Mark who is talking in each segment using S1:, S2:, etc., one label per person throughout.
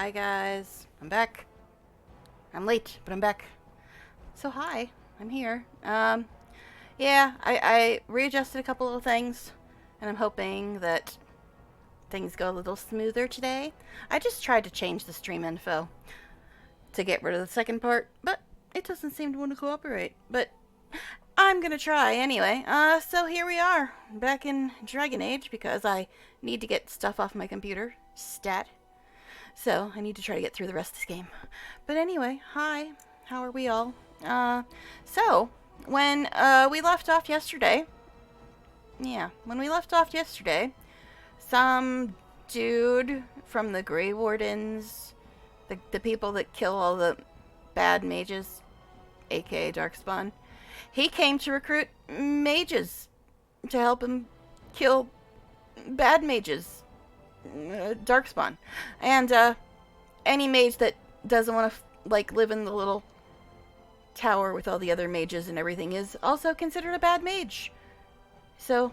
S1: Hi guys, I'm back. I'm late, but I'm back. So hi, I'm here. Yeah, I readjusted a couple of things, and I'm hoping that things go a little smoother today. I just tried to change the stream info to get rid of the second part, but it doesn't seem to want to cooperate. But I'm gonna try anyway. So here we are, back in Dragon Age because I need to get stuff off my computer. Stat. So I need to try to get through the rest of this game. But anyway, hi. How are we all? So when we left off yesterday, some dude from the Grey Wardens, the people that kill all the bad mages, aka Darkspawn, he came to recruit mages to help him kill bad mages, Darkspawn, and any mage that doesn't want to live in the little tower with all the other mages and everything is also considered a bad mage. So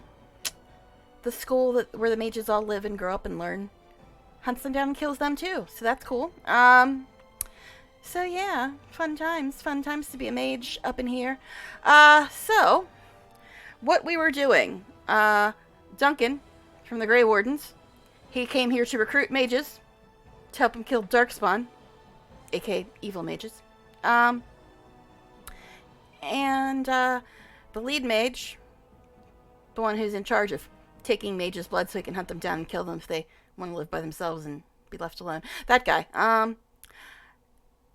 S1: the school where the mages all live and grow up and learn hunts them down and kills them too. So that's cool. So yeah, fun times to be a mage up in here. So what we were doing, Duncan from the Grey Wardens, he came here to recruit mages to help him kill Darkspawn, aka evil mages. And the lead mage, the one who's in charge of taking mages' blood so he can hunt them down and kill them if they want to live by themselves and be left alone. That guy.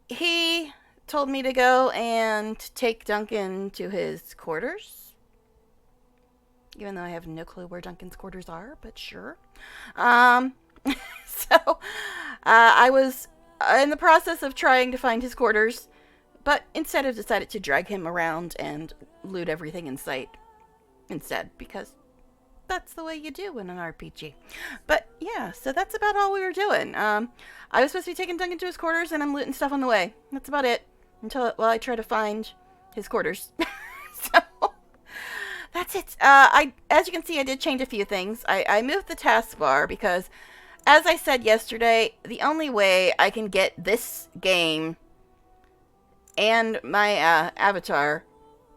S1: He told me to go and take Duncan to his quarters. Even though I have no clue where Duncan's quarters are, but sure. So, I was in the process of trying to find his quarters, but instead have decided to drag him around and loot everything in sight instead, because that's the way you do in an RPG. But yeah, so that's about all we were doing. I was supposed to be taking Duncan to his quarters, and I'm looting stuff on the way. That's about it. Until I try to find his quarters. So that's it. As you can see, I did change a few things. I moved the taskbar because, as I said yesterday, the only way I can get this game and my avatar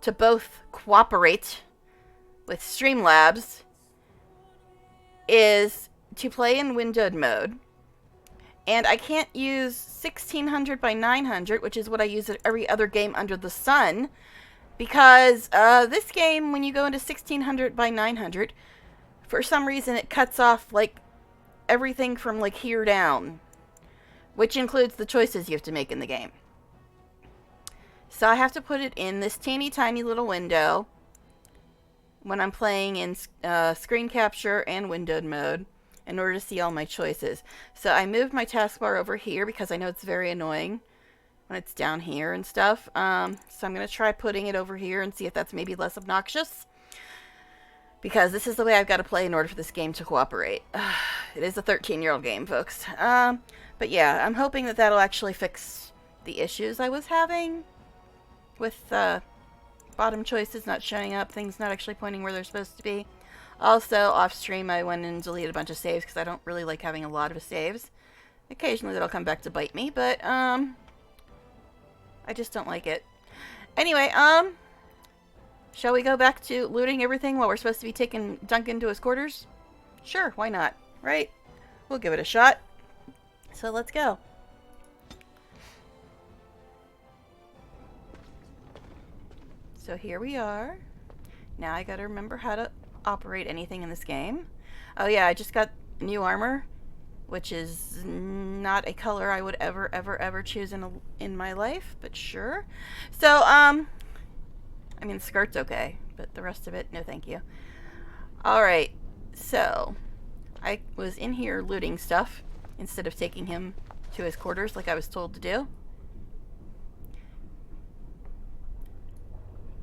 S1: to both cooperate with Streamlabs is to play in windowed mode. And I can't use 1600 by 900, which is what I use at every other game under the sun, because this game, when you go into 1600 by 900, for some reason it cuts off everything from here down, which includes the choices you have to make in the game. So I have to put it in this teeny tiny little window when I'm playing in screen capture and windowed mode in order to see all my choices. So I moved my taskbar over here because I know it's very annoying when it's down here and stuff. So I'm going to try putting it over here and see if that's maybe less obnoxious, because this is the way I've got to play in order for this game to cooperate. It is a 13-year-old game, folks. But yeah, I'm hoping that that'll actually fix the issues I was having with bottom choices not showing up, things not actually pointing where they're supposed to be. Also, off stream, I went and deleted a bunch of saves because I don't really like having a lot of saves. Occasionally that'll come back to bite me, but I just don't like it. Anyway, shall we go back to looting everything while we're supposed to be taking Duncan to his quarters? Sure, why not, right? We'll give it a shot. So let's go. So here we are. Now I gotta remember how to operate anything in this game. Oh yeah, I just got new armor, which is not a color I would ever choose in my life, but sure. So, I mean, the skirt's okay, but the rest of it, no thank you. Alright, so I was in here looting stuff instead of taking him to his quarters like I was told to do.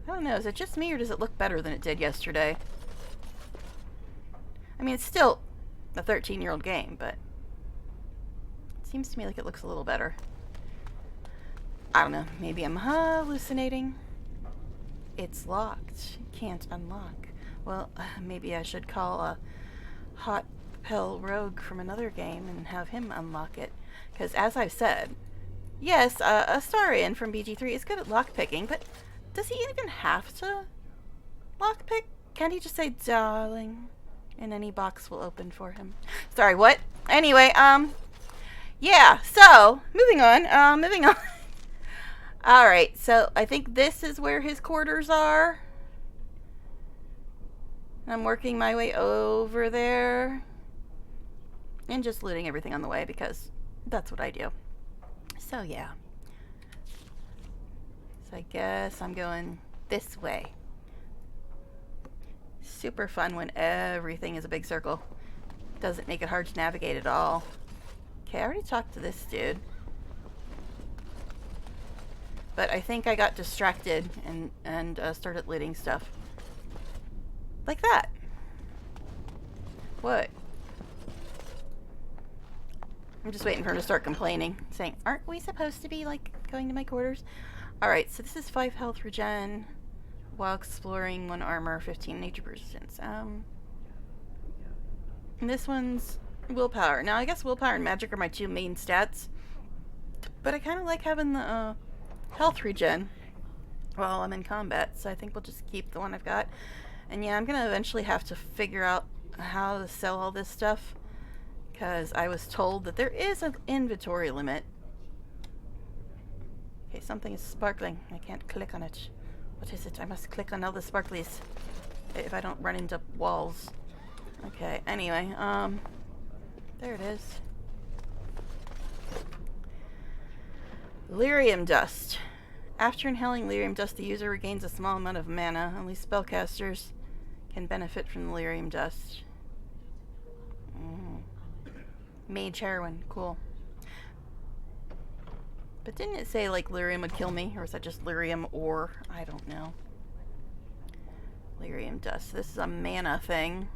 S1: I don't know, is it just me or does it look better than it did yesterday? I mean, it's still a 13-year-old game, but it seems to me like it looks a little better. I don't know, maybe I'm hallucinating. It's locked. Can't unlock. Well, maybe I should call a hot Pell Rogue from another game and have him unlock it. Because, as I've said, yes, Astarion from BG3 is good at lockpicking, but does he even have to lockpick? Can't he just say, darling, and any box will open for him? Sorry, what? Anyway, yeah, so, moving on. Alright, so I think this is where his quarters are. I'm working my way over there. And just looting everything on the way because that's what I do. So, yeah. So I guess I'm going this way. Super fun when everything is a big circle. Doesn't make it hard to navigate at all. Okay, I already talked to this dude. But I think I got distracted and started looting stuff. Like that. What? I'm just waiting for him to start complaining. Saying, aren't we supposed to be, like, going to my quarters? Alright, so this is 5 health regen. While exploring 1 armor, 15 nature resistance. And this one's willpower. Now, I guess willpower and magic are my 2 main stats. But I kind of like having the health regen while I'm in combat. So I think we'll just keep the one I've got. And yeah, I'm going to eventually have to figure out how to sell all this stuff. Because I was told that there is an inventory limit. Okay, something is sparkling. I can't click on it. What is it? I must click on all the sparklies if I don't run into walls. Okay, anyway, there it is. Lyrium dust. After inhaling lyrium dust, the user regains a small amount of mana. Only spellcasters can benefit from the lyrium dust. Mage heroin. Cool. But didn't it say, like, lyrium would kill me? Or was that just lyrium ore? I don't know. Lyrium dust. This is a mana thing.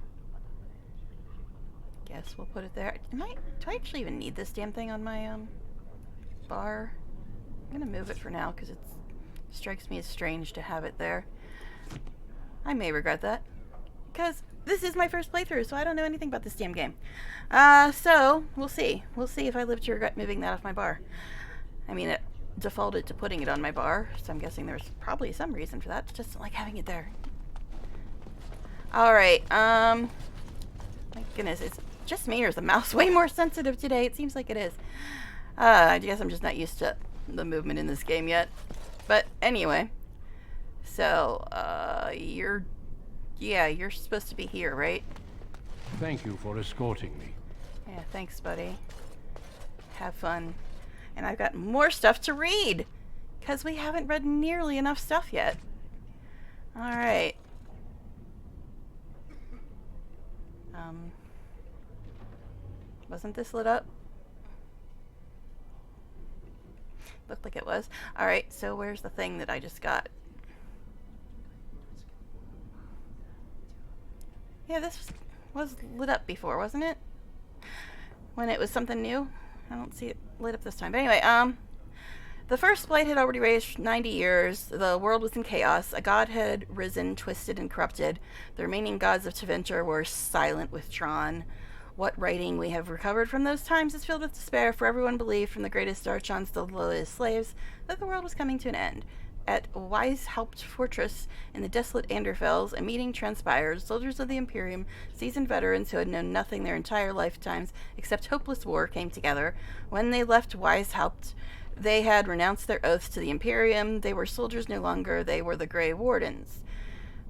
S1: Guess we'll put it there. Do I actually even need this damn thing on my, bar? I'm gonna move it for now, because it strikes me as strange to have it there. I may regret that. Because this is my first playthrough, so I don't know anything about this damn game. So, we'll see. We'll see if I live to regret moving that off my bar. I mean, it defaulted to putting it on my bar, so I'm guessing there's probably some reason for that. Just don't like having it there. Alright, my goodness, it's just me, or is the mouse way more sensitive today? It seems like it is. I guess I'm just not used to the movement in this game yet. But anyway, so, you're supposed to be here, right?
S2: Thank you for escorting me.
S1: Yeah, thanks, buddy. Have fun. And I've got more stuff to read, because we haven't read nearly enough stuff yet. Alright. Wasn't this lit up? Looked like it was. Alright, so where's the thing that I just got? Yeah, this was lit up before, wasn't it? When it was something new? I don't see it lit up this time. But anyway, the first blight had already raged 90 years. The world was in chaos. A god had risen, twisted, and corrupted. The remaining gods of Tevinter were silent, withdrawn. What writing we have recovered from those times is filled with despair, for everyone believed, from the greatest archons to the lowest slaves, that the world was coming to an end. At Weishaupt Fortress in the desolate Anderfels, a meeting transpired. Soldiers of the Imperium, seasoned veterans who had known nothing their entire lifetimes except hopeless war, came together. When they left Weishaupt, they had renounced their oaths to the Imperium. They were soldiers no longer. They were the Grey Wardens.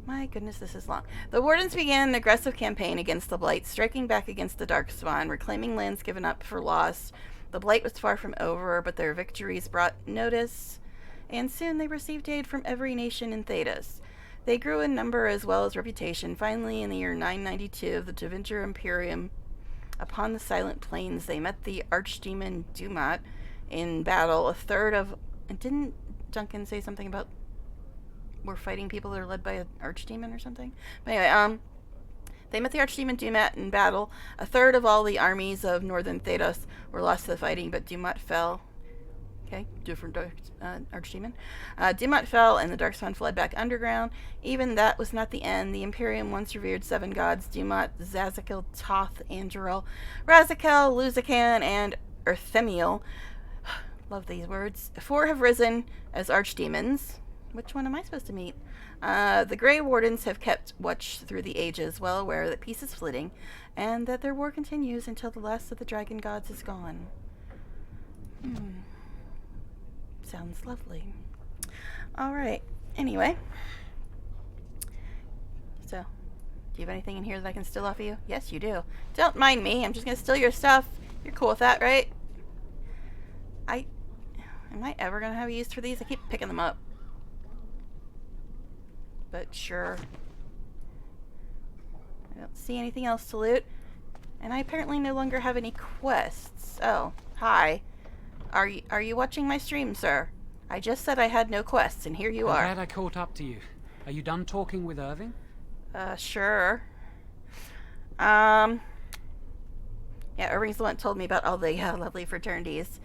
S1: My goodness, this is long. The Wardens began an aggressive campaign against the Blight, striking back against the Darkspawn, reclaiming lands given up for lost. The Blight was far from over, but their victories brought notice, and soon they received aid from every nation in Thedas. They grew in number as well as reputation. Finally, in the year 992 of the Tevinter Imperium, upon the Silent Plains, they met the Archdemon Dumat in battle. A third of... Didn't Duncan say something about we're fighting people that are led by an archdemon or something? But anyway, they met the Archdemon Dumat in battle. A third of all the armies of northern Thedas were lost to the fighting, but Dumat fell. Okay, different dark, archdemon. Dumont fell, and the Darkspawn fled back underground. Even that was not the end. The Imperium once revered 7 gods: Dumont, Zazakel, Toth, Anduril, Razakel, Luzacan, and Erthemiel. Love these words. 4 have risen as archdemons. Which one am I supposed to meet? The Grey Wardens have kept watch through the ages, well aware that peace is flitting, and that their war continues until the last of the dragon gods is gone. Sounds lovely. Alright, anyway. So, do you have anything in here that I can steal off of you? Yes, you do. Don't mind me, I'm just gonna steal your stuff. You're cool with that, right? Am I ever gonna have use for these? I keep picking them up. But sure. I don't see anything else to loot. And I apparently no longer have any quests. Oh, hi. Are you watching my stream, sir? I just said I had no quests, and here you are.
S3: I'm glad I caught up to you. Are you done talking with Irving?
S1: Sure. Yeah, Irving's the one that told me about all the lovely fraternities.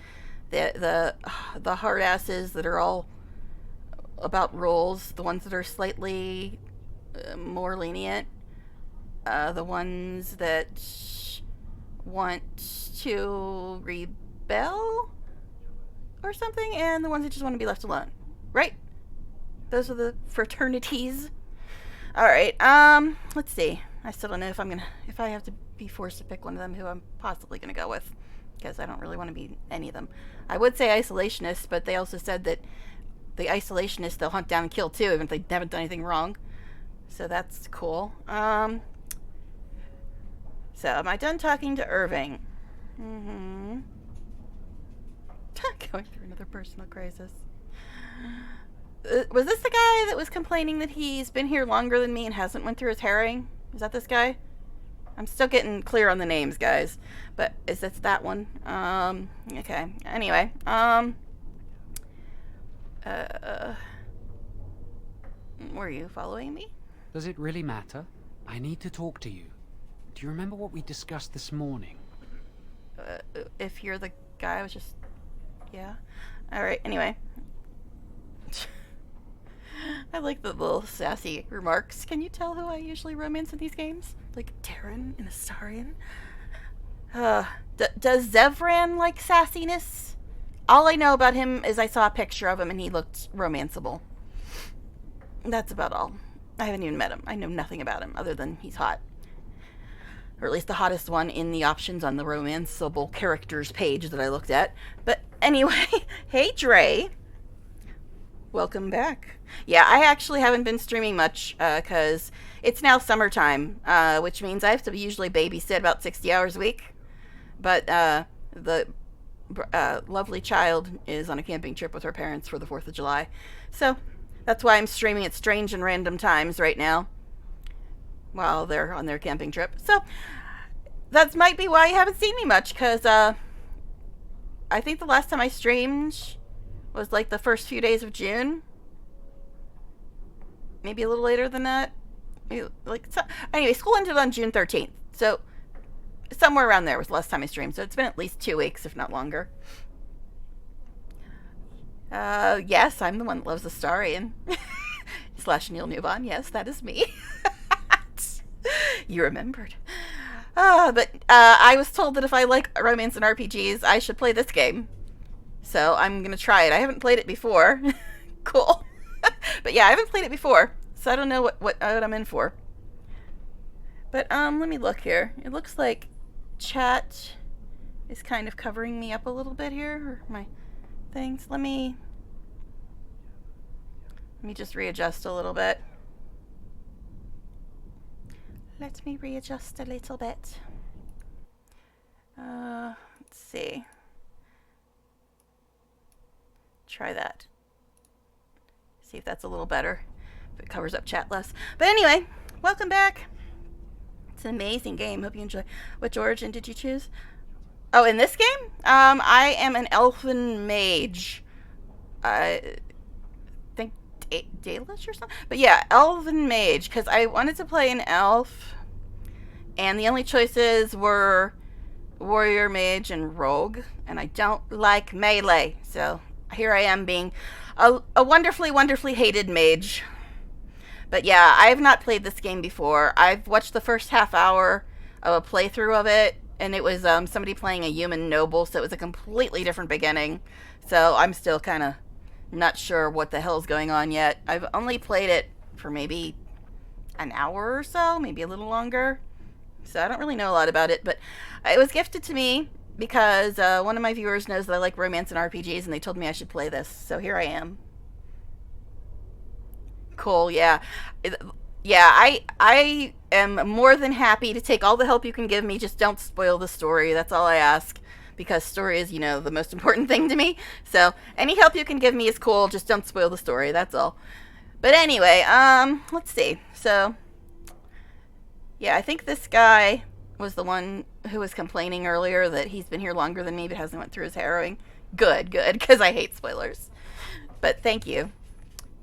S1: The hard asses that are all about rules. The ones that are slightly more lenient. The ones that want to rebel or something, and the ones that just want to be left alone. Right? Those are the fraternities. Alright, let's see. I still don't know if I have to be forced to pick one of them, who I'm possibly gonna go with. Because I don't really want to be any of them. I would say isolationists, but they also said that the isolationists they'll hunt down and kill too, even if they haven't done anything wrong. So that's cool. So am I done talking to Irving? Going through another personal crisis. Was this the guy that was complaining that he's been here longer than me and hasn't went through his herring? Is that this guy? I'm still getting clear on the names, guys. But is this that one? Okay. Anyway, were you following me?
S3: Does it really matter? I need to talk to you. Do you remember what we discussed this morning?
S1: If you're the guy I was just... Yeah. Alright, anyway. I like the little sassy remarks. Can you tell who I usually romance in these games? Like Terran and Astarion? Does Zevran like sassiness? All I know about him is I saw a picture of him and he looked romanceable. That's about all. I haven't even met him. I know nothing about him other than he's hot. Or at least the hottest one in the options on the romanceable characters page that I looked at. But anyway, hey Dre. Welcome back. Yeah, I actually haven't been streaming much because it's now summertime, which means I have to usually babysit about 60 hours a week. But the lovely child is on a camping trip with her parents for the 4th of July. So that's why I'm streaming at strange and random times right now while they're on their camping trip. So that might be why you haven't seen me much, because I think the last time I streamed was like the first few days of June. Maybe a little later than that. Anyway, school ended on June 13th. So somewhere around there was the last time I streamed. So it's been at least 2 weeks, if not longer. Yes, I'm the one that loves Astarion. / Neil Newbon. Yes, that is me. You remembered. But I was told that if I like romance and RPGs, I should play this game. So I'm going to try it. I haven't played it before. Cool. But yeah, I haven't played it before. So I don't know what I'm in for. But let me look here. It looks like chat is kind of covering me up a little bit here. Or my things. Let me just readjust a little bit. Let me readjust a little bit. Let's see. Try that. See if that's a little better. If it covers up chat less. But anyway, welcome back. It's an amazing game. Hope you enjoy. Which origin did you choose? Oh, in this game? I am an elfin mage. I think Dalish or something? But yeah, elven mage. Because I wanted to play an elf. And the only choices were warrior, mage, and rogue. And I don't like melee. So here I am being a wonderfully, wonderfully hated mage. But yeah, I have not played this game before. I've watched the first half hour of a playthrough of it, and it was somebody playing a human noble, so it was a completely different beginning. So I'm still kind of not sure what the hell's going on yet. I've only played it for maybe an hour or so, maybe a little longer. So I don't really know a lot about it, but it was gifted to me because one of my viewers knows that I like romance and RPGs, and they told me I should play this. So here I am. Cool, yeah. Yeah, I am more than happy to take all the help you can give me. Just don't spoil the story. That's all I ask. Because story is, the most important thing to me. So any help you can give me is cool. Just don't spoil the story. That's all. But anyway, let's see. So, yeah, I think this guy was the one who was complaining earlier that he's been here longer than me but hasn't went through his harrowing. Good, because I hate spoilers. But thank you.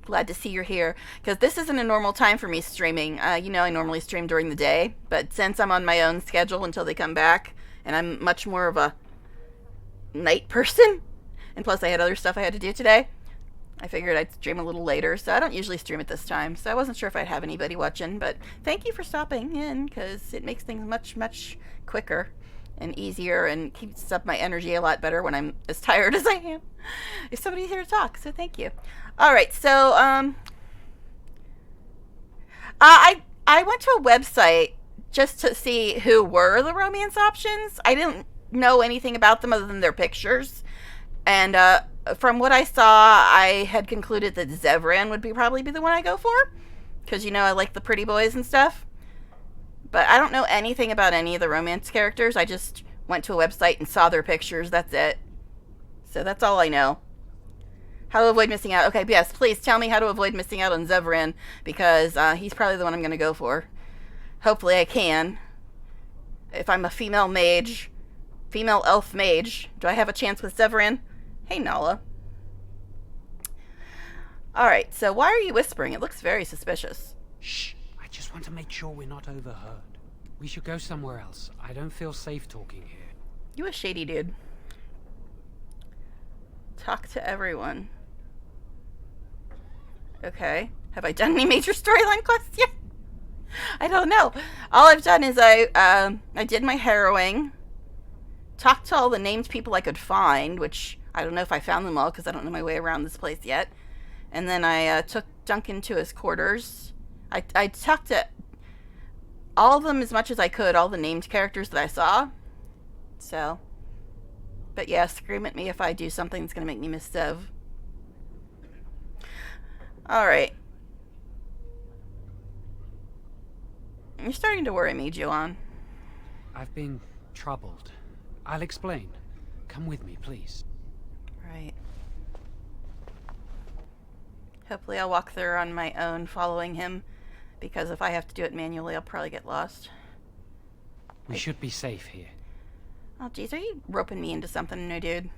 S1: Glad to see you're here, because this isn't a normal time for me streaming. I normally stream during the day, but since I'm on my own schedule until they come back, and I'm much more of a night person, and plus I had other stuff I had to do today, I figured I'd stream a little later, so I don't usually stream at this time, so I wasn't sure if I'd have anybody watching, but thank you for stopping in, because it makes things much, much quicker and easier, and keeps up my energy a lot better when I'm as tired as I am. If somebody's here to talk, so thank you. Alright, so, I went to a website just to see who were the romance options. I didn't know anything about them other than their pictures. And, from what I saw, I had concluded that Zevran would probably be the one I go for. Because, I like the pretty boys and stuff. But I don't know anything about any of the romance characters. I just went to a website and saw their pictures. That's it. So that's all I know. How to avoid missing out. Okay, yes, please tell me how to avoid missing out on Zevran, because he's probably the one I'm going to go for. Hopefully I can. If I'm a female mage, female elf mage, do I have a chance with Zevran? Hey, Nala. Alright, so why are you whispering? It looks very suspicious.
S3: Shh. I just want to make sure we're not overheard. We should go somewhere else. I don't feel safe talking here.
S1: You a shady dude. Talk to everyone. Okay. Have I done any major storyline quests yet? I don't know. All I've done is I did my harrowing, talked to all the named people I could find, which I don't know if I found them all because I don't know my way around this place yet. And then I took Duncan to his quarters. I talked to all of them as much as I could, all the named characters that I saw. So, but yeah, scream at me if I do something that's going to make me miss Zev. Alright. You're starting to worry me, Juan.
S3: I've been troubled. I'll explain. Come with me, please.
S1: Right. Hopefully I'll walk through on my own following him, because if I have to do it manually, I'll probably get lost.
S3: We should be safe here.
S1: Oh, jeez, are you roping me into something new, dude?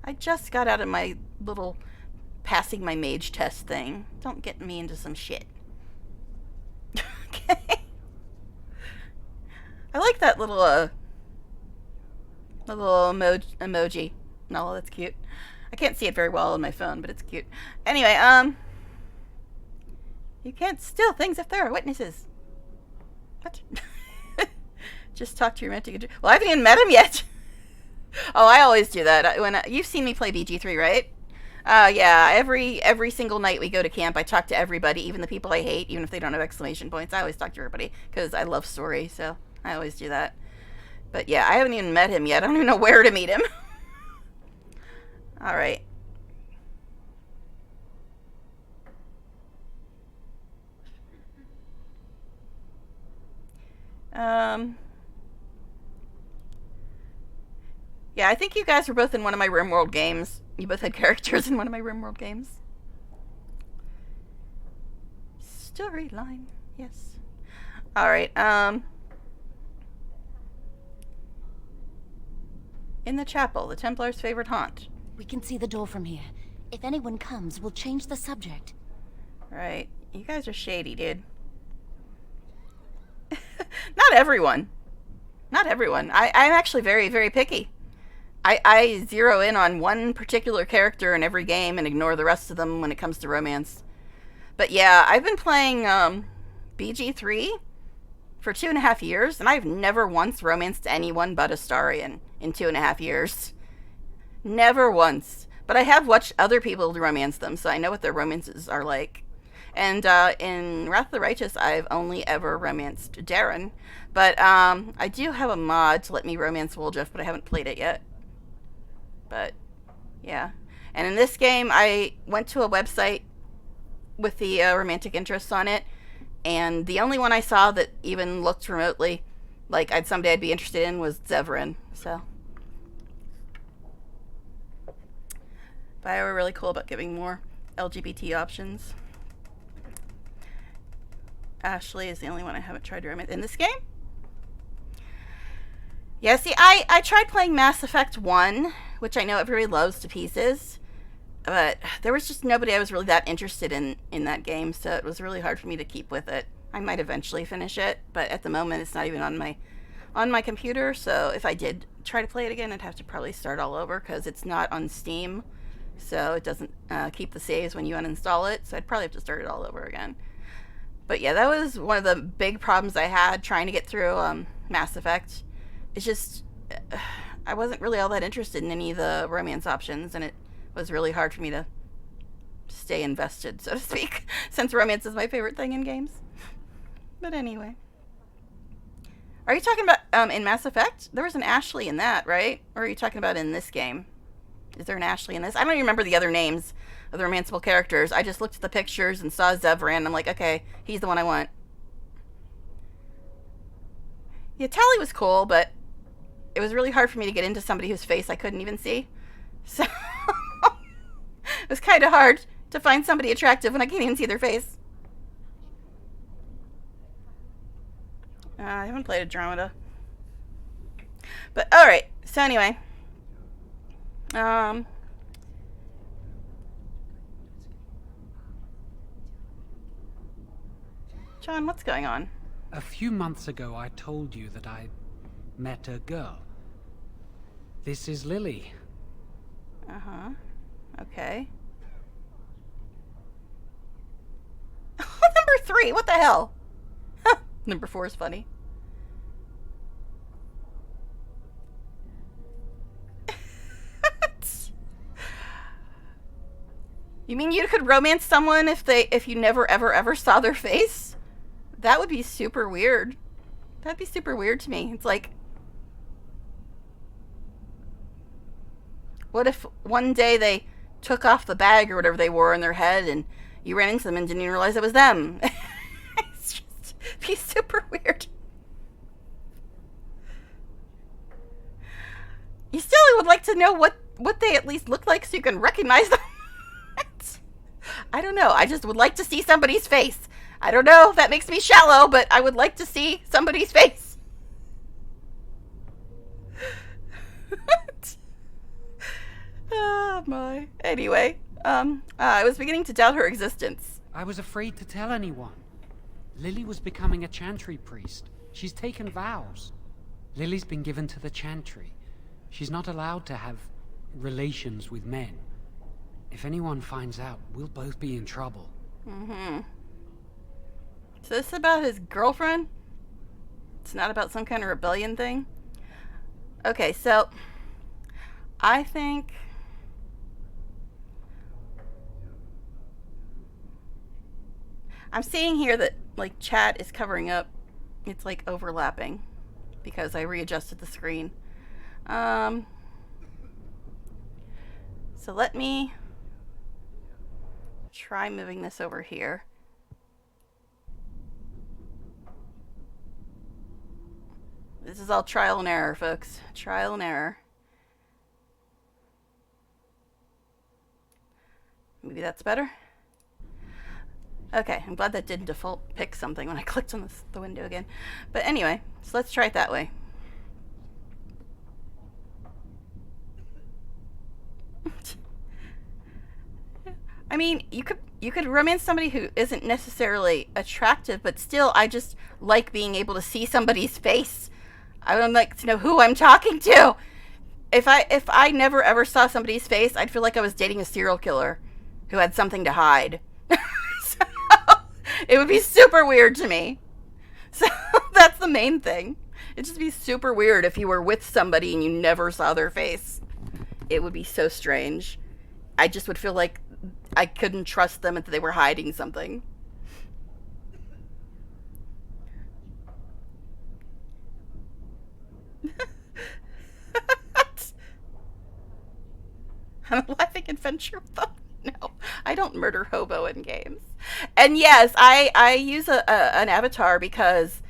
S1: I just got out of my little passing my mage test thing. Don't get me into some shit. Okay. I like that little, emoji. No, that's cute. I can't see it very well on my phone, but it's cute. Anyway, you can't steal things if there are witnesses. What? Just talk to your romantic. Well, I haven't even met him yet. Oh, I always do that. You've seen me play BG3, right? Yeah. Every single night we go to camp, I talk to everybody, even the people I hate, even if they don't have exclamation points. I always talk to everybody because I love story, so I always do that. But yeah, I haven't even met him yet. I don't even know where to meet him. All right. Yeah, I think you guys were both in one of my RimWorld games. You both had characters in one of my RimWorld games. Storyline, yes. Alright, in the chapel, the Templar's favorite haunt.
S4: We can see the door from here. If anyone comes, we'll change the subject.
S1: Right. You guys are shady, dude. Not everyone. Not everyone. I'm actually very, very picky. I zero in on one particular character in every game and ignore the rest of them when it comes to romance. But yeah, I've been playing BG3 for 2.5 years, and I've never once romanced anyone but Astarion in 2.5 years. Never once. But I have watched other people romance them, so I know what their romances are like. And in Wrath of the Righteous, I've only ever romanced Darren. But I do have a mod to let me romance Woljif, but I haven't played it yet. But, yeah. And in this game, I went to a website with the romantic interests on it, and the only one I saw that even looked remotely like somebody I'd be interested in was Zevran. So, BioWare really cool about giving more LGBT options. Ashley is the only one I haven't tried to romance in this game. Yeah, see, I tried playing Mass Effect 1, which I know everybody loves to pieces, but there was just nobody I was really that interested in that game, so it was really hard for me to keep with it. I might eventually finish it, but at the moment it's not even on my computer, so if I did try to play it again, I'd have to probably start all over, because it's not on Steam, so it doesn't keep the saves when you uninstall it, so I'd probably have to start it all over again. But yeah, that was one of the big problems I had trying to get through Mass Effect. It's just, I wasn't really all that interested in any of the romance options, and it was really hard for me to stay invested, so to speak, since romance is my favorite thing in games. But anyway. Are you talking about, in Mass Effect? There was an Ashley in that, right? Or are you talking about in this game? Is there an Ashley in this? I don't even remember the other names of the romanceable characters. I just looked at the pictures and saw Zevran, and I'm like, okay, he's the one I want. Yeah, Tali was cool, but it was really hard for me to get into somebody whose face I couldn't even see. So it was kind of hard to find somebody attractive when I can't even see their face. I haven't played Andromeda. But, alright. So, anyway. John, what's going on?
S3: A few months ago, I told you that I met a girl. This is Lily.
S1: Uh-huh. Okay. Number 3, what the hell? Number 4 is funny. You mean you could romance someone if you never ever saw their face? That would be super weird. That'd be super weird to me. It's like, what if one day they took off the bag or whatever they wore on their head and you ran into them and didn't even realize it was them? It's just, it'd be super weird. You still would like to know what they at least look like so you can recognize them. I don't know. I just would like to see somebody's face. I don't know if that makes me shallow, but I would like to see somebody's face. Oh my. Anyway, I was beginning to doubt her existence.
S3: I was afraid to tell anyone. Lily was becoming a Chantry priest. She's taken vows. Lily's been given to the Chantry. She's not allowed to have relations with men. If anyone finds out, we'll both be in trouble.
S1: Mm-hmm. Is this about his girlfriend? It's not about some kind of rebellion thing? Okay, so I think I'm seeing here that like chat is covering up. It's like overlapping because I readjusted the screen. So let me try moving this over here. This is all trial and error, folks. Trial and error. Maybe that's better. Okay, I'm glad that didn't default pick something when I clicked on the window again. But anyway, so let's try it that way. I mean, you could romance somebody who isn't necessarily attractive, but still, I just like being able to see somebody's face. I would like to know who I'm talking to. if I never ever saw somebody's face, I'd feel like I was dating a serial killer who had something to hide. So, it would be super weird to me. So that's the main thing. It'd just be super weird if you were with somebody and you never saw their face. It would be so strange. I just would feel like I couldn't trust them if they were hiding something. I'm a laughing adventure with them. No, I don't murder hobo in games. And yes, I use an avatar because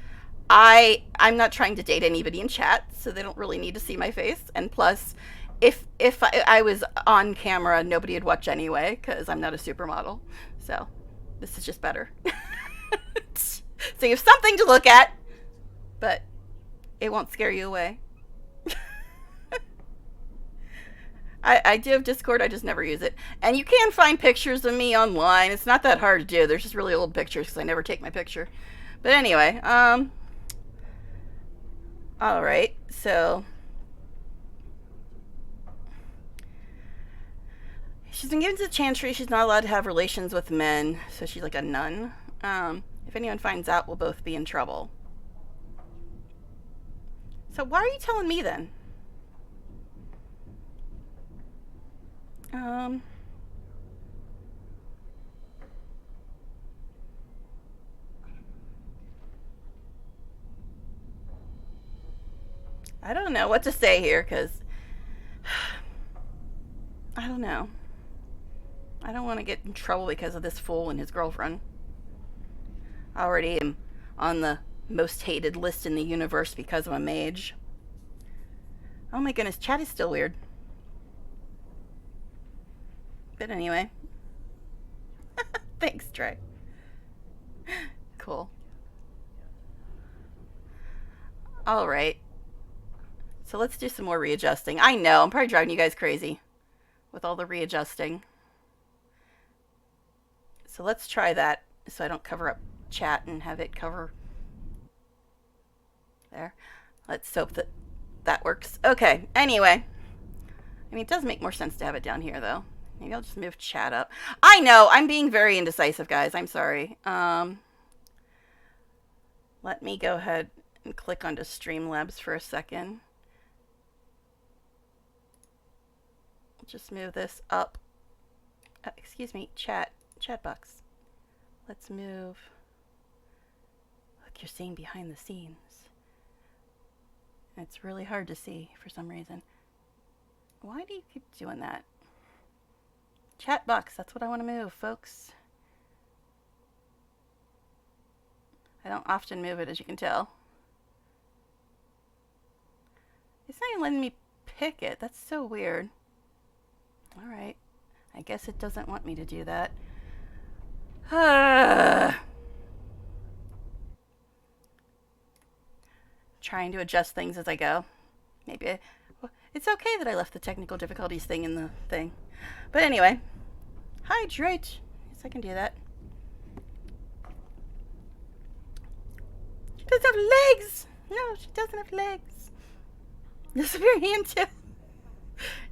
S1: I'm not trying to date anybody in chat, so they don't really need to see my face. And plus, if I was on camera, nobody would watch anyway because I'm not a supermodel. So this is just better. So you have something to look at, but it won't scare you away. I do have Discord, I just never use it. And you can find pictures of me online. It's not that hard to do. There's just really old pictures because I never take my picture. But anyway, alright, so she's been given to the Chantry. She's not allowed to have relations with men, so she's like a nun. If anyone finds out, we'll both be in trouble. So why are you telling me then? I don't know what to say here, because I don't know. I don't want to get in trouble because of this fool and his girlfriend. I already am on the most hated list in the universe because I'm a mage. Oh my goodness, chat is still weird. But anyway. Thanks, Trey. Cool. Alright. So let's do some more readjusting. I know, I'm probably driving you guys crazy with all the readjusting. So let's try that so I don't cover up chat and have it cover. There. Let's hope that that works. Okay, anyway. I mean, it does make more sense to have it down here, though. Maybe I'll just move chat up. I know, I'm being very indecisive, guys. I'm sorry. Let me go ahead and click onto Streamlabs for a second. Just move this up. Excuse me, chat box. Let's move. Look, you're seeing behind the scenes. It's really hard to see for some reason. Why do you keep doing that? Chat box, that's what I want to move, folks. I don't often move it, as you can tell. It's not even letting me pick it. That's so weird. Alright. I guess it doesn't want me to do that. Trying to adjust things as I go. Maybe well, it's okay that I left the technical difficulties thing in the thing. But anyway. Hydrate. Yes, I can do that. She doesn't have legs. No, she doesn't have legs. This is your hand too.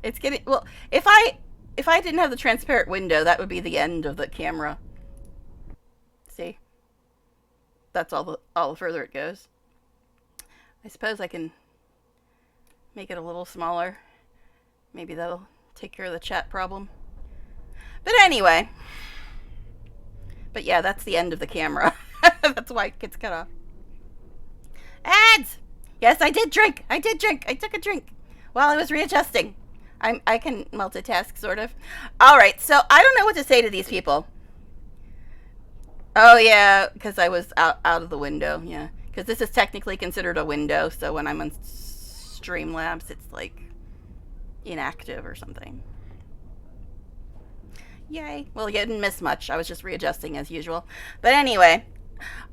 S1: It's getting well. If I didn't have the transparent window, that would be the end of the camera. See, that's all the further it goes. I suppose I can make it a little smaller. Maybe that'll take care of the chat problem. But anyway. But yeah, that's the end of the camera. That's why it gets cut off. Ads! Yes, I did drink. I took a drink while I was readjusting. I can multitask, sort of. Alright, so I don't know what to say to these people. Oh, yeah, because I was out of the window, yeah. Because this is technically considered a window, so when I'm on Streamlabs, it's like inactive or something. Yay. Well, you didn't miss much. I was just readjusting as usual. But anyway.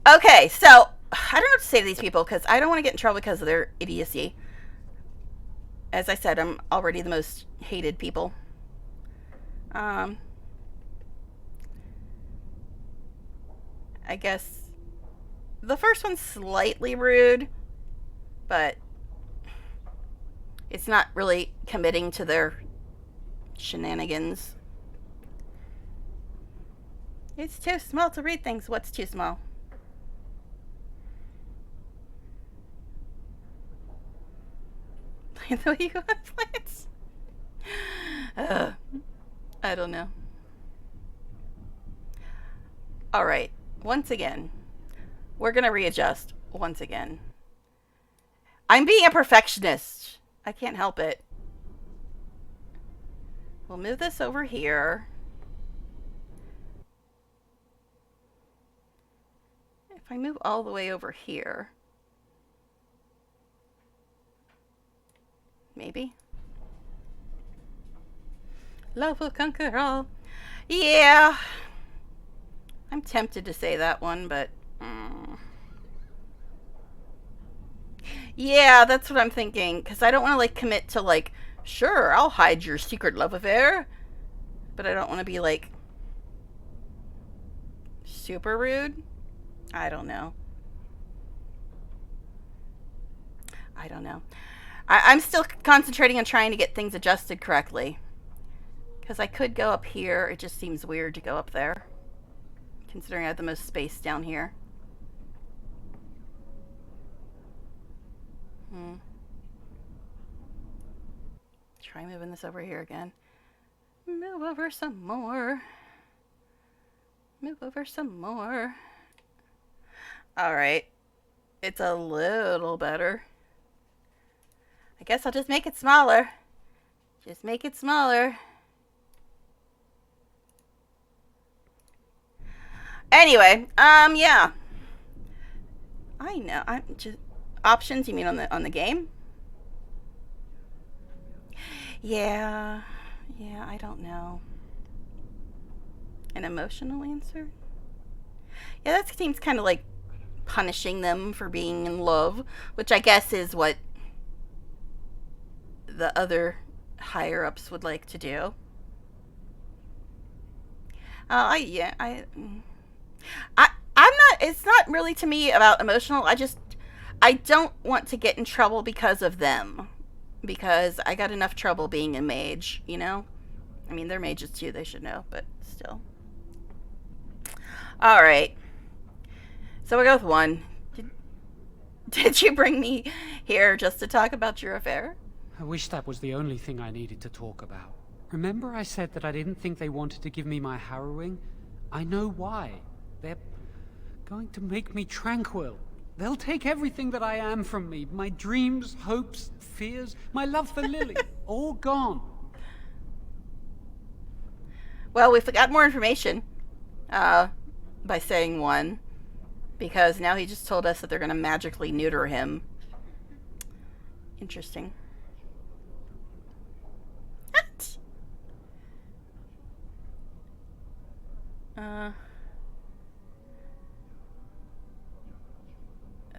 S1: Okay, so I don't know what to say to these people because I don't want to get in trouble because of their idiocy. As I said, I'm already the most hated people. I guess the first one's slightly rude, but It's not really committing to their shenanigans. It's too small to read things. What's too small? The way you want plants. I don't know. Alright, once again, we're gonna readjust once again. I'm being a perfectionist. I can't help it. We'll move this over here. If I move all the way over here, maybe. Love will conquer all. Yeah. I'm tempted to say that one, but... yeah, that's what I'm thinking. Because I don't want to, like, commit to, like, sure, I'll hide your secret love affair. But I don't want to be, like, super rude. I don't know. I don't know. I'm still concentrating on trying to get things adjusted correctly. Because I could go up here. It just seems weird to go up there. Considering I have the most space down here. Try moving this over here again. Move over some more. Move over some more. Alright. It's a little better. I guess I'll just make it smaller. Just make it smaller. Anyway, yeah. I know. I'm just options. You mean on the game? Yeah. Yeah. I don't know. An emotional answer. Yeah, that seems kind of like punishing them for being in love, which I guess is what the other higher ups would like to do. I'm not, it's not really to me about emotional. I don't want to get in trouble because of them. Because I got enough trouble being a mage, you know? I mean, they're mages too, they should know, but still. Alright. So we'll go with 1. Did you bring me here just to talk about your affair?
S3: I wish that was the only thing I needed to talk about. Remember I said that I didn't think they wanted to give me my harrowing? I know why. They're going to make me tranquil. They'll take everything that I am from me. My dreams, hopes, fears, my love for Lily. All gone.
S1: Well, we've got more information by saying 1. Because now he just told us that they're going to magically neuter him. Interesting.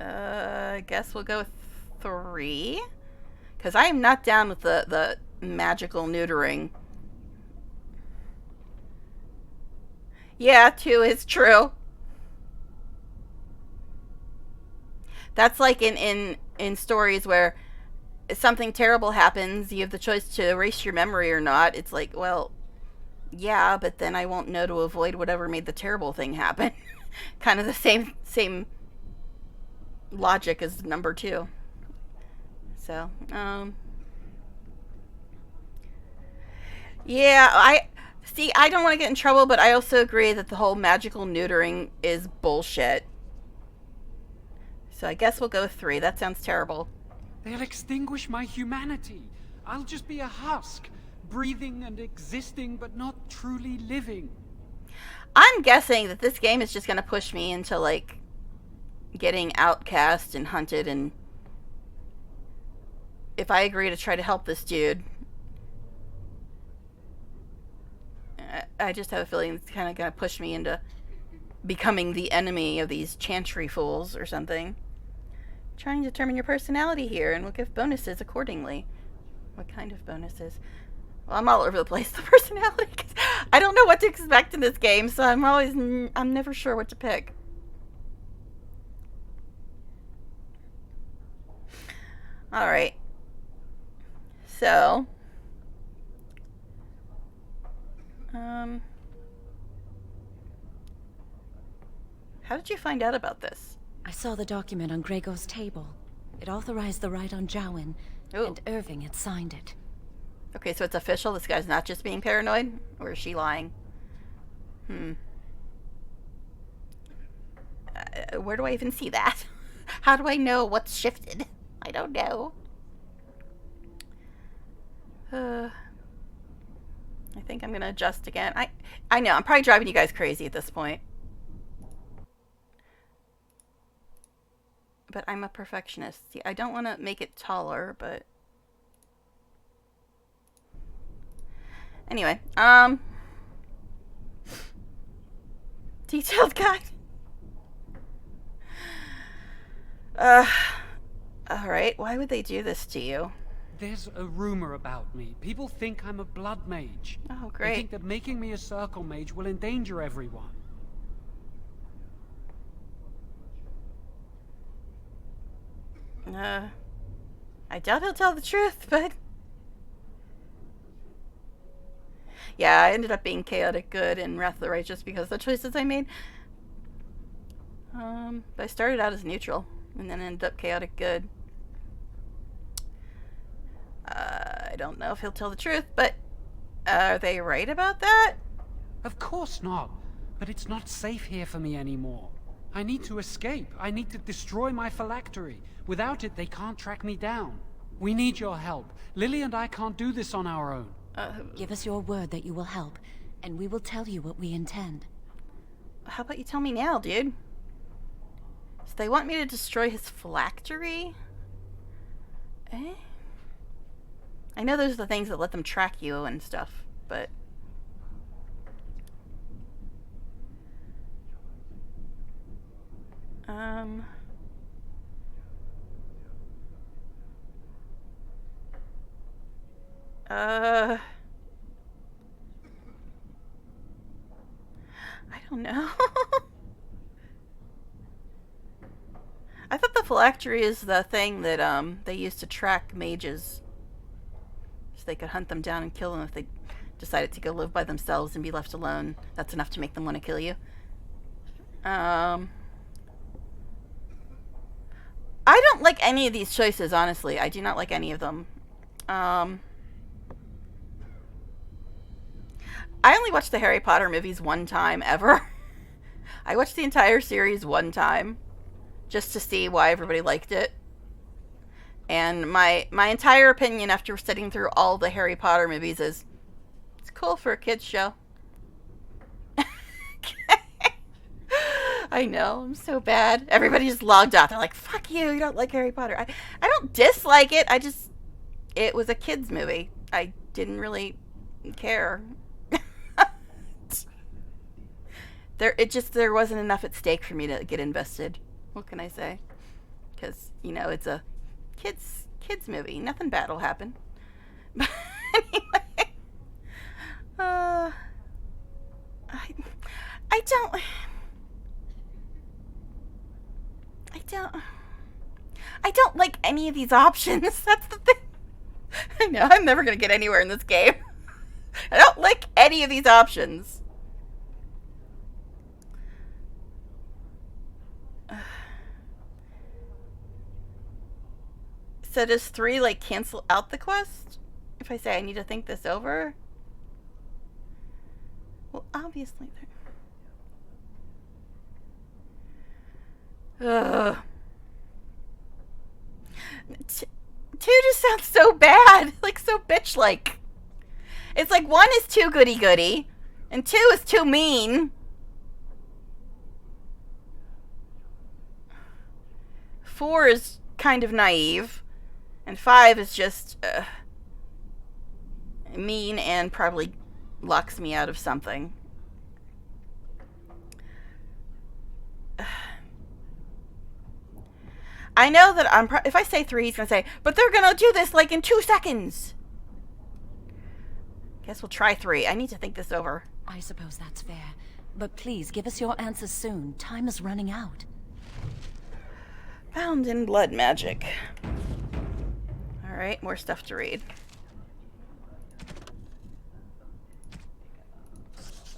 S1: I guess we'll go with 3. Because I am not down with the magical neutering. Yeah, 2 is true. That's like in stories where something terrible happens, you have the choice to erase your memory or not. It's like, well, yeah, but then I won't know to avoid whatever made the terrible thing happen. Kind of the same logic as number 2. So, yeah, I don't want to get in trouble, but I also agree that the whole magical neutering is bullshit. So I guess we'll go with 3. That sounds terrible.
S3: They'll extinguish my humanity. I'll just be a husk, breathing and existing, but not truly living.
S1: I'm guessing that this game is just going to push me into, like, getting outcast and hunted, and if I agree to try to help this dude, I just have a feeling it's kind of going to push me into becoming the enemy of these chantry fools or something. Trying to determine your personality here, and we'll give bonuses accordingly. What kind of bonuses? Well, I'm all over the place, the personality, because I don't know what to expect in this game, so I'm never sure what to pick. Alright. So, how did you find out about this?
S4: I saw the document on Gregor's table. It authorized the right on Jowen,
S1: Ooh.
S4: and Irving had signed it.
S1: Okay, so it's official? This guy's not just being paranoid? Or is she lying? Where do I even see that? How do I know what's shifted? I don't know. I think I'm gonna adjust again. I know, I'm probably driving you guys crazy at this point. But I'm a perfectionist. See, I don't want to make it taller, but... Anyway, detailed guide. Alright, why would they do this to you?
S3: There's a rumor about me. People think I'm a blood mage.
S1: Oh,
S3: They
S1: great.
S3: think that making me a circle mage will endanger everyone.
S1: I doubt he'll tell the truth, but... Yeah, I ended up being chaotic good in Wrath of the Righteous because of the choices I made. But I started out as neutral, and then ended up chaotic good. I don't know if he'll tell the truth, but are they right about that?
S3: Of course not. But it's not safe here for me anymore. I need to escape. I need to destroy my phylactery. Without it, they can't track me down. We need your help. Lily and I can't do this on our own.
S4: Give us your word that you will help, and we will tell you what we intend.
S1: How about you tell me now, dude? So they want me to destroy his phylactery? Eh? I know those are the things that let them track you and stuff, but... I don't know. I thought the phylactery is the thing that they used to track mages, so they could hunt them down and kill them if they decided to go live by themselves and be left alone. That's enough to make them want to kill you. I don't like any of these choices, honestly. I do not like any of them. I only watched the Harry Potter movies one time ever. I watched the entire series one time just to see why everybody liked it. And my entire opinion after sitting through all the Harry Potter movies is it's cool for a kids show. I know, I'm so bad. Everybody just logged off. They're like, fuck you don't like Harry Potter. I don't dislike it. It was a kids movie. I didn't really care. There wasn't enough at stake for me to get invested. What can I say? Because, it's a kids movie. Nothing bad will happen. But anyway, I don't like any of these options. That's the thing. I know, I'm never going to get anywhere in this game. I don't like any of these options. So does 3, cancel out the quest? If I say I need to think this over? Well, obviously Ugh. 2 just sounds so bad. So bitch-like. It's 1 is too goody-goody, and 2 is too mean. 4 is kind of naive. And 5 is just mean and probably locks me out of something. I know that if I say 3, he's going to say, but they're going to do this in 2 seconds. Guess we'll try 3. I need to think this over.
S4: I suppose that's fair. But please, give us your answers soon. Time is running out.
S1: Found in blood magic. Alright, more stuff to read.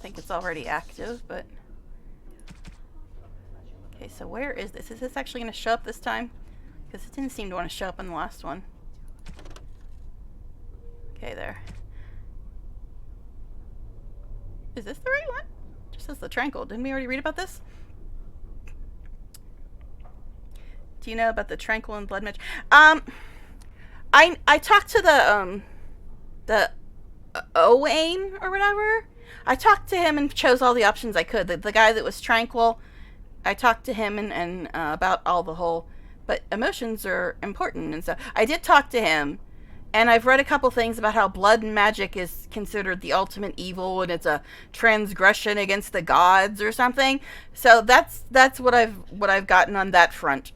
S1: think it's already active, but... Okay, so where is this? Is this actually going to show up this time? Because it didn't seem to want to show up in the last one. Okay, there. Is this the right one? It just says the Tranquil. Didn't we already read about this? Do you know about the Tranquil and Blood Match? I talked to the Owain or whatever. I talked to him and chose all the options I could. The guy that was Tranquil, I talked to him and about all the whole, but emotions are important, and so I did talk to him, and I've read a couple things about how blood and magic is considered the ultimate evil, and it's a transgression against the gods or something. So that's what I've gotten on that front.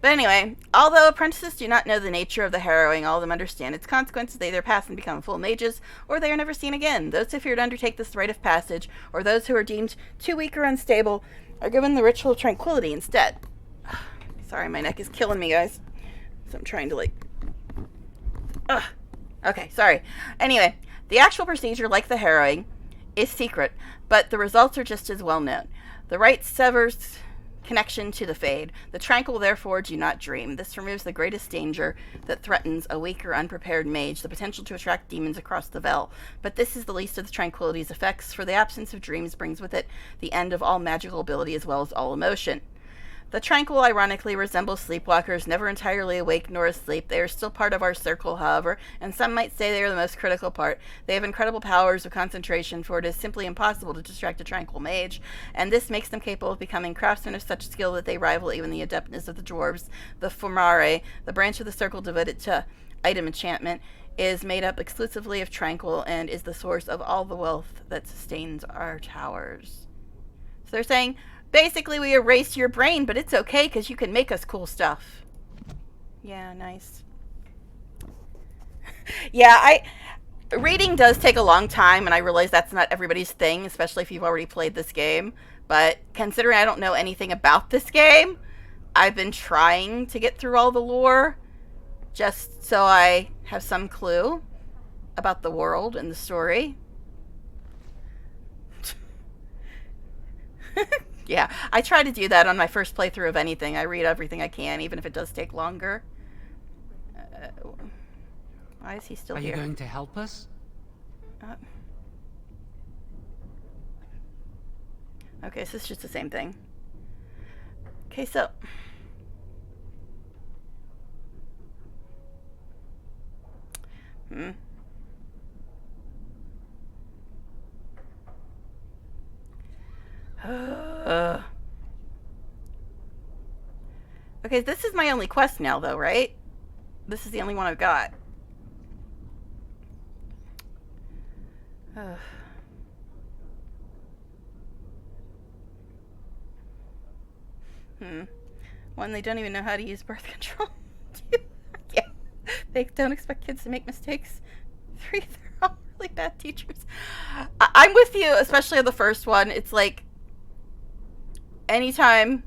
S1: But anyway, although apprentices do not know the nature of the harrowing, all of them understand its consequences. They either pass and become full mages, or they are never seen again. Those who fear to undertake this rite of passage, or those who are deemed too weak or unstable, are given the ritual of tranquility instead. Sorry, my neck is killing me, guys. So I'm trying to, like... Ugh. Okay, sorry. Anyway, the actual procedure, like the harrowing, is secret, but the results are just as well known. The rite severs connection to the Fade. The Tranquil, therefore, do not dream. This removes the greatest danger that threatens a weak or unprepared mage, the potential to attract demons across the Vel. But this is the least of the Tranquility's effects, for the absence of dreams brings with it the end of all magical ability as well as all emotion. The Tranquil, ironically, resemble sleepwalkers, never entirely awake nor asleep. They are still part of our circle, however, and some might say they are the most critical part. They have incredible powers of concentration, for it is simply impossible to distract a Tranquil mage, and this makes them capable of becoming craftsmen of such skill that they rival even the adeptness of the dwarves. The Fomare, the branch of the circle devoted to item enchantment, is made up exclusively of Tranquil and is the source of all the wealth that sustains our towers. So they're saying... basically, we erased your brain, but it's okay because you can make us cool stuff. Yeah, nice. Yeah, reading does take a long time, and I realize that's not everybody's thing, especially if you've already played this game. But considering I don't know anything about this game, I've been trying to get through all the lore just so I have some clue about the world and the story. Yeah, I try to do that on my first playthrough of anything. I read everything I can, even if it does take longer. Why is he still here?
S3: Are you going to help us?
S1: Okay, so it's just the same thing. Okay, so... Okay, this is my only quest now, though, right? This is the only one I've got. One, they don't even know how to use birth control. Yeah, they don't expect kids to make mistakes. 3, they're all really bad teachers. I'm with you, especially on the first one. It's like, anytime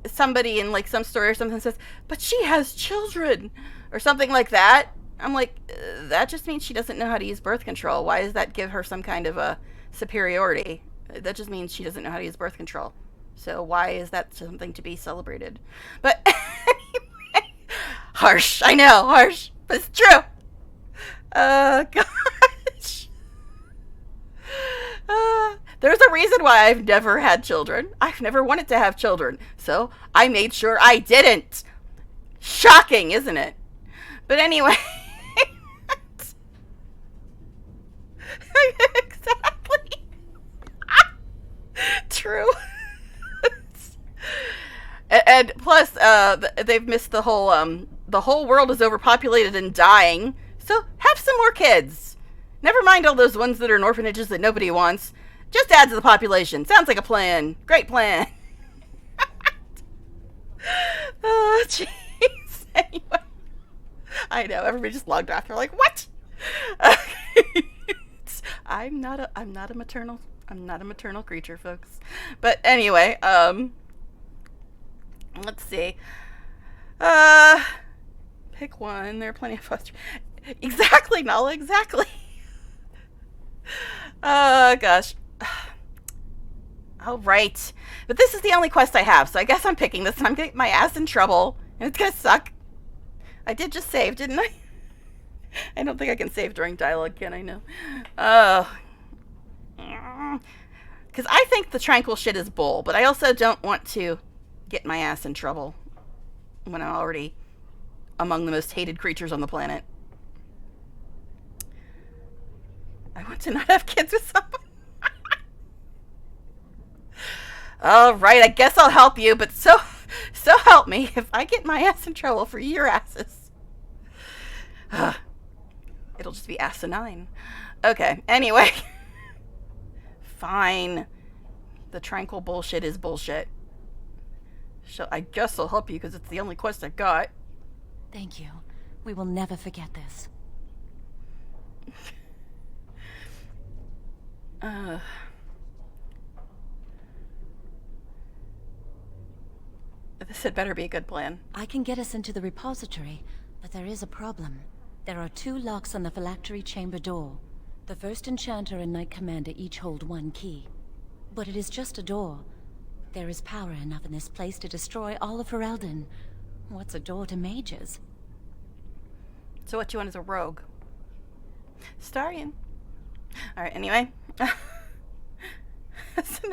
S1: somebody in like some story or something says, but she has children or something like that, I'm like, that just means she doesn't know how to use birth control. Why does that give her some kind of a superiority? That just means she doesn't know how to use birth control. So why is that something to be celebrated? But anyway, harsh. I know, harsh, but it's true. Gosh. There's a reason why I've never had children. I've never wanted to have children. So I made sure I didn't. Shocking, isn't it? But anyway. Exactly. True. And plus, they've missed the whole world is overpopulated and dying. So have some more kids. Never mind all those ones that are in orphanages that nobody wants. Just add to the population. Sounds like a plan. Great plan. Oh, jeez. Anyway. I know, everybody just logged off. They're like, what? I'm not a maternal creature, folks. But anyway, let's see. Pick one. There are plenty of foster. Exactly, Nala, exactly. Oh, gosh. All right. But this is the only quest I have, so I guess I'm picking this, and I'm getting my ass in trouble, and it's gonna suck. I did just save, didn't I? I don't think I can save during dialogue, can I? No. Because I think the tranquil shit is bull, but I also don't want to get my ass in trouble when I'm already among the most hated creatures on the planet. I want to not have kids with someone. All right, I guess I'll help you, but so help me if I get my ass in trouble for your asses. It'll just be asinine. Okay, anyway. Fine. The tranquil bullshit is bullshit. So I guess I'll help you because it's the only quest I've got.
S4: Thank you. We will never forget this.
S1: This had better be a good plan.
S4: I can get us into the repository, but there is a problem. There are 2 locks on the phylactery chamber door. The First Enchanter and Knight Commander each hold 1 key. But it is just a door. There is power enough in this place to destroy all of Ferelden. What's a door to mages?
S1: So what you want is a rogue. Starion. Alright, anyway. That's a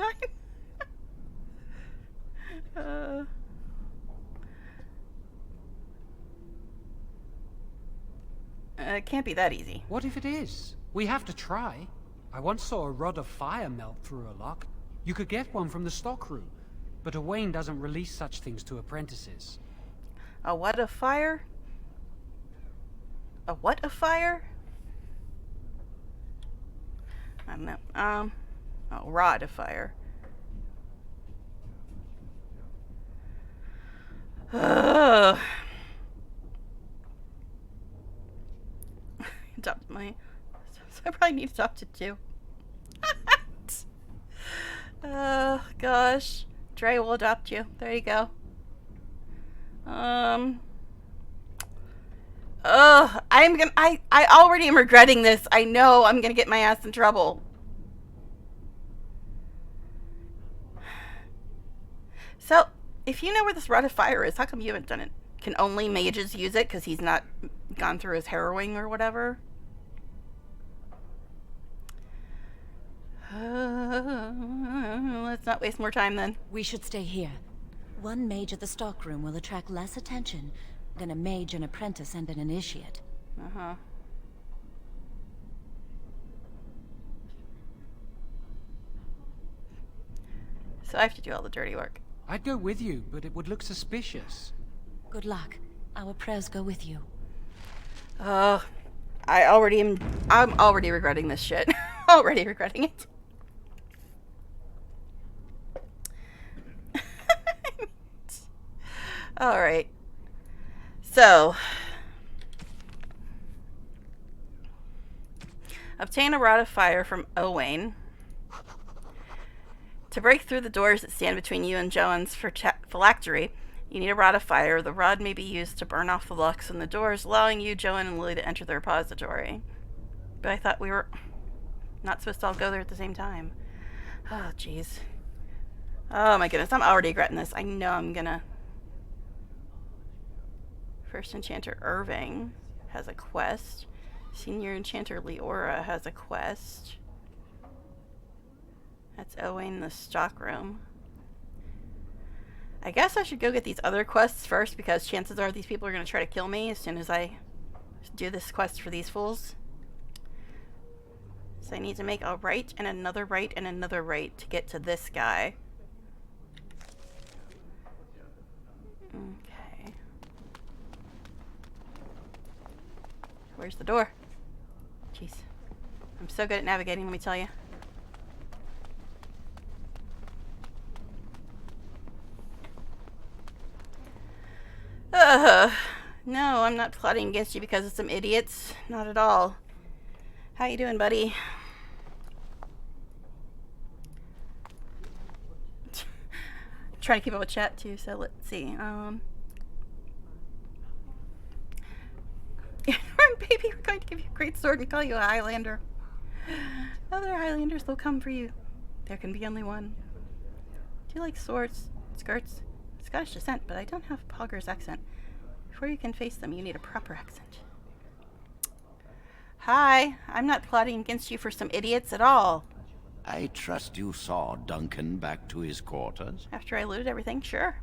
S1: 9. It can't be that easy.
S3: What if it is? We have to try. I once saw a rod of fire melt through a lock. You could get one from the stockroom, but Owain doesn't release such things to apprentices.
S1: A what of fire? A what of fire? I don't know. A rod of fire. Ugh. Adopt my... So I probably need to adopt it too. Oh, gosh. Dre will adopt you. There you go. I'm gonna... I already am regretting this. I know I'm gonna get my ass in trouble. So, if you know where this rod of fire is, how come you haven't done it? Can only mages use it because he's not gone through his harrowing or whatever? Let's not waste more time then.
S4: We should stay here. 1 mage at the stockroom will attract less attention than a mage, an apprentice, and an initiate.
S1: Uh-huh. So I have to do all the dirty work.
S3: I'd go with you, but it would look suspicious.
S4: Good luck. Our prayers go with you.
S1: I'm already regretting this shit. Already regretting it. Alright. So. Obtain a rod of fire from Owain. To break through the doors that stand between you and Joan's phylactery, you need a rod of fire. The rod may be used to burn off the locks on the doors, allowing you, Joan, and Lily to enter the repository. But I thought we were not supposed to all go there at the same time. Oh, jeez. Oh, my goodness. I'm already regretting this. I know I'm gonna... First Enchanter Irving has a quest. Senior Enchanter Leora has a quest. That's Owain in the stockroom. I guess I should go get these other quests first because chances are these people are going to try to kill me as soon as I do this quest for these fools. So I need to make a right and another right and another right to get to this guy. Okay. Where's the door? Jeez. I'm so good at navigating, let me tell you. No, I'm not plotting against you because of some idiots. Not at all. How you doing, buddy? Trying to keep up with chat too, so let's see. Baby, we're going to give you a great sword and call you a Highlander. Other Highlanders will come for you. There can be only one. Do you like swords, skirts? Scottish descent, but I don't have Pogger's accent. Before you can face them, you need a proper accent. Hi, I'm not plotting against you for some idiots at all.
S5: I trust you saw Duncan back to his quarters?
S1: After I looted everything, sure.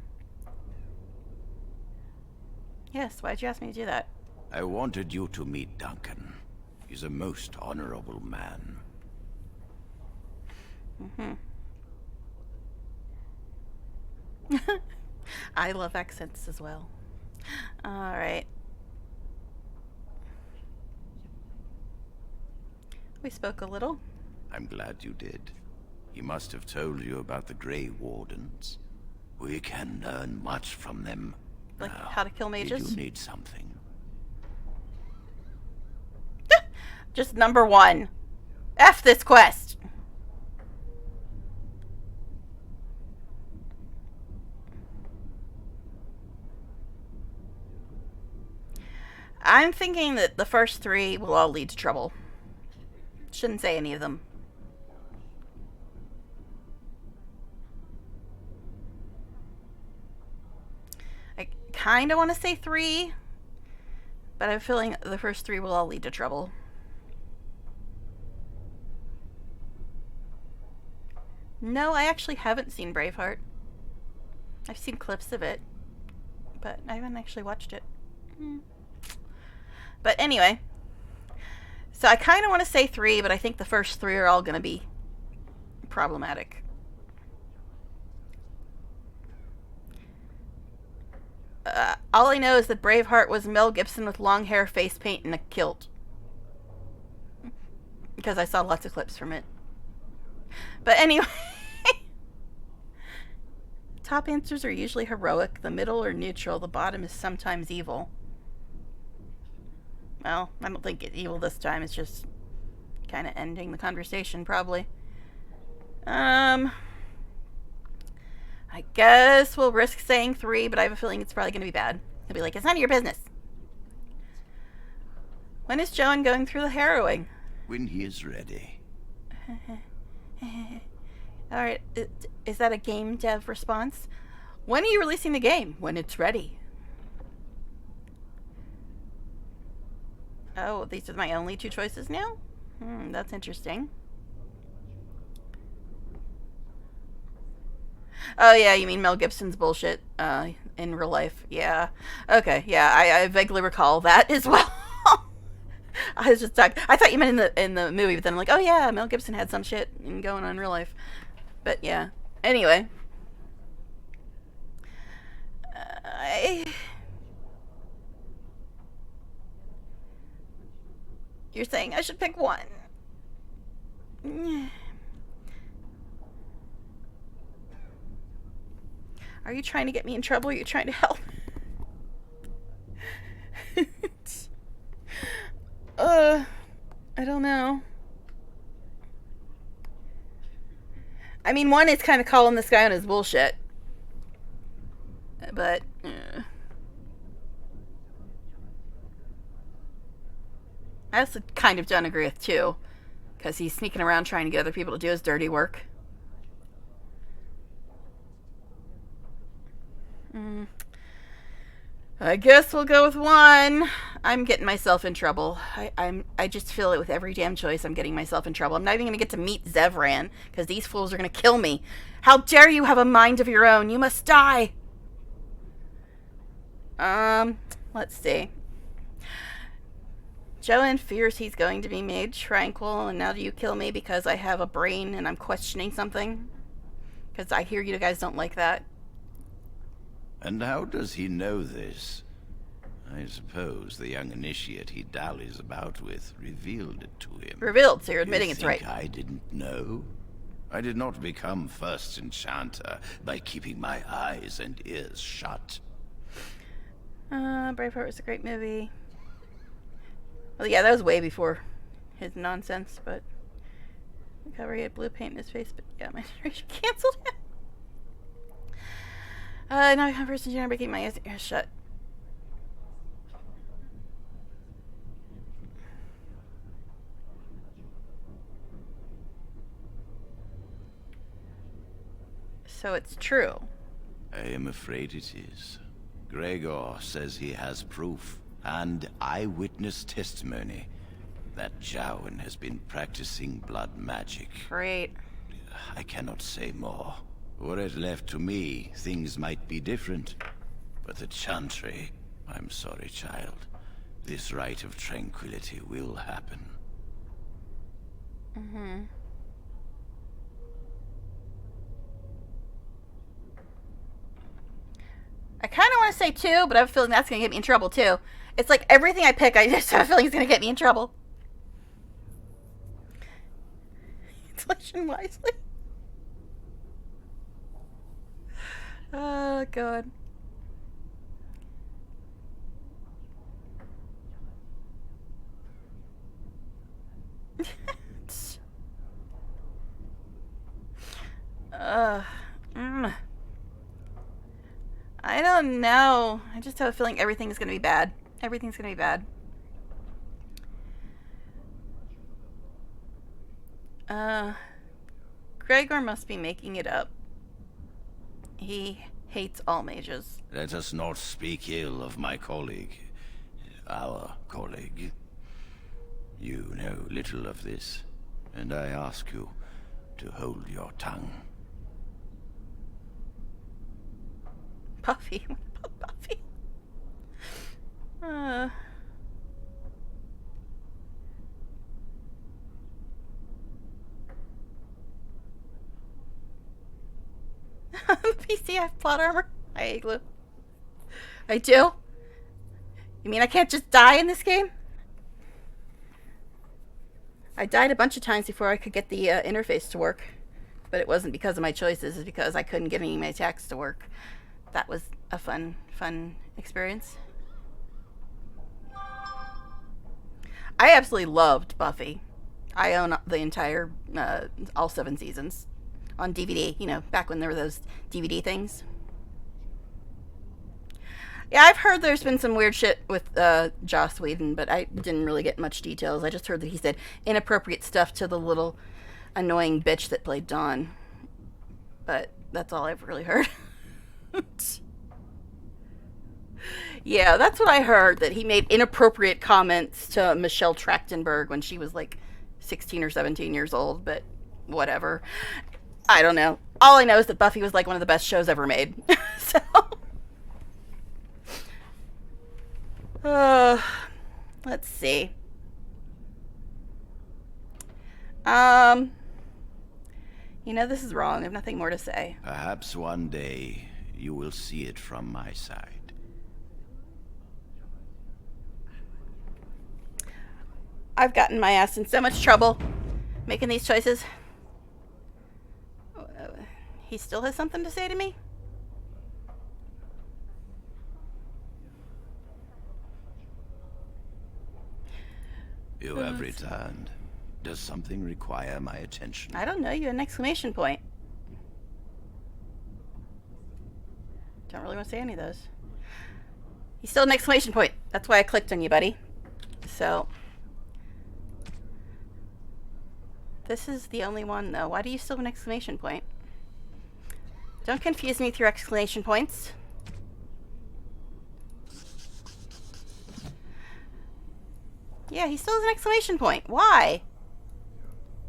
S1: Yes, why'd you ask me to do that?
S5: I wanted you to meet Duncan. He's a most honorable man.
S1: I love accents as well. Alright. We spoke a little.
S5: I'm glad you did. He must have told you about the Grey Wardens. We can learn much from them.
S1: Like
S5: Now,
S1: how to kill mages?
S5: Did you need something?
S1: Just number 1. F this quest. I'm thinking that the first 3 will all lead to trouble. Shouldn't say any of them. I kind of want to say 3, but I have a feeling the first 3 will all lead to trouble. No, I actually haven't seen Braveheart. I've seen clips of it, but I haven't actually watched it. But anyway, so I kind of want to say 3, but I think the first 3 are all going to be problematic. All I know is that Braveheart was Mel Gibson with long hair, face paint, and a kilt. Because I saw lots of clips from it. But anyway, top answers are usually heroic, the middle are neutral, the bottom is sometimes evil. Well, I don't think it's evil this time, it's just kind of ending the conversation, probably. I guess we'll risk saying 3, but I have a feeling it's probably going to be bad. He'll be like, it's none of your business. When is Joan going through the harrowing?
S5: When he is ready.
S1: Alright, is that a game dev response? When are you releasing the game? When it's ready. Oh, these are my only 2 choices now? That's interesting. Oh yeah, you mean Mel Gibson's bullshit in real life. Yeah. Okay, yeah, I vaguely recall that as well. I was just talking. I thought you meant in the movie, but then I'm like, oh yeah, Mel Gibson had some shit going on in real life. But yeah. Anyway. You're saying I should pick 1. Are you trying to get me in trouble or are you trying to help? I don't know. I mean, 1 is kind of calling this guy on his bullshit. But, I also kind of don't agree with 2. Because he's sneaking around trying to get other people to do his dirty work. I guess we'll go with 1. I'm getting myself in trouble. I just feel it with every damn choice. I'm getting myself in trouble. I'm not even going to get to meet Zevran, because these fools are going to kill me. How dare you have a mind of your own? You must die. Let's see. Joan fears he's going to be made tranquil, and now do you kill me because I have a brain and I'm questioning something? Because I hear you guys don't like that.
S5: And how does he know this? I suppose the young initiate he dallies about with revealed it to him.
S1: Revealed, so you're admitting it's right.
S5: I didn't know? I did not become first enchanter by keeping my eyes and ears shut.
S1: Braveheart was a great movie. Well, yeah, that was way before his nonsense, but the cover he had blue paint in his face, but yeah, my generation canceled him. Now I come first enchanter by keeping my eyes and ears shut. So it's true.
S5: I am afraid it is. Gregor says he has proof and eyewitness testimony that Jowen has been practicing blood magic.
S1: Great.
S5: I cannot say more. Were it left to me, things might be different. But the Chantry, I'm sorry, child. This rite of tranquility will happen.
S1: I kind of want to say 2, but I have a feeling that's going to get me in trouble too. It's like everything I pick, I just have a feeling it's going to get me in trouble. Selection wisely. Oh, God. I don't know. I just have a feeling everything's gonna be bad. Everything's gonna be bad. Gregor must be making it up. He hates all mages.
S5: Let us not speak ill of my colleague. Our colleague. You know little of this, and I ask you to hold your tongue.
S1: Buffy. What about Buffy? PCF plot armor. I hate glue. I do? You mean I can't just die in this game? I died a bunch of times before I could get the interface to work. But it wasn't because of my choices. It's because I couldn't get any of my attacks to work. That was a fun experience. I absolutely loved Buffy. I own the entire, all 7 seasons on DVD, you know, back when there were those DVD things. Yeah, I've heard there's been some weird shit with Joss Whedon, but I didn't really get much details. I just heard that he said inappropriate stuff to the little annoying bitch that played Dawn. But that's all I've really heard. Yeah, that's what I heard, that he made inappropriate comments to Michelle Trachtenberg when she was like 16 or 17 years old, but whatever. I don't know. All I know is that Buffy was like one of the best shows ever made. So let's see. You know, this is wrong. I have nothing more to say.
S5: Perhaps one day you will see it from my side.
S1: I've gotten my ass in so much trouble making these choices. He still has something to say to me?
S5: You have returned. Does something require my attention?
S1: I don't know. You had an exclamation point. Don't really want to say any of those. He's still an exclamation point. That's why I clicked on you, buddy. So this is the only one, though. Why do you still have an exclamation point? Don't confuse me with your exclamation points. Yeah, he still has an exclamation point. Why?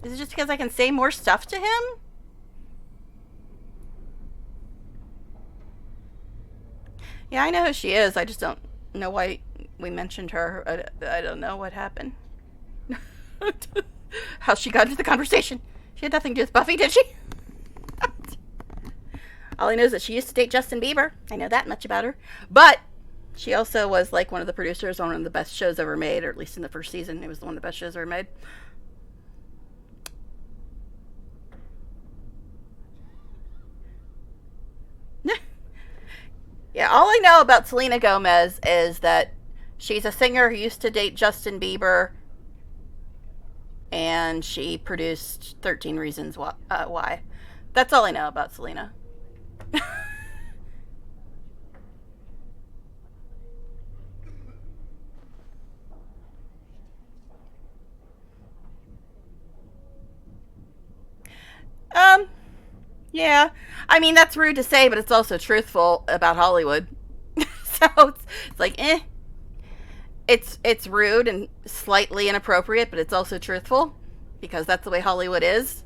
S1: Is it just because I can say more stuff to him? Yeah, I know who she is. I just don't know why we mentioned her. I don't know what happened. How she got into the conversation. She had nothing to do with Buffy, did she? All I know is that she used to date Justin Bieber. I know that much about her. But she also was like one of the producers on one of the best shows ever made, or at least in the first season. It was one of the best shows ever made. Yeah, all I know about Selena Gomez is that she's a singer who used to date Justin Bieber, and she produced 13 Reasons Why. That's all I know about Selena. Yeah. I mean, that's rude to say, but it's also truthful about Hollywood. So it's like, eh. It's rude and slightly inappropriate, but it's also truthful because that's the way Hollywood is.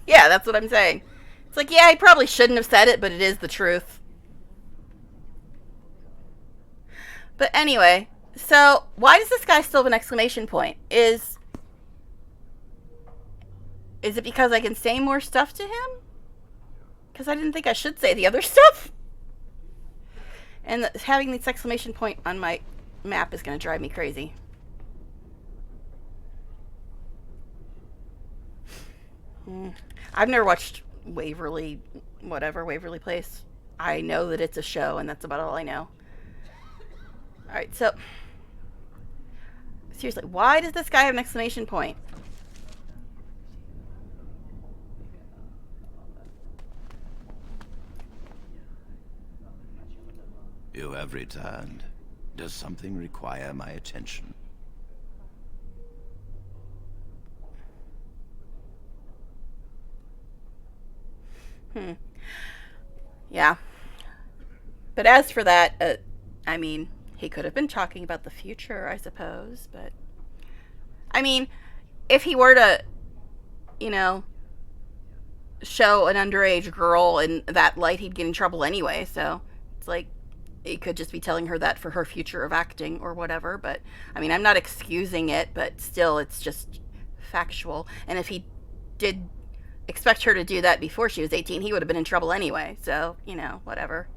S1: Yeah, that's what I'm saying. It's like, yeah, he probably shouldn't have said it, but it is the truth. But anyway, so why does this guy still have an exclamation point? Is it because I can say more stuff to him? Because I didn't think I should say the other stuff. And having this exclamation point on my map is going to drive me crazy. I've never watched Waverly Place. I know that it's a show, and that's about all I know. Alright, so seriously, why does this guy have an exclamation point?
S5: You have returned. Does something require my attention?
S1: Yeah. But as for that, I mean, he could have been talking about the future, I suppose, but I mean, if he were to, you know, show an underage girl in that light, he'd get in trouble anyway, so it's like, he could just be telling her that for her future of acting or whatever, but I mean, I'm not excusing it, but still, it's just factual. And if he did expect her to do that before she was 18, he would have been in trouble anyway, so, you know, whatever.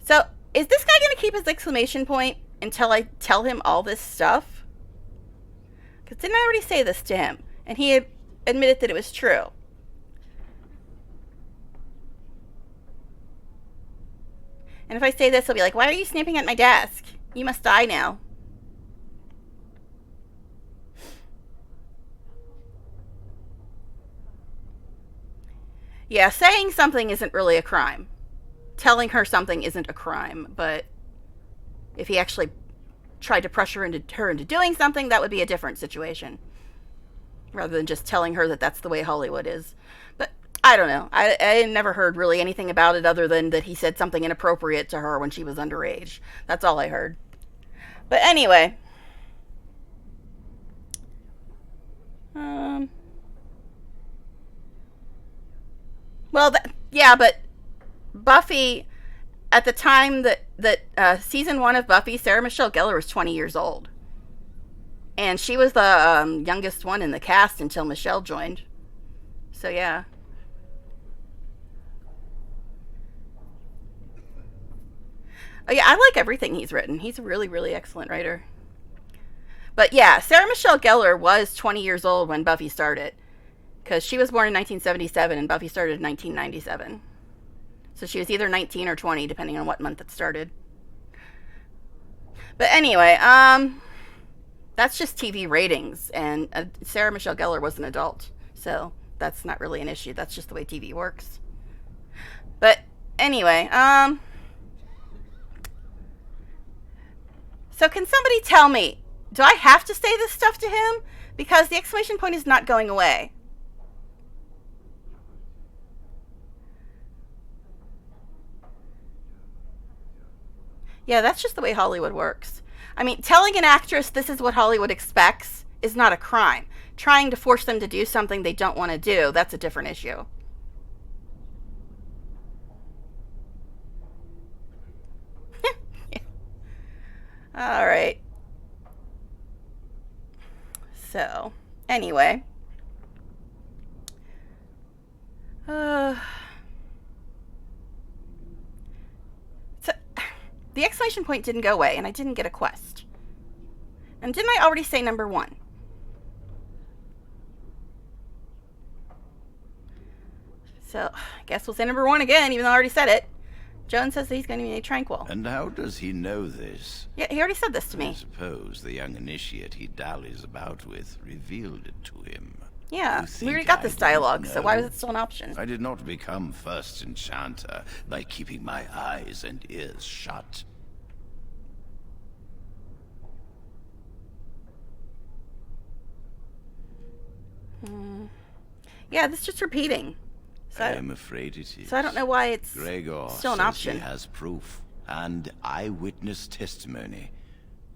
S1: So, is this guy going to keep his exclamation point until I tell him all this stuff? Because didn't I already say this to him? And he admitted that it was true. And if I say this, he'll be like, why are you snapping at my desk? You must die now. Yeah, saying something isn't really a crime. Telling her something isn't a crime, but if he actually tried to pressure her into doing something, that would be a different situation. Rather than just telling her that that's the way Hollywood is. But I don't know. I never heard really anything about it other than that he said something inappropriate to her when she was underage. That's all I heard. But anyway. Well, yeah, but Buffy, at the time that season 1 of Buffy, Sarah Michelle Gellar was 20 years old. And she was the youngest one in the cast until Michelle joined. So, yeah. Oh, yeah, I like everything he's written. He's a really, really excellent writer. But, yeah, Sarah Michelle Gellar was 20 years old when Buffy started. Because she was born in 1977 and Buffy started in 1997. So she was either 19 or 20, depending on what month it started. But anyway, that's just TV ratings. And Sarah Michelle Gellar was an adult. So that's not really an issue. That's just the way TV works. But anyway, so can somebody tell me, do I have to say this stuff to him? Because the exclamation point is not going away. Yeah, that's just the way Hollywood works. I mean, telling an actress this is what Hollywood expects is not a crime. Trying to force them to do something they don't want to do, that's a different issue. All right. So, anyway. The exclamation point didn't go away, and I didn't get a quest. And didn't I already say number 1? So, I guess we'll say number 1 again, even though I already said it. Jones says that he's going to be tranquil.
S5: And how does he know this?
S1: Yeah, he already said this to me.
S5: I suppose the young initiate he dallies about with revealed it to him.
S1: Yeah, we already got this dialogue, so why was it still an option?
S5: I did not become first enchanter by keeping my eyes and ears shut.
S1: Yeah, this is just repeating. So
S5: I am afraid it is.
S1: so I don't know why it's
S5: Gregor
S1: still an
S5: says
S1: option.
S5: he has proof and eyewitness testimony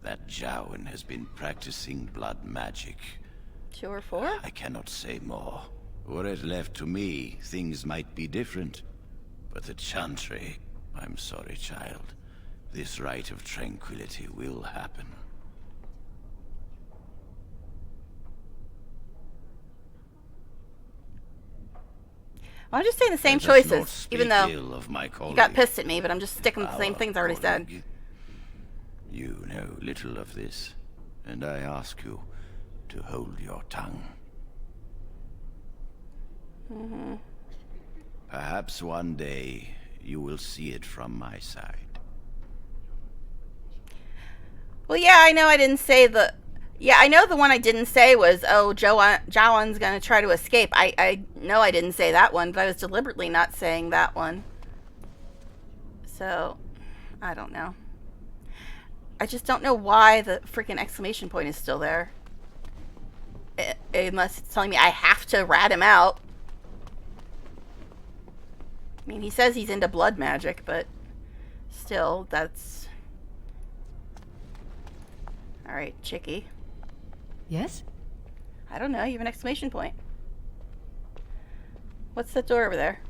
S5: that Jowan has been practicing blood magic.
S1: 2 or 4?
S5: I cannot say more. Were it left to me, things might be different. But the Chantry, I'm sorry, child. This rite of tranquility will happen.
S1: Well, I'm just saying the same
S5: Let us not
S1: choices,
S5: speak
S1: even though
S5: ill of my
S1: you
S5: colleague.
S1: got pissed at me, but I'm just sticking with the same
S5: Our
S1: things I already said.
S5: colleague. You know little of this, and I ask you to hold your tongue. Perhaps one day you will see it from my side.
S1: Well, yeah, I know I didn't say the... Yeah, I know the one I didn't say was, oh, Jowan's gonna try to escape. I know I didn't say that one, but I was deliberately not saying that one. So, I don't know. I just don't know why the freaking exclamation point is still there. Unless it's telling me I have to rat him out. I mean, he says he's into blood magic, but still, that's... Alright, Chicky.
S6: Yes?
S1: I don't know, you have an exclamation point. What's that door over there?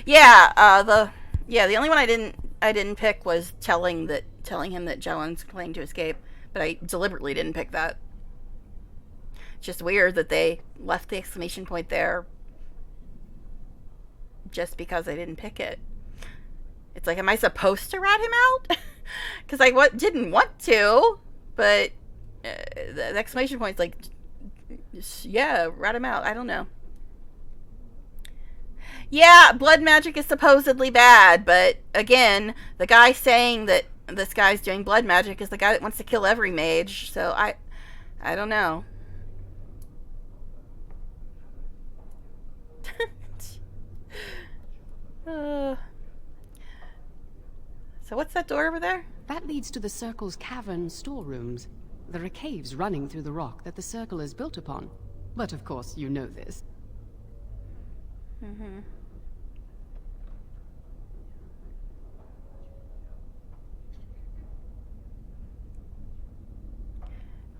S1: Yeah, the only one I didn't pick was telling him that Jowan's planning to escape, but I deliberately didn't pick that. It's just weird that they left the exclamation point there just because I didn't pick it. It's like, am I supposed to rat him out? Because I didn't want to, but the exclamation point's like, yeah, rat him out. I don't know. Yeah, blood magic is supposedly bad, but again, the guy saying that this guy's doing blood magic is the guy that wants to kill every mage, so I don't know. So what's that door over there?
S6: That leads to the Circle's cavern storerooms. There are caves running through the rock that the Circle is built upon. But of course, you know this.
S1: Mm-hmm.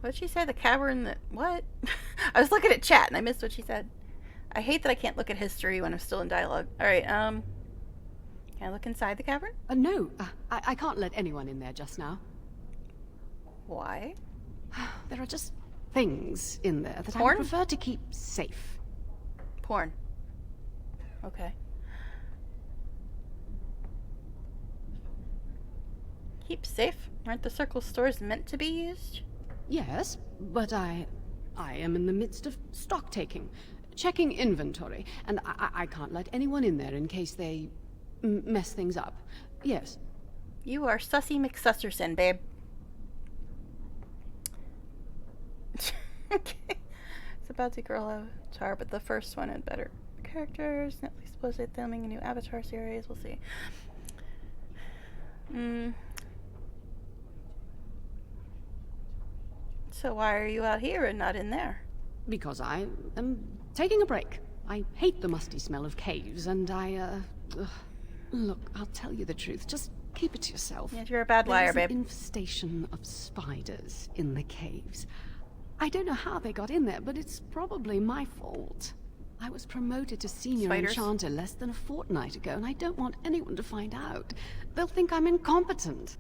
S1: What'd she say? The cavern that... What? I was looking at chat and I missed what she said. I hate that I can't look at history when I'm still in dialogue. Alright, can I look inside the cavern?
S6: No, I can't let anyone in there just now.
S1: Why?
S6: There are just things in there that I
S1: Porn?
S6: would prefer to keep safe.
S1: Porn. Okay. Keep safe? Aren't the Circle stores meant to be used?
S6: Yes, but I am in the midst of stock taking, checking inventory, and I can't let anyone in there in case they mess things up. Yes.
S1: You are Sussy McSusserson, babe. Okay. It's about to grow Avatar, but the first one had better characters. Netflix supposedly filming a new Avatar series. We'll see. So why are you out here and not in there?
S6: Because I am taking a break. I hate the musty smell of caves, and look, I'll tell you the truth. Just keep it to yourself.
S1: Yes, you're a bad liar,
S6: There's
S1: babe.
S6: an infestation of spiders in the caves. I don't know how they got in there, but it's probably my fault. I was promoted to senior
S1: Spiders?
S6: enchanter less than a fortnight ago, and I don't want anyone to find out. They'll think I'm incompetent.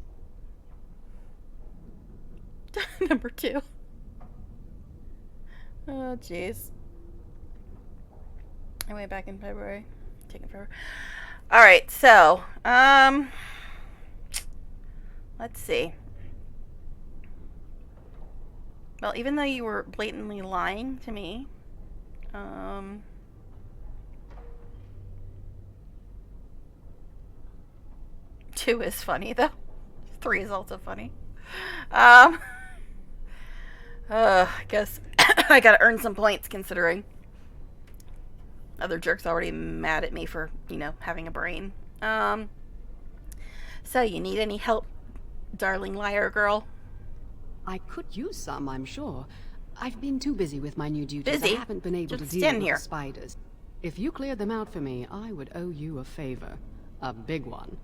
S1: Number 2. Oh, jeez. I went back in February. Taking forever. Alright, so, let's see. Well, even though you were blatantly lying to me, 2 is funny, though. 3 is also funny. I guess I gotta earn some points, considering other jerks already mad at me for, having a brain. So you need any help, darling liar girl?
S6: I could use some, I'm sure. I've been too busy with my new duties.
S1: Busy?
S6: I haven't been able
S1: Just
S6: to deal
S1: stand
S6: with
S1: here.
S6: the spiders. If you cleared them out for me, I would owe you a favor. A big one.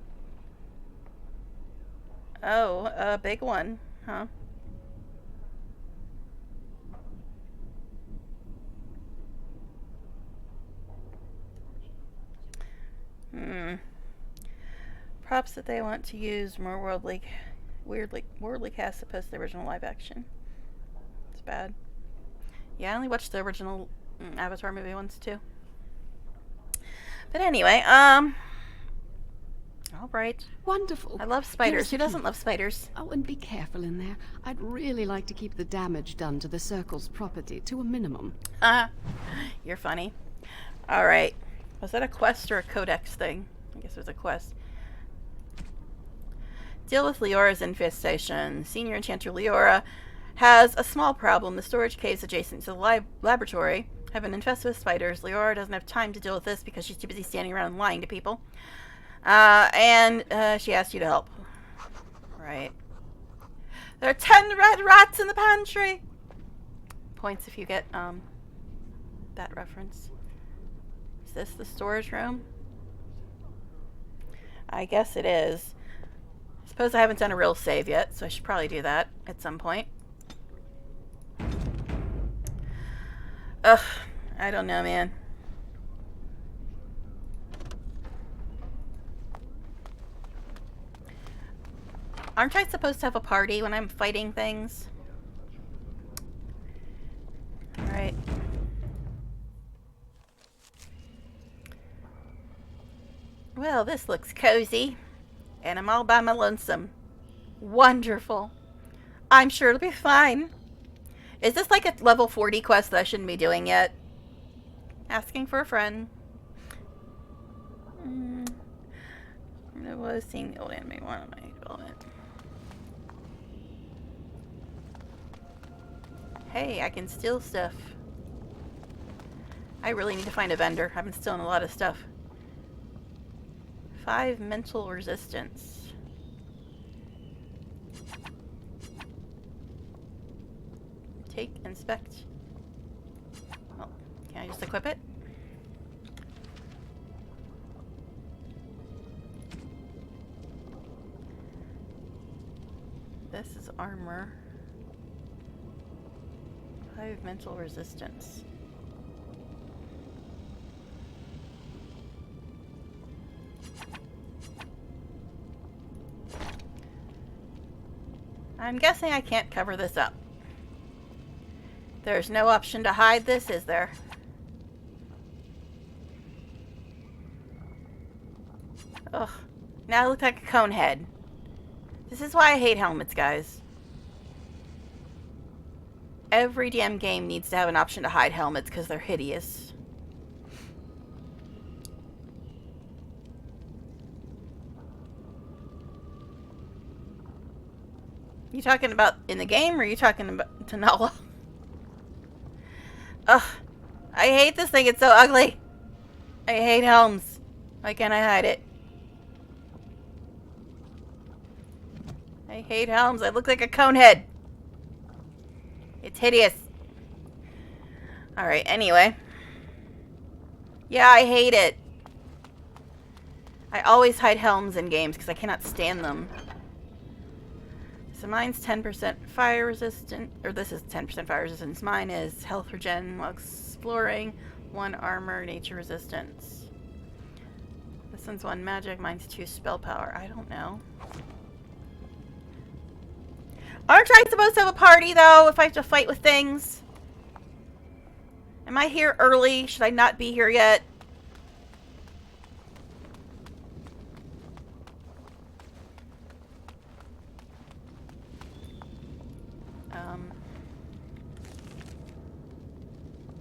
S1: Oh, a big one, huh? Props that they want to use more worldly cast opposed to the original live action. It's bad. Yeah, I only watched the original Avatar movie once too. But anyway, all right.
S6: Wonderful.
S1: I love spiders.
S6: Here's
S1: Who
S6: the
S1: doesn't
S6: key.
S1: love spiders?
S6: Oh, and be careful in there. I'd really like to keep the damage done to the Circle's property to a minimum.
S1: You're funny. All right. Was that a quest or a codex thing? I guess it was a quest. Deal with Leora's infestation. Senior Enchanter Leora has a small problem. The storage caves adjacent to the laboratory have been infested with spiders. Leora doesn't have time to deal with this because she's too busy standing around and lying to people. And she asked you to help. Right. There are 10 red rats in the pantry! Points if you get, that reference. Is this the storage room? I guess it is. I suppose I haven't done a real save yet, so I should probably do that at some point. Ugh, I don't know, man. Aren't I supposed to have a party when I'm fighting things? Alright. Well, this looks cozy. And I'm all by my lonesome. Wonderful. I'm sure it'll be fine. Is this like a level 40 quest that I shouldn't be doing yet? Asking for a friend. I was seeing the old anime one on my development. Hey, I can steal stuff. I really need to find a vendor. I've been stealing a lot of stuff. 5 mental resistance. Take, inspect. Oh, can I just equip it? This is armor. 5 mental resistance. I'm guessing I can't cover this up. There's no option to hide this, is there? Ugh. Now I look like a cone head. This is why I hate helmets, guys. Every damn game needs to have an option to hide helmets because they're hideous. You talking about in the game, or are you talking about to Nala? Ugh. I hate this thing. It's so ugly. I hate helms. Why can't I hide it? I hate helms. I look like a cone head. It's hideous. Alright, anyway. Yeah, I hate it. I always hide helms in games because I cannot stand them. So mine's 10% fire resistant, or this is 10% fire resistance. Mine is health regen while exploring, 1 armor, nature resistance. This one's 1 magic, mine's 2 spell power. I don't know. Aren't I supposed to have a party, though, if I have to fight with things? Am I here early? Should I not be here yet?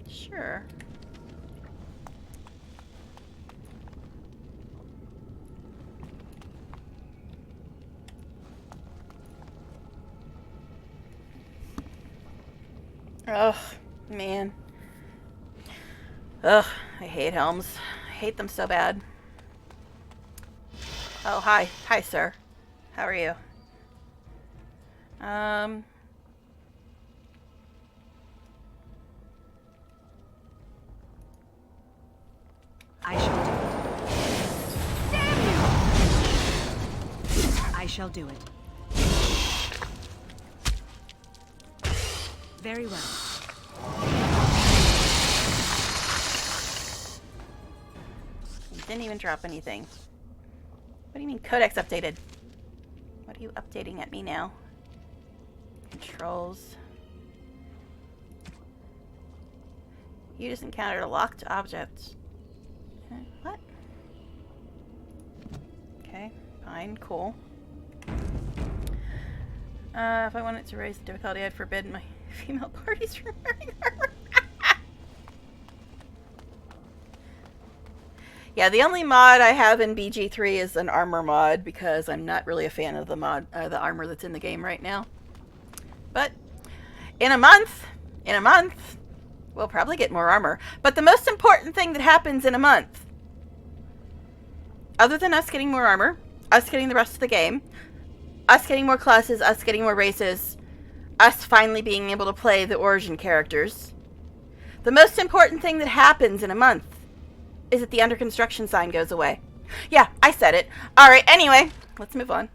S1: Sure. Ugh, man. Ugh, I hate helms. I hate them so bad. Oh, hi. Hi, sir. How are you?
S7: I shall do it. Damn you! I shall do it. Very well.
S1: Didn't even drop anything. What do you mean codex updated? What are you updating at me now? Controls. You just encountered a locked object. What? Okay, fine, cool. If I wanted to raise the difficulty, I'd forbid my female parties from wearing armor. Yeah, the only mod I have in BG3 is an armor mod because I'm not really a fan of the the armor that's in the game right now. But in a month, we'll probably get more armor. But the most important thing that happens in a month, other than us getting more armor, us getting the rest of the game, us getting more classes, us getting more races, us finally being able to play the Origin characters, the most important thing that happens in a month is that the under construction sign goes away. Yeah, I said it. Alright, anyway, let's move on.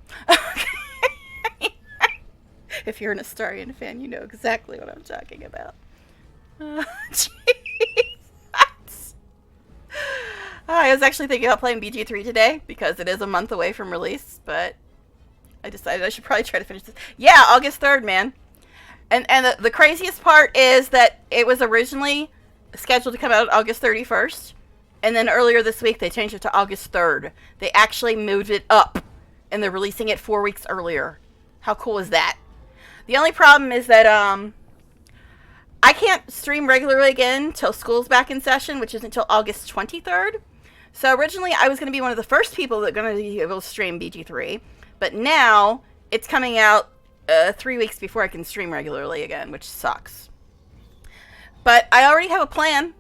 S1: If you're an Astarion fan, you know exactly what I'm talking about. Jeez. I was actually thinking about playing BG3 today because it is a month away from release, but I decided I should probably try to finish this. Yeah, August 3rd, man. And the craziest part is that it was originally scheduled to come out August 31st. And then earlier this week, they changed it to August 3rd. They actually moved it up, and they're releasing it 4 weeks earlier. How cool is that? The only problem is that I can't stream regularly again till school's back in session, which is until August 23rd. So originally, I was going to be one of the first people that are going to be able to stream BG3. But now, it's coming out 3 weeks before I can stream regularly again, which sucks. But I already have a plan.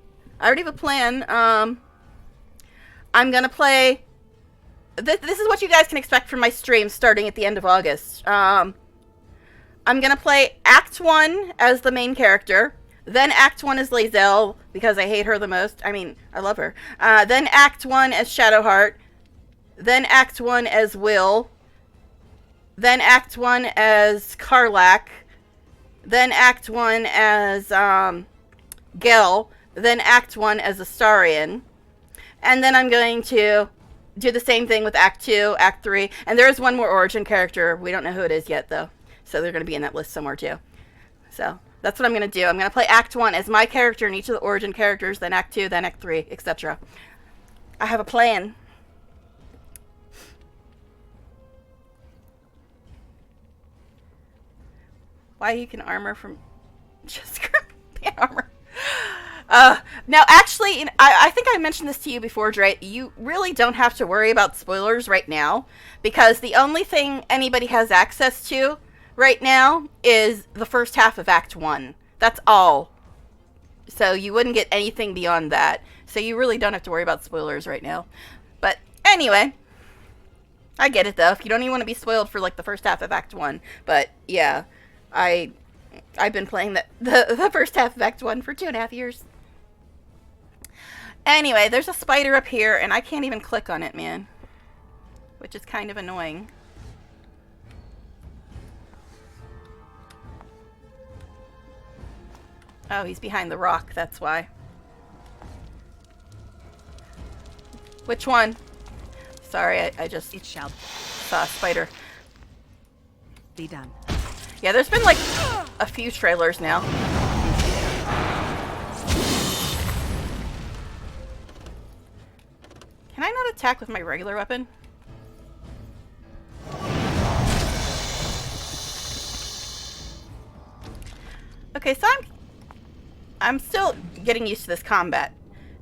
S1: I'm going to play... This is what you guys can expect from my stream starting at the end of August. I'm going to play Act 1 as the main character. Then Act 1 as Lae'zel, because I hate her the most. I mean, I love her. Then Act 1 as Shadowheart. Then Act 1 as Will. Then Act 1 as Karlach. Then Act 1 as Gel. Then Act 1 as Astarion. And then I'm going to do the same thing with Act 2, Act 3. And there is one more Origin character. We don't know who it is yet, though. So they're going to be in that list somewhere, too. So that's what I'm going to do. I'm going to play Act 1 as my character and each of the Origin characters, then Act 2, then Act 3, etc. I have a plan. Why you can armor from... Just armor. Now, actually, I think I mentioned this to you before, Dre. You really don't have to worry about spoilers right now, because the only thing anybody has access to right now is the first half of Act 1. That's all. So you wouldn't get anything beyond that. So you really don't have to worry about spoilers right now. But anyway, I get it, though. If you don't even want to be spoiled for, like, the first half of Act 1. But, yeah, I've been playing the first half of Act 1 for 2.5 years. Anyway, there's a spider up here, and I can't even click on it, man. Which is kind of annoying. Oh, he's behind the rock, that's why. Which one? Sorry, I just
S7: It shall
S1: saw a spider.
S7: be done.
S1: Yeah, there's been like a few trailers now. Can I not attack with my regular weapon? Okay, so I'm still getting used to this combat.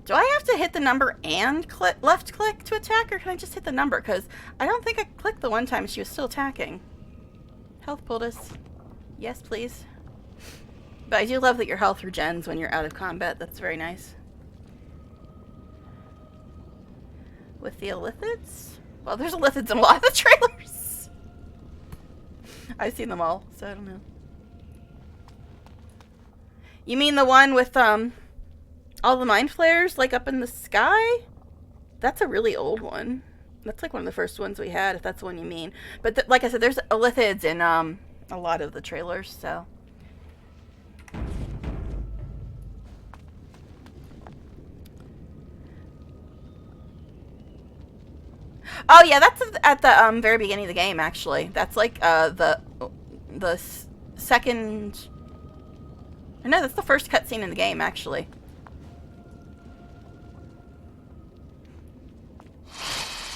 S1: Do I have to hit the number and left click to attack, or can I just hit the number? Because I don't think I clicked the one time she was still attacking. Health poultice. Yes, please. But I do love that your health regens when you're out of combat. That's very nice. With the Illithids? Well, there's Illithids in a lot of the trailers. I've seen them all, so I don't know. You mean the one with, all the mind flares, like, up in the sky? That's a really old one. That's like one of the first ones we had, if that's the one you mean. But like I said, there's Illithids in a lot of the trailers, so. Oh yeah, that's at the very beginning of the game. Actually, that's like the second. No, that's the first cutscene in the game. Actually.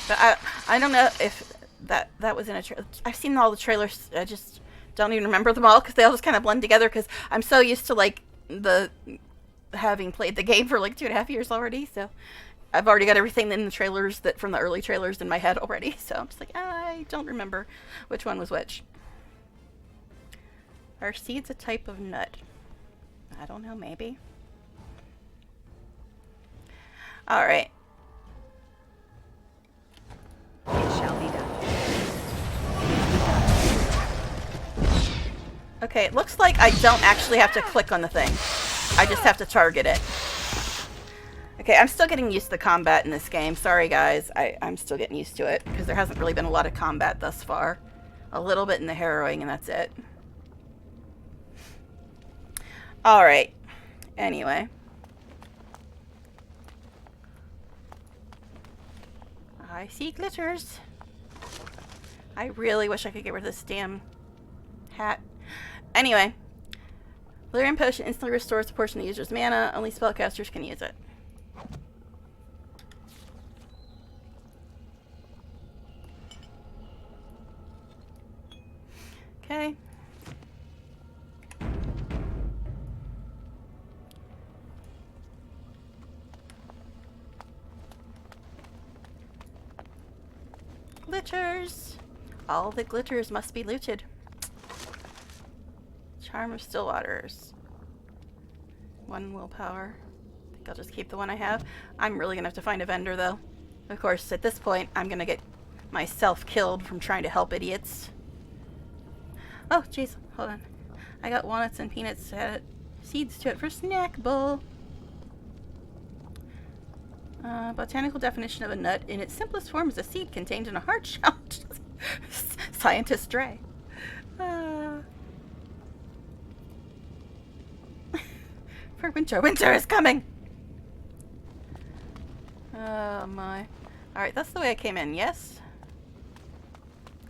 S1: But I don't know if that was in a trailer. I've seen all the trailers. I just don't even remember them all because they all just kind of blend together. Because I'm so used to like having played the game for like 2.5 years already. So I've already got everything in the trailers from the early trailers in my head already. So I'm just like, I don't remember which one was which. Are seeds a type of nut? I don't know. Maybe. All right.
S7: It shall be done.
S1: Okay, it looks like I don't actually have to click on the thing. I just have to target it. Okay, I'm still getting used to the combat in this game. Sorry, guys. I'm still getting used to it, because there hasn't really been a lot of combat thus far. A little bit in the harrowing, and that's it. Alright. Anyway. I see glitters. I really wish I could get rid of this damn hat. Anyway. Valerian Potion instantly restores a portion of the user's mana. Only spellcasters can use it. Okay. Glitters. All the glitters must be looted. Charm of Stillwaters. 1 willpower. I think I'll just keep the one I have. I'm really gonna have to find a vendor though. Of course, at this point, I'm gonna get myself killed from trying to help idiots. Oh, jeez, hold on. I got walnuts and peanuts to add seeds to it for snack bowl. Botanical definition of a nut in its simplest form is a seed contained in a hard shell. Scientist Dre. For winter. Winter is coming! Oh my. Alright, that's the way I came in, yes?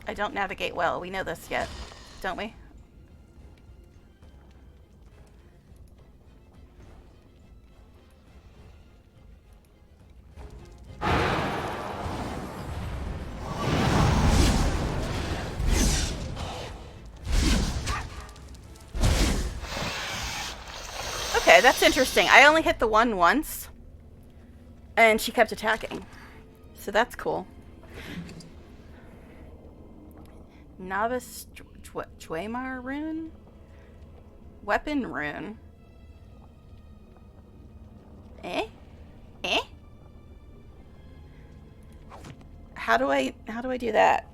S1: I don't navigate well. We know this yet, don't we? Okay, that's interesting. I only hit the one once, and she kept attacking. So that's cool. Novice Dwemer rune? Weapon rune. Eh? Eh? How do I do that?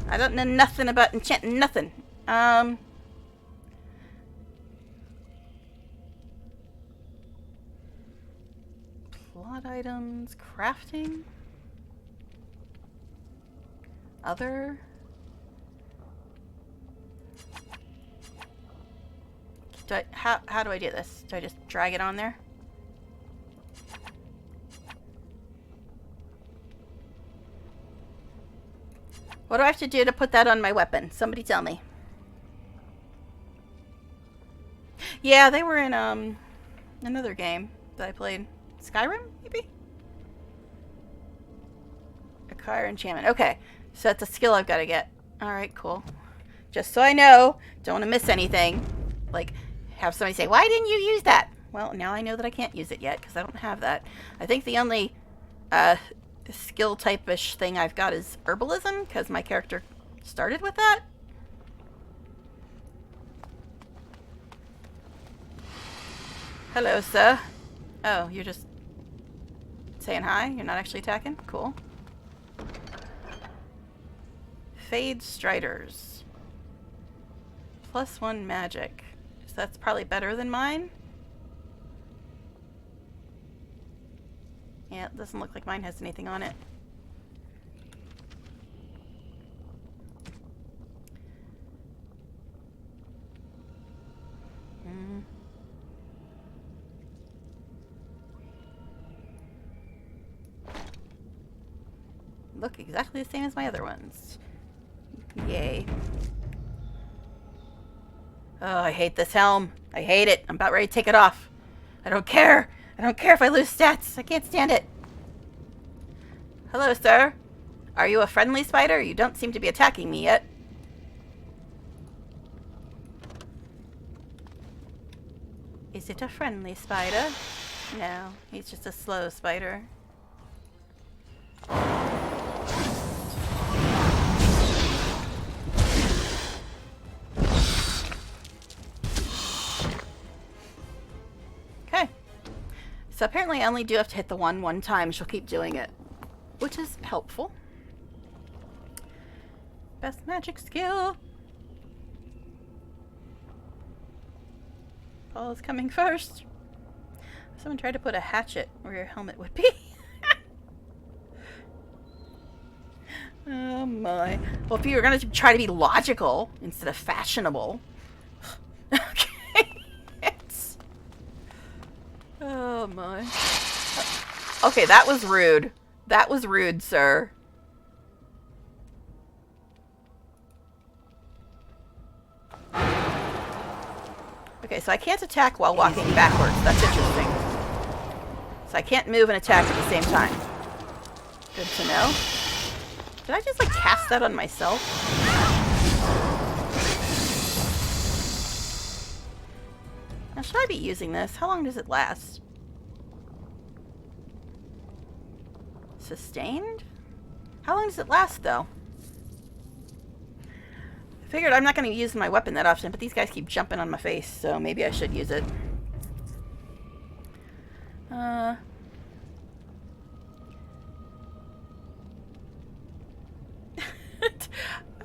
S1: I don't know nothing about enchanting nothing. Plot items, crafting, other. How do I do this? Do I just drag it on there? What do I have to do to put that on my weapon? Somebody tell me. Yeah, they were in another game that I played. Skyrim, maybe? Acquire enchantment. Okay, so that's a skill I've got to get. Alright, cool. Just so I know, don't want to miss anything. Like, have somebody say, why didn't you use that? Well, now I know that I can't use it yet, because I don't have that. I think the only skill type-ish thing I've got is herbalism, because my character started with that. Hello, sir. Oh, you're just saying hi? You're not actually attacking? Cool. Fade Striders. +1 magic. So that's probably better than mine. Yeah, it doesn't look like mine has anything on it. Look exactly the same as my other ones. Yay. Oh, I hate this helm. I hate it. I'm about ready to take it off. I don't care. I don't care if I lose stats. I can't stand it. Hello, sir. Are you a friendly spider? You don't seem to be attacking me yet. Is it a friendly spider? No, he's just a slow spider. Okay. So apparently I only do have to hit the one time. She'll keep doing it, which is helpful. Best magic skill. Paul is coming first. Someone tried to put a hatchet where your helmet would be. Oh my. Well, if you were going to try to be logical instead of fashionable. Okay. Oh my. Okay, that was rude. That was rude, sir. Okay, so I can't attack while walking backwards. That's interesting. So I can't move and attack at the same time. Good to know. Did I just, like, cast that on myself? Now, should I be using this? How long does it last? Sustained? How long does it last, though? I figured I'm not going to use my weapon that often, but these guys keep jumping on my face, so maybe I should use it.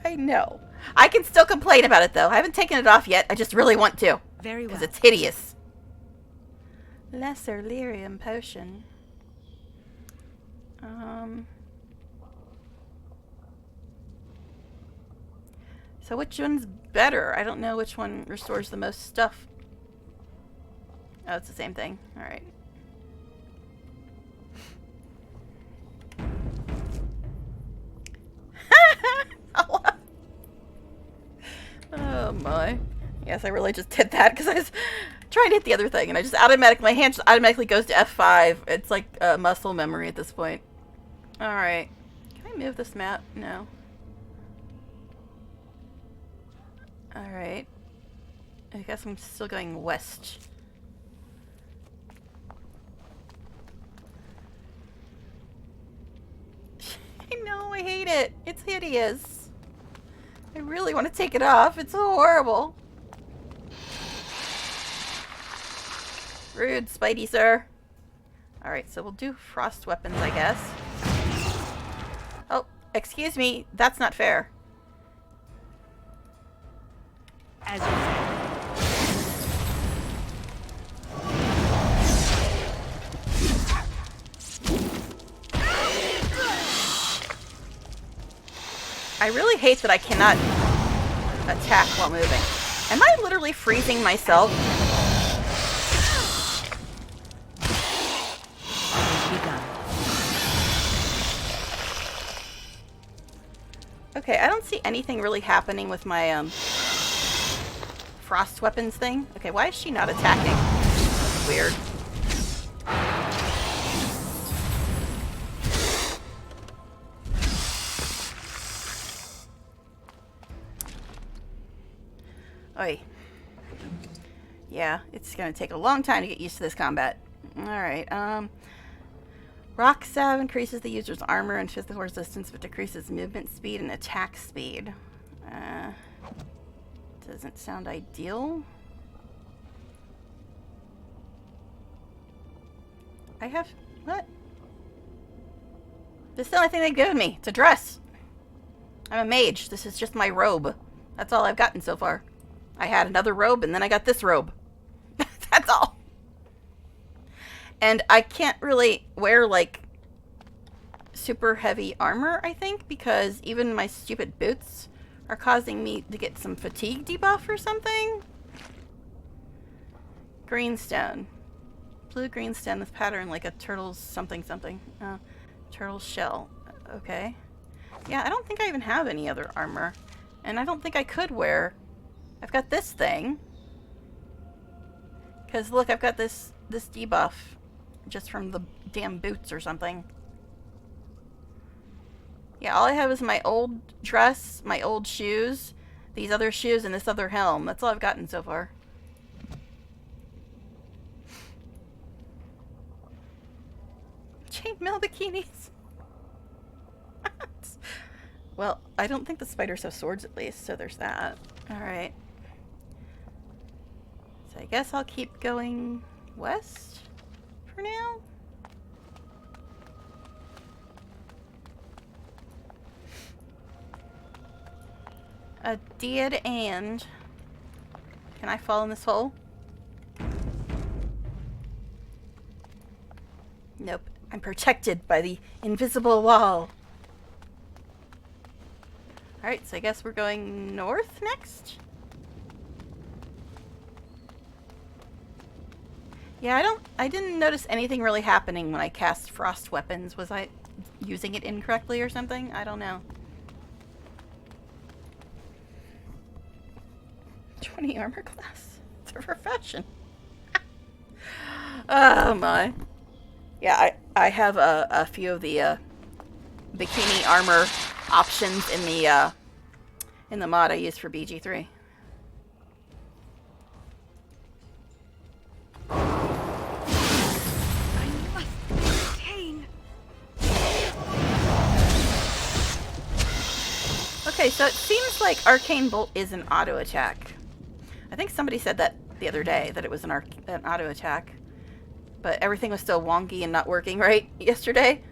S1: I know. I can still complain about it, though. I haven't taken it off yet. I just really want to.
S7: Very well.
S1: Because it's hideous. Lesser lyrium potion. So which one's better? I don't know which one restores the most stuff. Oh, it's the same thing. Alright. Oh my. Yes, I really just did that because I was trying to hit the other thing and I just my hand just automatically goes to F5. It's like muscle memory at this point. Alright. Can I move this map? No. Alright. I guess I'm still going west. I know, I hate it. It's hideous. I really want to take it off. It's so horrible. Rude, Spidey, sir. Alright, so we'll do frost weapons, I guess. Oh, excuse me. That's not fair.
S7: As you say.
S1: I really hate that I cannot attack while moving. Am I literally freezing myself?
S7: Begun.
S1: Okay, I don't see anything really happening with my frost weapons thing. Okay, why is she not attacking? That's weird. Oi. Yeah, it's gonna take a long time to get used to this combat. Alright, Rock Salve increases the user's armor and physical resistance, but decreases movement speed and attack speed. Doesn't sound ideal. I have... what? This is the only thing they've given me. It's a dress. I'm a mage. This is just my robe. That's all I've gotten so far. I had another robe, and then I got this robe. That's all. And I can't really wear, like, super heavy armor, I think, because even my stupid boots are causing me to get some fatigue debuff or something. Greenstone. Blue greenstone with pattern like a turtle's something something. Turtle's shell. Okay. Yeah, I don't think I even have any other armor. And I don't think I could wear... I've got this thing. Because look, I've got this debuff. Just from the damn boots or something. Yeah, all I have is my old dress, my old shoes, these other shoes, and this other helm. That's all I've gotten so far. Chainmail bikinis. Well, I don't think the spiders have swords at least, so there's that. Alright. So I guess I'll keep going west for now. A dead and... Can I fall in this hole? Nope. I'm protected by the invisible wall. Alright, so I guess we're going north next? Yeah, I didn't notice anything really happening when I cast frost weapons. Was I using it incorrectly or something? I don't know. 20 armor class. It's a profession. Oh my. Yeah, I have a few of the bikini armor options in the mod I use for BG3.
S7: I must obtain.
S1: Okay, so it seems like Arcane Bolt is an auto attack. I think somebody said that the other day, that it was an auto attack. But everything was still wonky and not working right yesterday.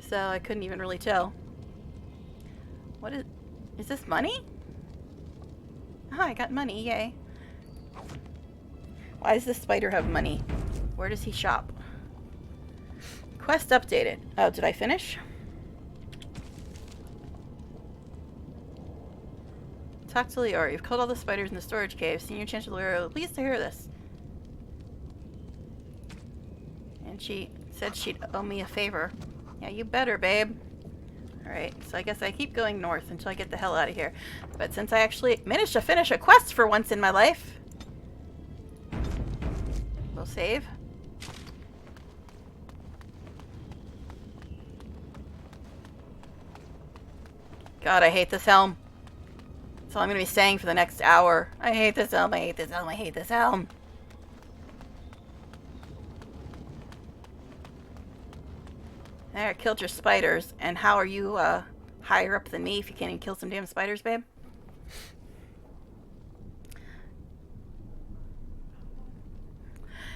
S1: So I couldn't even really tell. What is this money? Oh, I got money, yay. Why does this spider have money? Where does he shop? Quest updated. Oh, did I finish? Talk to Leora. You've killed all the spiders in the storage cave. Senior Chancellor Leora, pleased to hear this. And she said she'd owe me a favor. Yeah, you better, babe. Alright, so I guess I keep going north until I get the hell out of here. But since I actually managed to finish a quest for once in my life, we'll save. God, I hate this helm. That's all I'm going to be saying for the next hour. I hate this helm, I hate this helm, I hate this helm. There, killed your spiders. And how are you higher up than me if you can't even kill some damn spiders, babe?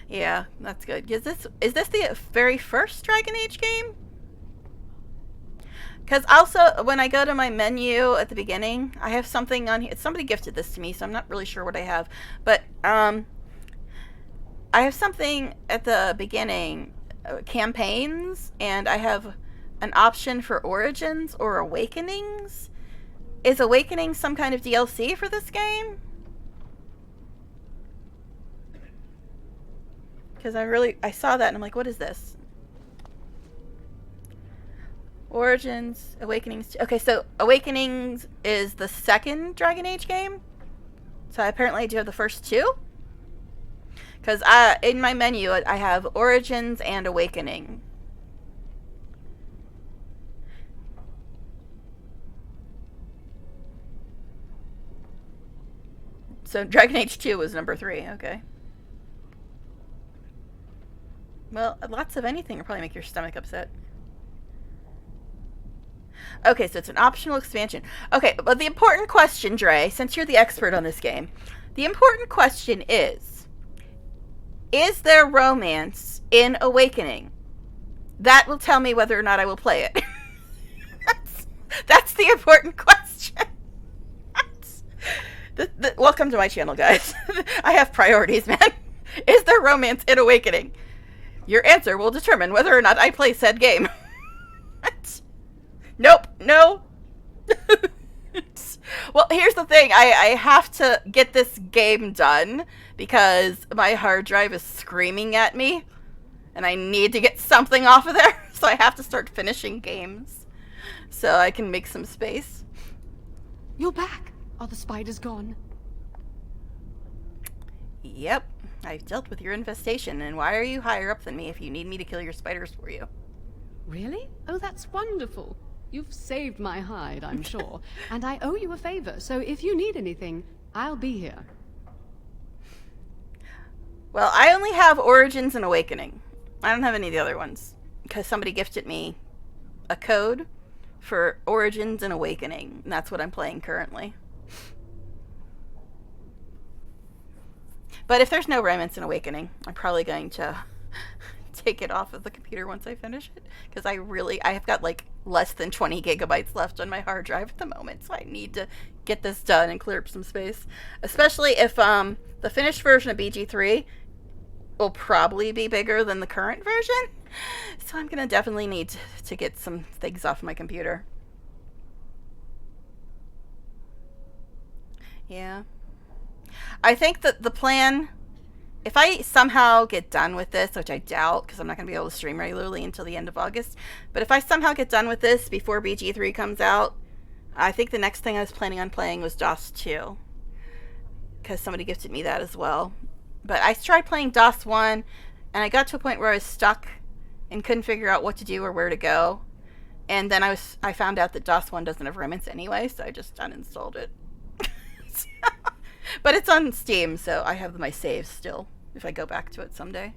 S1: Yeah, that's good. Is this the very first Dragon Age game? Because also, when I go to my menu at the beginning, I have something on here. Somebody gifted this to me, so I'm not really sure what I have. But, I have something at the beginning, campaigns, and I have an option for Origins or Awakenings. Is Awakening some kind of DLC for this game? Because I saw that and I'm like, what is this? Origins, Awakenings. Okay, so Awakenings is the second Dragon Age game. So apparently I do have the first two. Because in my menu, I have Origins and Awakening. So Dragon Age 2 was number 3, okay. Well, lots of anything will probably make your stomach upset. Okay, so it's an optional expansion. Okay, but the important question, Dre, since you're the expert on this game, the important question is there romance in Awakening? That will tell me whether or not I will play it. That's the important question. Welcome to my channel, guys. I have priorities, man. Is there romance in Awakening? Your answer will determine whether or not I play said game. Nope, no. Well, here's the thing. I have to get this game done because my hard drive is screaming at me and I need to get something off of there. So I have to start finishing games so I can make some space.
S6: You're back. Are the spiders gone?
S1: Yep, I've dealt with your infestation, and why are you higher up than me if you need me to kill your spiders for you?
S6: Really? Oh, that's wonderful. You've saved my hide, I'm sure. And I owe you a favor, so if you need anything, I'll be here.
S1: Well, I only have Origins and Awakening. I don't have any of the other ones, because somebody gifted me a code for Origins and Awakening, and that's what I'm playing currently. But if there's no Remnants in Awakening, I'm probably going to take it off of the computer once I finish it, because I have got like less than 20 gigabytes left on my hard drive at the moment, so I need to get this done and clear up some space, especially if the finished version of BG3 will probably be bigger than the current version, so I'm gonna definitely need to get some things off my computer. Yeah, I think that the plan, if I somehow get done with this, which I doubt because I'm not going to be able to stream regularly until the end of August, but if I somehow get done with this before BG3 comes out, I think the next thing I was planning on playing was DOS 2, because somebody gifted me that as well. But I tried playing DOS 1, and I got to a point where I was stuck and couldn't figure out what to do or where to go. And then I found out that DOS 1 doesn't have Remnants anyway, so I just uninstalled it. But it's on Steam, so I have my saves still, if I go back to it someday.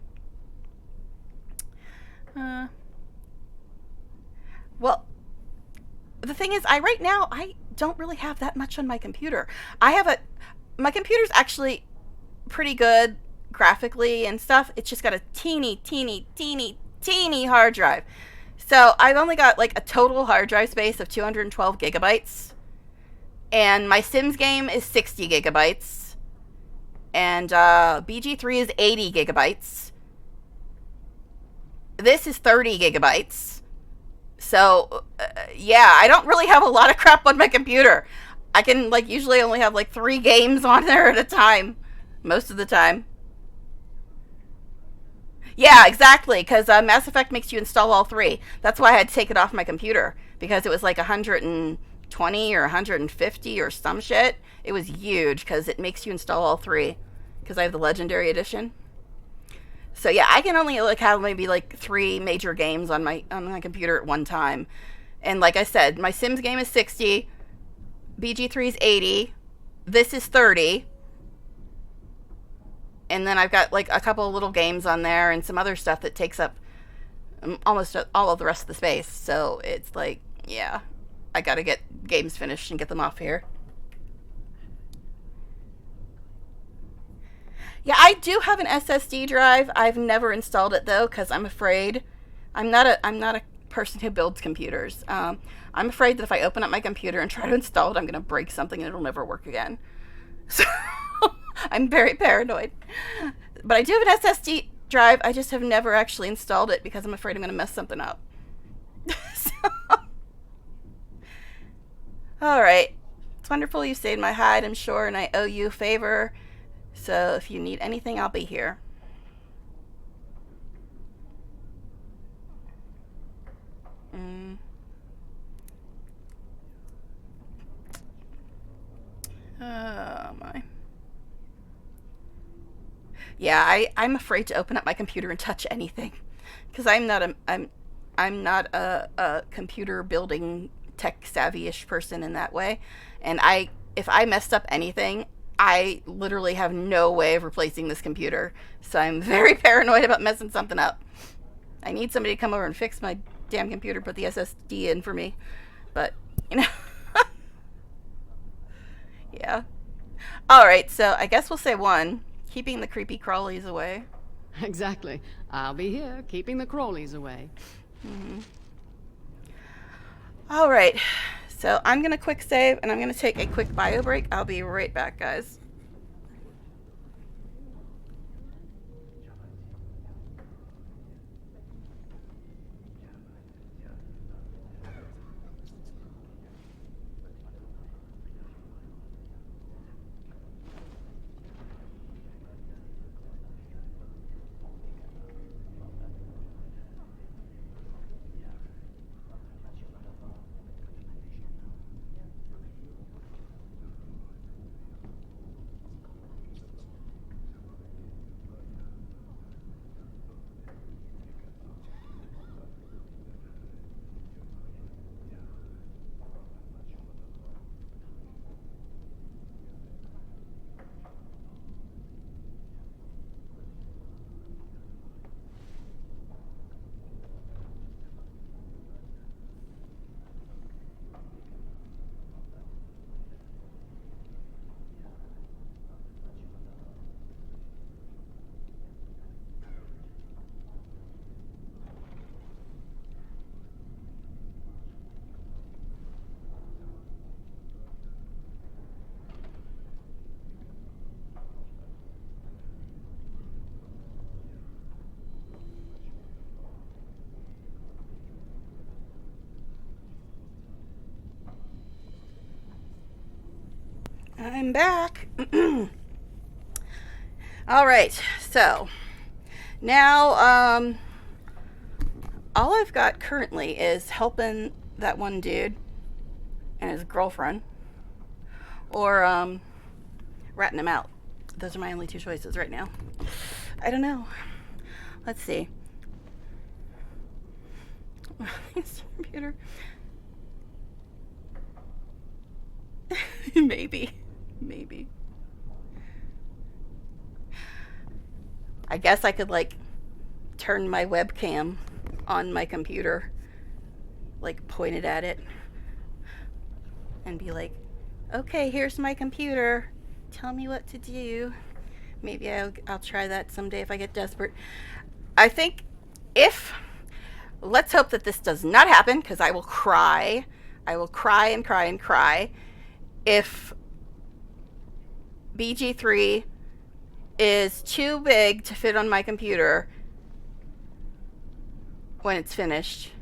S1: Well, the thing is, right now, I don't really have that much on my computer. My computer's actually pretty good graphically and stuff. It's just got a teeny hard drive. So I've only got like a total hard drive space of 212 gigabytes. And my Sims game is 60 gigabytes. And BG3 is 80 gigabytes. This is 30 gigabytes. So, yeah, I don't really have a lot of crap on my computer. I can, like, usually only have, like, 3 games on there at a time. Most of the time. Yeah, exactly, because Mass Effect makes you install all 3. That's why I had to take it off my computer. Because it was, like, 120 or 150 or some shit. It was huge, because it makes you install all 3. Because I have the Legendary Edition. So yeah, I can only like have maybe like 3 major games on my computer at one time. And like I said, my Sims game is 60, BG3 is 80, this is 30. And then I've got like a couple of little games on there and some other stuff that takes up almost all of the rest of the space. So it's like, yeah, I got to get games finished and get them off here. Yeah, I do have an SSD drive. I've never installed it though, because I'm afraid. I'm not a person who builds computers. I'm afraid that if I open up my computer and try to install it, I'm going to break something and it'll never work again. So I'm very paranoid. But I do have an SSD drive. I just have never actually installed it because I'm afraid I'm going to mess something up. So, all right. It's wonderful you saved my hide, I'm sure, and I owe you a favor. So if you need anything, I'll be here. Oh my. Yeah, I'm afraid to open up my computer and touch anything, because I'm not a computer building tech savvy-ish person in that way, and if I messed up anything, I literally have no way of replacing this computer, so I'm very paranoid about messing something up. I need somebody to come over and fix my damn computer, put the SSD in for me, but, you know. Yeah. Alright, so I guess we'll say 1, keeping the creepy crawlies away.
S6: Exactly. I'll be here, keeping the crawlies away.
S1: Alright. So I'm going to quick save, and I'm going to take a quick bio break. I'll be right back, guys. I'm back. All right, so now all I've got currently is helping that one dude and his girlfriend, or ratting him out. Those are my only two choices right now. I don't know. Let's see. Computer. Maybe. I guess I could, like, turn my webcam on my computer, like, point it at it, and be like, okay, here's my computer. Tell me what to do. Maybe I'll try that someday if I get desperate. I think let's hope that this does not happen, because I will cry. I will cry and cry and cry if BG3 is too big to fit on my computer when it's finished,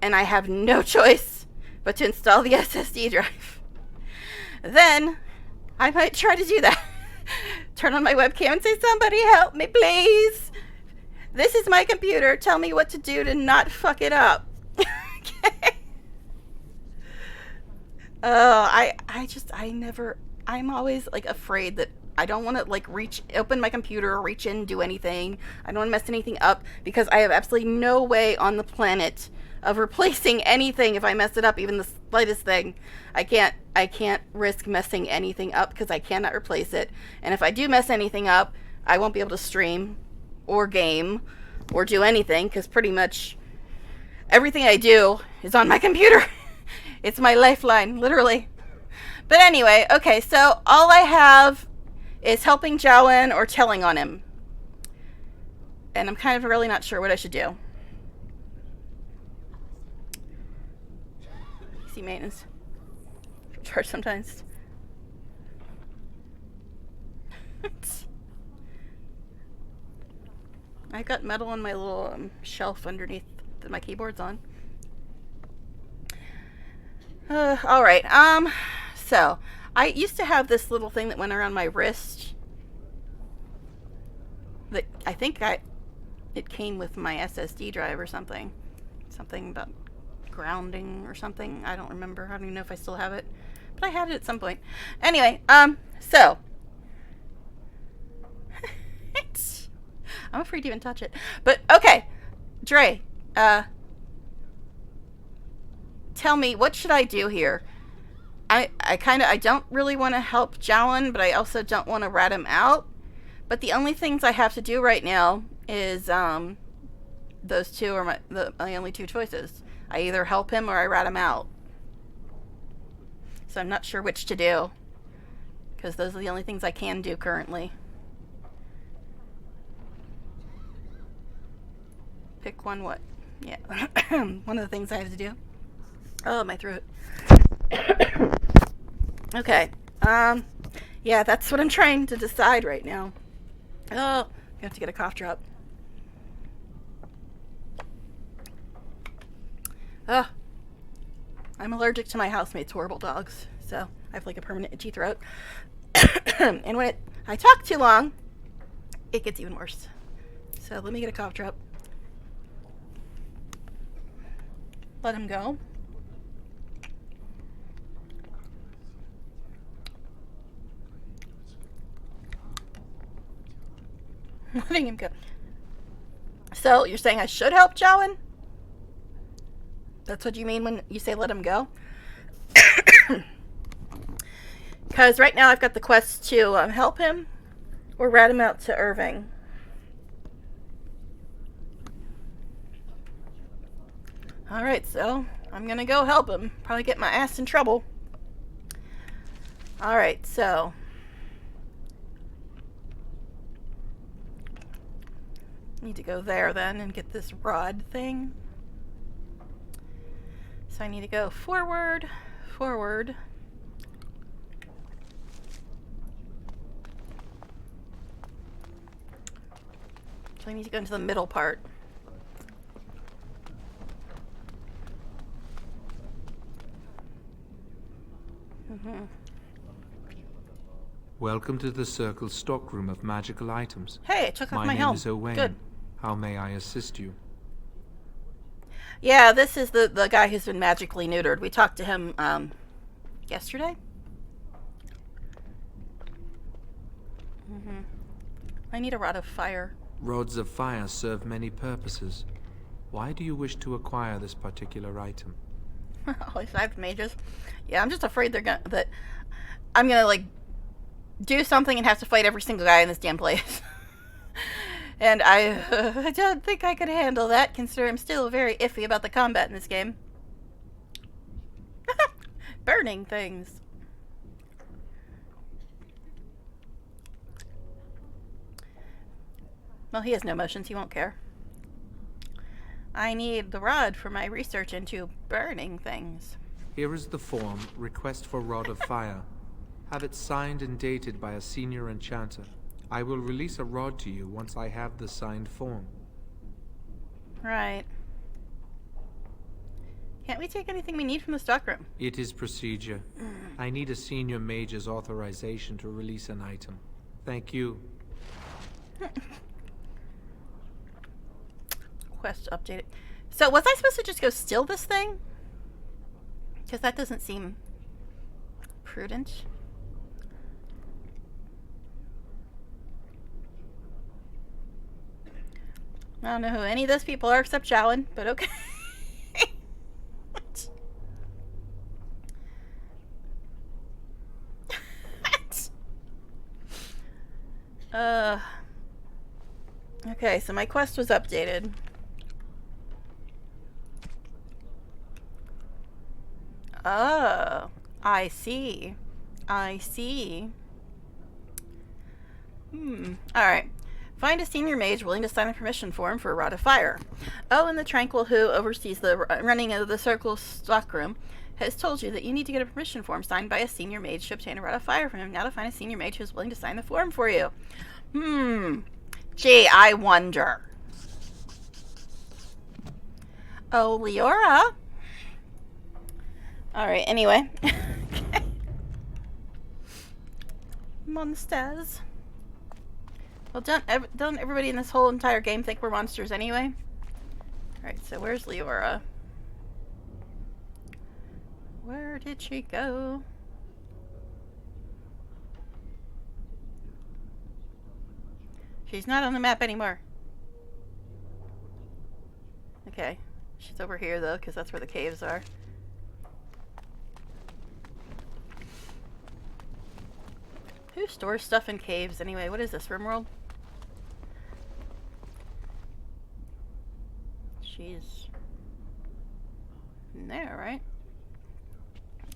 S1: and I have no choice but to install the SSD drive. Then I might try to do that. Turn on my webcam and say, somebody help me, please. This is my computer. Tell me what to do to not fuck it up. Okay. I'm always, like, afraid that I don't want to, like, open my computer or reach in and do anything. I don't want to mess anything up, because I have absolutely no way on the planet of replacing anything if I mess it up, even the slightest thing. I can't risk messing anything up, because I cannot replace it. And if I do mess anything up, I won't be able to stream or game or do anything, because pretty much everything I do is on my computer. It's my lifeline, literally. But anyway, okay, so all I have is helping Jowen or telling on him. And I'm kind of really not sure what I should do. PC maintenance. Charge sometimes. I got metal on my little shelf underneath that my keyboard's on. Alright, so I used to have this little thing that went around my wrist that I think it came with my SSD drive or something. Something about grounding or something. I don't remember. I don't even know if I still have it. But I had it at some point. Anyway, so I'm afraid to even touch it. But okay, Dre, tell me, what should I do here? I don't really want to help Jowen, but I also don't want to rat him out. But the only things I have to do right now is, those two are my only two choices. I either help him or I rat him out. So I'm not sure which to do, because those are the only things I can do currently. Pick one, what? Yeah. One of the things I have to do. Oh, my throat. Okay. Yeah, that's what I'm trying to decide right now. Oh, you have to get a cough drop. Oh, I'm allergic to my housemate's horrible dogs, so I have like a permanent itchy throat. And when I talk too long, it gets even worse. So let me get a cough drop. Let him go. Letting him go. So you're saying I should help Jowen? That's what you mean when you say let him go? Because right now I've got the quest to help him or rat him out to Irving. Alright, so I'm gonna go help him. Probably get my ass in trouble. Alright, so need to go there then and get this rod thing. So I need to go forward, forward. So I need to go into the middle part.
S8: Welcome to the Circle stockroom of magical items.
S1: Hey, I took off my
S8: name
S1: helm.
S8: is Owain.
S1: Good.
S8: How may I assist you?
S1: Yeah, this is the guy who's been magically neutered. We talked to him, yesterday? I need a rod of fire.
S8: Rods of fire serve many purposes. Why do you wish to acquire this particular item?
S1: Holy 5 mages. Yeah, I'm just afraid that I'm gonna, like, do something and have to fight every single guy in this damn place. And I don't think I could handle that, considering I'm still very iffy about the combat in this game. Burning things. Well, he has no emotions. He won't care. I need the rod for my research into burning things.
S8: Here is the form, Request for Rod of Fire. Have it signed and dated by a senior enchanter. I will release a rod to you once I have the signed form.
S1: Right. Can't we take anything we need from the stockroom?
S8: It is procedure. I need a senior mage's authorization to release an item. Thank you.
S1: Quest updated. So was I supposed to just go steal this thing? Because that doesn't seem prudent. I don't know who any of those people are except Jowan, but okay. What? What? Okay, so my quest was updated. Oh, I see. I see. Alright. Find a senior mage willing to sign a permission form for a Rod of Fire. Oh, and the Tranquil, who oversees the running of the Circle stockroom, has told you that you need to get a permission form signed by a senior mage to obtain a Rod of Fire from him. Now to find a senior mage who's willing to sign the form for you. Gee, I wonder. Oh, Leora. Alright, anyway. Okay. Monsters. Well, don't everybody in this whole entire game think we're monsters anyway? Alright, so where's Leora? Where did she go? She's not on the map anymore. Okay. She's over here, though, because that's where the caves are. Who stores stuff in caves anyway? What is this, RimWorld? She's in there, right?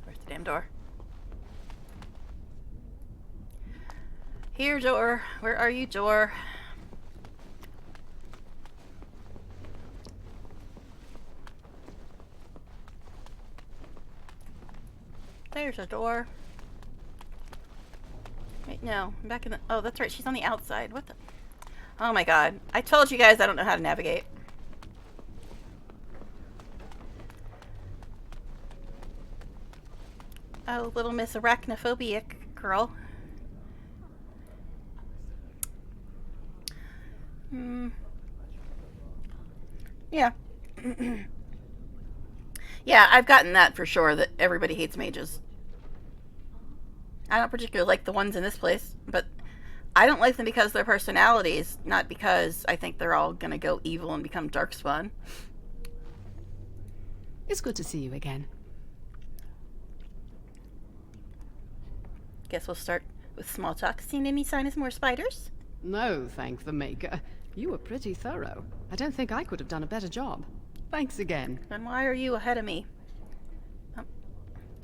S1: Where's the damn door? Here, door. Where are you, door? There's a door. Wait, no. I'm back in the... Oh, that's right. She's on the outside. What the... Oh my god. I told you guys I don't know how to navigate. Oh, little Miss Arachnophobic girl. Yeah. Yeah, I've gotten that for sure, that everybody hates mages. I don't particularly like the ones in this place, but I don't like them because of their personalities, not because I think they're all gonna go evil and become darkspawn.
S6: It's good to see you again.
S1: Guess we'll start with small talk. Seen any sign of more spiders?
S6: No, thank the Maker. You were pretty thorough. I don't think I could have done a better job. Thanks again.
S1: Then why are you ahead of me? I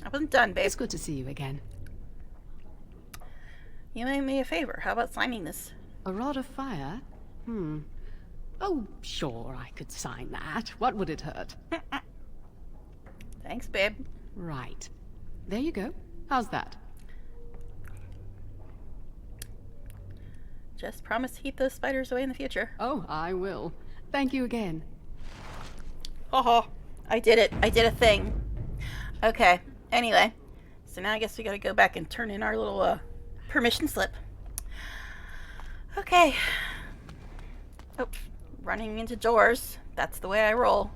S1: wasn't done, babe.
S6: It's good to see you again.
S1: You made me a favor. How about signing this?
S6: A Rod of Fire? Oh, sure, I could sign that. What would it hurt?
S1: Thanks, babe.
S6: Right. There you go. How's that?
S1: Just promise to keep those spiders away in the future.
S6: Oh, I will. Thank you again.
S1: Haha. I did it. I did a thing. Okay. Anyway. So now I guess we gotta go back and turn in our little, permission slip. Okay. Oh, running into doors. That's the way I roll.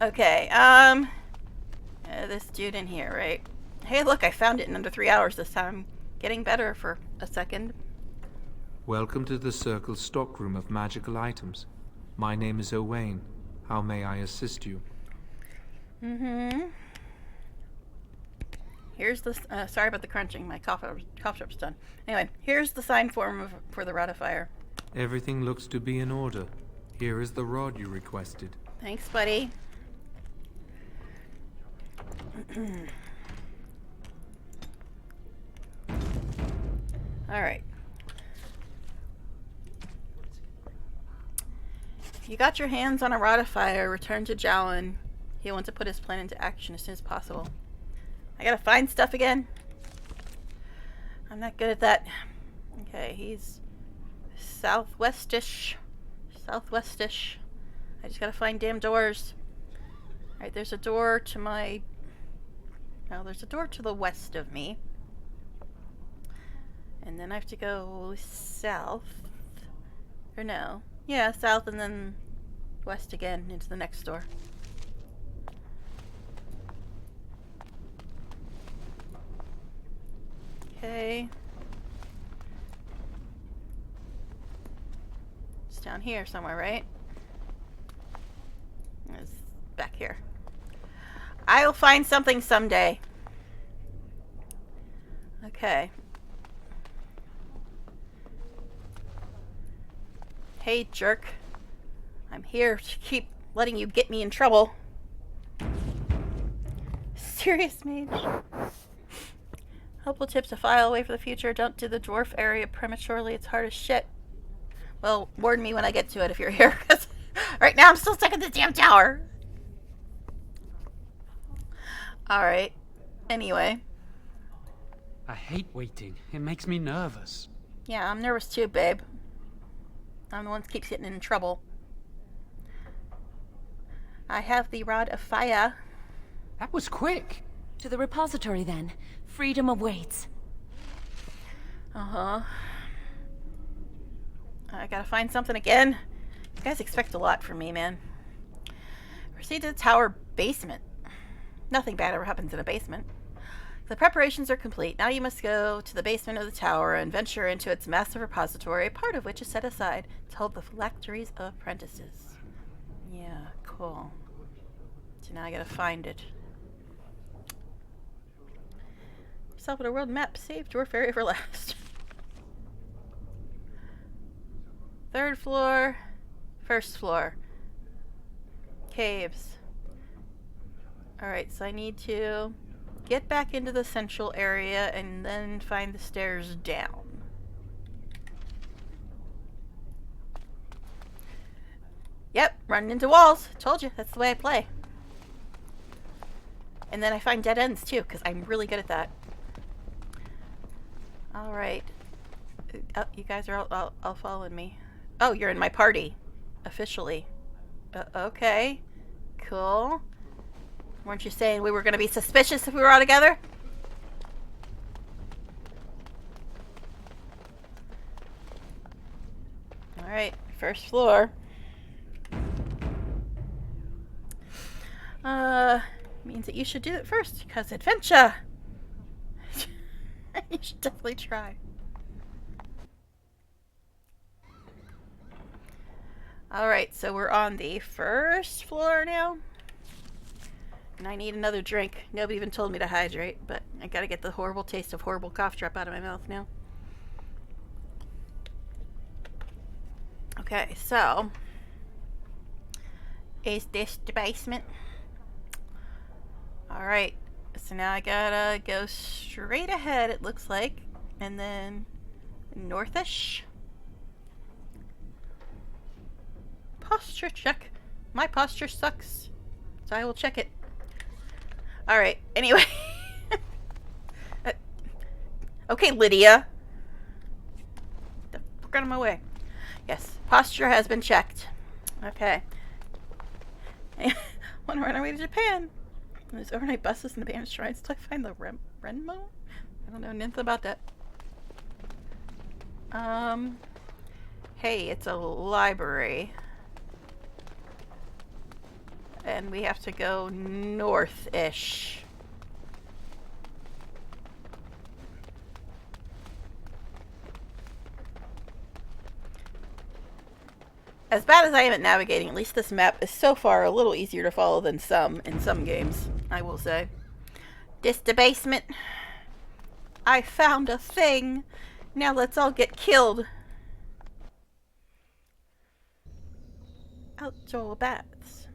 S1: Okay, this dude in here, right? Hey, look, I found it in under 3 hours this time. Getting better for a second.
S8: Welcome to the Circle's stockroom of magical items. My name is Owain. How may I assist you?
S1: Here's the... sorry about the crunching. My cough drop's done. Anyway, here's the sign form for the Rod of Fire.
S8: Everything looks to be in order. Here is the rod you requested.
S1: Thanks, buddy. Alright. If you got your hands on a Rod of Fire, return to Jowin. He'll want to put his plan into action as soon as possible. I gotta find stuff again. I'm not good at that. Okay, he's southwestish. Southwestish. I just gotta find damn doors. Alright, there's a door to my... No, there's a door to the west of me. And then I have to go south. Or no. Yeah, south and then west again into the next door. Okay. It's down here somewhere, right? It's back here. I'll find something someday. Okay. Hey, jerk. I'm here to keep letting you get me in trouble. Serious mage. Helpful tips to file away for the future. Don't do the dwarf area prematurely. It's hard as shit. Well, warn me when I get to it if you're here, because right now I'm still stuck in the damn tower. Alright. Anyway.
S3: I hate waiting. It makes me nervous.
S1: Yeah, I'm nervous too, babe. I'm the one that keeps getting in trouble. I have the Rod of Fire.
S3: That was quick.
S4: To the repository, then. Freedom awaits.
S1: Uh-huh. I gotta find something again. You guys expect a lot from me, man. Proceed to the tower basement. Nothing bad ever happens in a basement. The preparations are complete. Now you must go to the basement of the tower and venture into its massive repository, part of which is set aside to hold the phylacteries of apprentices. Yeah, cool. So now I gotta find it. Yourself with a world map. Save Dwarf area for last. 3rd floor. 1st floor. Caves. Alright, so I need to get back into the central area and then find the stairs down. Yep, running into walls. Told you, that's the way I play. And then I find dead ends too, because I'm really good at that. Alright. Oh, you guys are all following me. Oh, you're in my party. Officially. Okay. Cool. Weren't you saying we were going to be suspicious if we were all together? Alright, 1st floor. Means that you should do it first, because adventure! You should definitely try. Alright, so we're on the 1st floor now. And I need another drink. Nobody even told me to hydrate, but I gotta get the horrible taste of horrible cough drop out of my mouth now. Okay, so is this the basement? Alright, so now I gotta go straight ahead, it looks like, and then northish. Posture check. My posture sucks, so I will check it. Alright, anyway. Okay, Lydia. Get the fuck out of my way. Yes, posture has been checked. Okay. Want to run away to Japan. There's overnight buses and the band shrines till I find the Renmo? I don't know anything about that. Hey, it's a library. And we have to go north-ish. As bad as I am at navigating, at least this map is so far a little easier to follow than some in some games, I will say. This the basement. I found a thing. Now let's all get killed. Outdoor baths.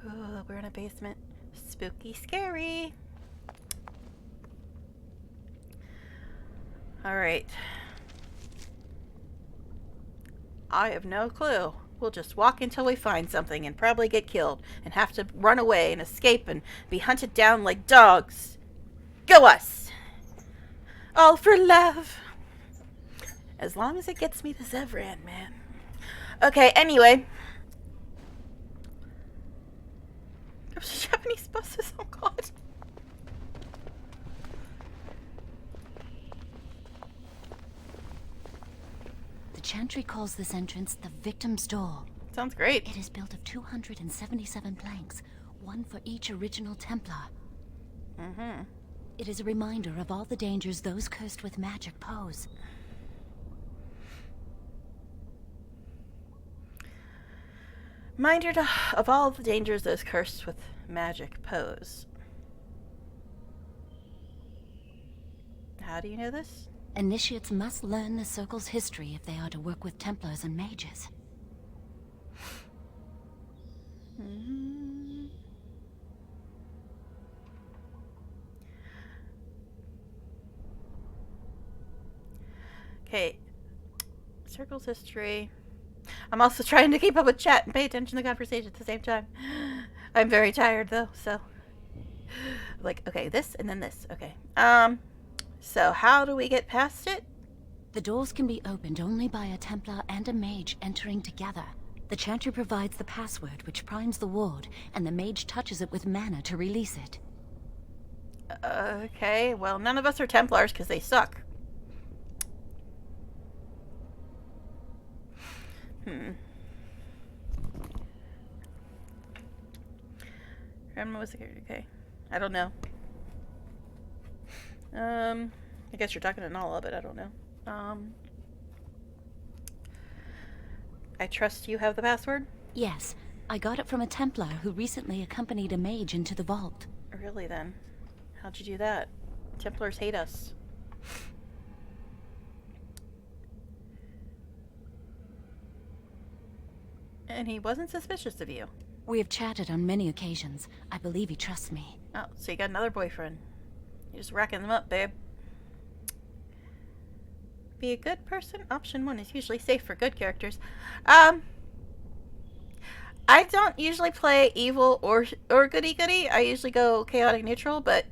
S1: Ooh, we're in a basement. Spooky, scary. Alright. I have no clue. We'll just walk until we find something and probably get killed and have to run away and escape and be hunted down like dogs. Go us! All for love. As long as it gets me to Zevran, man. Okay, anyway. Those Japanese buses, oh god.
S4: The Chantry calls this entrance the Victim's Door.
S1: Sounds great.
S4: It is built of 277 planks, one for each original Templar.
S1: Mm-hmm.
S4: It is a reminder of all the dangers those cursed with magic pose.
S1: Reminder of all the dangers those cursed with magic pose. How do you know this?
S4: Initiates must learn the Circle's history if they are to work with Templars and mages.
S1: Mm-hmm. Okay. Circle's history. I'm also trying to keep up with chat and pay attention to the conversation at the same time. I'm very tired though, so like, okay, this and then this. Okay. So how do we get past it?
S4: The doors can be opened only by a Templar and a mage entering together. The Chantry provides the password, which primes the ward, and the mage touches it with mana to release it.
S1: Okay, well, none of us are Templars because they suck. Grandma was okay. I don't know. I guess you're talking to Nala, but I don't know. I trust you have the password?
S4: Yes, I got it from a Templar who recently accompanied a mage into the vault.
S1: Really then? How'd you do that? Templars hate us. And he wasn't suspicious of you.
S4: We have chatted on many occasions. I believe he trusts me.
S1: Oh, so you got another boyfriend. You're just racking them up, babe. Be a good person. Option 1 is usually safe for good characters. I don't usually play evil or goody-goody. I usually go chaotic neutral, but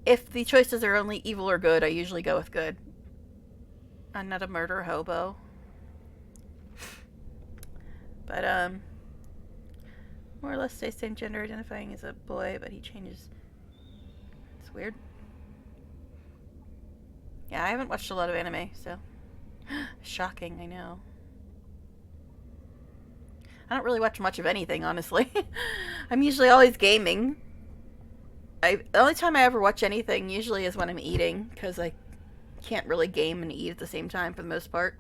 S1: if the choices are only evil or good, I usually go with good. I'm not a murder hobo. But, more or less stays same gender, identifying as a boy, but he changes. It's weird. Yeah, I haven't watched a lot of anime, so. Shocking, I know. I don't really watch much of anything, honestly. I'm usually always gaming. The only time I ever watch anything usually is when I'm eating, because I can't really game and eat at the same time for the most part.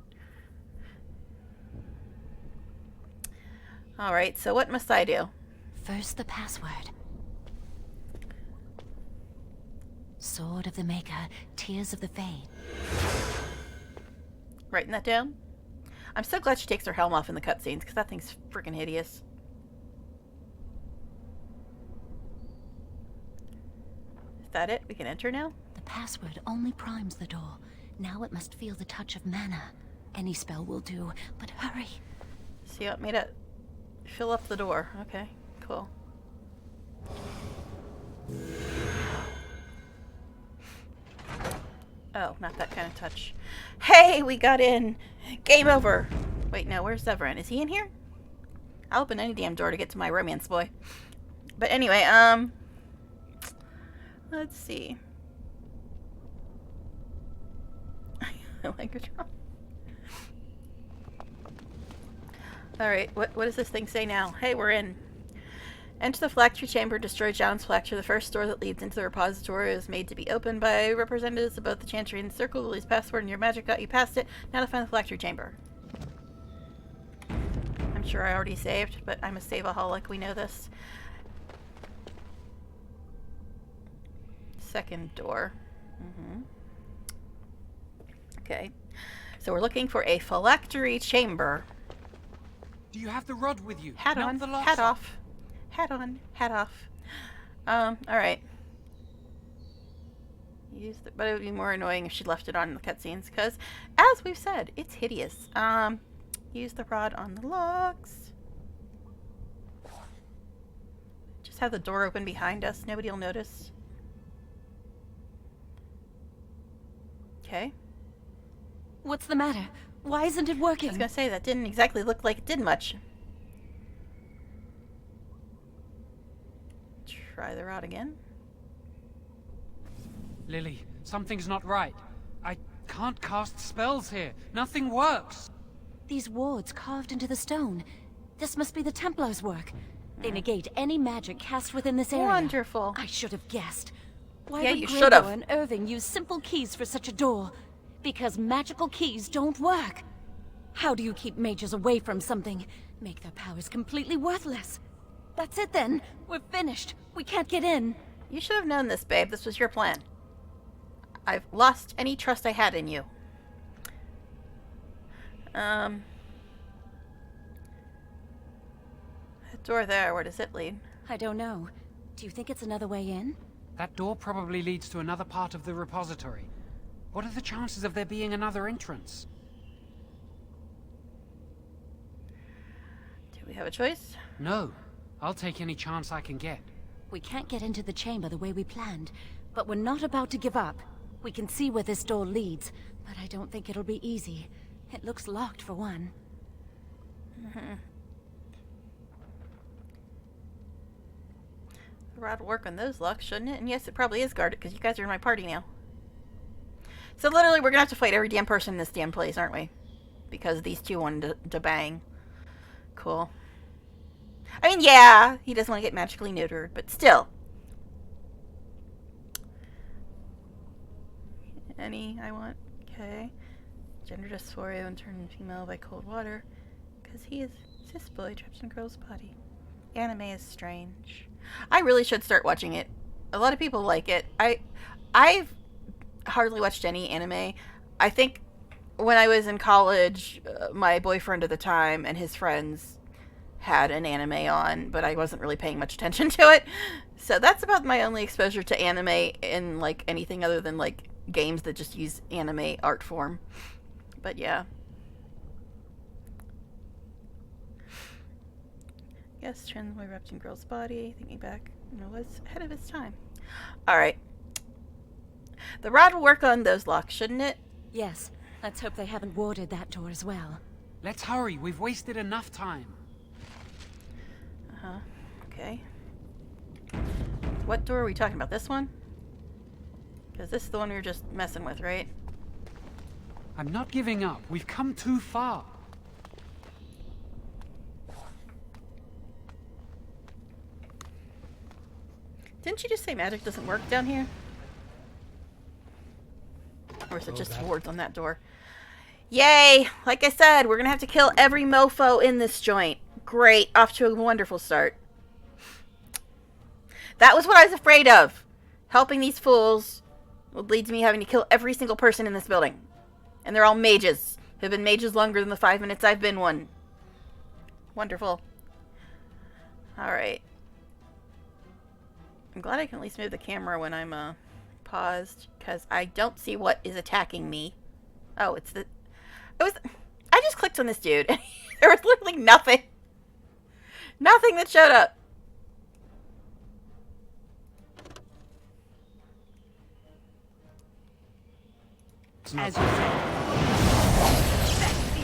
S1: Alright, so what must I do?
S4: First, the password. Sword of the Maker, Tears of the Fade.
S1: Writing that down? I'm so glad she takes her helm off in the cutscenes, because that thing's freaking hideous. Is that it? We can enter now?
S4: The password only primes the door. Now it must feel the touch of mana. Any spell will do, but hurry.
S1: So you want me to fill up the door? Okay, cool. Oh, not that kind of touch. Hey, we got in! Game over! Wait, no, where's Zevran? Is he in here? I'll open any damn door to get to my romance boy. But anyway, let's see. my language wrong. Alright, what does this thing say now? Hey, we're in. Enter the phylactery chamber, destroy John's phylactery. The first door that leads into the repository is made to be opened by representatives of both the Chantry and the Circle. Lily's password and your magic got you past it. Now to find the phylactery chamber. I'm sure I already saved, but I'm a save-aholic, we know this. Second door. Okay. So we're looking for a phylactery chamber.
S3: Do you have the rod with you?
S1: Hat
S3: Melt
S1: on,
S3: the locks
S1: hat
S3: up.
S1: off. Hat on, hat off. Alright. But it would be more annoying if she left it on in the cutscenes, because, as we've said, it's hideous. Use the rod on the locks. Just have the door open behind us. Nobody will notice. Okay.
S4: What's the matter? Why isn't it working?
S1: I was gonna say, that didn't exactly look like it did much. Try the rod again.
S3: Lily, something's not right. I can't cast spells here. Nothing works.
S4: These wards carved into the stone. This must be the Templars' work. They negate any magic cast within this area.
S1: Wonderful.
S4: I should have guessed. Why
S1: Yeah,
S4: would
S1: you
S4: Gregor
S1: should've.
S4: and Irving use simple keys for such a door? Because magical keys don't work. How do you keep mages away from something? Make their powers completely worthless. That's it then. We're finished. We can't get in.
S1: You should have known this, babe. This was your plan. I've lost any trust I had in you. That door there, where does it lead?
S4: I don't know. Do you think it's another way in?
S3: That door probably leads to another part of the repository. What are the chances of there being another entrance?
S1: Do we have a choice?
S3: No. I'll take any chance I can get.
S4: We can't get into the chamber the way we planned, but we're not about to give up. We can see where this door leads, but I don't think it'll be easy. It looks locked for one.
S1: The rod will work on those locks, shouldn't it? And yes, it probably is guarded, because you guys are in my party now. So literally, we're gonna have to fight every damn person in this damn place, aren't we? Because these two wanted to bang. Cool. I mean, yeah, he doesn't want to get magically neutered, but still. Any I want. Okay. Gender dysphoria when turned female by cold water. Because he is a cis boy trapped in a girl's body. Anime is strange. I really should start watching it. A lot of people like it. I've hardly watched any anime. I think when I was in college, my boyfriend at the time and his friends had an anime on, but I wasn't really paying much attention to it. So that's about my only exposure to anime in like anything other than like games that just use anime art form. But yeah. Yes, trans boy wrapped in girl's body. Thinking back, was ahead of his time. Alright. The rod will work on those locks, shouldn't it?
S4: Yes. Let's hope they haven't warded that door as well.
S3: Let's hurry. We've wasted enough time.
S1: Okay. What door are we talking about? This one? Because this is the one we were just messing with, right?
S3: I'm not giving up. We've come too far.
S1: Didn't you just say magic doesn't work down here? Or is it just wards on that door? Yay! Like I said, we're gonna have to kill every mofo in this joint. Great. Off to a wonderful start. That was what I was afraid of. Helping these fools would lead to me having to kill every single person in this building. And they're all mages. Who've been mages longer than the 5 minutes I've been one. Wonderful. Alright. I'm glad I can at least move the camera when I'm paused, because I don't see what is attacking me. Oh, it's the... I just clicked on this dude. There was literally nothing. Nothing that showed up.
S6: As you said.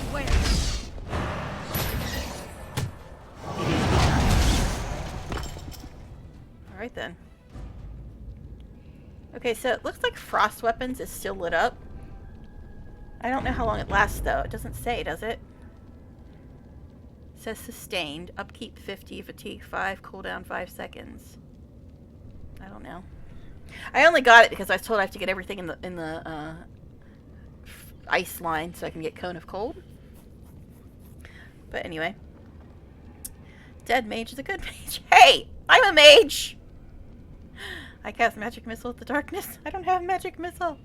S6: Beware.
S1: Alright then. Okay, so it looks like frost weapons is still lit up. I don't know how long it lasts, though. It doesn't say, does it? It says sustained. Upkeep 50, fatigue 5, cooldown 5 seconds. I don't know. I only got it because I was told I have to get everything in the ice line so I can get Cone of Cold. But anyway. Dead mage is a good mage. Hey! I'm a mage! I cast magic missile at the darkness. I don't have magic missile.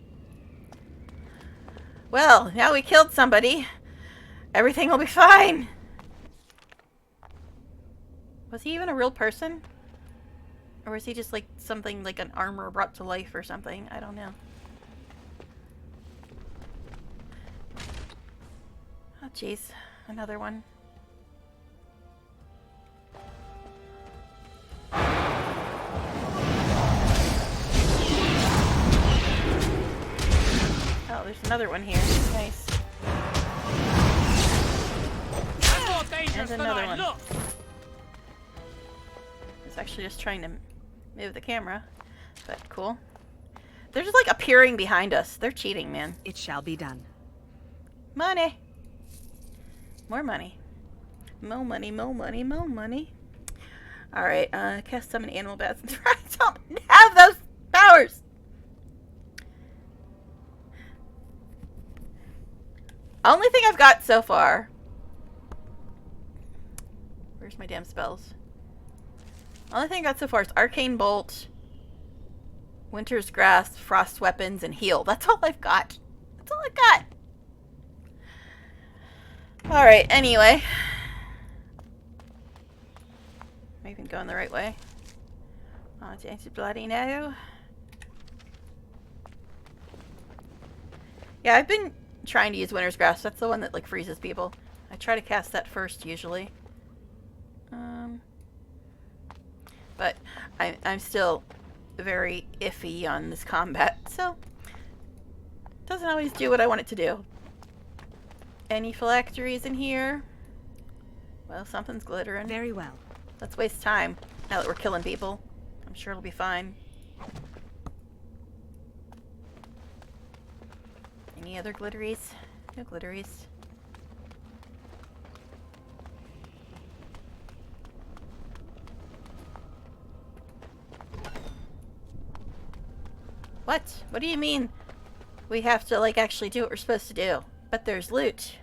S1: Well, now we killed somebody. Everything will be fine. Was he even a real person? Or was he just like something like an armor brought to life or something? I don't know. Oh jeez, another one. Oh, there's another one here. Nice. And another one. I was actually just trying to move the camera, but cool. They're just like appearing behind us. They're cheating, man.
S7: It shall be done.
S1: Money. More money. More money, more money, more money. Alright, cast summon animal bats. I don't have those powers! Only thing I've got so far. Where's my damn spells? Only thing I got so far is Arcane Bolt, Winter's Grasp, Frost Weapons, and Heal. That's all I've got. That's all I've got. Alright, anyway. Am I even going the right way? Oh, it's anti-bloody now. Yeah, I've been trying to use Winter's Grasp. That's the one that like freezes people. I try to cast that first usually. But I'm still very iffy on this combat, so it doesn't always do what I want it to do. Any phylacteries in here? Well, something's glittering.
S7: Very well.
S1: Let's waste time now that we're killing people. I'm sure it'll be fine. Any other glitteries? No glitteries. What? What do you mean we have to, like, actually do what we're supposed to do? But there's loot.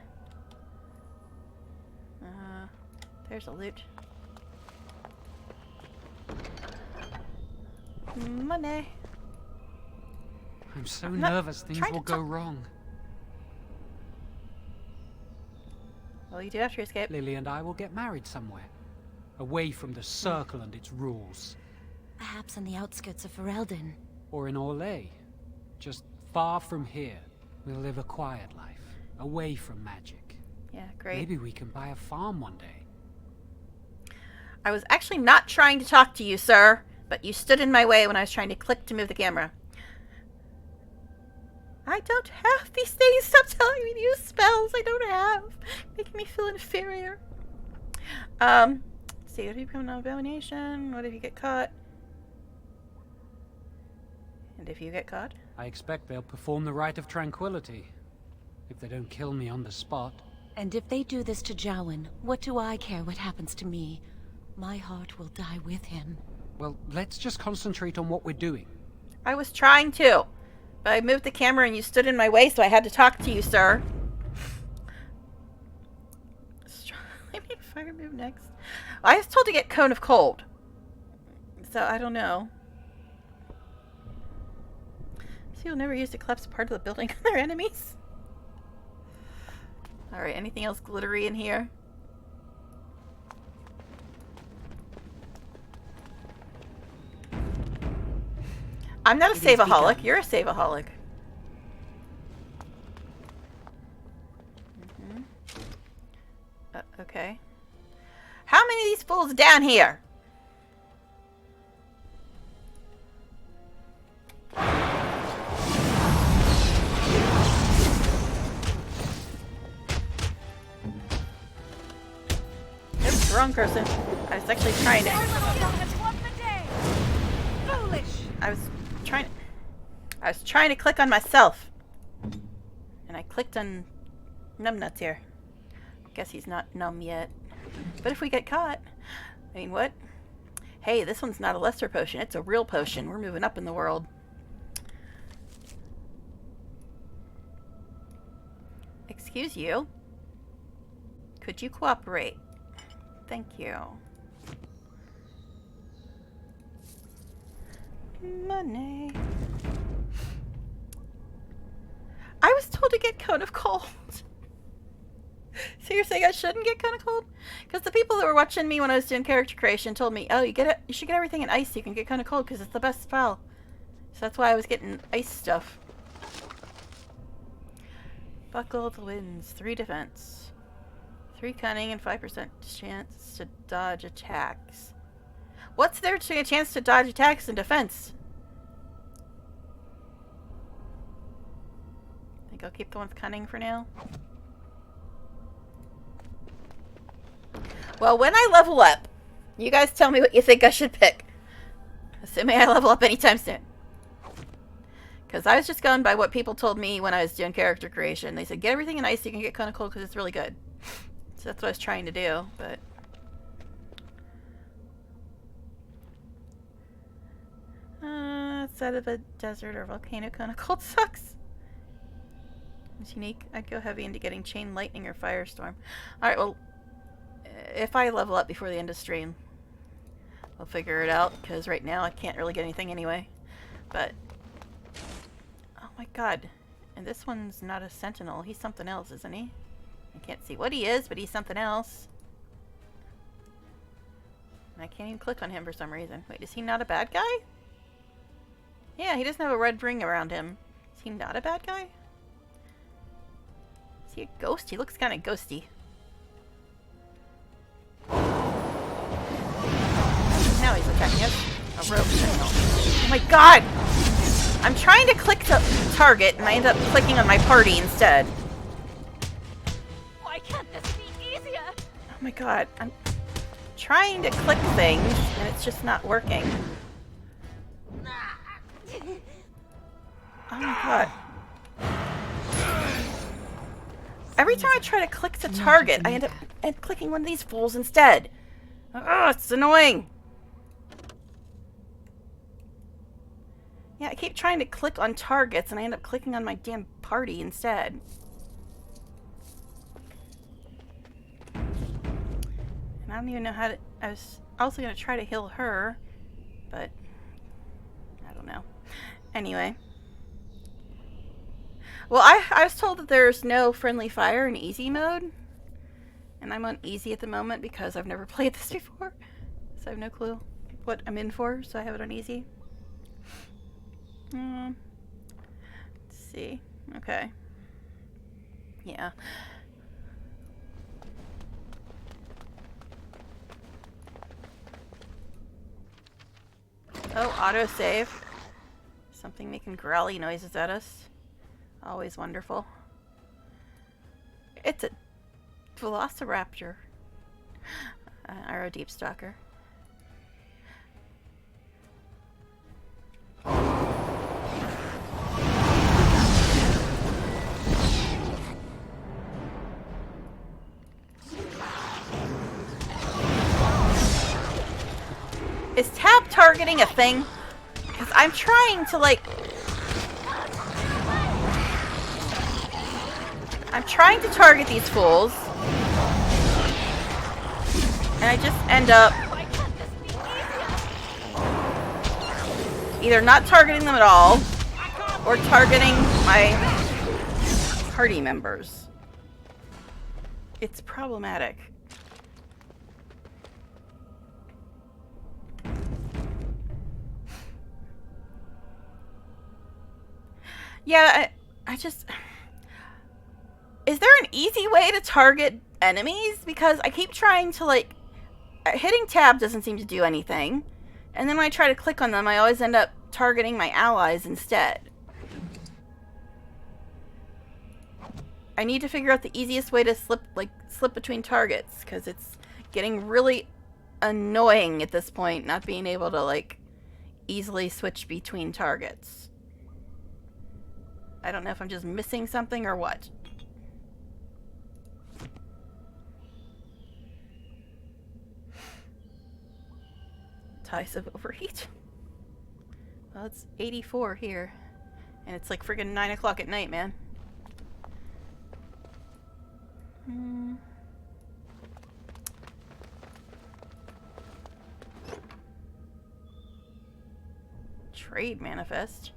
S1: There's a loot. Money.
S3: I'm so
S1: I'm not
S3: nervous things
S1: trying to
S3: will go
S1: talk-
S3: wrong.
S1: Well, you do have to escape.
S3: Lily and I will get married somewhere. Away from the circle and its rules.
S4: Perhaps on the outskirts of Ferelden.
S3: Or in Orlais. Just far from here. We'll live a quiet life. Away from magic.
S1: Yeah, great.
S3: Maybe we can buy a farm one day.
S1: I was actually not trying to talk to you, sir, but you stood in my way when I was trying to click to move the camera. I don't have these things. Stop telling me to use spells I don't have. Making me feel inferior. See, what if you become an abomination? What if you get caught? And if you get caught?
S3: I expect they'll perform the rite of tranquility. If they don't kill me on the spot.
S4: And if they do this to Jowan, what do I care what happens to me? My heart will die with him.
S3: Well, let's just concentrate on what we're doing.
S1: I was trying to, but I moved the camera and you stood in my way, so I had to talk to you, sir. I need a fire move next. I was told to get Cone of Cold, so I don't know. So you'll never use to collapse part of the building on their enemies? Alright, anything else glittery in here? I'm not a save-aholic. You're a save-aholic. Okay. How many of these fools down here? Oops, wrong person. I was actually trying to...
S7: Foolish!
S1: I was trying to click on myself. And I clicked on numbnuts here. Guess he's not numb yet. But if we get caught... I mean, what? Hey, this one's not a lesser potion. It's a real potion. We're moving up in the world. Excuse you. Could you cooperate? Thank you. Money. I was told to get Cone of Cold. So you're saying I shouldn't get Cone of Cold? Because the people that were watching me when I was doing character creation told me, oh, you should get everything in ice so you can get Cone of Cold because it's the best spell. So that's why I was getting ice stuff. Buckle the Winds, 3 defense. 3 cunning and 5% chance to dodge attacks. What's there to a chance to dodge attacks and defense? I think I'll keep the one with cunning for now. Well, when I level up, you guys tell me what you think I should pick. Assuming I level up anytime soon. Because I was just going by what people told me when I was doing character creation. They said, get everything in ice so you can get Cone of Cold because it's really good. So that's what I was trying to do, but... outside of a desert or volcano, Cone of Cold sucks. It's unique. I'd go heavy into getting Chain Lightning or Firestorm. Alright, well... if I level up before the end of stream, I'll figure it out, because right now I can't really get anything anyway. But... oh my god. And this one's not a sentinel. He's something else, isn't he? I can't see what he is, but he's something else. And I can't even click on him for some reason. Wait, is he not a bad guy? Yeah, he doesn't have a red ring around him. Is he not a bad guy? Is he a ghost? He looks kind of ghosty. Now he's attacking us. A rogue sentinel. Oh my god! I'm trying to click to target, and I end up clicking on my party instead.
S4: Why can't this be easier?
S1: Oh my god, I'm trying to click things, and it's just not working. Oh my god. Every time I try to click to target, I end up clicking one of these fools instead. Oh, it's annoying. Yeah, I keep trying to click on targets, and I end up clicking on my damn party instead. And I don't even know how to... I was also going to try to heal her, but... I don't know. Anyway. Well, I was told that there's no friendly fire in easy mode. And I'm on easy at the moment because I've never played this before. So I have no clue what I'm in for, so I have it on easy. Let's see. Okay. Yeah. Oh, autosave. Something making growly noises at us. Always wonderful. It's a Velociraptor. Arrow Deep Stalker. Is tab targeting a thing? Because I'm trying to, like... I'm trying to target these fools. And I just end up... either not targeting them at all, or targeting my party members. It's problematic. Yeah, I just... is there an easy way to target enemies? Because I keep trying to, like... hitting tab doesn't seem to do anything. And then when I try to click on them, I always end up targeting my allies instead. I need to figure out the easiest way to slip between targets, because it's getting really annoying at this point, not being able to, like, easily switch between targets. I don't know if I'm just missing something or what. Ties of overheat. Well, it's 84 here. And it's like friggin' 9 o'clock at night, man. Trade manifest.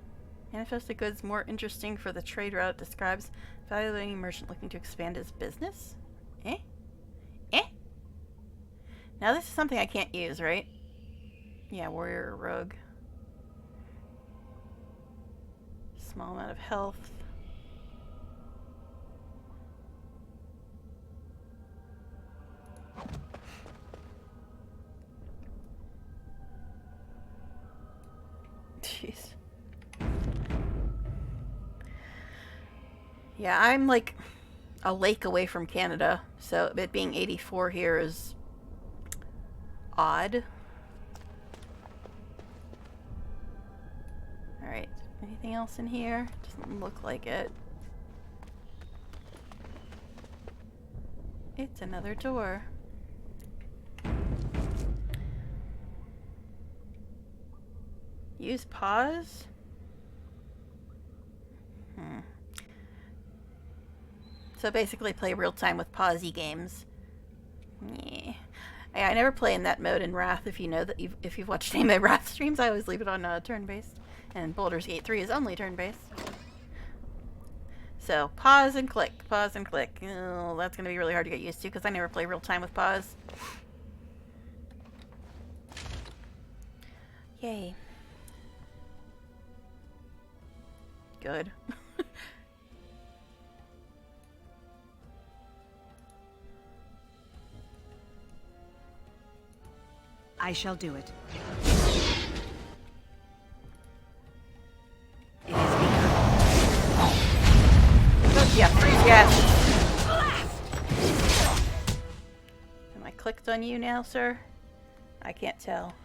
S1: Manifest of goods more interesting for the trade route describes valuing merchant looking to expand his business. Eh? Eh? Now this is something I can't use, right? Yeah, warrior or rogue. Small amount of health. Jeez. Yeah, I'm like a lake away from Canada, so it being 84 here is odd. Alright, anything else in here? Doesn't look like it. It's another door. Use pause? So basically play real time with pausey games. Yeah. I never play in that mode in Wrath. If you know that if you've watched any of my Wrath streams, I always leave it on turn-based. And Baldur's Gate 3 is only turn-based. So pause and click, pause and click. Oh, that's going to be really hard to get used to because I never play real time with pause. Yay. Good.
S7: I shall do it. It is begun.
S1: Yeah, freeze, yes. Am I clicked on you now, sir? I can't tell.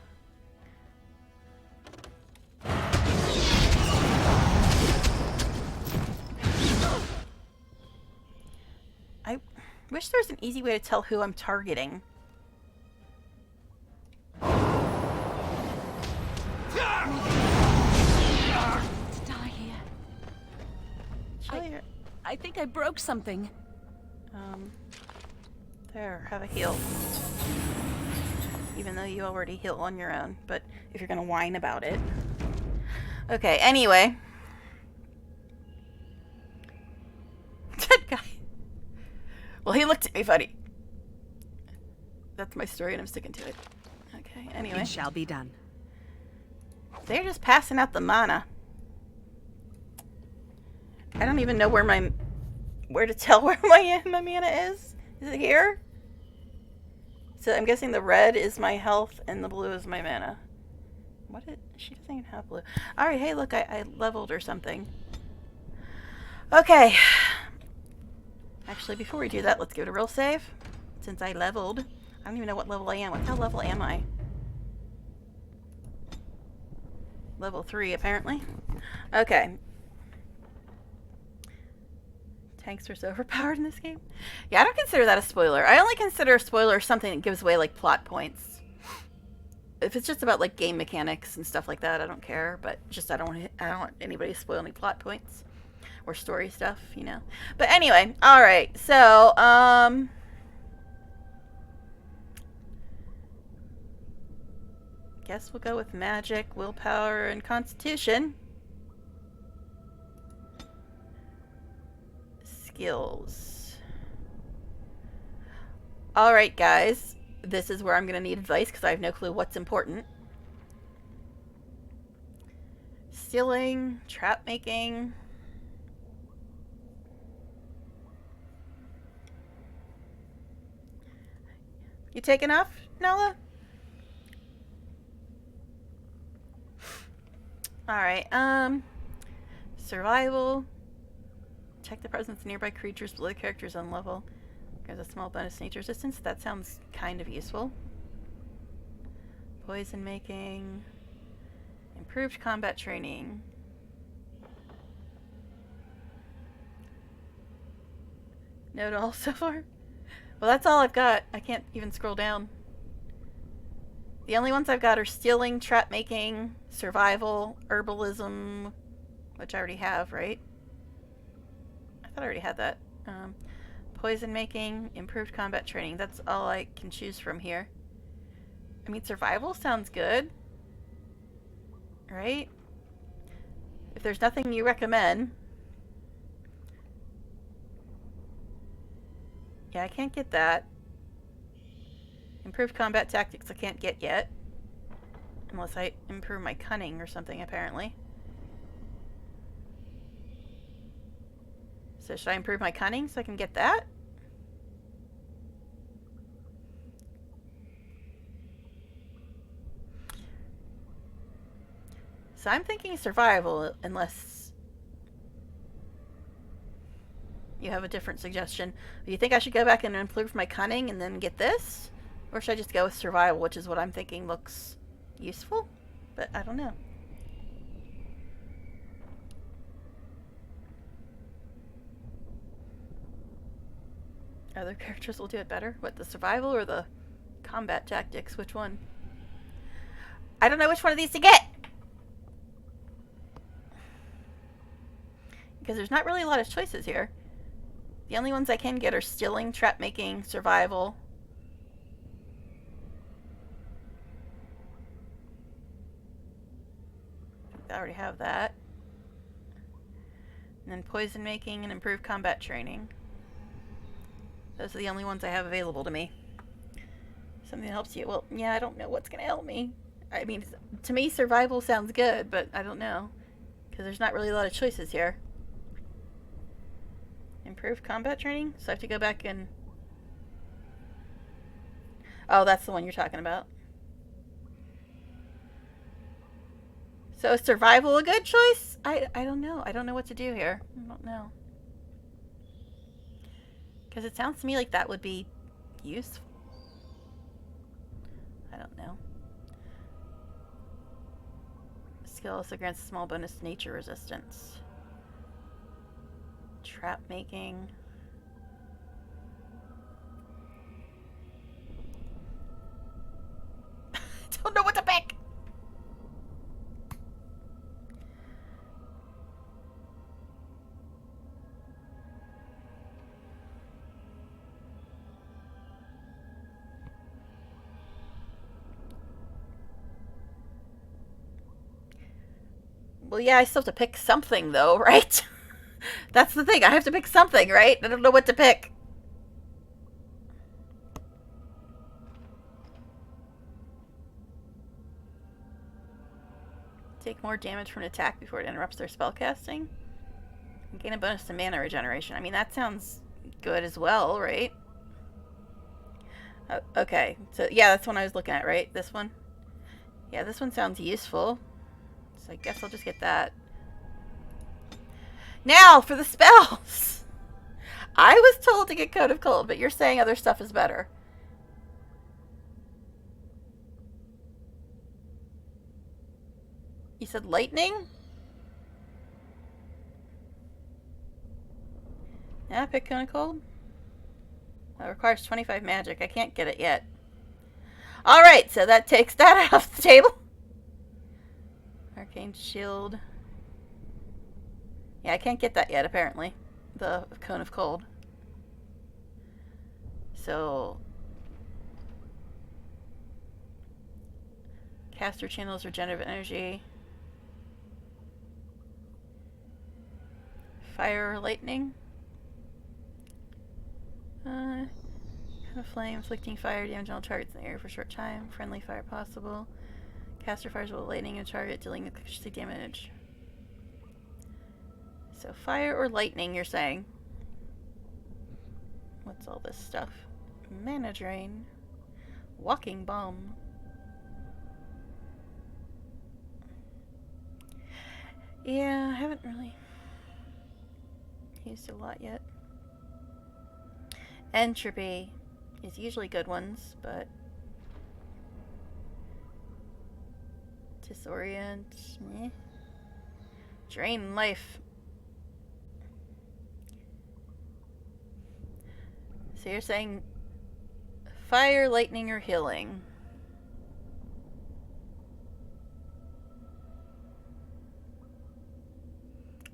S1: I wish there was an easy way to tell who I'm targeting.
S4: To die here.
S1: Chili,
S4: I think I broke something.
S1: there, have a heal. Even though you already heal on your own, but if you're gonna whine about it. Okay, anyway. That guy. Well, he looked at me funny. That's my story and I'm sticking to it. Okay, anyway.
S7: It shall be done.
S1: They're just passing out the mana. I don't even know where to tell where my mana is. Is it here? So I'm guessing the red is my health and the blue is my mana. She doesn't even have blue. Alright, hey look, I leveled or something. Okay. Actually, before we do that, let's give it a real save. Since I leveled. I don't even know what level I am. What kind of level am I? Level 3, apparently. Okay. Tanks are so overpowered in this game. Yeah, I don't consider that a spoiler. I only consider a spoiler something that gives away, like, plot points. If it's just about, like, game mechanics and stuff like that, I don't care. But just I don't want anybody to spoil any plot points. Or story stuff, you know. But anyway, alright. So, guess we'll go with magic, willpower, and constitution. Skills. Alright, guys. This is where I'm going to need advice because I have no clue what's important. Stealing, trap making. You take enough, Nella? Alright, survival. Check the presence of nearby creatures below the character's own level. There's a small bonus nature resistance. That sounds kind of useful. Poison making. Improved combat training. Note all so far? Well, that's all I've got. I can't even scroll down. The only ones I've got are stealing, trap making, survival, herbalism, which I already have, right? I thought I already had that. Poison making, improved combat training. That's all I can choose from here. I mean, survival sounds good. Right? If there's nothing you recommend. Yeah, I can't get that. Improved combat tactics I can't get yet. Unless I improve my cunning or something, apparently. So should I improve my cunning so I can get that? So I'm thinking survival, unless you have a different suggestion. Do you think I should go back and improve my cunning and then get this? Or should I just go with survival, which is what I'm thinking looks useful? But I don't know. Other characters will do it better? What, the survival or the combat tactics? Which one? I don't know which one of these to get! Because there's not really a lot of choices here. The only ones I can get are stealing, trap making, survival. I already have that. And then poison making and improved combat training. Those are the only ones I have available to me. Something that helps you. Well, yeah, I don't know what's going to help me. I mean, to me, survival sounds good, but I don't know. Because there's not really a lot of choices here. Improved combat training? So I have to go back and... Oh, that's the one you're talking about. So is survival a good choice? I don't know. I don't know what to do here. I don't know. Because it sounds to me like that would be useful. I don't know. Skill also grants a small bonus to nature resistance. Trap making. I don't know what to pick! Well, yeah, I still have to pick something, though, right? That's the thing. I have to pick something, right? I don't know what to pick. Take more damage from an attack before it interrupts their spellcasting. Gain a bonus to mana regeneration. I mean, that sounds good as well, right? Okay. So, yeah, that's one I was looking at, right? This one? Yeah, this one sounds useful. So I guess I'll just get that. Now, for the spells! I was told to get Code of Cold, but you're saying other stuff is better. You said lightning? Yeah, pick Cone of Cold. That requires 25 magic. I can't get it yet. Alright, so that takes that off the table. Arcane Shield. Yeah, I can't get that yet, apparently. The Cone of Cold. So... Caster channels regenerative energy. Fire or lightning. Kind of flame, inflicting fire damage on all targets in the area for a short time. Friendly fire possible. Caster fires with lightning and target, dealing electricity damage. So fire or lightning, you're saying? What's all this stuff? Mana drain. Walking bomb. Yeah, I haven't really used it a lot yet. Entropy is usually good ones, but disorient, drain life. So you're saying fire, lightning, or healing?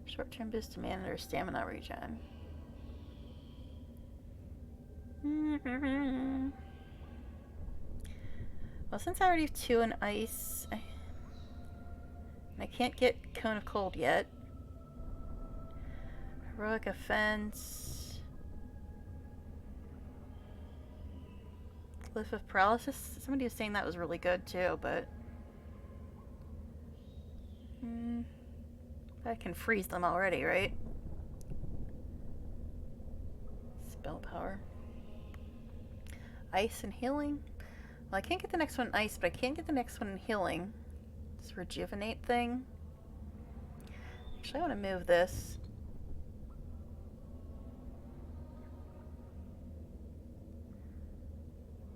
S1: Short-term boost to mana or stamina regen. Well, since I already have 2 in ice, I can't get Cone of Cold yet. Heroic Offense. Cliff of Paralysis. Somebody was saying that was really good too, but I can freeze them already, right? Spell power. Ice and healing. Well, I can't get the next one in ice, but I can get the next one in healing. This rejuvenate thing. Actually, I want to move this.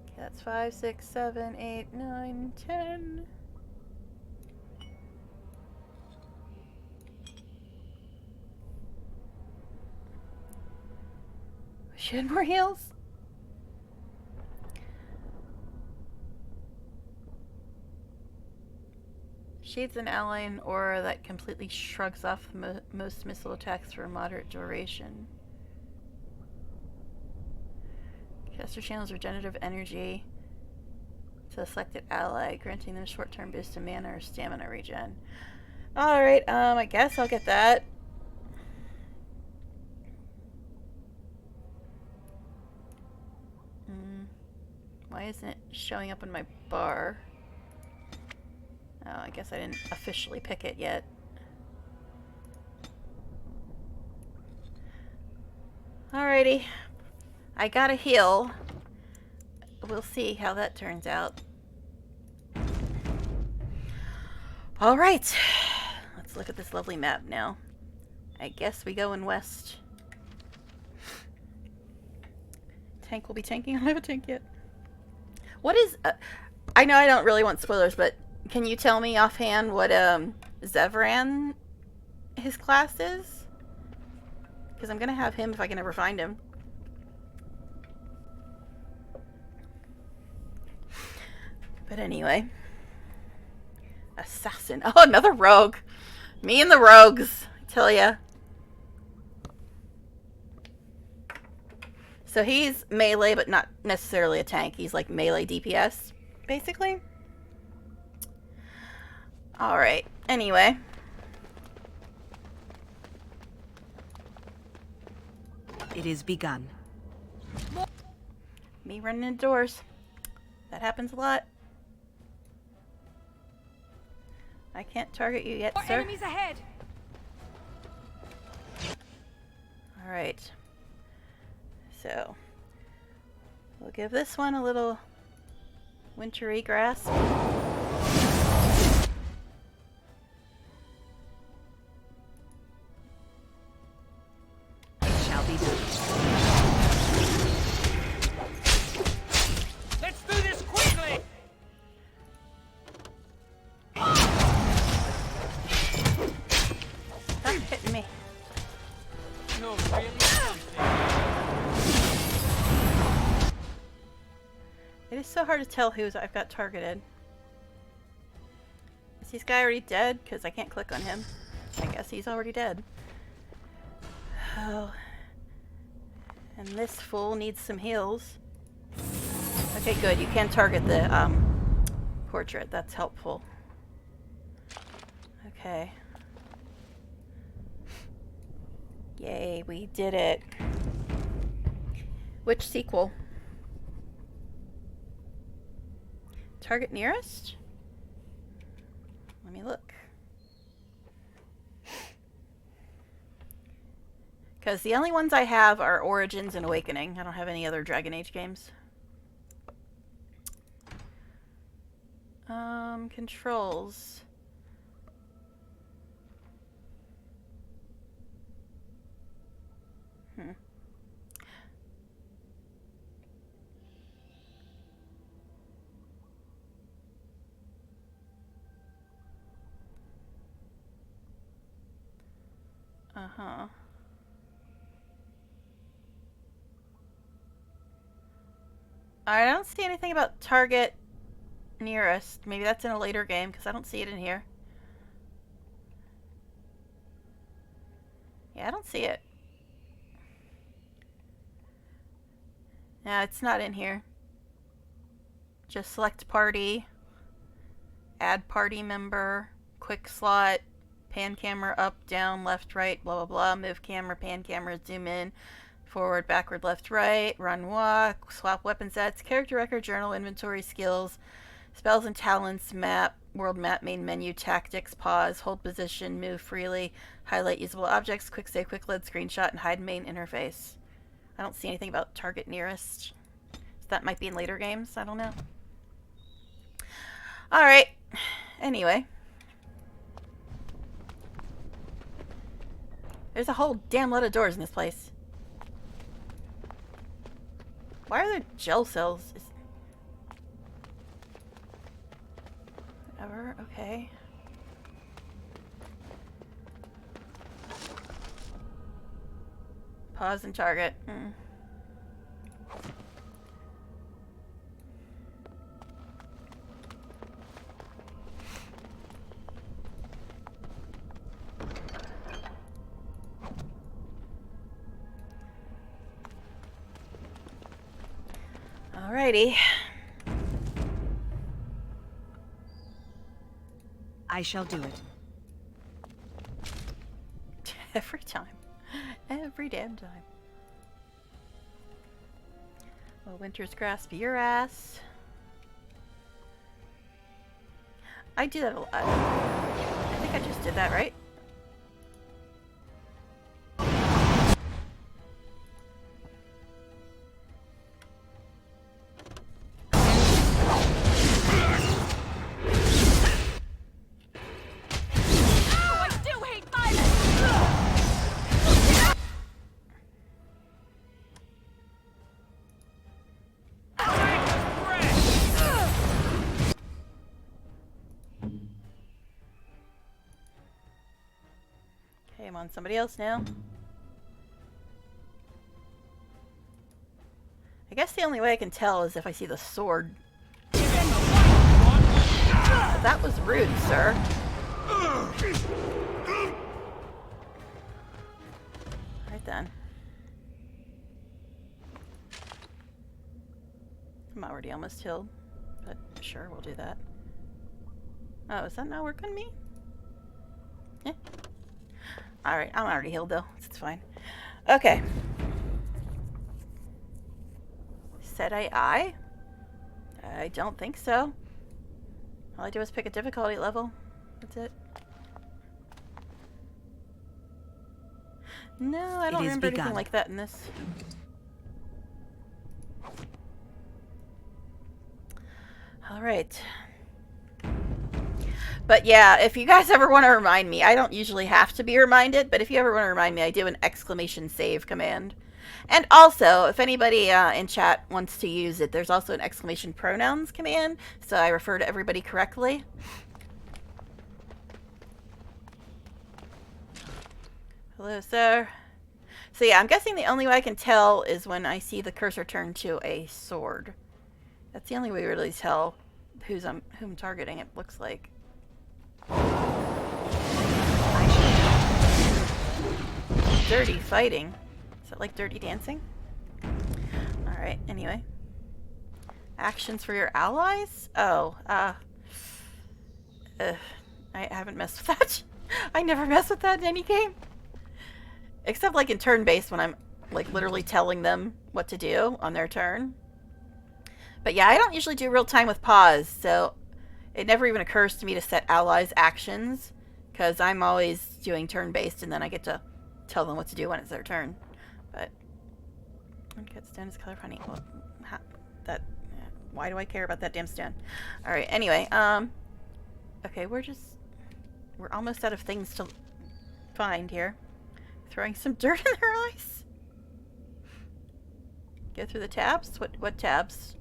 S1: Okay, that's 5, 6, 7, 8, 9, 10. She had more heals? Shades an ally and aura that completely shrugs off most missile attacks for a moderate duration. Caster channels regenerative energy to a selected ally, granting them a short-term boost to mana or stamina regen. Alright, I guess I'll get that. Why isn't it showing up on my bar? Oh, I guess I didn't officially pick it yet. Alrighty. I got a heal. We'll see how that turns out. Alright. Let's look at this lovely map now. I guess we go in west. Tank will be tanking. I don't have a tank yet. What is... I know I don't really want spoilers, but can you tell me offhand what Zevran, his class is? Because I'm going to have him if I can ever find him. But anyway. Assassin. Oh, another rogue. Me and the rogues, I tell ya. So he's melee, but not necessarily a tank. He's like melee DPS, basically. Alright, anyway.
S7: It is begun.
S1: Me running indoors. That happens a lot. I can't target you yet, sir.
S9: Enemies ahead.
S1: Alright. So, we'll give this one a little wintry grasp.
S7: It shall be done.
S9: Let's do this quickly.
S1: Stop hitting me.
S9: No, really?
S1: It is so hard to tell who's I've got targeted. Is this guy already dead? Because I can't click on him. I guess he's already dead. Oh. And this fool needs some heals. Okay, good. You can target the portrait. That's helpful. Okay. Yay, we did it. Which sequel? Target nearest? Let me look. Because the only ones I have are Origins and Awakening. I don't have any other Dragon Age games. Controls. Uh-huh. Alright, I don't see anything about target nearest. Maybe that's in a later game, because I don't see it in here. Yeah, I don't see it. Yeah, it's not in here. Just select party, add party member, quick slot, pan camera up, down, left, right, blah, blah, blah, move camera, pan camera, zoom in, forward, backward, left, right, run, walk, swap weapon sets, character record, journal, inventory, skills, spells and talents, map, world map, main menu, tactics, pause, hold position, move freely, highlight usable objects, quick save, quick load, screenshot, and hide main interface. I don't see anything about target nearest. So that might be in later games. I don't know. Alright. Anyway. There's a whole damn lot of doors in this place. Why are there gel cells? Whatever. Okay. Pause and target. Alrighty.
S7: I shall do it.
S1: Every time. Every damn time. Well, Winter's grasp your ass. I do that a lot. I think I just did that, right? I'm on somebody else now. I guess the only way I can tell is if I see the sword. That was rude, sir. Right then. I'm already almost healed, but sure, we'll do that. Oh, is that not working on me? Yeah. Alright, I'm already healed though. It's fine. Okay. Said I don't think so. All I do is pick a difficulty level. That's it. No, I don't remember anything like that in this. Alright. But yeah, if you guys ever want to remind me, I don't usually have to be reminded, but if you ever want to remind me, I do an exclamation save command. And also, if anybody in chat wants to use it, there's also an exclamation pronouns command, so I refer to everybody correctly. Hello, sir. So yeah, I'm guessing the only way I can tell is when I see the cursor turn to a sword. That's the only way to really tell who I'm targeting, it looks like. Dirty fighting. Is that like Dirty Dancing? Alright, anyway. Actions for your allies? Oh, I haven't messed with that. I never mess with that in any game. Except like in turn-based when I'm like literally telling them what to do on their turn. But yeah, I don't usually do real time with pause, so it never even occurs to me to set allies' actions, because I'm always doing turn-based and then I get to tell them what to do when it's their turn. But get stone is color funny. Well, why do I care about that damn stone? All right. Anyway, okay, we're almost out of things to find here. Throwing some dirt in their eyes. Go through the tabs. What tabs?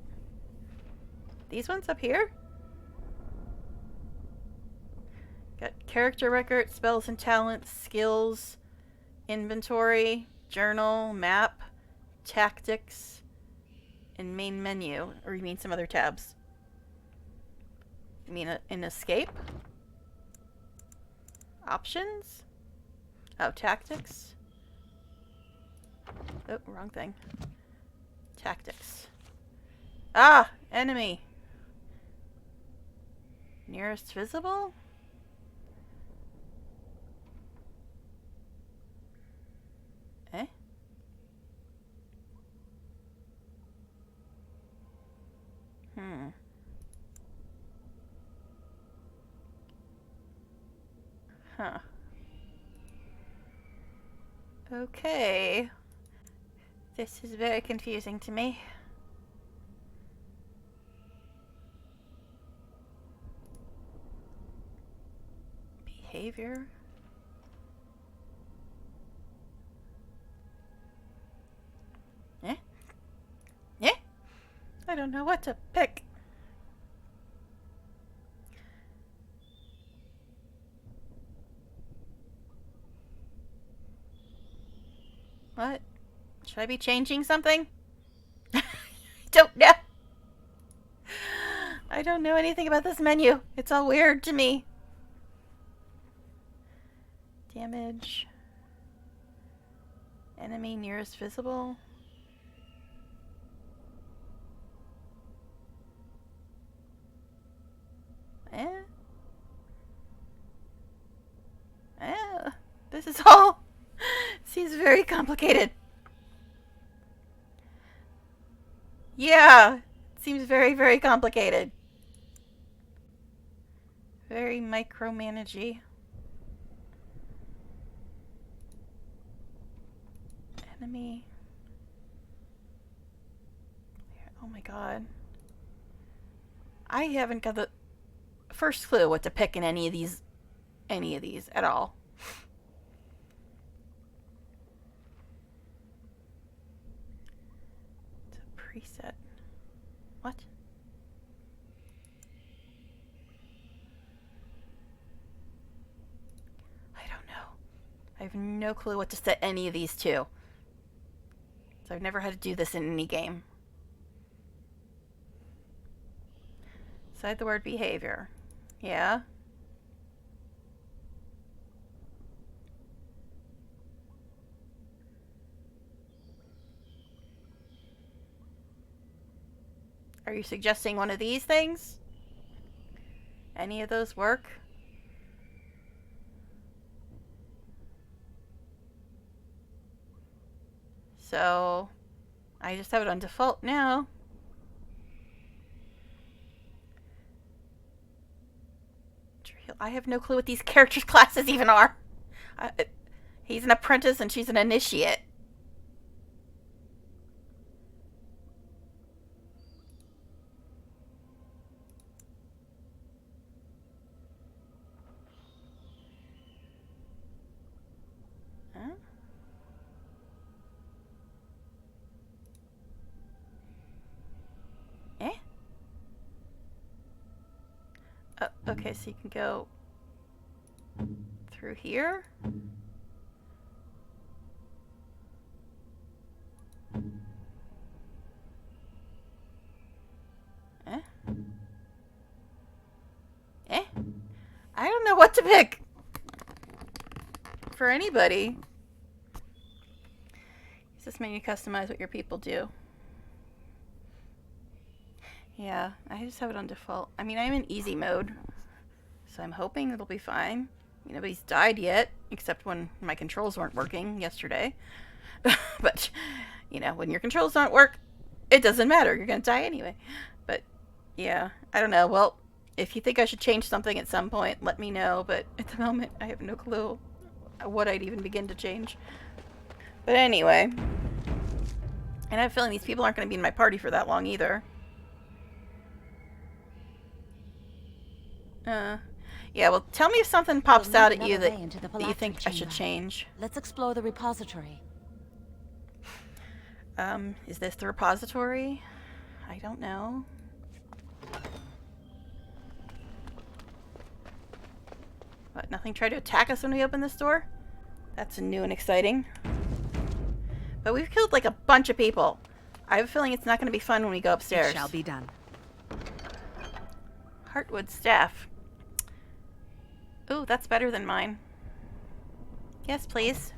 S1: These ones up here. Got character record, spells and talents, skills, inventory, journal, map, tactics, In main menu, or you mean some other tabs? You mean in escape? Options? Oh, tactics? Oh, wrong thing. Tactics. Ah! Enemy! Nearest visible? Eh? Huh. Okay. This is very confusing to me. Behavior. Eh? Eh? I don't know what to pick. What? Should I be changing something? I don't know. I don't know anything about this menu. It's all weird to me. Damage. Enemy nearest visible. This is all seems very complicated. Yeah, it seems very, very complicated. Very micromanagey. Enemy. Oh my god. I haven't got the first clue what to pick in any of these at all. It's a preset. What? I don't know. I have no clue what to set any of these to. So I've never had to do this in any game. Beside the word behavior. Yeah. Are you suggesting one of these things? Any of those work? So, I just have it on default now. I have no clue what these characters' classes even are. He's an apprentice and she's an initiate. Huh? Eh? Okay, so you can go through here. Eh? Eh? I don't know what to pick for anybody. Use this menu to customize what your people do. Yeah, I just have it on default. I mean, I'm in easy mode, so I'm hoping it'll be fine. Nobody's died yet, except when my controls weren't working yesterday. But, you know, when your controls don't work, it doesn't matter. You're going to die anyway. But, yeah, I don't know. Well, if you think I should change something at some point, let me know. But at the moment, I have no clue what I'd even begin to change. But anyway, and I have a feeling these people aren't going to be in my party for that long either. Yeah, well, tell me if something pops out at you that you think I should change.
S4: Let's explore the repository.
S1: Is this the repository? I don't know. What, nothing tried to attack us when we opened this door? That's new and exciting. But we've killed like a bunch of people. I have a feeling it's not going to be fun when we go upstairs.
S7: It shall be done.
S1: Heartwood staff. Ooh, that's better than mine. Yes, please.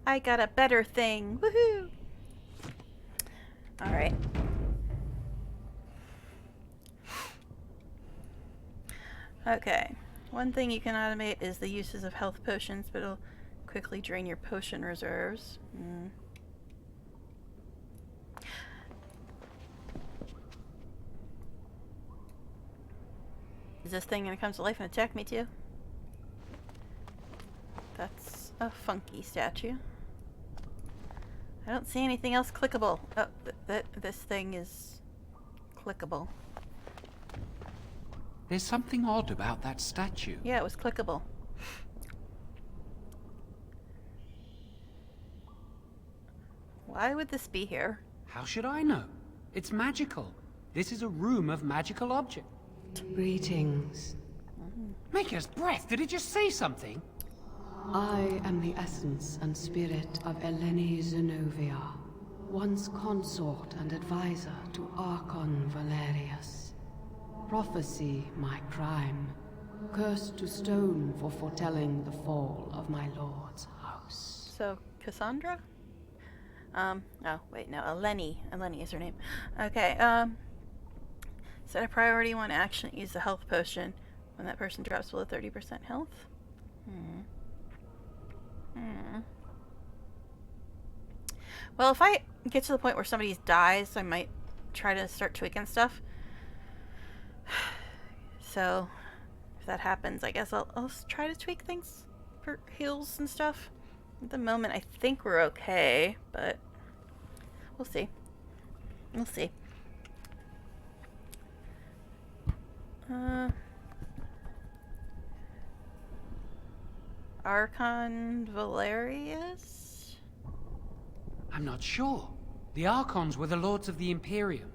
S1: I got a better thing. Woohoo! Alright. Okay. One thing you can automate is the uses of health potions, but it'll quickly drain your potion reserves. Is this thing gonna come to life and attack me too? That's a funky statue. I don't see anything else clickable. Oh, this thing is clickable.
S3: There's something odd about that statue.
S1: Yeah, it was clickable. Why would this be here?
S3: How should I know? It's magical. This is a room of magical objects.
S6: Greetings.
S3: Maker's breath, did it just say something?
S6: I am the essence and spirit of Eleni Zenobia, once consort and advisor to Archon Valerius. Prophecy my crime, cursed to stone for foretelling the fall of my lord's house.
S1: So, Cassandra? Oh, wait, no, Eleni. Eleni is her name. Okay, set a priority 1 action, use the health potion when that person drops below 30% health. Well, if I get to the point where somebody dies, I might try to start tweaking stuff. So, if that happens, I guess I'll try to tweak things for heals and stuff. At the moment, I think we're okay, but we'll see. We'll see. Archon Valerius?
S3: I'm not sure. The Archons were the lords of the Imperium.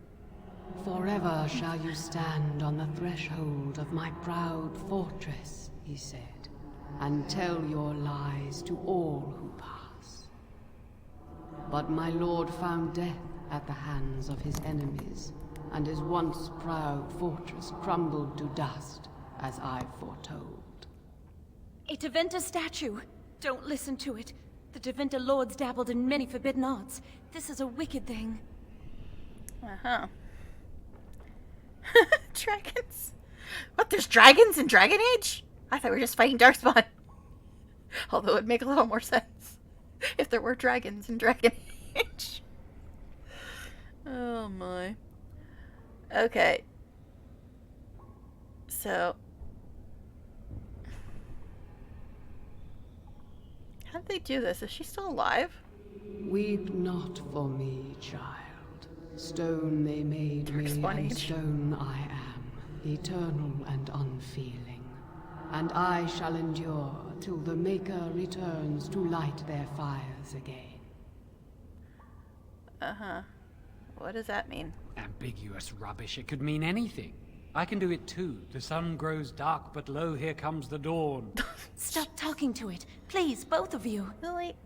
S6: Forever shall you stand on the threshold of my proud fortress, he said, and tell your lies to all who pass. But my lord found death at the hands of his enemies, and his once proud fortress crumbled to dust, as I foretold.
S4: A Tevinter statue! Don't listen to it. The Tevinter lords dabbled in many forbidden arts. This is a wicked thing.
S1: Uh-huh. Dragons? What, there's dragons in Dragon Age? I thought we were just fighting Darkspawn. Although it would make a little more sense if there were dragons in Dragon Age. Oh my. Okay. So. How did they do this? Is she still alive?
S6: Weep not for me, child. Stone they made me, and stone I am, eternal and unfeeling. And I shall endure till the Maker returns to light their fires again.
S1: Uh-huh. What does that mean?
S3: Ambiguous rubbish. It could mean anything. I can do it too. The sun grows dark, but lo, here comes the dawn.
S4: Stop talking to it. Please, both of you.
S1: Really?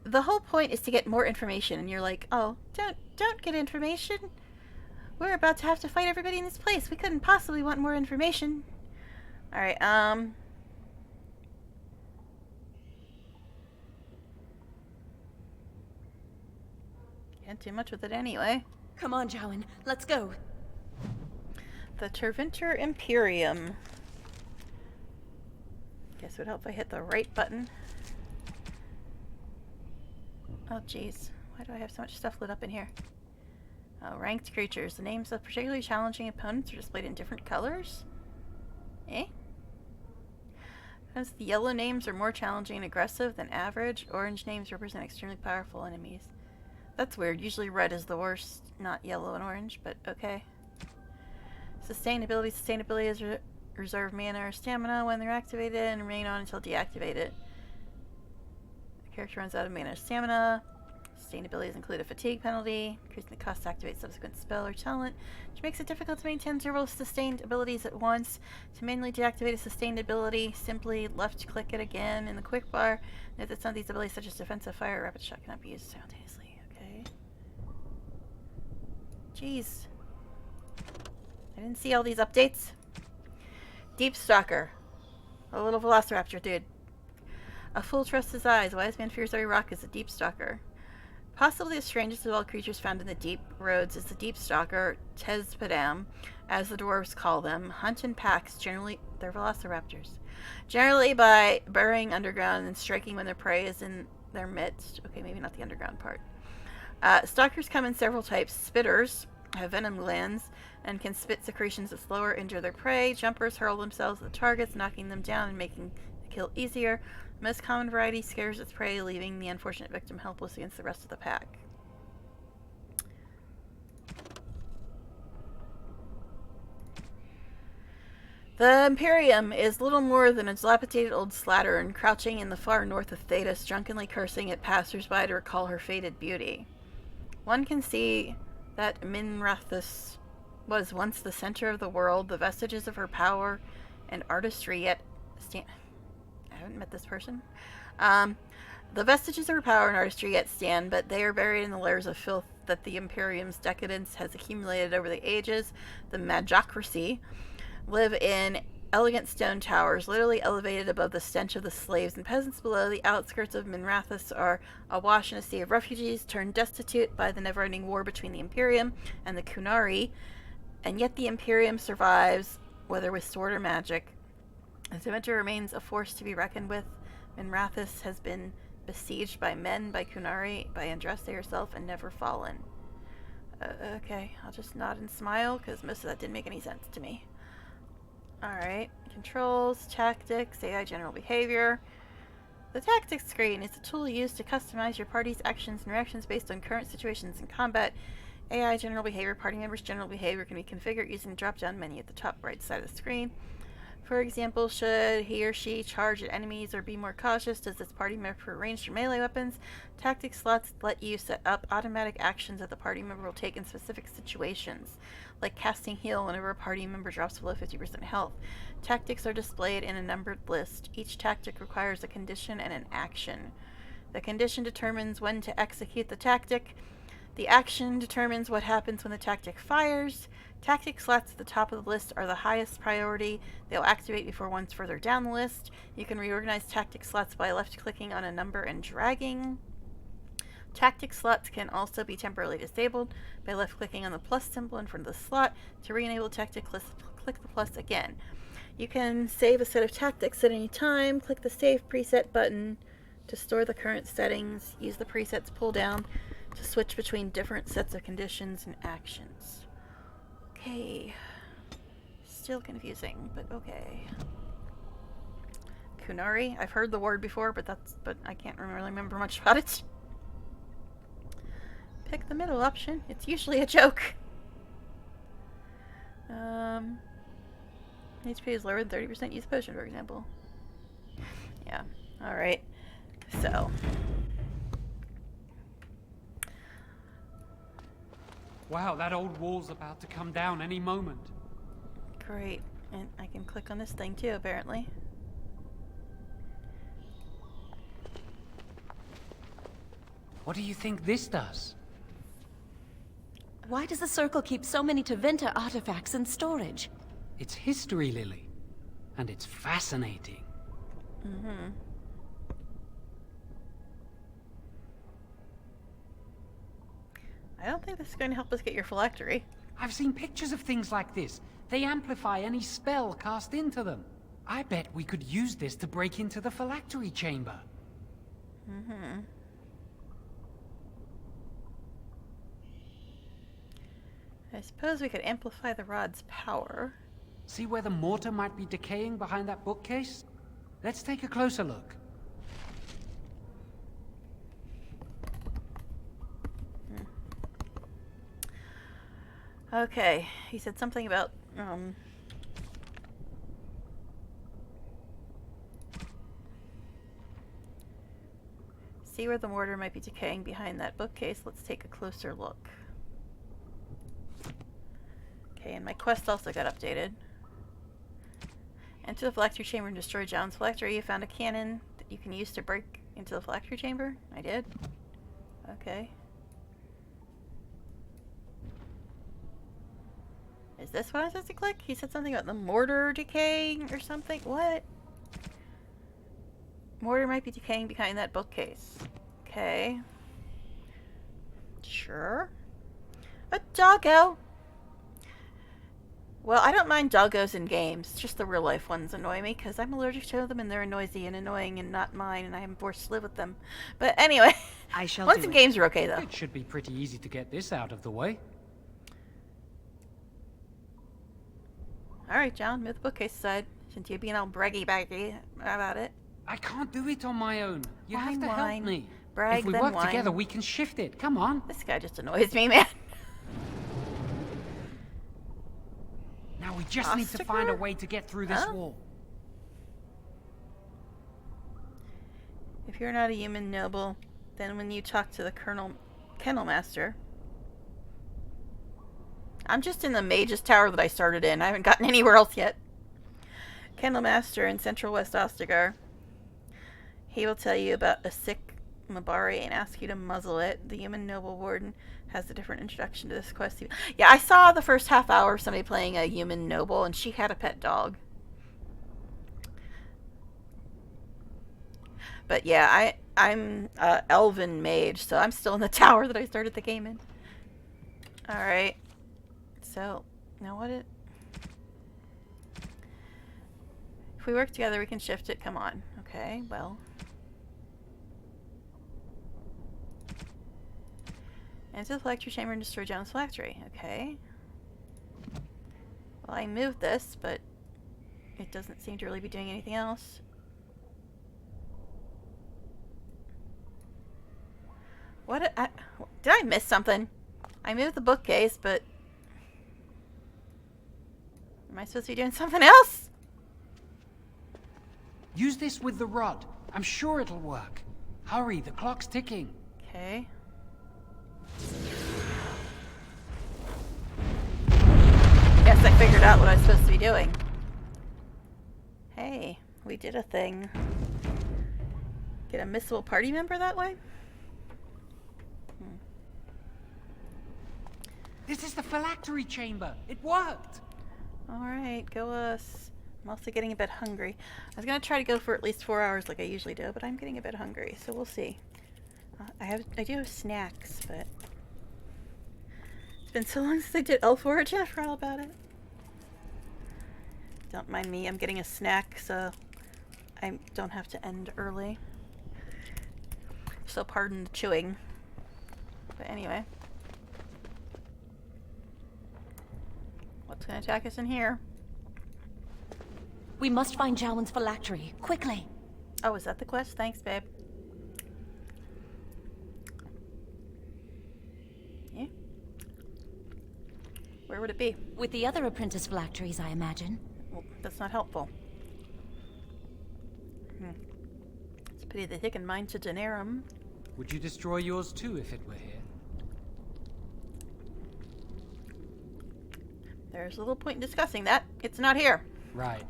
S1: The whole point is to get more information, and you're like, oh, don't get information. We're about to have to fight everybody in this place. We couldn't possibly want more information. Alright, can't do much with it anyway.
S4: Come on, Jowen. Let's go.
S1: The Tevinter Imperium. Guess it would help if I hit the right button. Oh, jeez. Why do I have so much stuff lit up in here? Oh, ranked creatures. The names of particularly challenging opponents are displayed in different colors? Eh? Because the yellow names are more challenging and aggressive than average, orange names represent extremely powerful enemies. That's weird. Usually red is the worst, not yellow and orange, but okay. Sustainability. Sustainability is reserve mana or stamina when they're activated and remain on until deactivated. The character runs out of mana or stamina. Sustained abilities include a fatigue penalty, increasing the cost to activate subsequent spell or talent, which makes it difficult to maintain several sustained abilities at once. To manually deactivate a sustained ability, simply left-click it again in the quick bar. Note that some of these abilities, such as defensive fire or rapid shot, cannot be used simultaneously. Okay. Jeez. I didn't see all these updates. Deep Stalker. A little Velociraptor dude. A fool trusts his eyes. A wise man fears every rock is a Deep Stalker. Possibly the strangest of all creatures found in the deep roads is the Deep Stalker, Tezpadam, as the dwarves call them. Hunt in packs, generally they're velociraptors. Generally by burrowing underground and striking when their prey is in their midst. Okay, maybe not the underground part. Stalkers come in several types. Spitters have venom glands and can spit secretions that slow or injure their prey. Jumpers hurl themselves at the targets, knocking them down and making the kill easier. The most common variety scares its prey, leaving the unfortunate victim helpless against the rest of the pack. The Imperium is little more than a dilapidated old slattern, crouching in the far north of Thedas, drunkenly cursing at passers-by to recall her faded beauty. One can see that Minrathous was once the center of the world, the vestiges of her power and artistry yet stand... I haven't met this person. The vestiges of her power and artistry yet stand, but they are buried in the layers of filth that the Imperium's decadence has accumulated over the ages. The Magocracy live in elegant stone towers, literally elevated above the stench of the slaves and peasants below. The outskirts of Minrathous are awash in a sea of refugees, turned destitute by the never-ending war between the Imperium and the Kunari, and yet the Imperium survives, whether with sword or magic. The Demeter remains a force to be reckoned with. Minrathous has been besieged by men, by Kunari, by Andraste herself, and never fallen. Okay, I'll just nod and smile, because most of that didn't make any sense to me. Alright, controls, tactics, AI general behavior. The tactics screen is a tool used to customize your party's actions and reactions based on current situations in combat. AI general behavior, party members' general behavior can be configured using the drop-down menu at the top right side of the screen. For example, should he or she charge at enemies or be more cautious? Does this party member prefer ranged or melee weapons? Tactic slots let you set up automatic actions that the party member will take in specific situations, like casting heal whenever a party member drops below 50% health. Tactics are displayed in a numbered list. Each tactic requires a condition and an action. The condition determines when to execute the tactic. The action determines what happens when the tactic fires. Tactic slots at the top of the list are the highest priority. They'll activate before ones further down the list. You can reorganize tactic slots by left-clicking on a number and dragging. Tactic slots can also be temporarily disabled by left-clicking on the plus symbol in front of the slot. To re-enable tactic, click the plus again. You can save a set of tactics at any time. Click the Save Preset button to store the current settings. Use the presets pull-down to switch between different sets of conditions and actions. Okay. Still confusing, but okay. Kunari. I've heard the word before, but I can't really remember much about it. Pick the middle option. It's usually a joke. HP is lower than 30%. Use potion, for example. Yeah. Alright. So.
S3: Wow, that old wall's about to come down any moment.
S1: Great. And I can click on this thing too, apparently.
S3: What do you think this does?
S4: Why does the Circle keep so many Tevinter artifacts in storage?
S3: It's history, Lily. And it's fascinating.
S1: Mm-hmm. I don't think this is going to help us get your phylactery.
S3: I've seen pictures of things like this. They amplify any spell cast into them. I bet we could use this to break into the phylactery chamber.
S1: Mm-hmm. I suppose we could amplify the rod's power.
S3: See where the mortar might be decaying behind that bookcase? Let's take a closer look.
S1: Okay, he said something about, see where the mortar might be decaying behind that bookcase. Let's take a closer look. Okay, and my quest also got updated. Enter the phylactery chamber and destroy John's phylactery. You found a cannon that you can use to break into the phylactery chamber? I did. Okay. Is this what I'm supposed to click? He said something about the mortar decaying or something? What? Mortar might be decaying behind that bookcase. Okay. Sure. A doggo! Well, I don't mind doggos in games. Just the real life ones annoy me because I'm allergic to them and they're noisy and annoying and not mine and I am forced to live with them. But anyway,
S7: I shall
S1: ones
S7: do
S1: in
S7: it.
S1: games are okay though.
S3: It should be pretty easy to get this out of the way.
S1: Alright, John, move the bookcase aside since you're being all braggy-baggy about it.
S3: I can't do it on my own. You have
S1: Whine,
S3: to help
S1: whine.
S3: me.
S1: Brag,
S3: if we
S1: then
S3: work
S1: whine.
S3: together, we can shift it. Come on.
S1: This guy just annoys me, man.
S3: Now we just need to find a
S1: Ostaker?
S3: way to get through this
S1: Huh?
S3: wall.
S1: If you're not a human noble, then when you talk to the Kennel Master... I'm just in the Mage's Tower that I started in. I haven't gotten anywhere else yet. Kennel Master in Central West Ostagar. He will tell you about a sick Mabari and ask you to muzzle it. The human noble warden has a different introduction to this quest. Yeah, I saw the first half hour of somebody playing a human noble, and she had a pet dog. But yeah, I'm elven mage, so I'm still in the tower that I started the game in. Alright. So, now what it... If we work together, we can shift it. Come on. Okay, well... Enter the phylactery chamber and destroy John's phylactery. Okay. Well, I moved this, but it doesn't seem to really be doing anything else. What? Did I miss something? I moved the bookcase, but... Am I supposed to be doing something else?
S3: Use this with the rod. I'm sure it'll work. Hurry, the clock's ticking.
S1: Okay. Guess I figured out what I was supposed to be doing. Hey, we did a thing. Get a missile party member that way?
S3: This is the phylactery chamber. It worked.
S1: Alright, go us. I'm also getting a bit hungry. I was gonna try to go for at least 4 hours like I usually do, but I'm getting a bit hungry, so we'll see. I do have snacks, but it's been so long since I did Elf Origin, I forgot all about it. Don't mind me, I'm getting a snack, so I don't have to end early. So pardon the chewing. But anyway. What's gonna attack us in here?
S4: We must find Jowan's phylactery, quickly.
S1: Oh, is that the quest? Thanks, babe. Yeah. Where would it be?
S4: With the other apprentice phylacteries, I imagine.
S1: Well, that's not helpful. It's a pity they taken mine to Daenerys.
S3: Would you destroy yours too if it were here?
S1: There's little point in discussing that. It's not here.
S3: Right.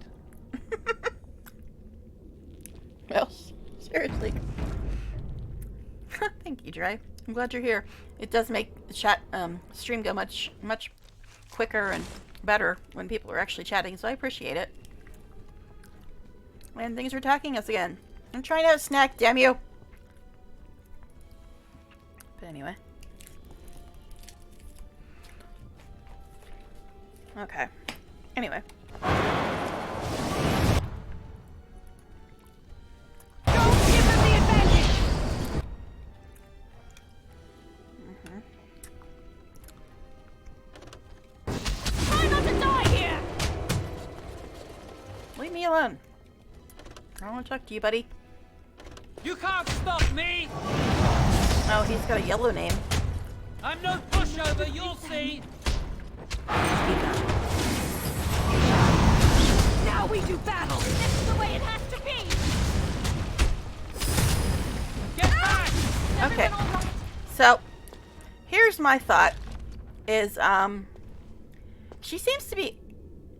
S1: Well, seriously. Thank you, Dre. I'm glad you're here. It does make the chat stream go much quicker and better when people are actually chatting, so I appreciate it. And things are attacking us again. I'm trying to have a snack, damn you! But anyway. Okay. Anyway.
S9: Don't give them the advantage! Try not to die here!
S1: Leave me alone. I don't want to talk to you, buddy.
S9: You can't stop me!
S1: Oh, he's got a yellow name.
S9: I'm no pushover, you'll see! Now we do battle! This is the way it has to be! Get back!
S1: Okay. So, here's my thought. Is, she seems to be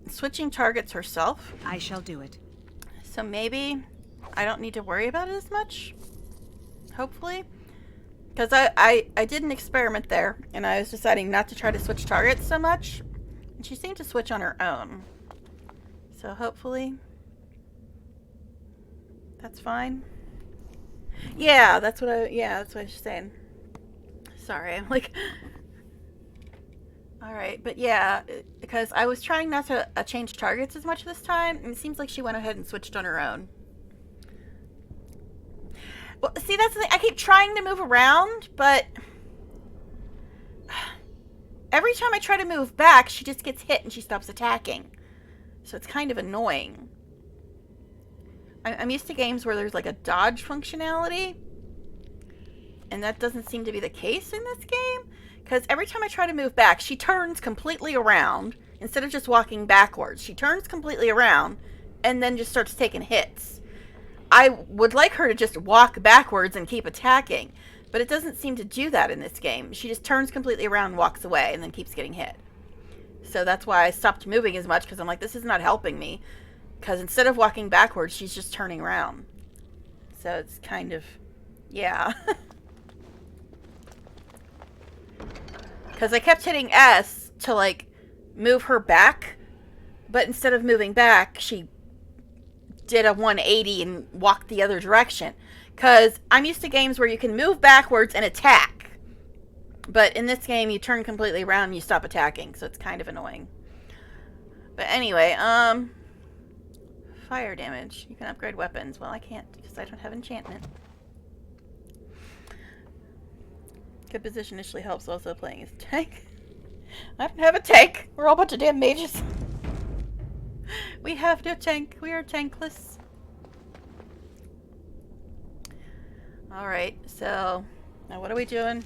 S1: switching targets herself.
S7: I shall do it.
S1: So maybe I don't need to worry about it as much. Hopefully. Because I did an experiment there, and I was deciding not to try to switch targets so much. And she seemed to switch on her own. So hopefully that's fine. Yeah, that's what I was saying. Sorry, I'm like... Alright, but yeah, because I was trying not to change targets as much this time, and it seems like she went ahead and switched on her own. Well, see, that's the thing. I keep trying to move around, but... every time I try to move back, she just gets hit and she stops attacking. So it's kind of annoying. I'm used to games where there's like a dodge functionality, and that doesn't seem to be the case in this game. Because every time I try to move back, she turns completely around. Instead of just walking backwards, she turns completely around and then just starts taking hits. I would like her to just walk backwards and keep attacking, but it doesn't seem to do that in this game. She just turns completely around and walks away and then keeps getting hit. So that's why I stopped moving as much, because I'm like, this is not helping me. Because instead of walking backwards, she's just turning around. So it's kind of... yeah. Because I kept hitting S to, like, move her back. But instead of moving back, she did a 180 and walked the other direction. Because I'm used to games where you can move backwards and attack. But in this game, you turn completely around and you stop attacking. So it's kind of annoying. But anyway, fire damage. You can upgrade weapons. Well, I can't because I don't have enchantment. Good position initially helps, also playing as tank. I don't have a tank. We're all a bunch of damn mages. We have no tank. We are tankless. Alright, so now what are we doing?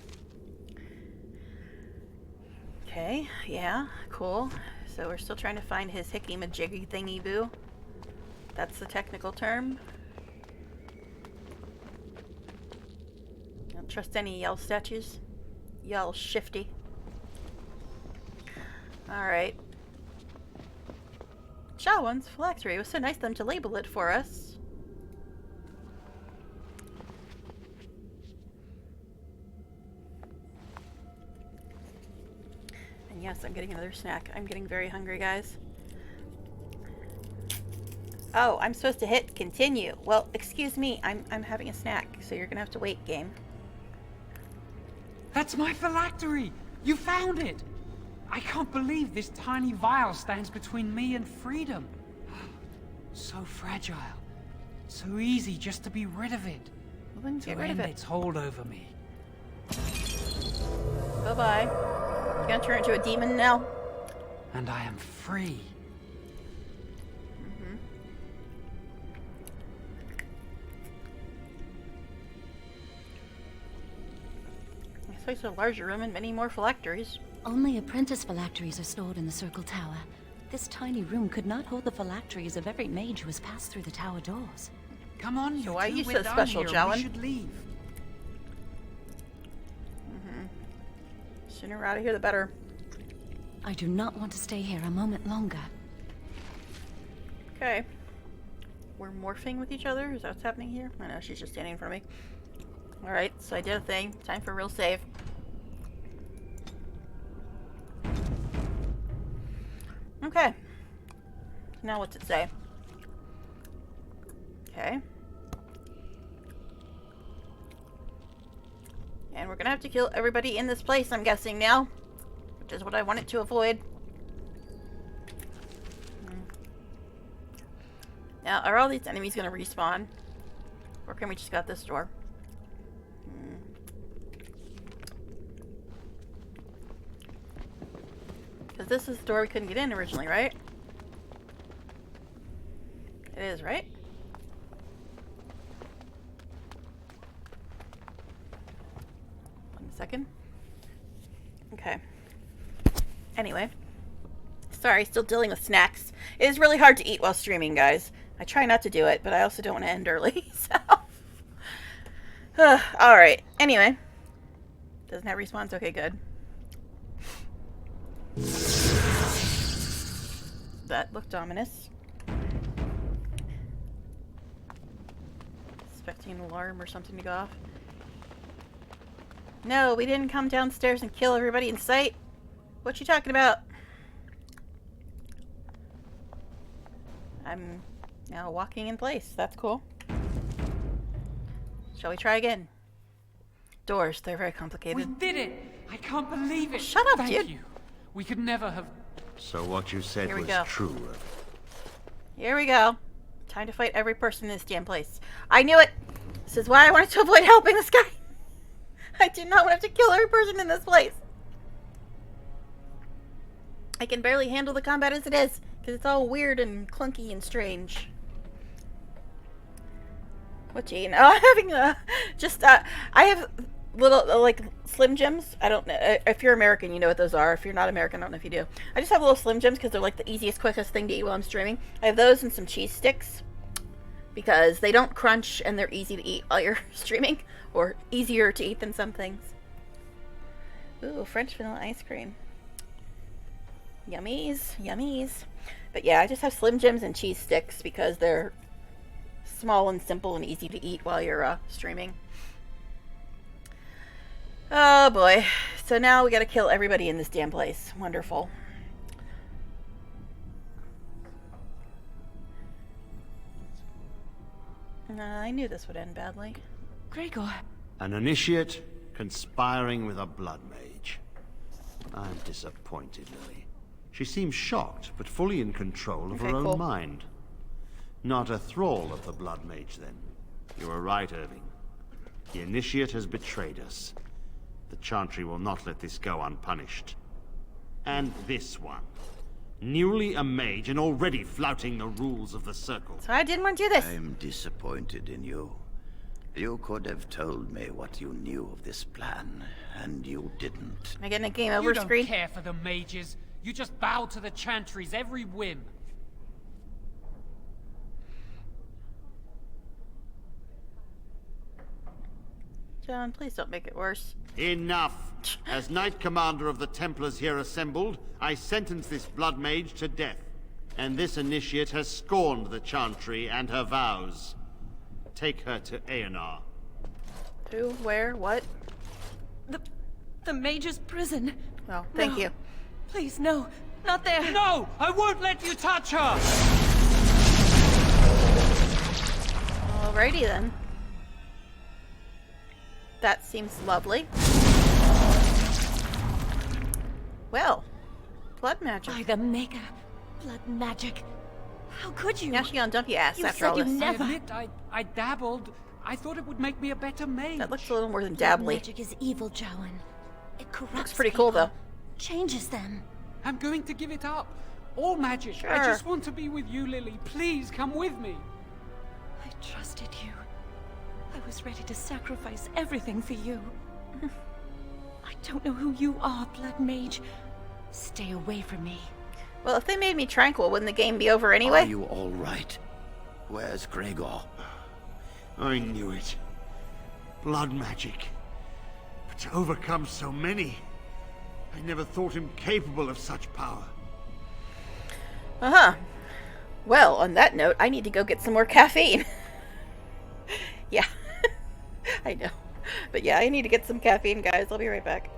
S1: Okay, yeah, cool. So we're still trying to find his hickey-majiggy thingy-boo. That's the technical term. Don't trust any Yell statues. Yell shifty. Alright. Shawan's phylactery. It was so nice of them to label it for us. And yes, I'm getting another snack. I'm getting very hungry, guys. Oh, I'm supposed to hit continue. Well, excuse me. I'm having a snack, so you're gonna have to wait, game.
S3: That's my phylactery! You found it! I can't believe this tiny vial stands between me and freedom. So fragile. So easy just to be rid of it.
S1: Well, then get
S3: To
S1: rid of
S3: end
S1: it.
S3: its hold over me.
S1: Bye-bye. You gonna turn into a demon now?
S3: And I am free. I suppose a larger room and many more phylacteries.
S4: Only apprentice phylacteries are stored in the Circle Tower. This tiny room could not hold the phylacteries of every mage who has passed through the tower doors.
S3: Come on,
S1: So
S3: you
S1: why are
S3: two,
S1: you
S3: we're
S1: so
S3: done
S1: special,
S3: here.
S1: Jalen?
S3: We should leave.
S1: Sooner we're out of here, the better.
S4: I do not want to stay here a moment longer.
S1: Okay. We're morphing with each other? Is that what's happening here? I know, she's just standing in front of me. Alright, so I did a thing. Time for a real save. Okay. Now what's it say? Okay. And we're gonna have to kill everybody in this place, I'm guessing now. Which is what I wanted to avoid. Now, are all these enemies gonna respawn? Or can we just go out this door? Because this is the door we couldn't get in originally, right? It is, right? One second. Okay. Anyway. Sorry, still dealing with snacks. It is really hard to eat while streaming, guys. I try not to do it, but I also don't want to end early, so... Alright, anyway. Doesn't have respawns? Okay, good. That looked ominous. Expecting an alarm or something to go off. No, we didn't come downstairs and kill everybody in sight. What you talking about? I'm now walking in place. That's cool. Shall we try again? Doors, they're very complicated.
S3: We did it! I can't believe it!
S1: Shut up,
S3: Thank
S1: dude.
S3: you. We could never have...
S5: So what you said
S1: Here we
S5: was
S1: go.
S5: true.
S1: Here we go. Time to fight every person in this damn place. I knew it! This is why I wanted to avoid helping this guy. I do not want to have to kill every person in this place. I can barely handle the combat as it is, because it's all weird and clunky and strange. What, Jane? Oh, I'm having I have little, like, Slim Jims. I don't know. If you're American, you know what those are. If you're not American, I don't know if you do. I just have little Slim Jims because they're, like, the easiest, quickest thing to eat while I'm streaming. I have those and some cheese sticks because they don't crunch and they're easy to eat while you're streaming, or easier to eat than some things. Ooh, French vanilla ice cream. Yummies, yummies. But yeah, I just have Slim Jims and cheese sticks because they're small and simple and easy to eat while you're streaming. Oh boy. So now we gotta kill everybody in this damn place. Wonderful. I knew this would end badly.
S4: Gregor.
S10: An initiate conspiring with a blood mage. I'm disappointed, Lily. She seems shocked, but fully in control of her own mind. Not a thrall of the blood mage, then. You were right, Irving. The initiate has betrayed us. The Chantry will not let this go unpunished. And this one. Newly a mage and already flouting the rules of the Circle.
S1: So I didn't want to do this.
S5: I'm disappointed in you. You could have told me what you knew of this plan, and you didn't.
S1: Am I getting a game over
S3: You don't
S1: screen?
S3: care for the mages. You just bow to the Chantry's every whim.
S1: John, please don't make it worse.
S10: Enough! As Knight Commander of the Templars here assembled, I sentence this blood mage to death. And this initiate has scorned the Chantry and her vows. Take her to Aenar.
S1: Who? Where? What?
S4: The mage's prison.
S1: Oh, thank
S4: No.
S1: you.
S4: Please, no. Not there.
S3: No! I won't let you touch her!
S1: Alrighty then. That seems lovely. Well, blood magic.
S4: By the Maker. Blood magic. How could you?
S1: Now she's gonna dump your ass
S4: You
S1: after
S4: said
S1: all
S4: you
S1: this.
S4: never-
S3: I admit, I dabbled. I thought it would make me a better mage.
S1: That looks a little more than
S4: Blood
S1: dabbly.
S4: magic is evil, Jowan. It corrupts
S1: Looks pretty cool,
S4: people,
S1: though.
S4: Changes them.
S3: I'm going to give it up. All magic.
S1: Sure.
S3: I just want to be with you, Lily. Please come with me.
S4: I trusted you. I was ready to sacrifice everything for you. I don't know who you are, Blood Mage. Stay away from me.
S1: Well, if they made me tranquil, wouldn't the game be over anyway?
S5: Are you all right? Where's Gregor?
S10: I knew it. Blood magic. But to overcome so many, I never thought him capable of such power.
S1: Uh-huh. Well, on that note, I need to go get some more caffeine. Yeah. I know. But yeah, I need to get some caffeine, guys. I'll be right back.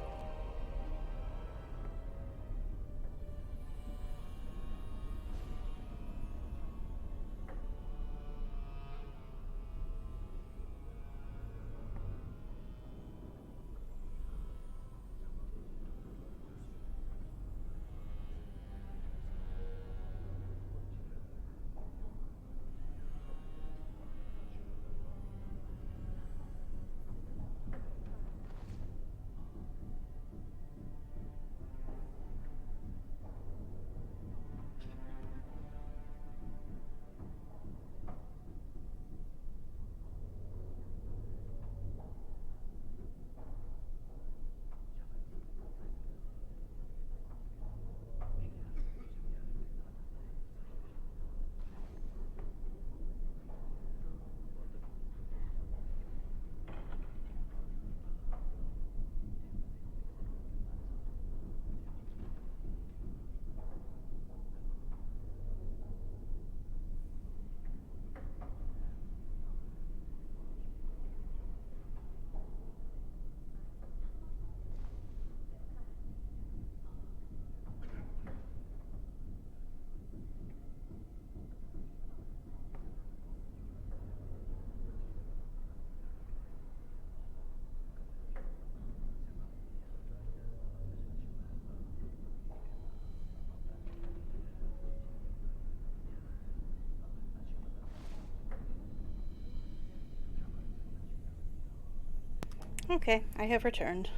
S1: Okay, I have returned.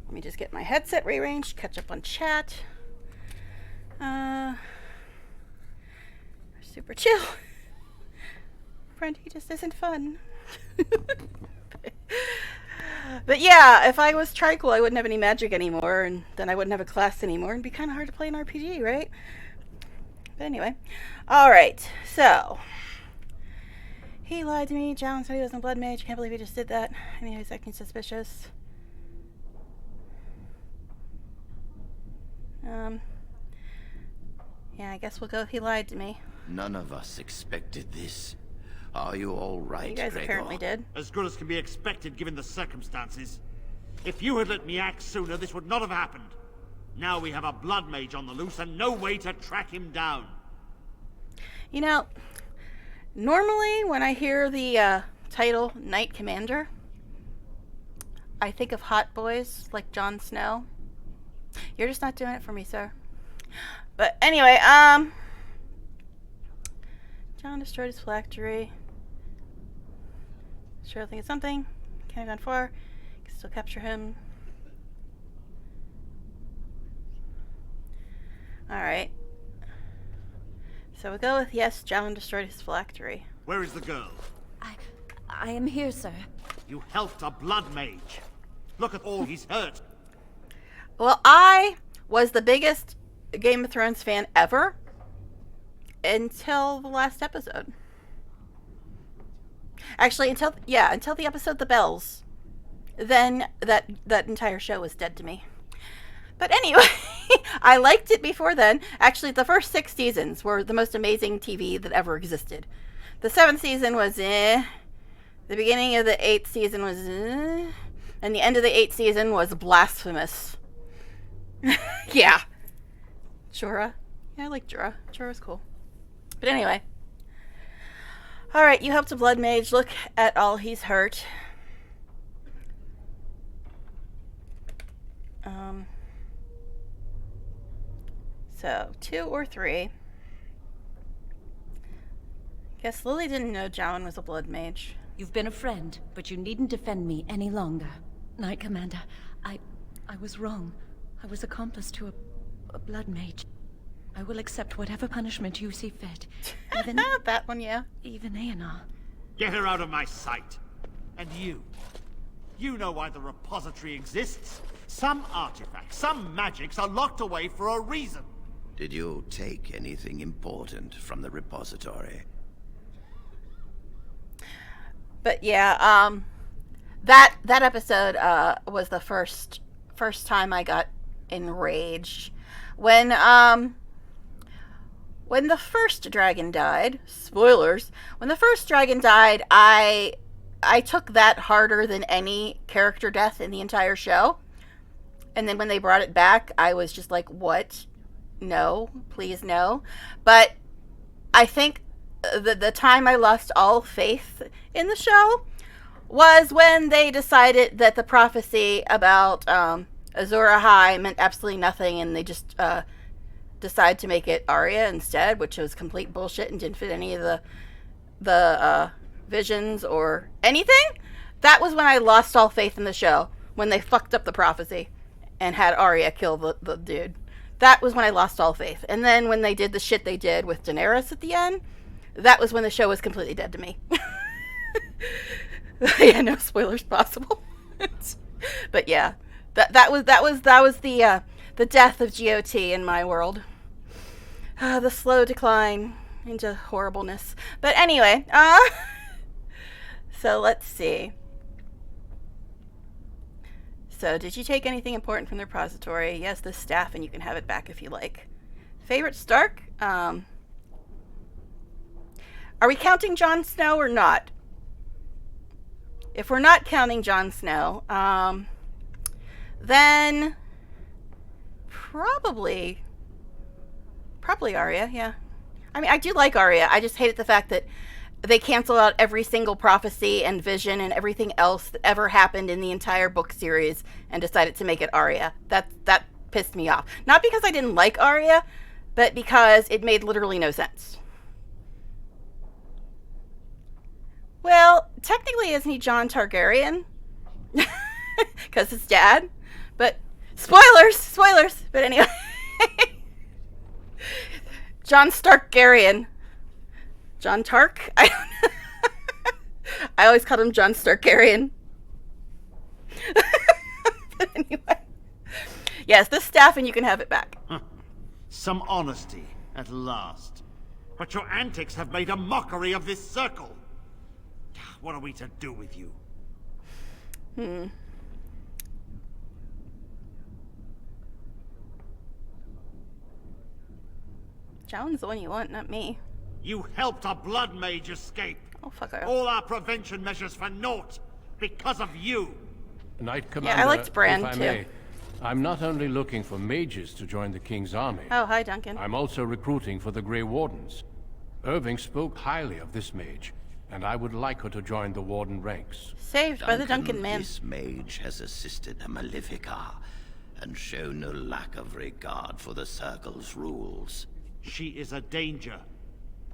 S1: Let me just get my headset rearranged, catch up on chat. Super chill. Friend, he just isn't fun. But yeah, if I was Triquel, I wouldn't have any magic anymore, and then I wouldn't have a class anymore, and it'd be kind of hard to play an RPG, right? But anyway. Alright, so. He lied to me. Jalen said he wasn't a blood mage. Can't believe he just did that. I mean, he's acting suspicious. Yeah, I guess we'll go with he lied to me.
S5: None of us expected this. Are you all right,
S1: You guys
S5: Gregor?
S1: apparently did.
S10: As good as can be expected given the circumstances. If you had let me act sooner, this would not have happened. Now we have a blood mage on the loose and no way to track him down.
S1: You know, normally when I hear the title Knight Commander, I think of hot boys like Jon Snow. You're just not doing it for me, sir. But anyway, John destroyed his phylactery. Sure, I think it's something. Can't have gone far. Can still capture him. Alright. So we go with yes, Jalen destroyed his phylactery.
S10: Where is the girl?
S4: I am here, sir.
S10: You helped a blood mage. Look at all he's hurt.
S1: Well, I was the biggest Game of Thrones fan ever until the last episode. Actually, until the episode The Bells. Then that entire show was dead to me. But anyway, I liked it before then. Actually, the first 6 seasons were the most amazing TV that ever existed. The 7th season was The beginning of the 8th season was and the end of the 8th season was blasphemous. Yeah. Jorah. Yeah, I like Jorah. Jorah's cool. But anyway. Alright, you helped a blood mage. Look at all he's hurt. So, 2 or 3. Guess Lily didn't know Jalen was a blood mage.
S4: You've been a friend, but you needn't defend me any longer. Knight Commander, I was wrong. I was accomplice to a blood mage. I will accept whatever punishment you see fit. Even
S1: that one, yeah.
S4: Even Aenar.
S10: Get her out of my sight. And you. You know why the repository exists. Some artifacts, some magics are locked away for a reason.
S5: Did you take anything important from the repository?
S1: But yeah, that episode was the first time I got enraged when the first dragon died. Spoilers. When the first dragon died, I took that harder than any character death in the entire show. And then when they brought it back, I was just like, what? No, please no. But I think the time I lost all faith in the show was when they decided that the prophecy about Azor Ahai meant absolutely nothing, and they just decided to make it Arya instead, which was complete bullshit and didn't fit any of the visions or anything. That was when I lost all faith in the show, when they fucked up the prophecy and had Arya kill the dude. That was when I lost all faith. And then when they did the shit they did with Daenerys at the end, that was when the show was completely dead to me. Yeah, no spoilers possible. But yeah, that was the death of GOT in my world. The slow decline into horribleness. But anyway, so let's see. So, did you take anything important from the repository? Yes, the staff, and you can have it back if you like. Favorite Stark? Are we counting Jon Snow or not? If we're not counting Jon Snow, then probably Arya, yeah. I mean, I do like Arya. I just hated the fact that they canceled out every single prophecy and vision and everything else that ever happened in the entire book series and decided to make it Arya. That pissed me off. Not because I didn't like Arya, but because it made literally no sense. Well, technically, isn't he Jon Targaryen? Because his dad. But, spoilers! Spoilers! But anyway. John Starkarian. John Tark? I don't know. I always called him John Starkarian. But anyway. Yes, this staff and you can have it back.
S10: Some honesty, at last. But your antics have made a mockery of this circle. What are we to do with you?
S1: John's the one you want, not me.
S10: You helped a blood mage escape.
S1: Oh, fuck off.
S10: All our prevention measures for naught. Because of you.
S2: Knight Commander,
S1: I liked Bran,
S2: if I
S1: too.
S2: may, I'm not only looking for mages to join the King's army.
S1: Oh, hi, Duncan.
S2: I'm also recruiting for the Grey Wardens. Irving spoke highly of this mage, and I would like her to join the Warden ranks.
S1: Saved by the Duncan man.
S5: This mage has assisted a Maleficar, and shown no lack of regard for the Circle's rules.
S10: She is a danger.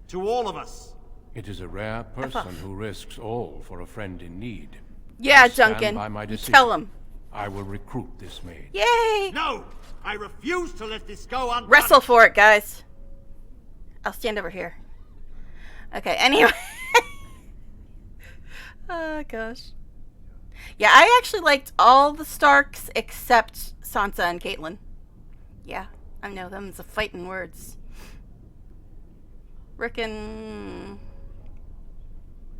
S10: To all of us.
S2: It is a rare person who risks all for a friend in need.
S1: Yeah,
S2: I stand
S1: Duncan.
S2: by my
S1: You
S2: decision.
S1: tell him.
S2: I will recruit this mage.
S1: Yay!
S10: No! I refuse to let this go unpunished.
S1: Wrestle for it, guys. I'll stand over here. Okay, anyway. Oh, gosh. Yeah, I actually liked all the Starks except Sansa and Caitlyn. Yeah, I know them's a fighting words. Rickon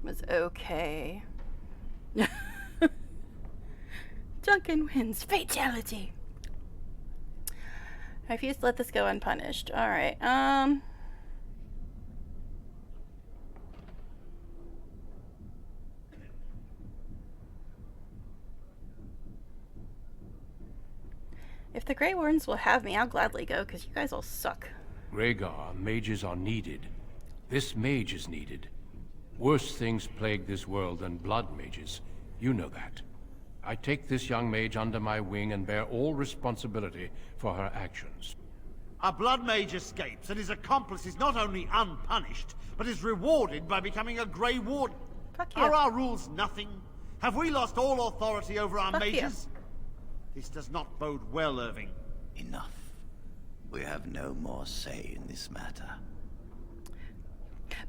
S1: was okay. Duncan wins. Fatality. I refuse to let this go unpunished. Alright, if the Grey Wardens will have me, I'll gladly go, because you guys all suck.
S2: Rhaegar, mages are needed. This mage is needed. Worse things plague this world than blood mages. You know that. I take this young mage under my wing and bear all responsibility for her actions.
S10: A blood mage escapes and his accomplice is not only unpunished, but is rewarded by becoming a Grey Warden.
S1: Fuck you.
S10: Are our rules nothing? Have we lost all authority over our
S1: Fuck you.
S10: mages? This does not bode well, Irving.
S5: Enough. We have no more say in this matter.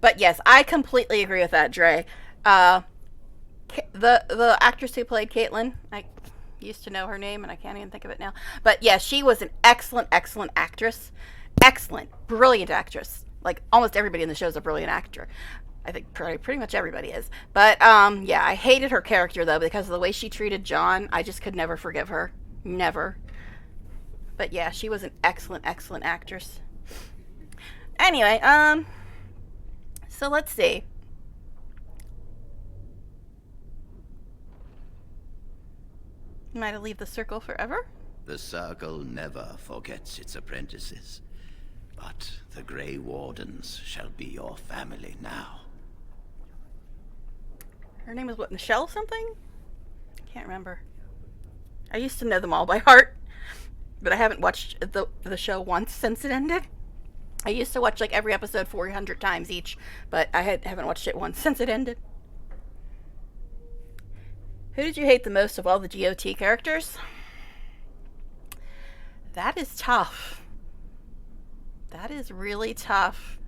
S1: But yes, I completely agree with that, Dre. The actress who played Caitlyn, I used to know her name and I can't even think of it now. But yeah, she was an excellent actress. Excellent, brilliant actress. Like almost everybody in the show is a brilliant actor. I think pretty much everybody is. But yeah, I hated her character though because of the way she treated John. I just could never forgive her. Never. But yeah, she was an excellent actress. Anyway, so let's see. Am I to leave the circle forever?
S5: The Circle never forgets its apprentices. But the Grey Wardens shall be your family now.
S1: Her name is what, Michelle something? Can't remember. I used to know them all by heart, but I haven't watched the show once since it ended. I used to watch like every episode 400 times each, but I haven't watched it once since it ended. Who did you hate the most of all the GOT characters? That is tough. That is really tough.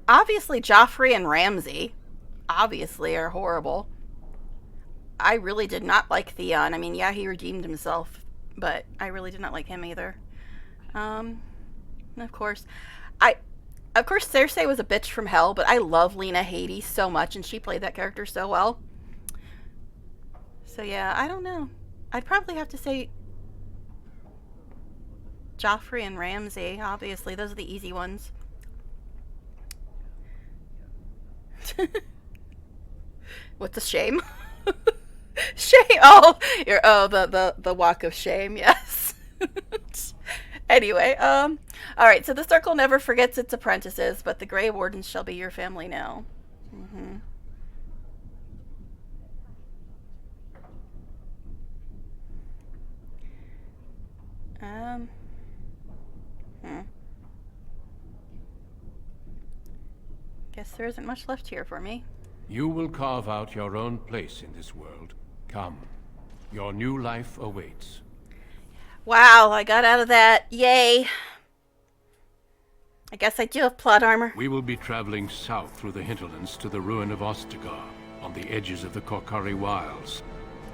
S1: Obviously, Joffrey and Ramsay, obviously, are horrible. I really did not like Theon. I mean, yeah, he redeemed himself, but I really did not like him either. And of course, Cersei was a bitch from hell, but I love Lena Headey so much, and she played that character so well. So yeah, I don't know. I'd probably have to say Joffrey and Ramsay, obviously. Those are the easy ones. What's a shame? Shame. Oh, the walk of shame. Yes. Anyway, all right. So the circle never forgets its apprentices, but the Grey Wardens shall be your family now. Guess there isn't much left here for me.
S2: You will carve out your own place in this world. Come. Your new life awaits.
S1: Wow, I got out of that. Yay. I guess I do have plot armor.
S2: We will be traveling south through the hinterlands to the ruin of Ostagar, on the edges of the Korcari Wilds.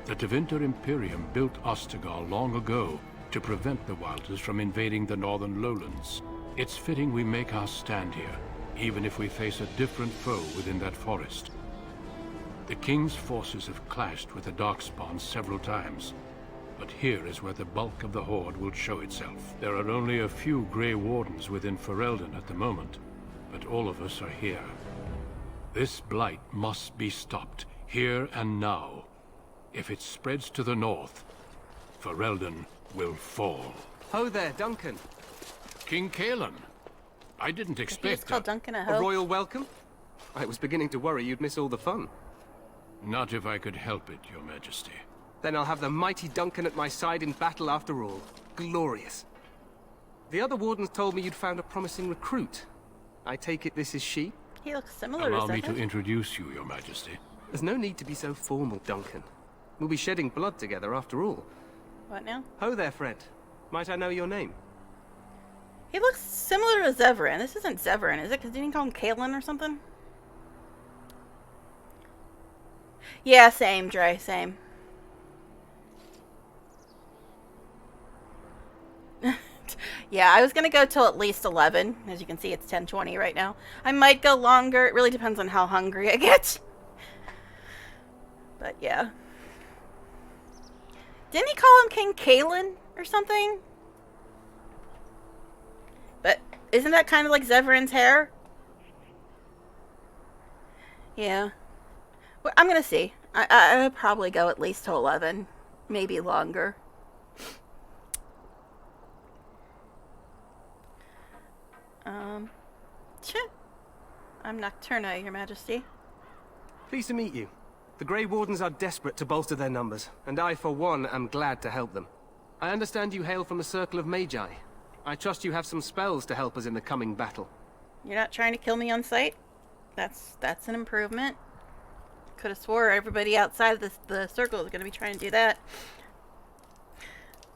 S2: The Tevinter Imperium built Ostagar long ago to prevent the Wilders from invading the northern lowlands. It's fitting we make our stand here, even if we face a different foe within that forest. The King's forces have clashed with the Darkspawn several times, but here is where the bulk of the Horde will show itself. There are only a few Grey Wardens within Ferelden at the moment, but all of us are here. This blight must be stopped, here and now. If it spreads to the north, Ferelden will fall.
S11: Ho there, Duncan.
S2: King Cailan. I didn't
S1: He just
S2: expect
S1: called Duncan a
S11: A
S1: hoe.
S11: royal welcome? I was beginning to worry you'd miss all the fun.
S2: Not if I could help it, Your Majesty.
S11: Then I'll have the mighty Duncan at my side in battle after all. Glorious. The other wardens told me you'd found a promising recruit. I take it this is she?
S1: He looks similar
S2: Allow
S1: to
S2: me to
S1: Zephyr.
S2: introduce you, Your Majesty.
S11: There's no need to be so formal, Duncan. We'll be shedding blood together after all.
S1: What now?
S11: Ho there, friend. Might I know your name?
S1: He looks similar to Zevran. This isn't Zevran, is it? Because didn't he call him Caitlin or something? Yeah, same, Dre, same. Yeah, I was going to go till at least 11. As you can see, it's 10:20 right now. I might go longer. It really depends on how hungry I get. But yeah. Didn't he call him King Cailan or something? But isn't that kind of like Zevran's hair? Yeah. Well, I'm going to see. I'll probably go at least till 11. Maybe longer. Sure. I'm Nocturna, Your Majesty.
S11: Pleased to meet you. The Grey Wardens are desperate to bolster their numbers, and I, for one, am glad to help them. I understand you hail from the Circle of Magi. I trust you have some spells to help us in the coming battle.
S1: You're not trying to kill me on sight? That's an improvement. Could have swore everybody outside of the circle is going to be trying to do that.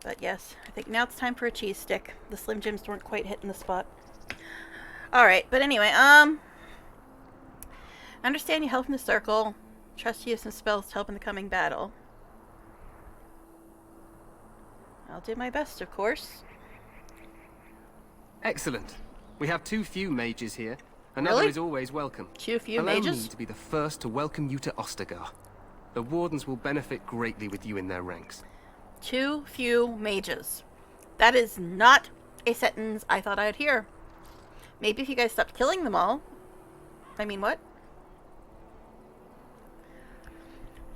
S1: But yes, I think now it's time for a cheese stick. The Slim Jims weren't quite hitting the spot. Alright, but anyway, I understand you help in the circle. Trust you have some spells to help in the coming battle. I'll do my best, of course.
S11: Excellent. We have too few mages here. Another
S1: Really?
S11: is always welcome.
S1: Too few
S11: Allow
S1: mages?
S11: me to be the first to welcome you to Ostagar. The Wardens will benefit greatly with you in their ranks.
S1: Too few mages. That is not a sentence I thought I'd hear. Maybe if you guys stopped killing them all. I mean, what?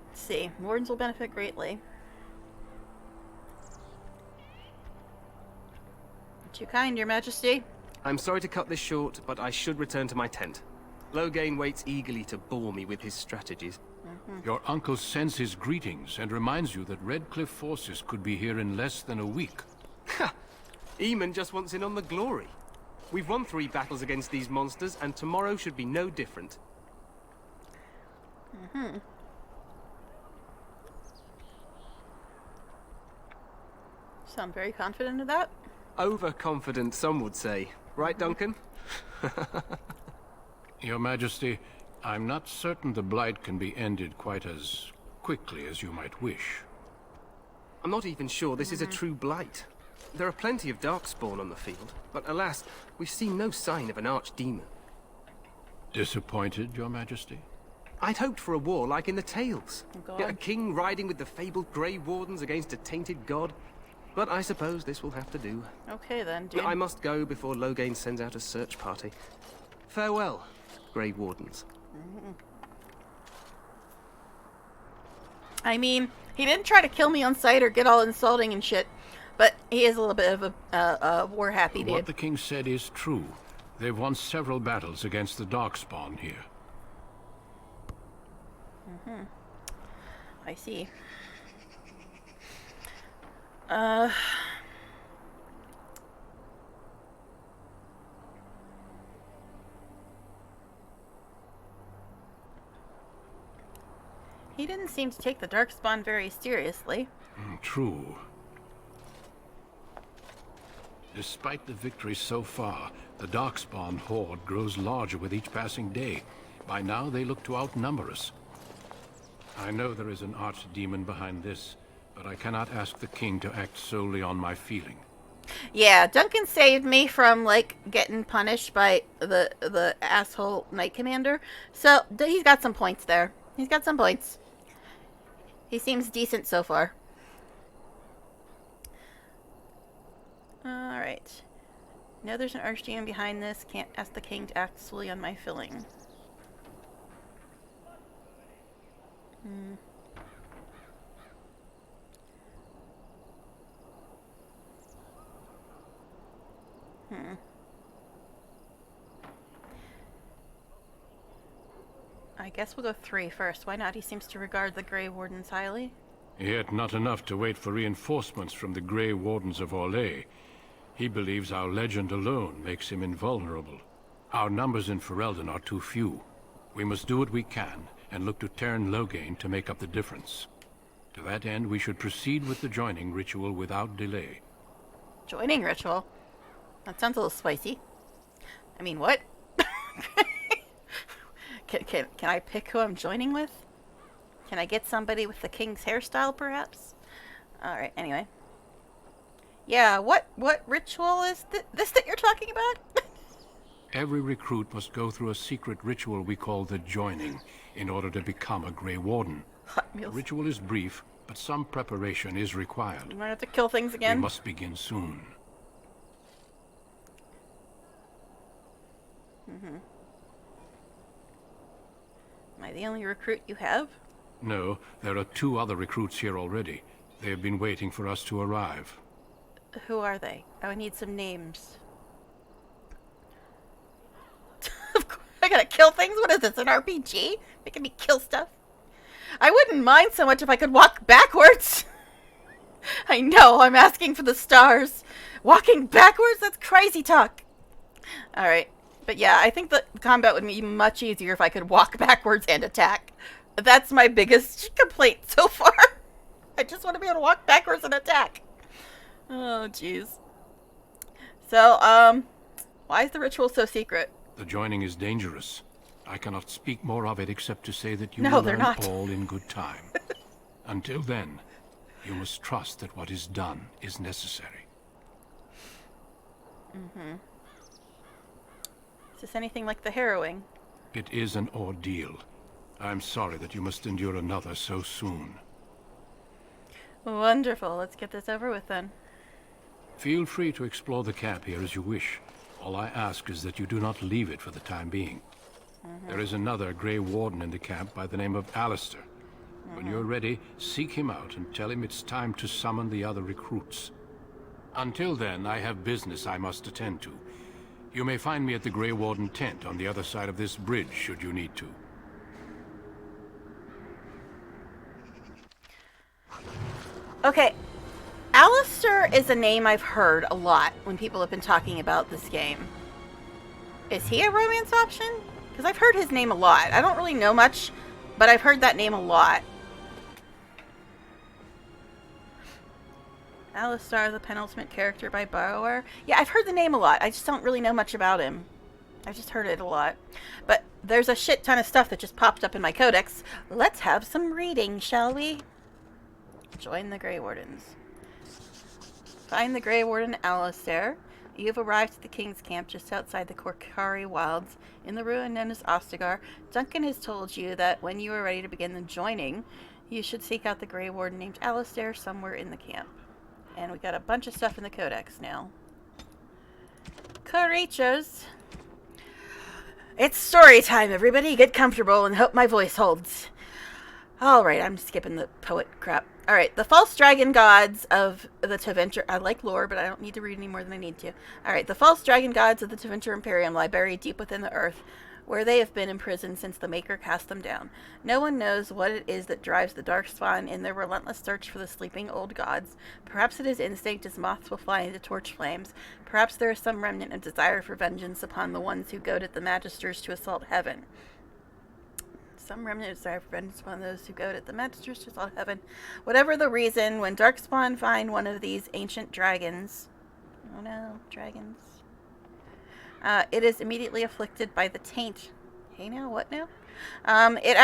S1: Let's see. Wardens will benefit greatly. Too kind, Your Majesty.
S11: I'm sorry to cut this short, but I should return to my tent. Loghain waits eagerly to bore me with his strategies.
S2: Your uncle sends his greetings and reminds you that Redcliffe forces could be here in less than a week.
S11: Ha! Eamon just wants in on the glory. We've won 3 battles against these monsters, and tomorrow should be no different.
S1: Sound very confident of that?
S11: Overconfident, some would say. Right, Duncan?
S2: Your Majesty, I'm not certain the Blight can be ended quite as quickly as you might wish.
S11: I'm not even sure this is a true blight. There are plenty of Darkspawn on the field, but alas, we've seen no sign of an archdemon.
S2: Disappointed, Your Majesty?
S11: I'd hoped for a war like in the Tales.
S1: Oh, God.
S11: A king riding with the fabled Grey Wardens against a tainted god. But I suppose this will have to do.
S1: Okay then, dude.
S11: I must go before Loghain sends out a search party. Farewell, Grey Wardens.
S1: I mean, he didn't try to kill me on sight or get all insulting and shit, but he is a little bit of a war-happy
S2: What
S1: dude.
S2: the king said is true. They've won several battles against the Darkspawn here.
S1: I see. He didn't seem to take the Darkspawn very seriously.
S2: True. Despite the victory so far, the Darkspawn horde grows larger with each passing day. By now, they look to outnumber us. I know there is an archdemon behind this, but I cannot ask the king to act solely on my feeling.
S1: Yeah, Duncan saved me from, like, getting punished by the asshole Knight Commander. So, he's got some points there. He's got some points. He seems decent so far. Alright. No, there's an archdemon behind this. Can't ask the king to act solely on my feeling. I guess we'll go 3 first. Why not? He seems to regard the Grey Wardens highly.
S2: Yet not enough to wait for reinforcements from the Grey Wardens of Orlais. He believes our legend alone makes him invulnerable. Our numbers in Ferelden are too few. We must do what we can, and look to Teyrn Loghain to make up the difference. To that end, we should proceed with the joining ritual without delay.
S1: Joining ritual? That sounds a little spicy. I mean, what? Can I pick who I'm joining with? Can I get somebody with the king's hairstyle, perhaps? Alright, anyway. Yeah, what ritual is this that you're talking about?
S2: Every recruit must go through a secret ritual we call the joining in order to become a Grey Warden. The ritual is brief, but some preparation is required.
S1: You might have to kill things again.
S2: We must begin soon.
S1: Am I the only recruit you have?
S2: No, there are 2 other recruits here already. They have been waiting for us to arrive.
S1: Who are they? I would need some names. I gotta kill things? What is this, an RPG? Making me kill stuff? I wouldn't mind so much if I could walk backwards. I know, I'm asking for the stars. Walking backwards? That's crazy talk. Alright. But yeah, I think the combat would be much easier if I could walk backwards and attack. That's my biggest complaint so far. I just want to be able to walk backwards and attack. Oh, jeez. So, why is the ritual so secret?
S2: The joining is dangerous. I cannot speak more of it except to say that you
S1: No,
S2: will
S1: they're
S2: learn
S1: not.
S2: all in good time. Until then, you must trust that what is done is necessary.
S1: Is this anything like the harrowing?
S2: It is an ordeal. I'm sorry that you must endure another so soon.
S1: Wonderful. Let's get this over with then.
S2: Feel free to explore the camp here as you wish. All I ask is that you do not leave it for the time being. There is another Grey Warden in the camp by the name of Alistair. When you're ready, seek him out and tell him it's time to summon the other recruits. Until then, I have business I must attend to. You may find me at the Grey Warden tent on the other side of this bridge, should you need to.
S1: Okay. Alistair is a name I've heard a lot when people have been talking about this game. Is he a romance option? Because I've heard his name a lot. I don't really know much, but I've heard that name a lot. Alistair, the penultimate character by BioWare. Yeah, I've heard the name a lot. I just don't really know much about him. I've just heard it a lot. But there's a shit ton of stuff that just popped up in my codex. Let's have some reading, shall we? Join the Grey Wardens. Find the Grey Warden Alistair. You have arrived at the King's Camp just outside the Korcari Wilds in the ruin known as Ostagar. Duncan has told you that when you are ready to begin the joining, you should seek out the Grey Warden named Alistair somewhere in the camp. And we got a bunch of stuff in the codex now. Creatures. It's story time, everybody. Get comfortable and hope my voice holds. Alright, I'm skipping the poet crap. Alright, the false dragon gods of the Tevinter... I like lore, but I don't need to read any more than I need to. Alright, the false dragon gods of the Tevinter Imperium lie buried deep within the earth, where they have been imprisoned since the Maker cast them down. No one knows what it is that drives the Darkspawn in their relentless search for the sleeping old gods. Perhaps it is instinct as moths will fly into torch flames. Perhaps there is some remnant of desire for vengeance upon the ones who goaded the Magisters to assault heaven. Some remnants are friends, one of those who go to the Magistrate to heaven. Whatever the reason, when Darkspawn find one of these ancient dragons, oh no, dragons, it is immediately afflicted by the taint. Hey now, what now? It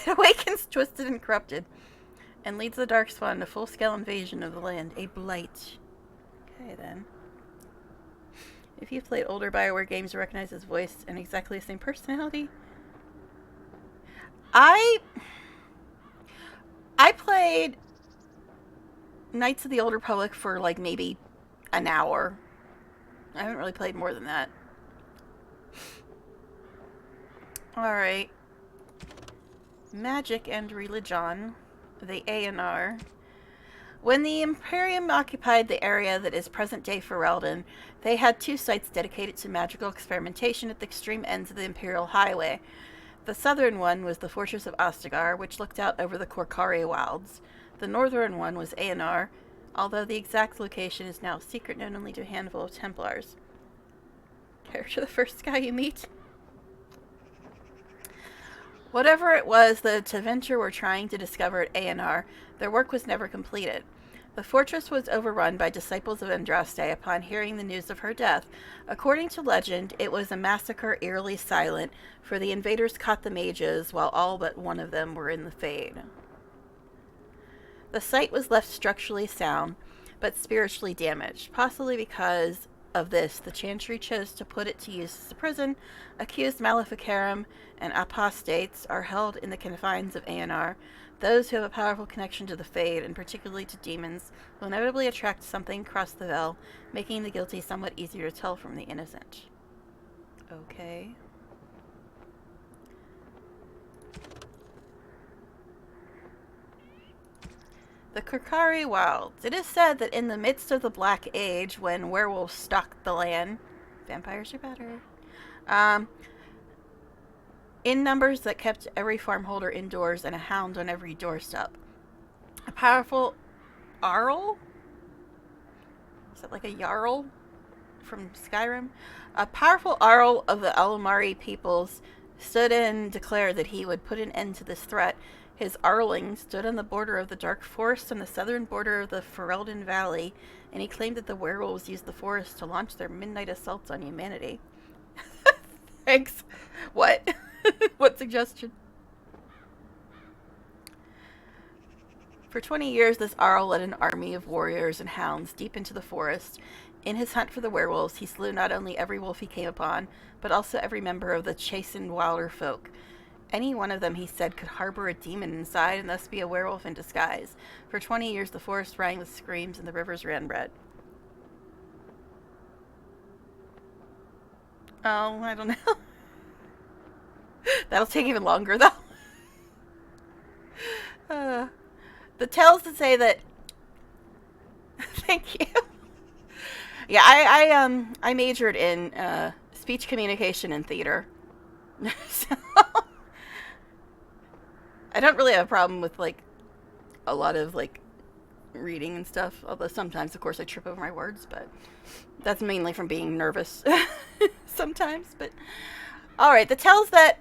S1: awakens twisted and corrupted, and leads the Darkspawn to full-scale invasion of the land. A blight. Okay then. If you've played older BioWare games, you recognize his voice and exactly the same personality. I played Knights of the Old Republic for like maybe an hour. I haven't really played more than that. Alright. Magic and Religion. The A&R. When the Imperium occupied the area that is present-day Ferelden, they had 2 sites dedicated to magical experimentation at the extreme ends of the Imperial Highway. The southern one was the Fortress of Ostagar, which looked out over the Korcari Wilds. The northern one was A&R, although the exact location is now a secret known only to a handful of Templars. Character the first guy you meet? Whatever it was the Tevinter were trying to discover at A&R, their work was never completed. The fortress was overrun by disciples of Andraste upon hearing the news of her death. According to legend, it was a massacre eerily silent, for the invaders caught the mages while all but one of them were in the Fade. The site was left structurally sound, but spiritually damaged, possibly because of this, the Chantry chose to put it to use as a prison. Accused Maleficarum and apostates are held in the confines of A&R. Those who have a powerful connection to the Fade, and particularly to demons, will inevitably attract something across the veil, making the guilty somewhat easier to tell from the innocent. Okay. The Korcari Wilds. It is said that in the midst of the Black Age, when werewolves stalked the land, vampires are better, in numbers that kept every farmholder indoors and a hound on every doorstep. A powerful Arl? Is that like a Jarl from Skyrim? A powerful Arl of the Alamari peoples stood and declared that he would put an end to this threat. His Arling stood on the border of the Dark Forest on the southern border of the Ferelden Valley, and he claimed that the werewolves used the forest to launch their midnight assaults on humanity. Thanks. What? What suggestion? For 20 years, this Arl led an army of warriors and hounds deep into the forest. In his hunt for the werewolves, he slew not only every wolf he came upon, but also every member of the chastened wilder folk. Any one of them, he said, could harbor a demon inside and thus be a werewolf in disguise. For 20 years, the forest rang with screams and the rivers ran red. Oh, I don't know. That'll take even longer, though. The tales that say that... Thank you. Yeah, I majored in speech communication and theater. So... I don't really have a problem with, like, a lot of, like, reading and stuff. Although sometimes, of course, I trip over my words, but that's mainly from being nervous sometimes. But, alright, the tales that,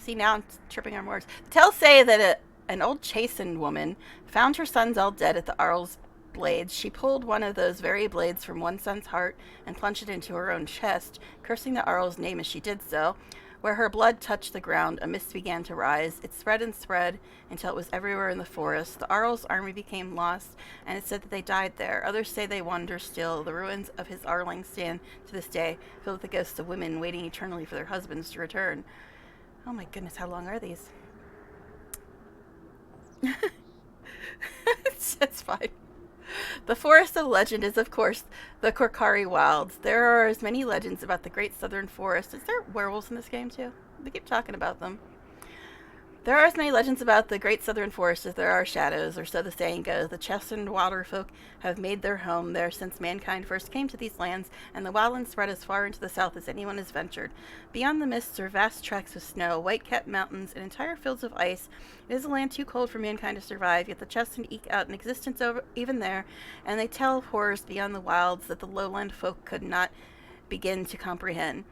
S1: see, now I'm tripping on words. The tales say that an old chastened woman found her sons all dead at the Arl's blades. She pulled one of those very blades from one son's heart and plunged it into her own chest, cursing the Arl's name as she did so. Where her blood touched the ground, a mist began to rise. It spread and spread until it was everywhere in the forest. The Arl's army became lost, and it said that they died there. Others say they wander still. The ruins of his Arling stand to this day, filled with the ghosts of women waiting eternally for their husbands to return. Oh my goodness, how long are these? It's fine. The Forest of Legend is, of course, the Korcari Wilds. There are as many legends about the Great Southern Forest. Is there werewolves in this game, too? They keep talking about them. There are as many legends about the Great Southern Forest as there are shadows, or so the saying goes. The chastened wilder folk have made their home there since mankind first came to these lands, and the wildlands spread as far into the south as anyone has ventured. Beyond the mists are vast tracts of snow, white-capped mountains, and entire fields of ice. It is a land too cold for mankind to survive, yet the chastened eke out an existence even there, and they tell of horrors beyond the wilds that the lowland folk could not begin to comprehend.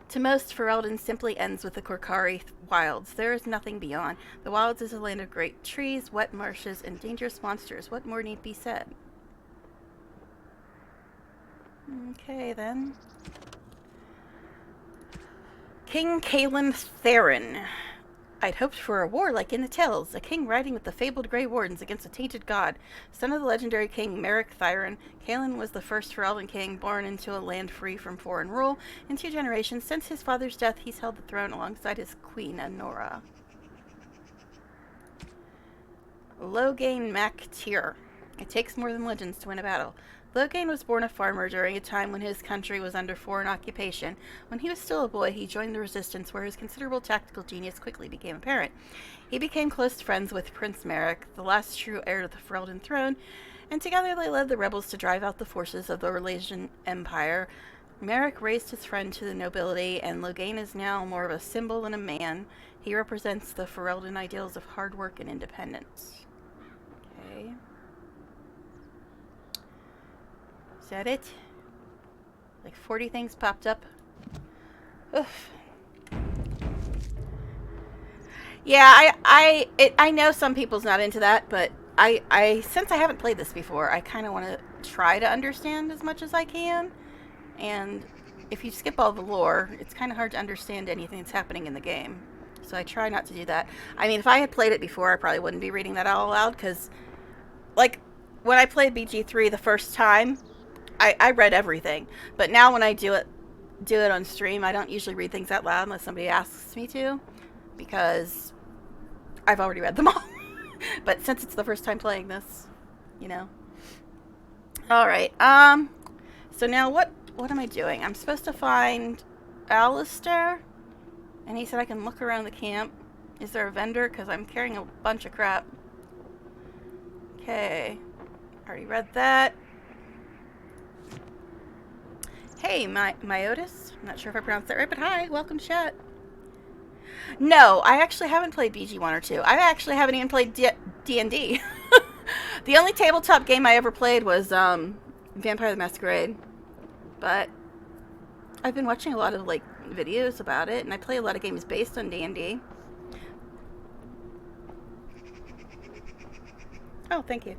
S1: To most, Ferelden simply ends with the Korcari wilds. There is nothing beyond. The wilds is a land of great trees, wet marshes, and dangerous monsters. What more need be said? Okay, then. King Cailan Theron. I'd hoped for a war like in the tales, a king riding with the fabled Grey Wardens against a tainted god. Son of the legendary king Merrick Theron, Cailan was the first Ferelden king born into a land free from foreign rule. In 2 generations since his father's death, he's held the throne alongside his queen, Anora. Loghain Mac Tyr. It takes more than legends to win a battle. Loghain was born a farmer during a time when his country was under foreign occupation. When he was still a boy, he joined the resistance, where his considerable tactical genius quickly became apparent. He became close friends with Prince Merrick, the last true heir to the Ferelden throne, and together they led the rebels to drive out the forces of the Orlesian Empire. Merrick raised his friend to the nobility, and Loghain is now more of a symbol than a man. He represents the Ferelden ideals of hard work and independence. Okay. Is that it? Like 40 things popped up. Oof. Yeah, I know some people's not into that, but since I haven't played this before, I kind of want to try to understand as much as I can. And if you skip all the lore, it's kind of hard to understand anything that's happening in the game. So I try not to do that. I mean, if I had played it before, I probably wouldn't be reading that all aloud, because, like, when I played BG3 the first time, I read everything. But now when I do it on stream, I don't usually read things out loud unless somebody asks me to, because I've already read them all. But since it's the first time playing this, you know. Alright, so now what am I doing? I'm supposed to find Alistair, and he said I can look around the camp. Is there a vendor? Because I'm carrying a bunch of crap. Okay, already read that. Hey, Myotis. I'm not sure if I pronounced that right, but hi, welcome to chat. No, I actually haven't played BG1 or 2. I actually haven't even played D&D. The only tabletop game I ever played was Vampire the Masquerade. But I've been watching a lot of like videos about it, and I play a lot of games based on D&D. Oh, thank you.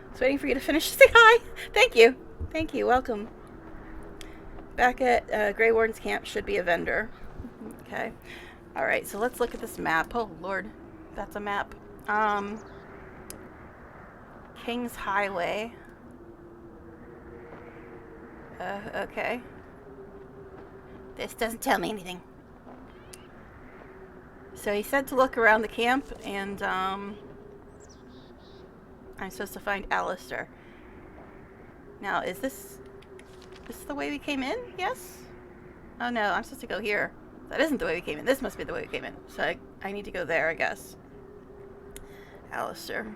S1: I was waiting for you to finish to say hi. Thank you. Thank you. Welcome. Back at Grey Warden's camp should be a vendor. Okay. Alright, so let's look at this map. Oh, Lord. That's a map. King's Highway. Okay. This doesn't tell me anything. So he said to look around the camp, and, I'm supposed to find Alistair. Now, is this the way we came in? Yes? Oh no, I'm supposed to go here. That isn't the way we came in. This must be the way we came in. So I need to go there, I guess. Alistair.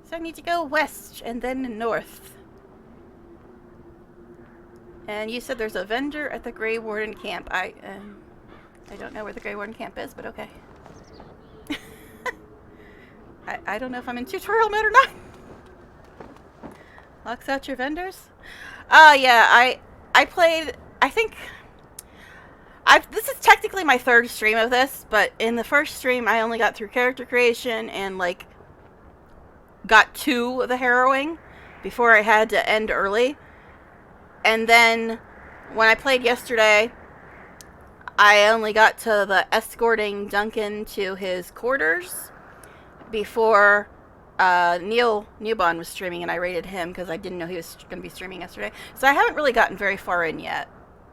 S1: So I need to go west and then north. And you said there's a vendor at the Grey Warden camp. I don't know where the Grey Warden camp is, but okay. I don't know if I'm in tutorial mode or not. Locks out your vendors? Yeah, I played, I think, this is technically my 3rd stream of this, but in the first stream I only got through character creation and, like, got to the harrowing before I had to end early. And then, when I played yesterday, I only got to the escorting Duncan to his quarters before Neil Newbon was streaming, and I rated him because I didn't know he was going to be streaming yesterday. So I haven't really gotten very far in yet,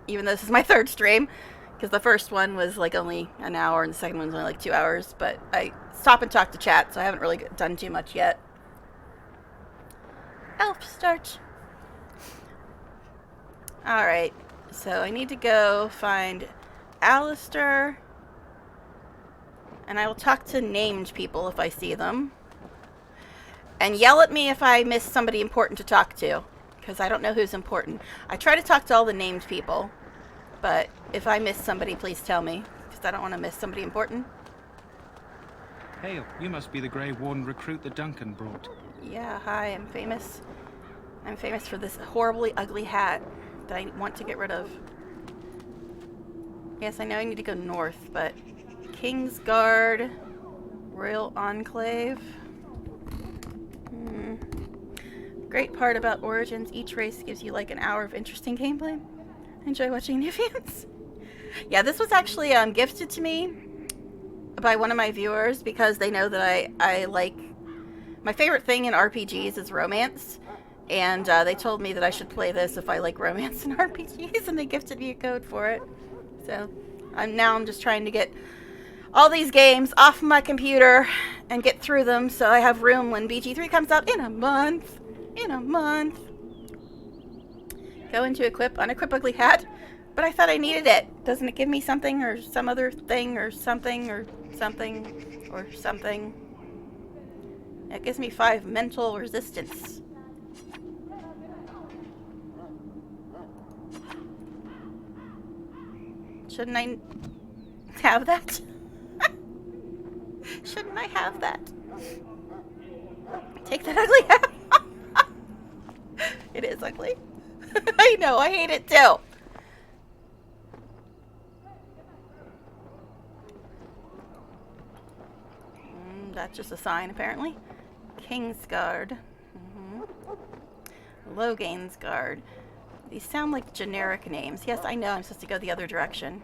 S1: even though this is my 3rd stream, because the first one was like only an hour and the second one's only like 2 hours, but I stop and talk to chat, so I haven't really done too much yet. Elf start. Alright, so I need to go find Alistair, and I will talk to named people if I see them. And yell at me if I miss somebody important to talk to, because I don't know who's important. I try to talk to all the named people, but if I miss somebody, please tell me, because I don't want to miss somebody important.
S12: Hail, you must be the Grey Warden recruit that Duncan brought.
S1: Yeah, hi, I'm famous. I'm famous for this horribly ugly hat that I want to get rid of. Yes, I know I need to go north, but Kingsguard, Royal Enclave. Great part about Origins, each race gives you like an hour of interesting gameplay. I enjoy watching new fans. Yeah, this was actually gifted to me by one of my viewers because they know that I like... My favorite thing in RPGs is romance. And they told me that I should play this if I like romance and RPGs, and they gifted me a code for it. So I'm just trying to get all these games off my computer and get through them so I have room when BG3 comes out in a month. Go into equip, unequip ugly hat. But I thought I needed it. Doesn't it give me something or some other thing or something or something or something? It gives me 5 mental resistance. Shouldn't I have that? Shouldn't I have that? Take that ugly hat. It is ugly. I know, I hate it too. That's just a sign, apparently. Kingsguard. Logainsguard. These sound like generic names. Yes, I know I'm supposed to go the other direction.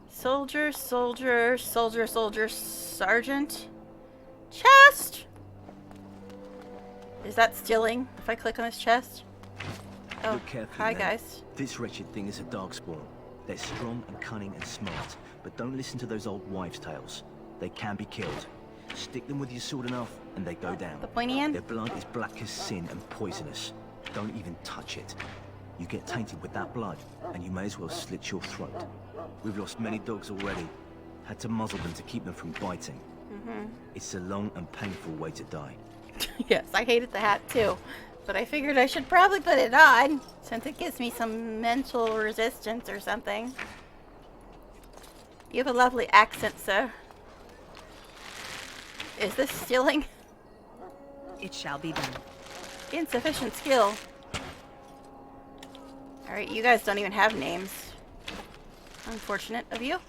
S1: Soldier, soldier, soldier, soldier, sergeant. Chest! Is that stealing if I click on his chest? Oh,
S13: Look carefully,
S1: hi
S13: then.
S1: guys.
S13: This wretched thing is a darkspawn. They're strong and cunning and smart, but don't listen to those old wives' tales. They can be killed. Stick them with your sword enough, and they go down.
S1: The pointy end?
S13: Their blood is black as sin and poisonous. Don't even touch it. You get tainted with that blood, and you may as well slit your throat. We've lost many dogs already. Had to muzzle them to keep them from biting. It's a long and painful way to die.
S1: Yes, I hated the hat too. But I figured I should probably put it on, since it gives me some mental resistance or something. You have a lovely accent, sir. Is this stealing?
S7: It shall be done.
S1: Insufficient skill. Alright, you guys don't even have names. Unfortunate of you.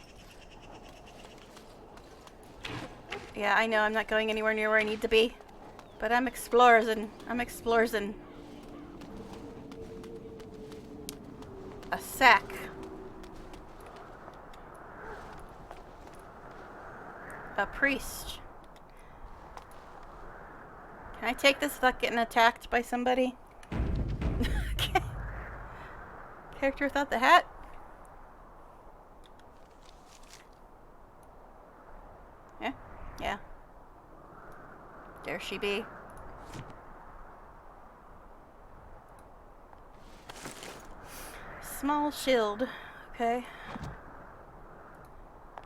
S1: Yeah, I know I'm not going anywhere near where I need to be. But I'm exploring. A sack. A priest. Can I take this without getting attacked by somebody? Okay. Character without the hat? Yeah? Yeah. There she be. Small shield. Okay.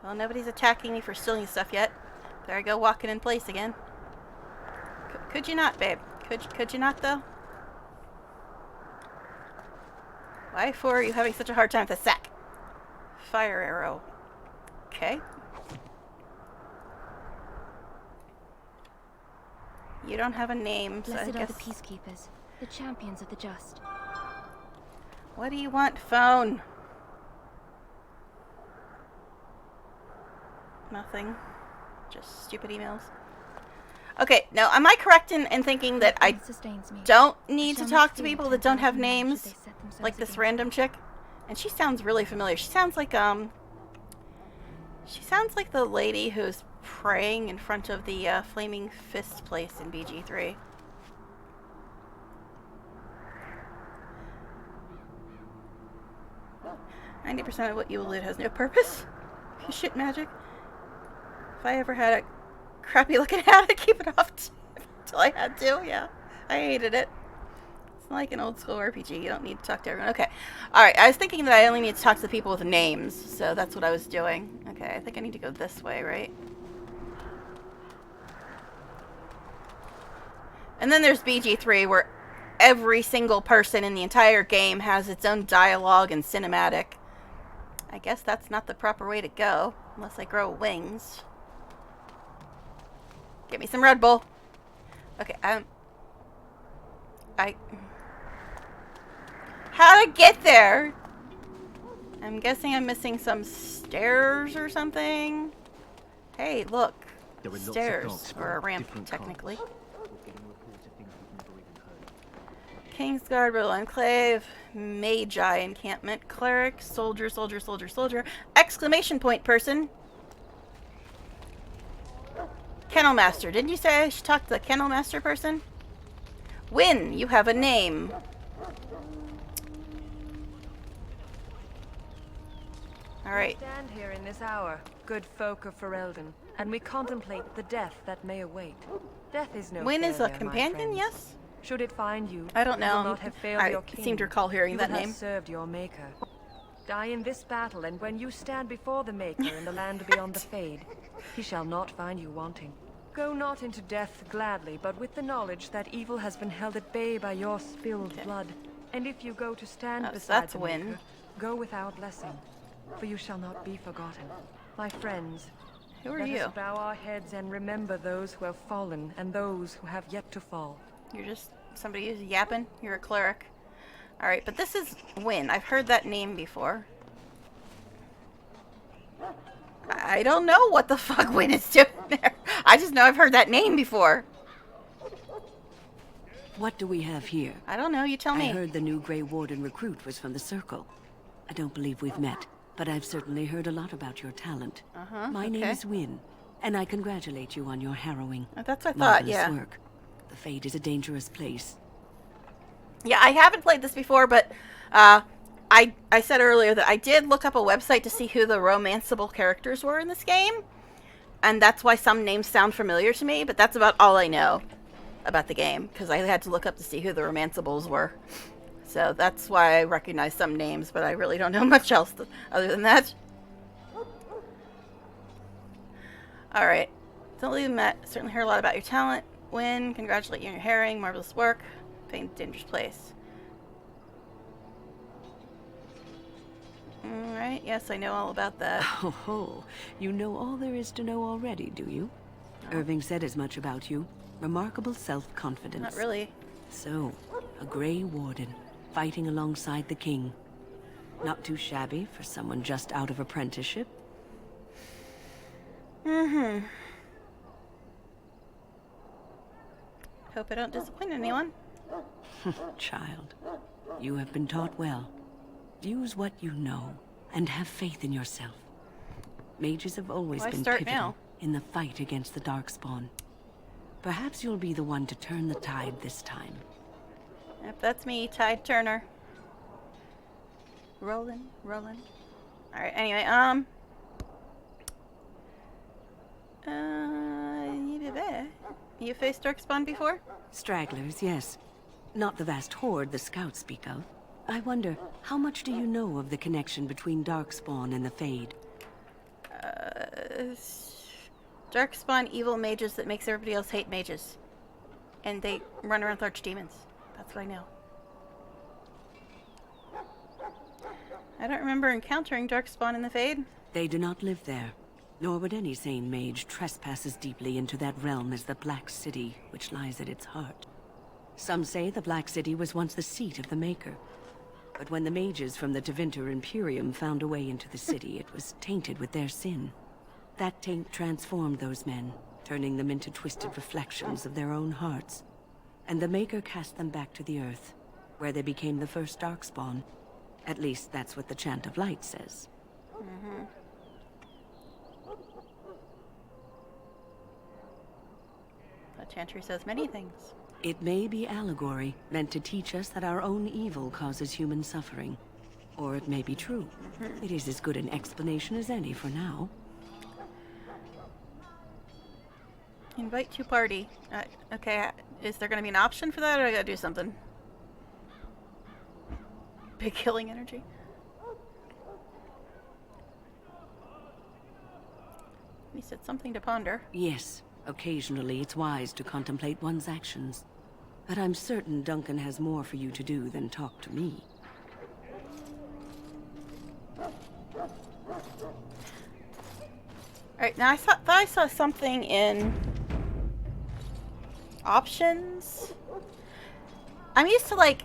S1: Well, nobody's attacking me for stealing stuff yet. There I go, walking in place again. Could you not, babe? Could you not, though? Why for are you having such a hard time with the sack? Fire arrow. Okay. You don't have a name, so I
S14: Blessed
S1: guess...
S14: are the peacekeepers, the champions of the just.
S1: What do you want, phone? Nothing. Just stupid emails. Okay, now, am I correct in thinking that I don't need to talk to people that don't have names? Like this random chick? And she sounds really familiar. She sounds like the lady who's praying in front of the Flaming Fist place in BG3. "90% of what you will loot has no purpose. You shit magic. If I ever had a crappy looking hat, I'd keep it off until I had to. Yeah, I hated it. It's like an old school RPG. You don't need to talk to everyone. Okay. Alright, I was thinking that I only need to talk to the people with names, so that's what I was doing. Okay, I think I need to go this way, right? And then there's BG3, where every single person in the entire game has its own dialogue and cinematic. I guess that's not the proper way to go, unless I grow wings. Get me some Red Bull. Okay, How'd I get there? I'm guessing I'm missing some stairs or something. Hey, look.
S13: There are lots of
S1: Stairs.
S13: dogs,
S1: Or a ramp,
S13: different
S1: technically.
S13: kinds. We're getting reports of things we've never even heard.
S1: Kingsguard, Riddle Enclave, Magi Encampment, Cleric, Soldier, Soldier, Soldier, Soldier, exclamation point person. Kennel Master. Didn't you say I should talk to the Kennel Master person? Win, you have a name. Alright.
S15: We stand here in this hour, good folk of Ferelden, and we contemplate the death that may await. Death is no
S1: Win is a
S15: failure, my
S1: companion,
S15: friends.
S1: yes?
S15: Should it find you,
S1: I don't
S15: you
S1: know.
S15: will not have failed
S1: I
S15: your king.
S1: seem to recall hearing
S15: You
S1: that
S15: will have
S1: name.
S15: served your maker. Die in this battle, and when you stand before the maker in the land beyond the Fade, he shall not find you wanting. Go not into death gladly, but with the knowledge that evil has been held at bay by your spilled blood. And if you go to stand
S1: Oh, so
S15: beside
S1: that's
S15: the
S1: Win.
S15: maker, go with our blessing, for you shall not be forgotten. My friends,
S1: Who are
S15: let
S1: you?
S15: us bow our heads and remember those who have fallen and those who have yet to fall.
S1: You're just somebody who's yapping? You're a cleric. Alright, but this is Win. I've heard that name before. I don't know what the fuck Win is doing there. I just know I've heard that name before.
S16: What do we have here?
S1: I don't know, you tell me.
S16: I heard the new Grey Warden recruit was from the Circle. I don't believe we've met, but I've certainly heard a lot about your talent. My name
S1: okay.
S16: is Win, and I congratulate you on your harrowing.
S1: That's what I thought,
S16: marvelous
S1: yeah.
S16: work. The Fade is a dangerous place.
S1: Yeah, I haven't played this before, but I said earlier that I did look up a website to see who the romanceable characters were in this game. And that's why some names sound familiar to me, but that's about all I know about the game, because I had to look up to see who the romanceables were. So that's why I recognize some names, but I really don't know much else other than that. Alright. Certainly heard a lot about your talent. Win, congratulate you on your herring, marvelous work. Famed dangerous place. Alright, yes, I know all about that.
S16: Oh ho, you know all there is to know already, do you? Irving said as much about you. Remarkable self-confidence.
S1: Not really.
S16: So, a Grey Warden, fighting alongside the king. Not too shabby for someone just out of apprenticeship.
S1: Mm-hmm. Hope I don't disappoint anyone.
S16: Child, you have been taught well. Use what you know, and have faith in yourself. Mages have always
S1: Why
S16: been
S1: start
S16: pivotal
S1: now?
S16: in the fight against the Darkspawn. Perhaps you'll be the one to turn the tide this time.
S1: Yep, that's me, Tide Turner. Rolling, rolling. Alright, anyway, you faced Darkspawn before?
S16: Stragglers, yes. Not the vast horde the scouts speak of. I wonder, how much do you know of the connection between Darkspawn and the Fade?
S1: Darkspawn evil mages that makes everybody else hate mages. And they run around with archdemons. That's what I know. I don't remember encountering Darkspawn in the Fade.
S16: They do not live there. Nor would any sane mage trespass as deeply into that realm as the Black City, which lies at its heart. Some say the Black City was once the seat of the Maker. But when the mages from the Tevinter Imperium found a way into the city, it was tainted with their sin. That taint transformed those men, turning them into twisted reflections of their own hearts. And the Maker cast them back to the Earth, where they became the first Darkspawn. At least that's what the Chant of Light says.
S1: Mm-hmm. The Chantry says many things.
S16: It may be allegory, meant to teach us that our own evil causes human suffering. Or it may be true. It is as good an explanation as any for now.
S1: Invite to party. Okay, is there going to be an option for that, or I got to do something? Big killing energy. He said something to ponder.
S16: Yes, occasionally it's wise to contemplate one's actions. But I'm certain Duncan has more for you to do than talk to me.
S1: Alright, now I thought I saw something in options. I'm used to, like,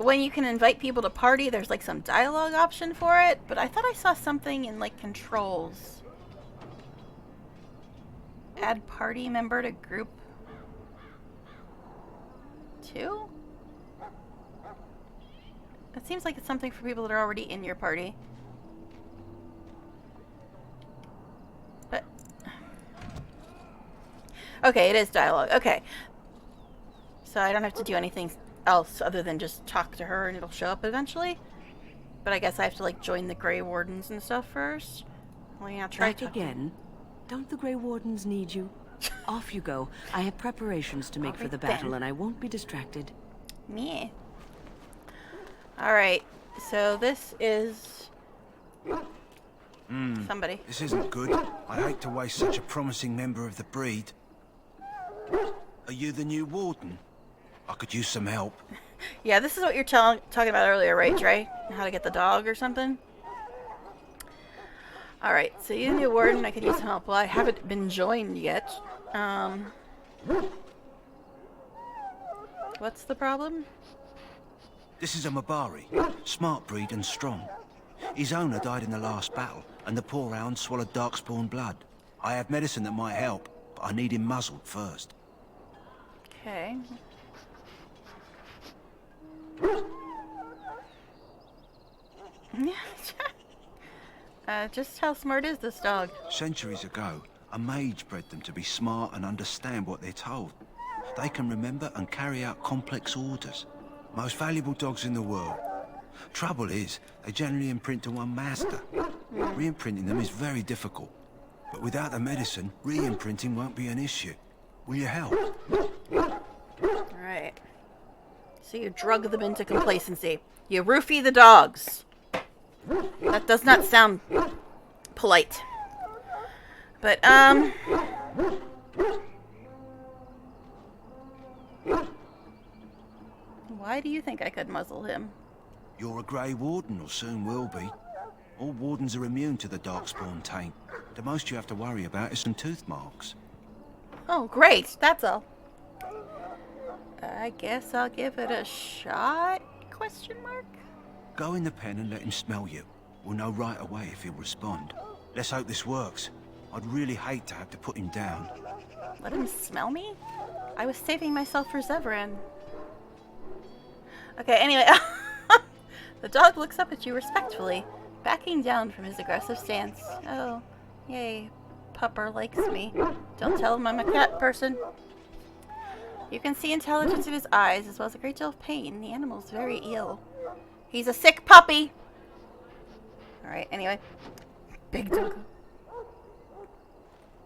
S1: when you can invite people to party, there's like some dialogue option for it, but I thought I saw something in like controls. Add party member to group 2? It seems like it's something for people that are already in your party. But okay, it is dialogue. Okay. So I don't have to do anything else other than just talk to her and it'll show up eventually. But I guess I have to like join the Grey Wardens and stuff first. Well, yeah, try
S16: Back again? Don't the Grey Wardens need you? Off you go. I have preparations to make for the battle and I won't be distracted.
S1: Me. Alright, so this is somebody.
S17: This isn't good. I hate to waste such a promising member of the breed. Are you the new warden? I could use some help.
S1: Yeah, this is what you're talking about earlier, right, Trey? How to get the dog or something? Alright, so you the new warden, I could use some help. Well, I haven't been joined yet. What's the problem?
S17: This is a Mabari, smart breed and strong. His owner died in the last battle, and the poor hound swallowed darkspawn blood. I have medicine that might help, but I need him muzzled first.
S1: Okay. Just how smart is this dog?
S17: Centuries ago, a mage bred them to be smart and understand what they're told. They can remember and carry out complex orders. Most valuable dogs in the world. Trouble is, they generally imprint to one master. Re-imprinting them is very difficult. But without the medicine, re-imprinting won't be an issue. Will you help?
S1: Alright. So you drug them into complacency. You roofie the dogs. That does not sound polite. But, why do you think I could muzzle him?
S17: You're a Grey Warden, or soon will be. All Wardens are immune to the Darkspawn taint. The most you have to worry about is some tooth marks.
S1: Oh, great. That's all. I guess I'll give it a shot? Question mark?
S17: Go in the pen and let him smell you. We'll know right away if he'll respond. Let's hope this works. I'd really hate to have to put him down.
S1: Let him smell me? I was saving myself for Zevran. Okay, anyway. The dog looks up at you respectfully, backing down from his aggressive stance. Oh, yay. Pupper likes me. Don't tell him I'm a cat person. You can see intelligence in his eyes, as well as a great deal of pain. The animal's very ill. He's a sick puppy! Alright, anyway. Big dog.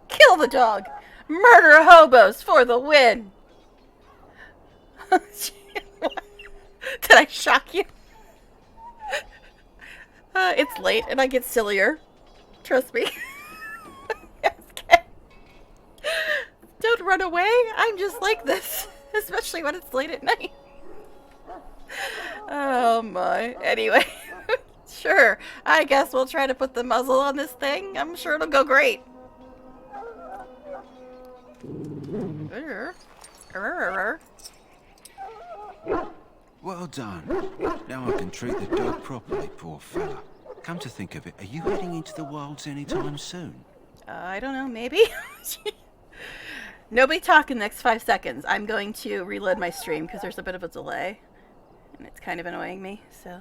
S1: Kill the dog! Murder hobos for the win! Did I shock you? It's late and I get sillier. Trust me. Yes, okay. Don't run away. I'm just like this. Especially when it's late at night. Oh my. Anyway. Sure. I guess we'll try to put the muzzle on this thing. I'm sure it'll go great.
S17: Well done. Now I can treat the dog properly, poor fella. Come to think of it, are you heading into the wilds anytime soon?
S1: I don't know, maybe? Nobody talk in the next 5 seconds. I'm going to reload my stream because there's a bit of a delay. And it's kind of annoying me, so...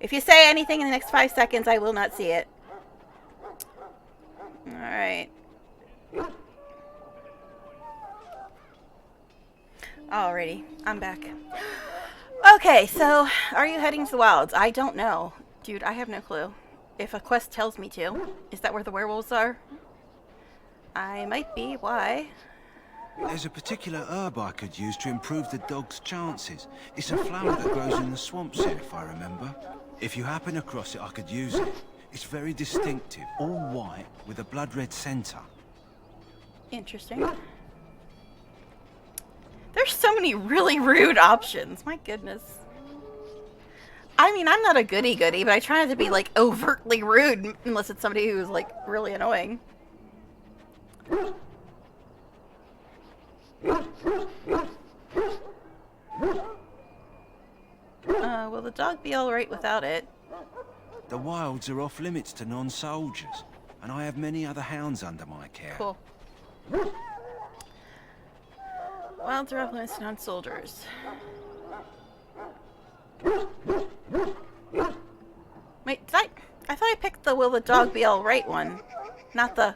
S1: If you say anything in the next 5 seconds, I will not see it. Alright. Alrighty, I'm back. Okay, so, are you heading to the wilds? I don't know. Dude, I have no clue. If a quest tells me to. Is that where the werewolves are? I might be. Why?
S17: There's a particular herb I could use to improve the dog's chances. It's a flower that grows in the swamps here, if I remember. If you happen across it, I could use it. It's very distinctive, all white, with a blood-red center.
S1: Interesting. There's so many really rude options. My goodness. I mean, I'm not a goody-goody, but I try not to be, like, overtly rude, unless it's somebody who's, like, really annoying. Will the dog be alright without it?
S17: The wilds are off limits to non-soldiers, and I have many other hounds under my care.
S1: Cool. Wilds are off limits to non-soldiers. Wait, I thought I picked the will the dog be alright one, not the...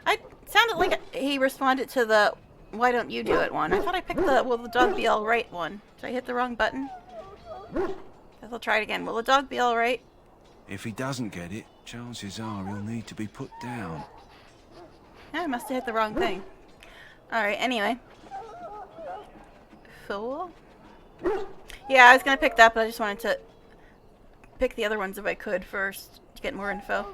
S1: I sounded like he responded to the why don't you do it one. I thought I picked the will the dog be alright one. Did I hit the wrong button? Guess I'll try it again. Will the dog be alright?
S17: If he doesn't get it, chances are he'll need to be put down.
S1: I must have hit the wrong thing. Alright, anyway. Fool? Yeah, I was gonna pick that, but I just wanted to pick the other ones if I could first to get more info.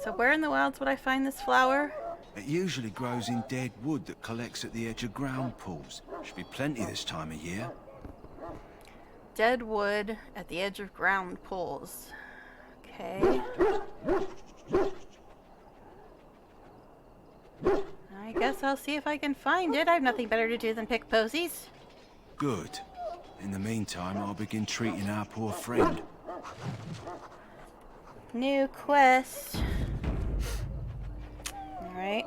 S1: So where in the wilds would I find this flower?
S17: It usually grows in dead wood that collects at the edge of ground pools. Should be plenty this time of year.
S1: Dead wood at the edge of ground pools. Okay. I guess I'll see if I can find it. I have nothing better to do than pick posies.
S17: Good. In the meantime, I'll begin treating our poor friend.
S1: New quest. Alright.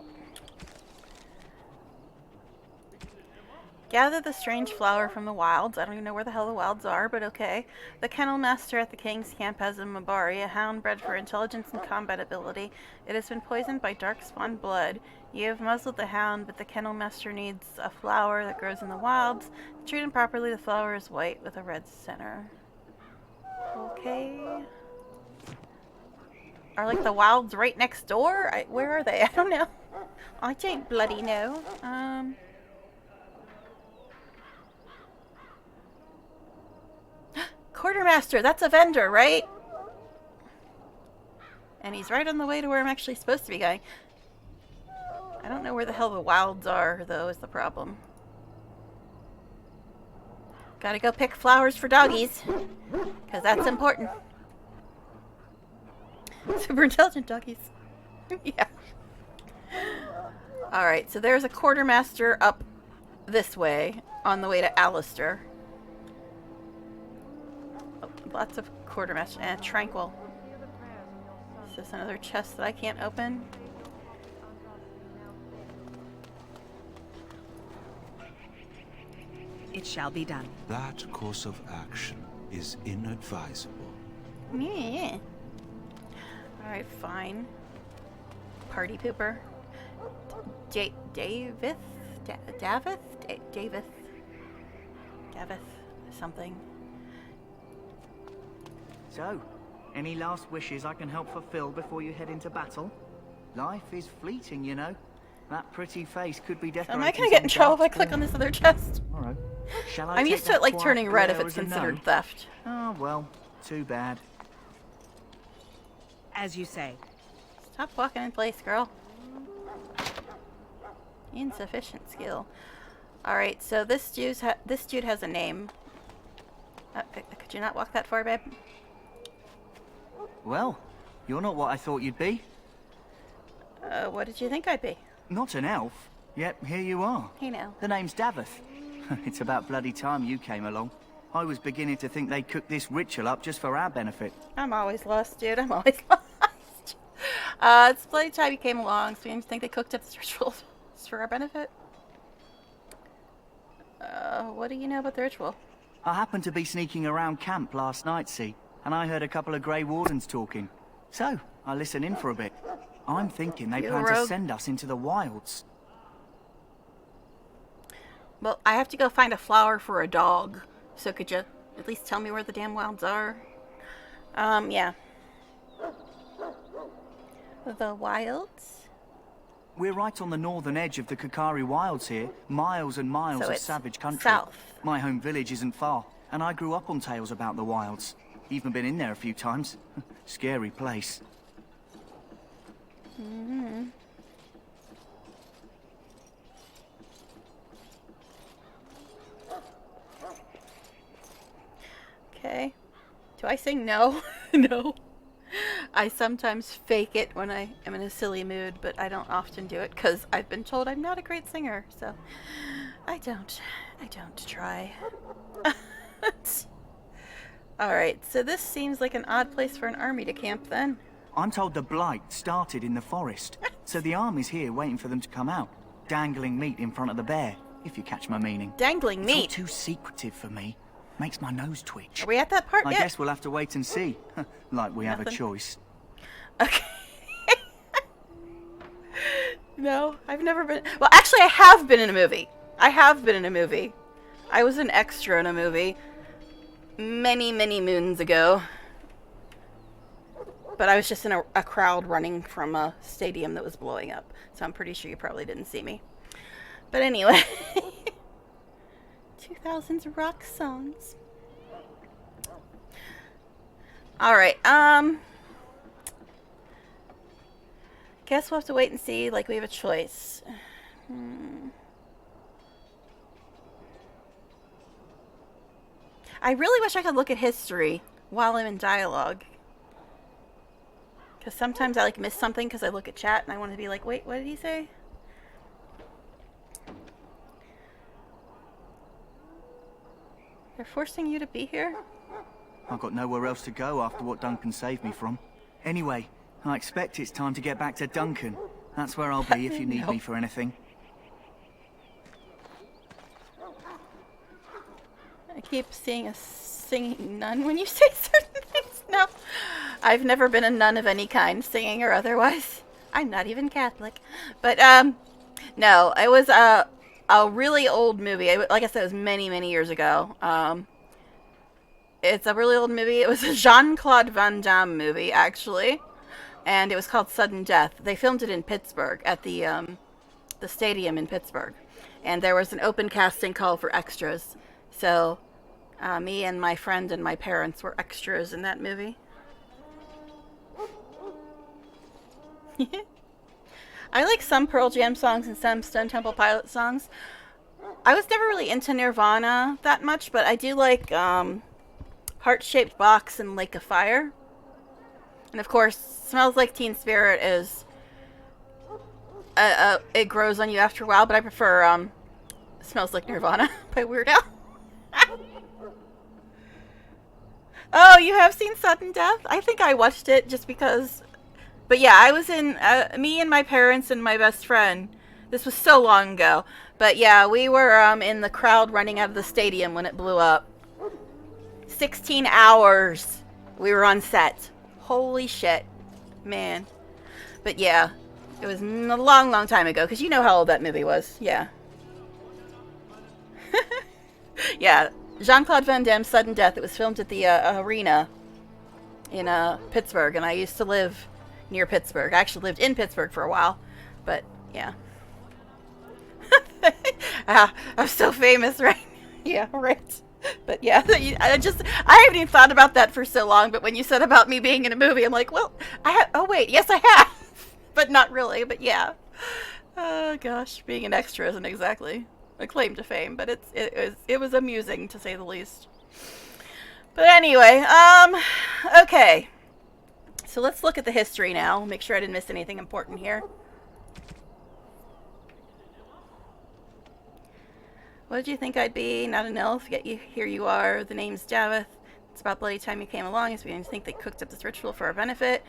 S1: Gather the strange flower from the wilds. I don't even know where the hell the wilds are, but okay. The kennel master at the king's camp has a Mabari, a hound bred for intelligence and combat ability. It has been poisoned by darkspawn blood. You have muzzled the hound, but the kennel master needs a flower that grows in the wilds. To treat him properly, the flower is white with a red center. Okay. Are like the wilds right next door? Where are they? I don't know. I don't bloody know. Quartermaster, that's a vendor, right? And he's right on the way to where I'm actually supposed to be going. I don't know where the hell the wilds are, though, is the problem. Gotta go pick flowers for doggies. Because that's important. Super intelligent doggies. Yeah. Alright, so there's a quartermaster up this way, on the way to Alistair. Oh, lots of quartermaster and tranquil. Is this another chest that I can't open?
S7: It shall be done.
S17: That course of action is inadvisable.
S1: Yeah. Alright, fine. Party pooper. Davith? Davith something.
S18: So, any last wishes I can help fulfill before you head into battle? Life is fleeting, you know. That pretty face could be decorated.
S1: Am I gonna get in trouble if I click on this other chest?
S18: Alright. Shall I
S1: I'm
S18: take
S1: used to
S18: that
S1: it like
S18: quiet
S1: turning red if
S18: glare
S1: it's
S18: as a
S1: considered
S18: no?
S1: theft.
S18: Oh, well, too bad.
S7: As you say.
S1: Stop walking in place, girl. Insufficient skill. Alright, so this dude has a name. Could you not walk that far, babe?
S18: Well, you're not what I thought you'd be.
S1: What did you think I'd be?
S18: Not an elf. Yet here you are.
S1: Hey now.
S18: The name's Davith. It's about bloody time you came along. I was beginning to think they cooked this ritual up just for our benefit.
S1: I'm always lost, dude. I'm always lost. It's bloody time you came along, so you think they cooked up this ritual just for our benefit? What do you know about the ritual?
S18: I happened to be sneaking around camp last night, see, and I heard a couple of Grey Wardens talking. So, I listened in for a bit. I'm thinking they plan to send us into the wilds.
S1: Well, I have to go find a flower for a dog. So could you at least tell me where the damn wilds are? Yeah. The wilds?
S18: We're right on the northern edge of the Kakari Wilds here. Miles and miles of savage country.
S1: South.
S18: My home village isn't far, and I grew up on tales about the wilds. Even been in there a few times. Scary place.
S1: Mm-hmm. Okay. Do I say no? No. I sometimes fake it when I am in a silly mood, but I don't often do it because I've been told I'm not a great singer, so I don't try. Alright, so this seems like an odd place for an army to camp then.
S18: I'm told the Blight started in the forest, so the army's here waiting for them to come out, dangling meat in front of the bear, if you catch my meaning.
S1: Dangling meat?
S18: It's all too secretive for me. Makes my nose twitch.
S1: Are we at that part yet?
S18: I guess we'll have to wait and see. Like we have a choice.
S1: Okay. No, I've never been... Well, actually, I have been in a movie. I was an extra in a movie many, many moons ago. But I was just in a crowd running from a stadium that was blowing up. So I'm pretty sure you probably didn't see me. But anyway... 2000s rock songs. Alright, guess we'll have to wait and see, like we have a choice. I really wish I could look at history while I'm in dialogue. Because sometimes I miss something because I look at chat and I want to be like, wait, what did he say? They're forcing you to be here?
S18: I've got nowhere else to go after what Duncan saved me from. Anyway, I expect it's time to get back to Duncan. That's where I'll be if you need me for anything.
S1: I keep seeing a singing nun when you say certain things. No, I've never been a nun of any kind, singing or otherwise. I'm not even Catholic. But, no, it was a really old movie. Like I said, it was many, many years ago. It's a really old movie. It was a Jean-Claude Van Damme movie, actually. And it was called Sudden Death. They filmed it in Pittsburgh, at the stadium in Pittsburgh. And there was an open casting call for extras. So, me and my friend and my parents were extras in that movie. I like some Pearl Jam songs and some Stone Temple Pilots songs. I was never really into Nirvana that much, but I do like Heart-Shaped Box and Lake of Fire. And of course, Smells Like Teen Spirit is... it grows on you after a while, but I prefer Smells Like Nirvana by Weird Al. Oh, you have seen Sudden Death? I think I watched it just because... But yeah, I was in... me and my parents and my best friend. This was so long ago. But yeah, we were in the crowd running out of the stadium when it blew up. 16 hours we were on set. Holy shit. Man. But yeah, it was a long, long time ago. Because you know how old that movie was. Yeah. Yeah. Jean-Claude Van Damme, Sudden Death. It was filmed at the arena in Pittsburgh. And I used to live near Pittsburgh. I actually lived in Pittsburgh for a while. But, yeah. I'm so famous, right? Yeah, right. But yeah, I haven't even thought about that for so long, but when you said about me being in a movie, I'm like, well, oh wait, yes I have. But not really, but yeah. Oh gosh, being an extra isn't exactly a claim to fame, but it was amusing to say the least. But anyway, okay. So let's look at the history now, make sure I didn't miss anything important here. What did you think I'd be? Not an elf, yet here you are. The name's Davith. It's about bloody time you came along, as we didn't think they cooked up this ritual for our benefit.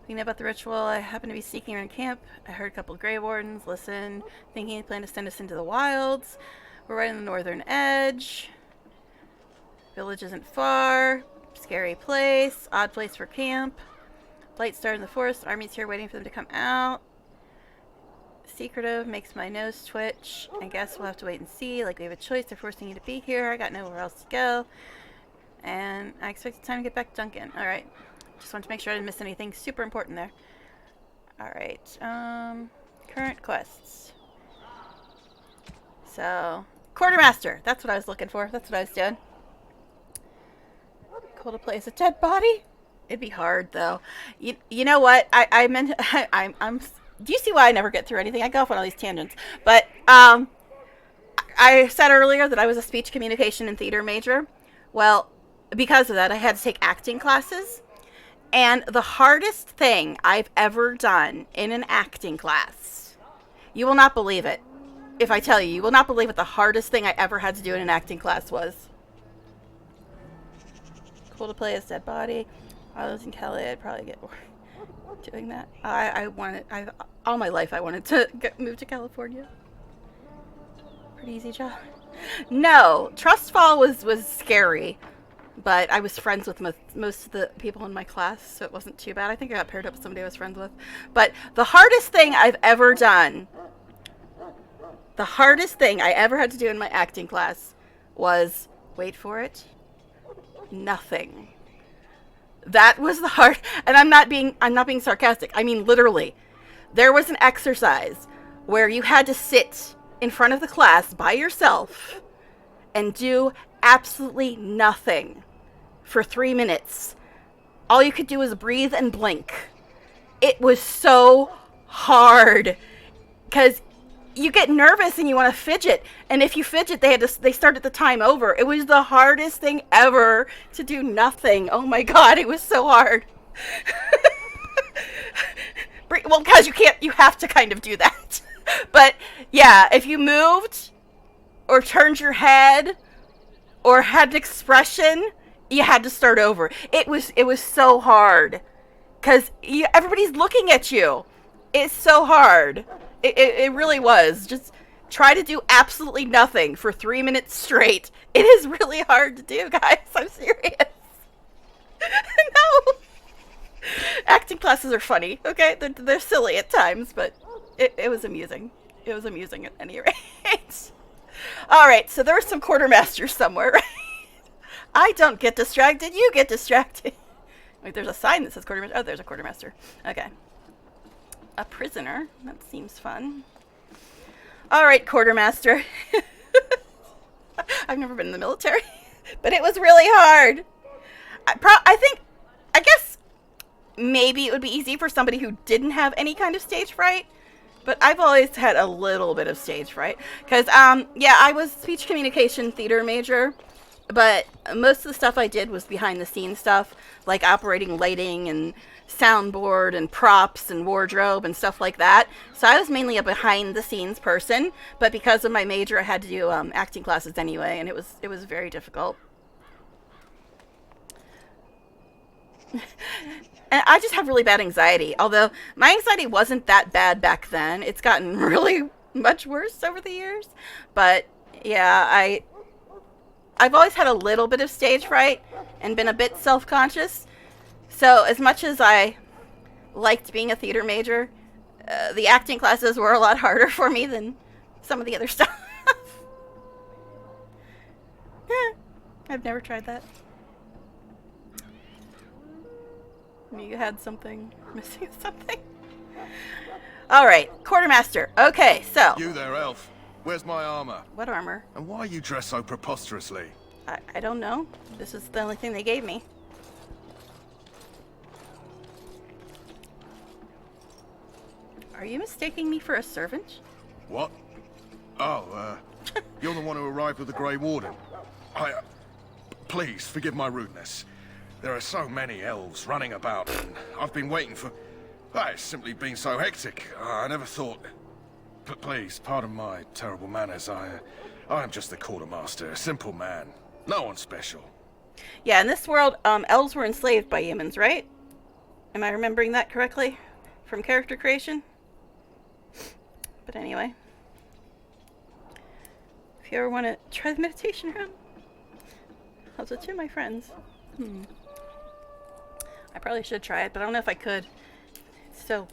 S1: We know about the ritual. I happened to be sneaking around camp. I heard a couple of Grey Wardens. Listen, thinking they plan to send us into the wilds. We're right on the northern edge. Village isn't far. Scary place. Odd place for camp. Light started in the forest. Army's here waiting for them to come out. Secretive makes my nose twitch. I guess we'll have to wait and see. Like, we have a choice. They're forcing you to be here. I got nowhere else to go. And I expect it's time to get back to Duncan. Alright. Just want to make sure I didn't miss anything super important there. Alright. Current quests. So, Quartermaster. That's what I was looking for. That's what I was doing. Cool to play as a dead body? It'd be hard, though. You know what? I meant... I'm do you see why I never get through anything? I go off on all these tangents. But I said earlier that I was a speech communication and theater major. Well, because of that, I had to take acting classes. And the hardest thing I've ever done in an acting class, you will not believe it. If I tell you, you will not believe what the hardest thing I ever had to do in an acting class was. Cool to play as dead body. I was in Kelly, I'd probably get doing that. All my life I wanted to move to California. Pretty easy job. No, Trustfall was scary, but I was friends with most of the people in my class, so it wasn't too bad. I think I got paired up with somebody I was friends with. But the hardest thing I've ever done, the hardest thing I ever had to do in my acting class was, wait for it, nothing. That was the hard, and I'm not being sarcastic. I mean, literally. There was an exercise where you had to sit in front of the class by yourself and do absolutely nothing for 3 minutes. All you could do was breathe and blink. It was so hard because you get nervous and you want to fidget, and if you fidget, they started the time over. It was the hardest thing ever to do nothing. Oh my god, it was so hard. Well, because you have to kind of do that. But yeah, if you moved or turned your head or had an expression, you had to start over. It was so hard because everybody's looking at you. It's so hard. It really was. Just try to do absolutely nothing for 3 minutes straight. It is really hard to do, guys. I'm serious. No. Acting classes are funny, okay? They're silly at times, but it was amusing. It was amusing at any rate. All right, so there were some quartermasters somewhere, right? I don't get distracted. You get distracted. Wait, there's a sign that says quartermaster. Oh, there's a quartermaster. Okay. A prisoner. That seems fun. All right, quartermaster. I've never been in the military, but it was really hard. I guess maybe it would be easy for somebody who didn't have any kind of stage fright, but I've always had a little bit of stage fright because, yeah, I was speech communication theater major, but most of the stuff I did was behind the scenes stuff, like operating lighting and soundboard and props and wardrobe and stuff like that. So I was mainly a behind the scenes person, but because of my major, I had to do acting classes anyway, and it was very difficult. And I just have really bad anxiety, although my anxiety wasn't that bad back then. It's gotten really much worse over the years. But yeah, I've always had a little bit of stage fright and been a bit self-conscious. So as much as I liked being a theater major, the acting classes were a lot harder for me than some of the other stuff. I've never tried that. You had something, missing something. All right, quartermaster. Okay, so.
S19: You there, elf. Where's my armor?
S1: What armor?
S19: And why are you dressed so preposterously?
S1: I don't know. This is the only thing they gave me. Are you mistaking me for a servant?
S19: What? Oh, you're the one who arrived with the Grey Warden. Please, forgive my rudeness. There are so many elves running about, and I've been waiting for... it's simply been so hectic. I never thought... But please, pardon my terrible manners. I am just the quartermaster, a simple man. No one special.
S1: Yeah, in this world, elves were enslaved by humans, right? Am I remembering that correctly? From character creation? But anyway. If you ever want to try the meditation room, I'll do it to my friends. I probably should try it, but I don't know if I could. So,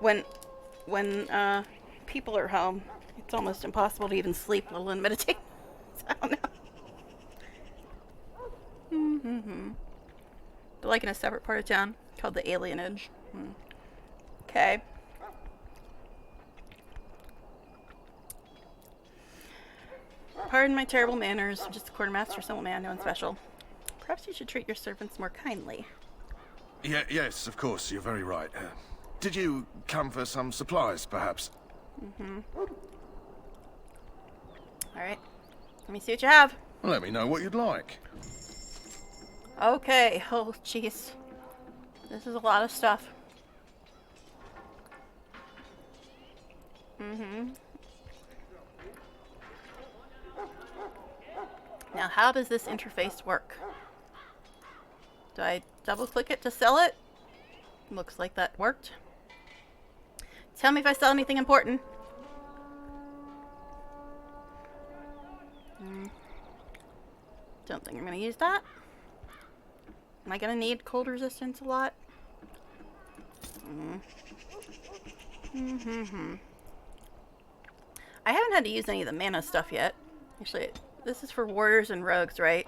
S1: when people are home, it's almost impossible to even sleep, let alone meditate. So I don't know. But like in a separate part of town called the Alienage. Okay. Pardon my terrible manners. I'm just a quartermaster, simple man, no one special. Perhaps you should treat your servants more kindly.
S19: Yes, of course, you're very right. Did you come for some supplies, perhaps?
S1: Alright. Let me see what you have.
S19: Let me know what you'd like.
S1: Okay. Oh, jeez. This is a lot of stuff. Now, how does this interface work? Do I double click it to sell it? Looks like that worked. Tell me if I sell anything important. Don't think I'm going to use that. Am I going to need cold resistance a lot? I haven't had to use any of the mana stuff yet. Actually, this is for warriors and rogues, right?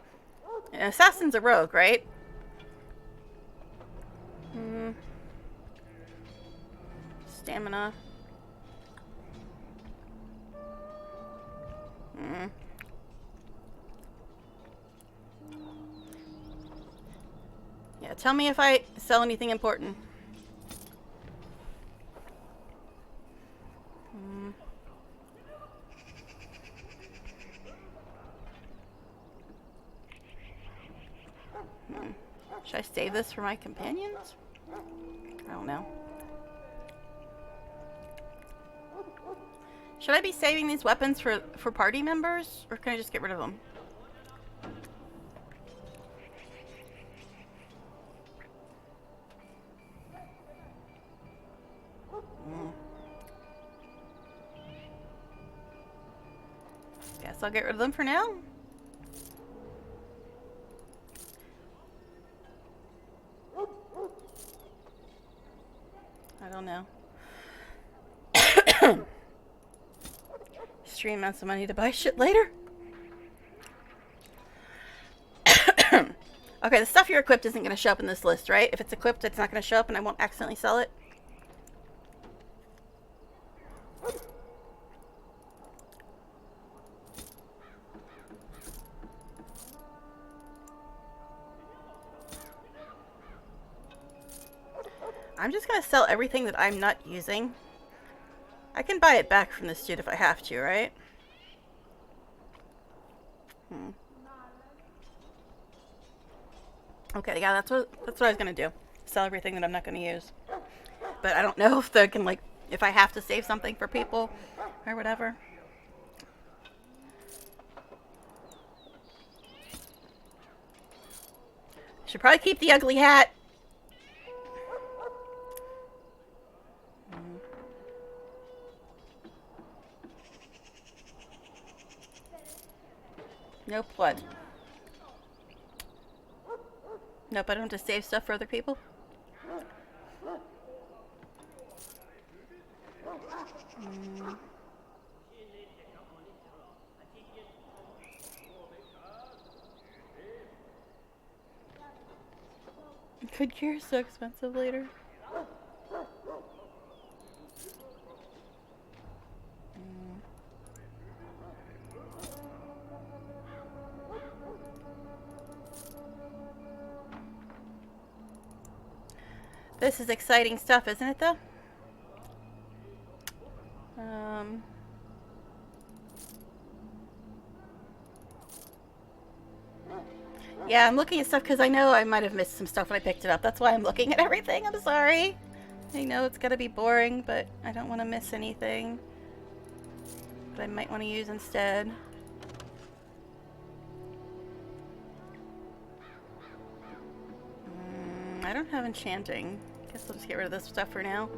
S1: An assassin's a rogue, right? Stamina. Yeah, tell me if I sell anything important. Should I save this for my companions? I don't know. Should I be saving these weapons for party members, or can I just get rid of them? Guess I'll get rid of them for now. I don't know. Extreme amounts of money to buy shit later. Okay, the stuff you're equipped isn't going to show up in this list, right? If it's equipped, it's not going to show up and I won't accidentally sell it. I'm just going to sell everything that I'm not using. I can buy it back from this dude if I have to, right? Okay, yeah, that's what I was going to do. Sell everything that I'm not going to use. But I don't know if they can, like, if I have to save something for people or whatever. Should probably keep the ugly hat. Nope, what? Nope, I don't have to save stuff for other people. Good gear is so expensive later. This is exciting stuff, isn't it, though? Yeah, I'm looking at stuff because I know I might have missed some stuff when I picked it up. That's why I'm looking at everything. I'm sorry. I know it's going to be boring, but I don't want to miss anything that I might want to use instead. I don't have enchanting. Guess I'll just get rid of this stuff for now.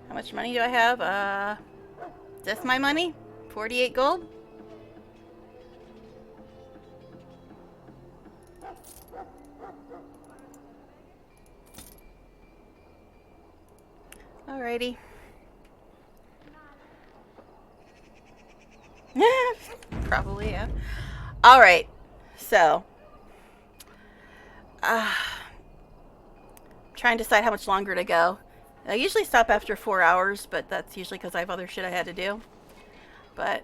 S1: How much money do I have? Is this my money? 48 gold? Alrighty. Probably, yeah. Alright, so trying to decide how much longer to go. I usually stop after 4 hours, but that's usually because I have other shit I had to do. But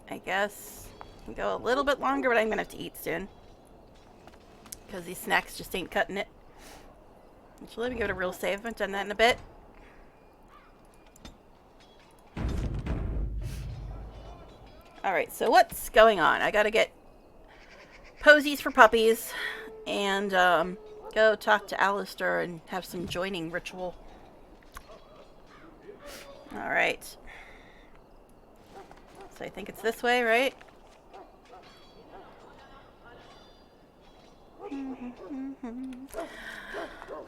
S1: I guess I can go a little bit longer, but I'm gonna have to eat soon because these snacks just ain't cutting it. So let me go to real save. I haven't done that in a bit. Alright, so what's going on? I gotta get posies for puppies and go talk to Alistair and have some joining ritual. Alright. So I think it's this way, right?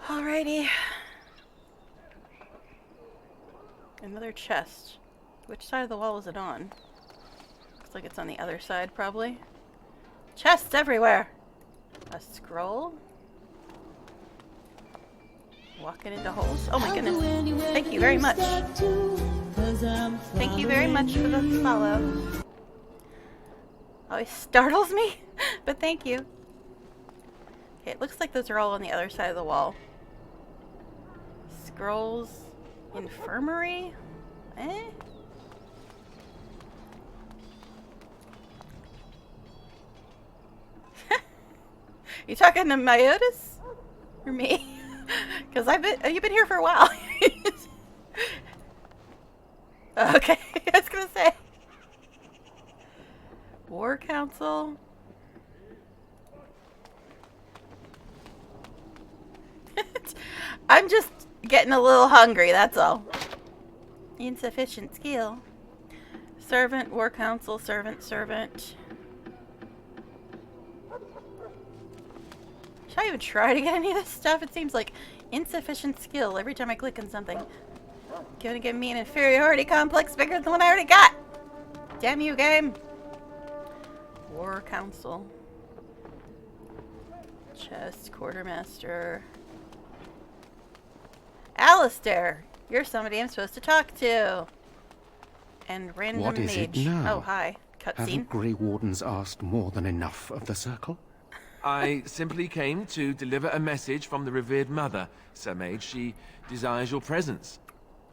S1: Alrighty. Another chest. Which side of the wall is it on? Looks like it's on the other side, probably. Chests everywhere! A scroll? Walking into holes. Oh my goodness. Thank you very much. Thank you very much for the follow. Always startles me, but thank you. Okay, it looks like those are all on the other side of the wall. Scrolls. Infirmary? Eh? You talking to Myotis? Or me? Because you've been here for a while. Okay, I was gonna say. War Council. I'm just getting a little hungry, that's all. Insufficient skill. Servant, War Council, servant. Should I even try to get any of this stuff? It seems like insufficient skill every time I click on something. Gonna give me an inferiority complex bigger than the one I already got. Damn you, game. War Council. Chest, Quartermaster. Alistair! You're somebody I'm supposed to talk to. And random
S20: What is
S1: mage.
S20: it now?
S1: Oh, hi. Cutscene.
S20: Haven't Grey Wardens asked more than enough of the Circle?
S21: I simply came to deliver a message from the revered mother, Sir Mage. She desires your presence.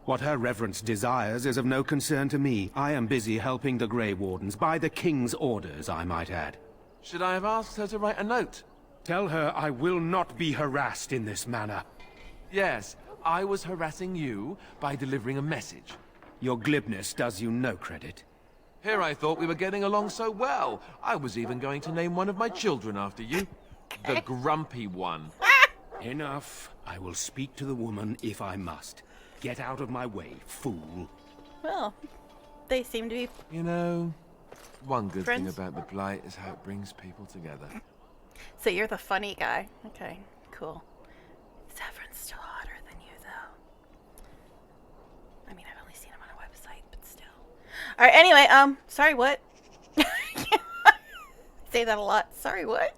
S20: What her reverence desires is of no concern to me. I am busy helping the Grey Wardens, by the King's orders, I might add.
S21: Should I have asked her to write a note?
S20: Tell her I will not be harassed in this manner.
S21: Yes, I was harassing you by delivering a message.
S20: Your glibness does you no credit.
S21: Here I thought we were getting along so well. I was even going to name one of my children after you. The Grumpy One.
S20: Enough. I will speak to the woman if I must. Get out of my way, fool.
S1: Well, they seem to be...
S21: You know, one good
S1: friends.
S21: thing about the Blight is how it brings people together.
S1: So you're the funny guy. Okay, cool. Severin's still hotter than you, though. I mean, I've only seen him on a website, but still. Alright, anyway, sorry, what? Say that a lot. Sorry, what?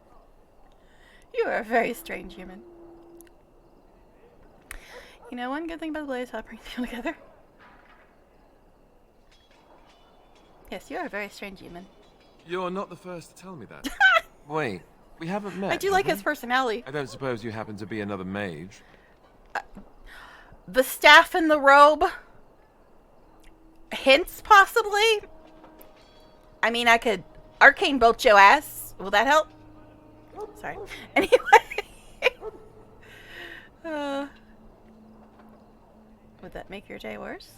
S1: You are a very strange human. You know, one good thing about the Blaze, how it brings people together. Yes, you are a very strange human.
S21: You're not the first to tell me that. Wait, we haven't met.
S1: I do like his personality.
S21: I don't suppose you happen to be another mage.
S1: The staff and the robe. Hints, possibly. I mean, I could arcane bolt your ass. Will that help? Sorry. Anyway. Would that make your day worse?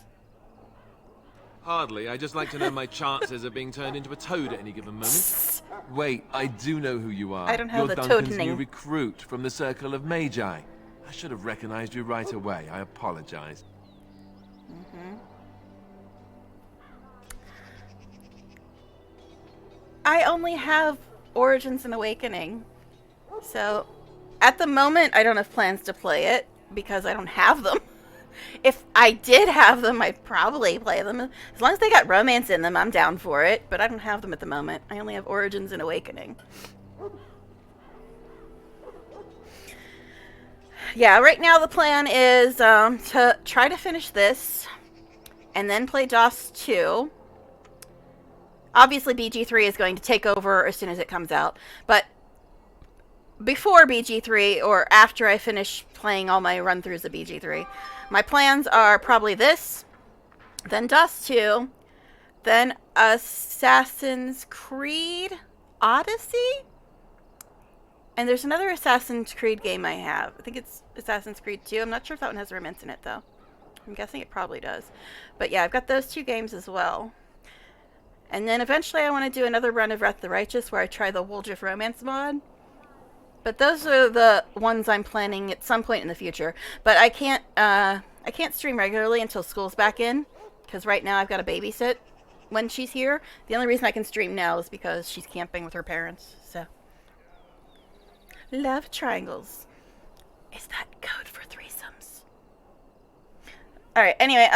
S21: Hardly. I just like to know my chances of being turned into a toad at any given moment. Wait, I do know who you are.
S1: I don't have
S21: You're
S1: the
S21: Duncan's
S1: toadening.
S21: new recruit from the Circle of Magi. I should have recognized you right away. I apologize.
S1: I only have Origins and Awakening. So, at the moment, I don't have plans to play it because I don't have them. If I did have them, I'd probably play them. As long as they got romance in them, I'm down for it. But I don't have them at the moment. I only have Origins and Awakening. Yeah, right now the plan is to try to finish this and then play DOS 2. Obviously, BG3 is going to take over as soon as it comes out. But before BG3 or after I finish playing all my run-throughs of BG3, my plans are probably this, then DOS 2, then Assassin's Creed Odyssey? And there's another Assassin's Creed game I have. I think it's Assassin's Creed 2. I'm not sure if that one has romance in it, though. I'm guessing it probably does. But yeah, I've got those two games as well. And then eventually I want to do another run of Wrath of the Righteous where I try the Woljif Romance mod. But those are the ones I'm planning at some point in the future. But I can't stream regularly until school's back in, because right now I've got to babysit when she's here. The only reason I can stream now is because she's camping with her parents. So, love triangles. Is that code for threesomes? All right. Anyway,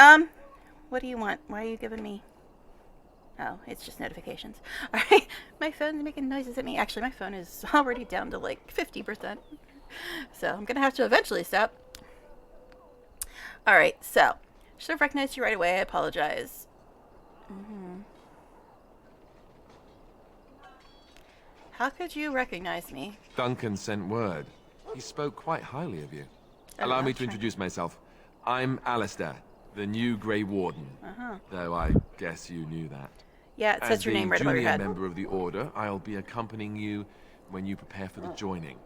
S1: what do you want? Why are you giving me? Oh, it's just notifications. All right, my phone's making noises at me. Actually, my phone is already down to like 50%. So I'm going to have to eventually stop. All right, so should have recognized you right away. I apologize. How could you recognize me?
S21: Duncan sent word. He spoke quite highly of you. Allow me to introduce myself. I'm Alistair, the new Grey Warden. Though I guess you knew that.
S1: Yeah, it says your name right above your head.
S21: As a junior member of the Order, I'll be accompanying you when you prepare for the joining.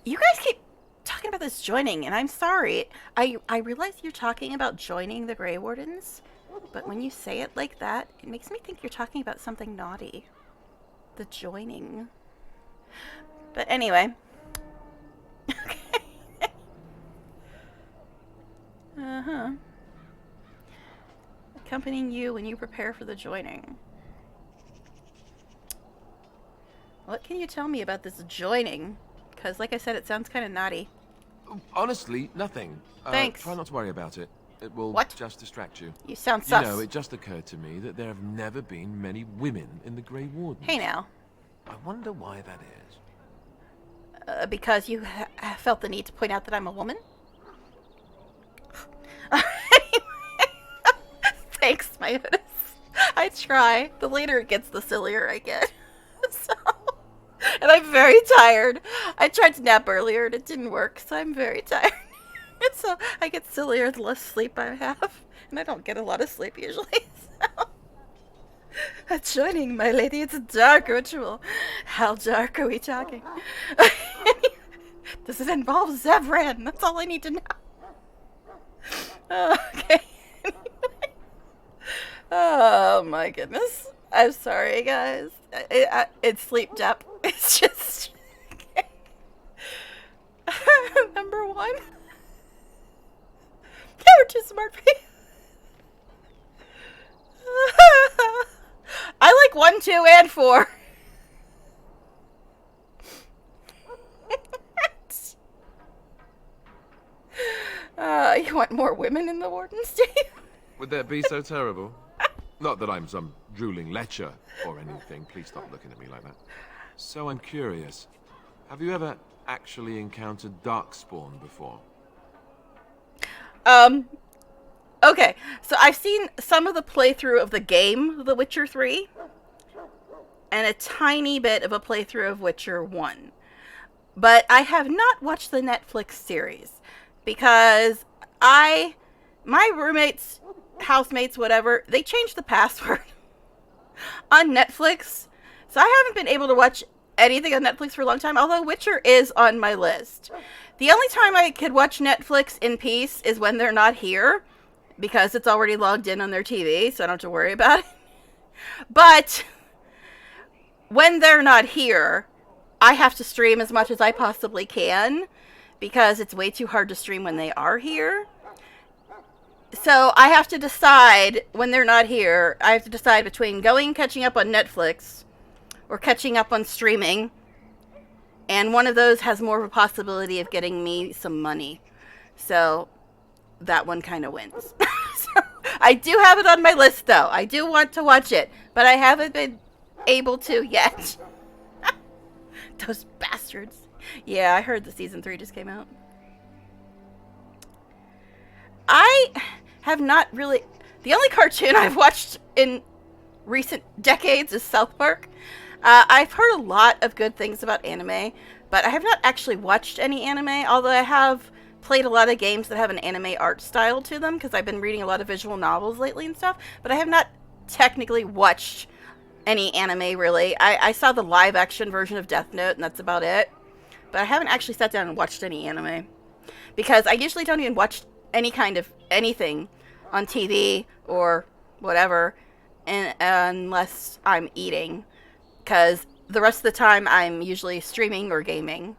S1: You guys keep talking about this joining, and I'm sorry. I realize you're talking about joining the Grey Wardens, but when you say it like that, it makes me think you're talking about something naughty. The joining. But anyway. Accompanying you when you prepare for the joining. What can you tell me about this joining? Because, like I said, it sounds kind of naughty.
S21: Honestly, nothing.
S1: Thanks.
S21: Try not to worry about it. It will just distract you.
S1: You sound sus.
S21: You know, it just occurred to me that there have never been many women in the Grey Wardens.
S1: Hey now.
S21: I wonder why that is.
S1: Because you felt the need to point out that I'm a woman? Thanks, Myotis. I try. The later it gets, the sillier I get. And I'm very tired. I tried to nap earlier and it didn't work, so I'm very tired. So I get sillier the less sleep I have. And I don't get a lot of sleep usually. So. Joining, my lady, it's a dark ritual. How dark are we talking? Does it involve Zevran? That's all I need to know. Okay. Oh my goodness. I'm sorry, guys. It's sleep depth. It's just... Number one. Yeah, we're too smart for you. I like 1, 2, and 4. You want more women in the Wardens, do you?
S21: Would that be so terrible? Not that I'm some drooling lecher or anything. Please stop looking at me like that. So I'm curious. Have you ever actually encountered Darkspawn before?
S1: Okay, so I've seen some of the playthrough of the game, The Witcher 3, and a tiny bit of a playthrough of Witcher 1. But I have not watched the Netflix series, because my roommates, housemates, whatever, they changed the password on Netflix, so I haven't been able to watch anything on Netflix for a long time, although Witcher is on my list. The only time I could watch Netflix in peace is when they're not here, because it's already logged in on their TV, so I don't have to worry about it. But when they're not here, I have to stream as much as I possibly can, because it's way too hard to stream when they are here. So I have to decide, when they're not here, I have to decide between catching up on Netflix, or catching up on streaming, and one of those has more of a possibility of getting me some money. So that one kind of wins. So, I do have it on my list, though. I do want to watch it, but I haven't been able to yet. Those bastards. Yeah, I heard the season 3 just came out. I have not really... The only cartoon I've watched in recent decades is South Park. I've heard a lot of good things about anime, but I have not actually watched any anime, although I have played a lot of games that have an anime art style to them, because I've been reading a lot of visual novels lately and stuff, but I have not technically watched any anime, really. I saw the live-action version of Death Note, and that's about it, but I haven't actually sat down and watched any anime, because I usually don't even watch any kind of anything on TV or whatever unless I'm eating, because the rest of the time I'm usually streaming or gaming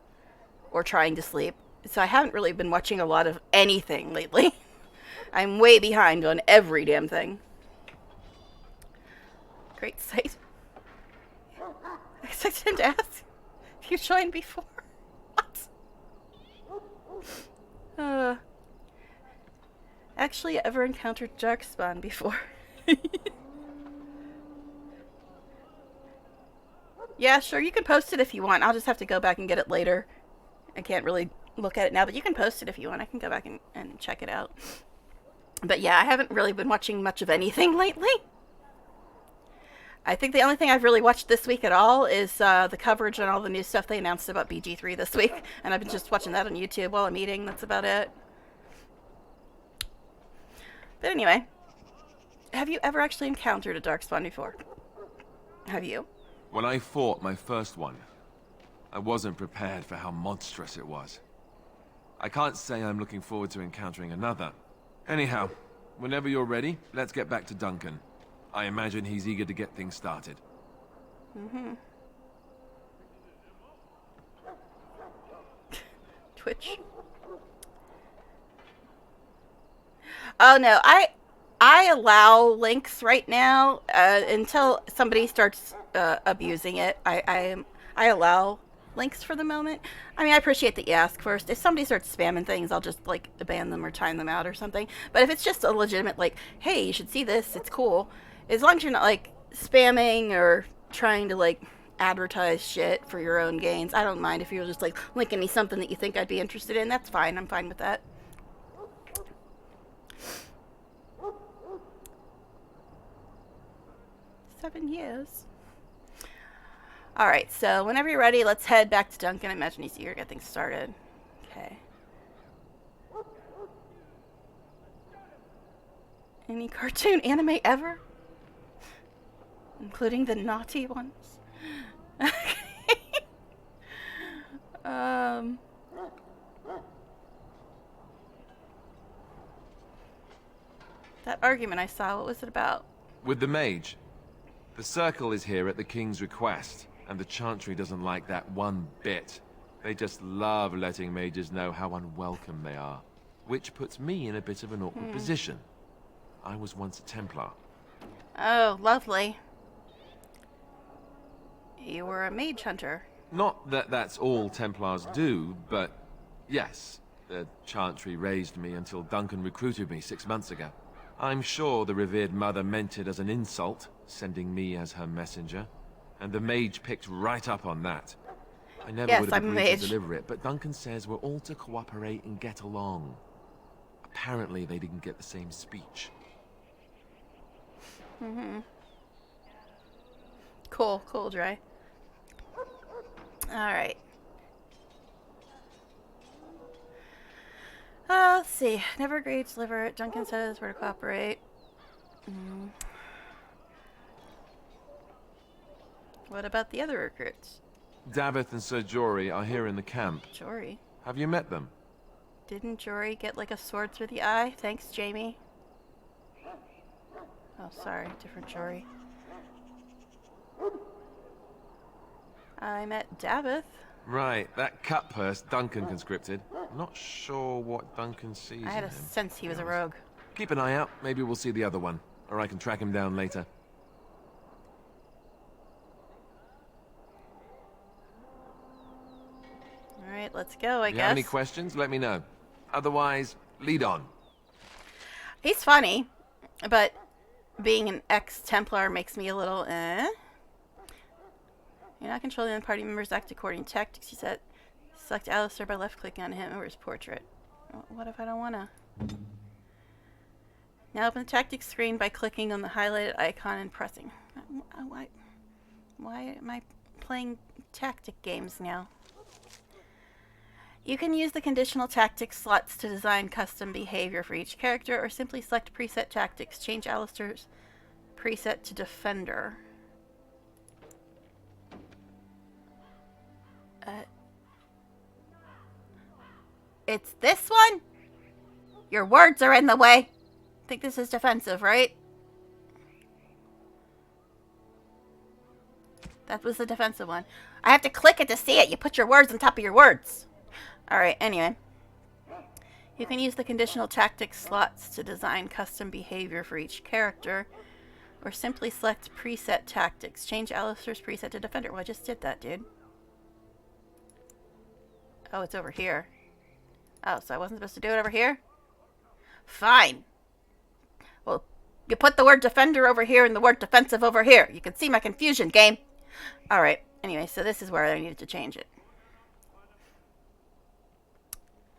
S1: or trying to sleep. So I haven't really been watching a lot of anything lately. I'm way behind on every damn thing. Great sight. I expected him to ask if you joined before. What? Actually ever encountered Darkspawn before. Yeah, sure, you can post it if you want. I'll just have to go back and get it later. I can't really look at it now, but you can post it if you want. I can go back and check it out. But yeah, I haven't really been watching much of anything lately. I think the only thing I've really watched this week at all is the coverage and all the new stuff they announced about BG3 this week. And I've been just watching that on YouTube while I'm eating. That's about it. But anyway, have you ever actually encountered a Darkspawn before? Have you?
S21: When I fought my first one, I wasn't prepared for how monstrous it was. I can't say I'm looking forward to encountering another. Anyhow, whenever you're ready, let's get back to Duncan. I imagine he's eager to get things started.
S1: Mm-hmm. Twitch. Oh no, I allow links right now until somebody starts abusing it. I allow links for the moment. I mean, I appreciate that you ask first. If somebody starts spamming things, I'll just like ban them or time them out or something. But if it's just a legitimate like, hey, you should see this, it's cool. As long as you're not like spamming or trying to like advertise shit for your own gains, I don't mind if you're just like linking me something that you think I'd be interested in. That's fine. I'm fine with that. $7 years. Alright, so whenever you're ready, let's head back to Duncan. I imagine he's eager to get things started. Okay. Any cartoon anime ever? Including the naughty ones? That argument I saw, what was it about?
S21: With the mage. The Circle is here at the King's request, and the Chantry doesn't like that one bit. They just love letting mages know how unwelcome they are, which puts me in a bit of an awkward position. I was once a Templar.
S1: Oh, lovely. You were a mage hunter.
S21: Not that that's all Templars do, but yes, the Chantry raised me until Duncan recruited me 6 months ago. I'm sure the revered mother meant it as an insult, sending me as her messenger, and the mage picked right up on that. I never would have agreed to deliver it, but Duncan says we're all to cooperate and get along. Apparently they didn't get the same speech.
S1: Mm-hmm. Cool, Dry. Alright. Let's see. Never agreed to deliver it. Duncan says we're to cooperate. What about the other recruits?
S21: Davith and Sir Jory are here in the camp.
S1: Jory?
S21: Have you met them?
S1: Didn't Jory get like a sword through the eye? Thanks, Jamie. Oh, sorry. Different Jory. I met Davith.
S21: Right, that cut purse Duncan conscripted. Not sure what Duncan sees
S1: I had
S21: in
S1: a
S21: him.
S1: sense he was a rogue.
S21: Keep an eye out. Maybe we'll see the other one. Or I can track him down later.
S1: Alright, let's go, I
S21: If you
S1: guess.
S21: have any questions, let me know. Otherwise, lead on.
S1: He's funny, but being an ex-Templar makes me a little, You're not controlling the party members act according to tactics. You said select Alistair by left-clicking on him or his portrait. What if I don't wanna? Now open the tactics screen by clicking on the highlighted icon and pressing. Why am I playing tactic games now? You can use the conditional tactics slots to design custom behavior for each character, or simply select preset tactics. Change Alistair's preset to Defender. It's this one? Your words are in the way. I think this is defensive, right? That was the defensive one. I have to click it to see it. You put your words on top of your words. Alright, anyway. You can use the conditional tactics slots to design custom behavior for each character, or simply select preset tactics. Change Alistair's preset to defender. Well, I just did that, dude. Oh, it's over here. Oh, so I wasn't supposed to do it over here? Fine. Well, you put the word defender over here and the word defensive over here. You can see my confusion, game. Alright, anyway, so this is where I needed to change it.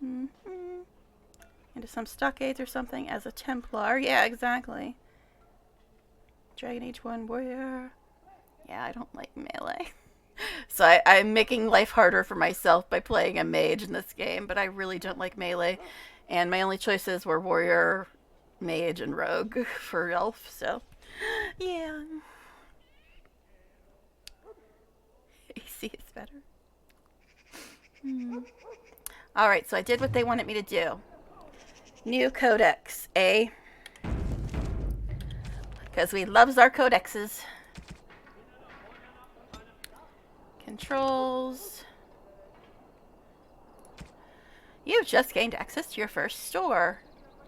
S1: Into some stockades or something as a Templar. Yeah, exactly. Dragon Age 1 warrior. Yeah, I don't like melee. So I'm making life harder for myself by playing a mage in this game, but I really don't like melee. And my only choices were warrior, mage, and rogue for elf, so yeah. AC is better. Alright, so I did what they wanted me to do. New codex, eh? Because we loves our codexes. Controls. You've just gained access to your first store.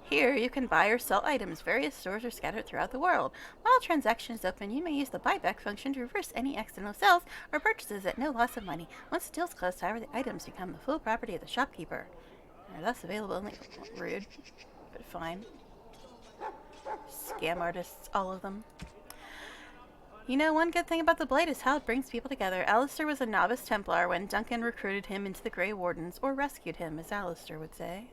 S1: Here you can buy or sell items. Various stores are scattered throughout the world. While transaction is open, you may use the buyback function to reverse any accidental sales or purchases at no loss of money. Once the deal is closed, however, the items become the full property of the shopkeeper. They're thus available only... Rude, but fine. Scam artists, all of them. You know, one good thing about the Blade is how it brings people together. Alistair was a novice Templar when Duncan recruited him into the Grey Wardens, or rescued him, as Alistair would say.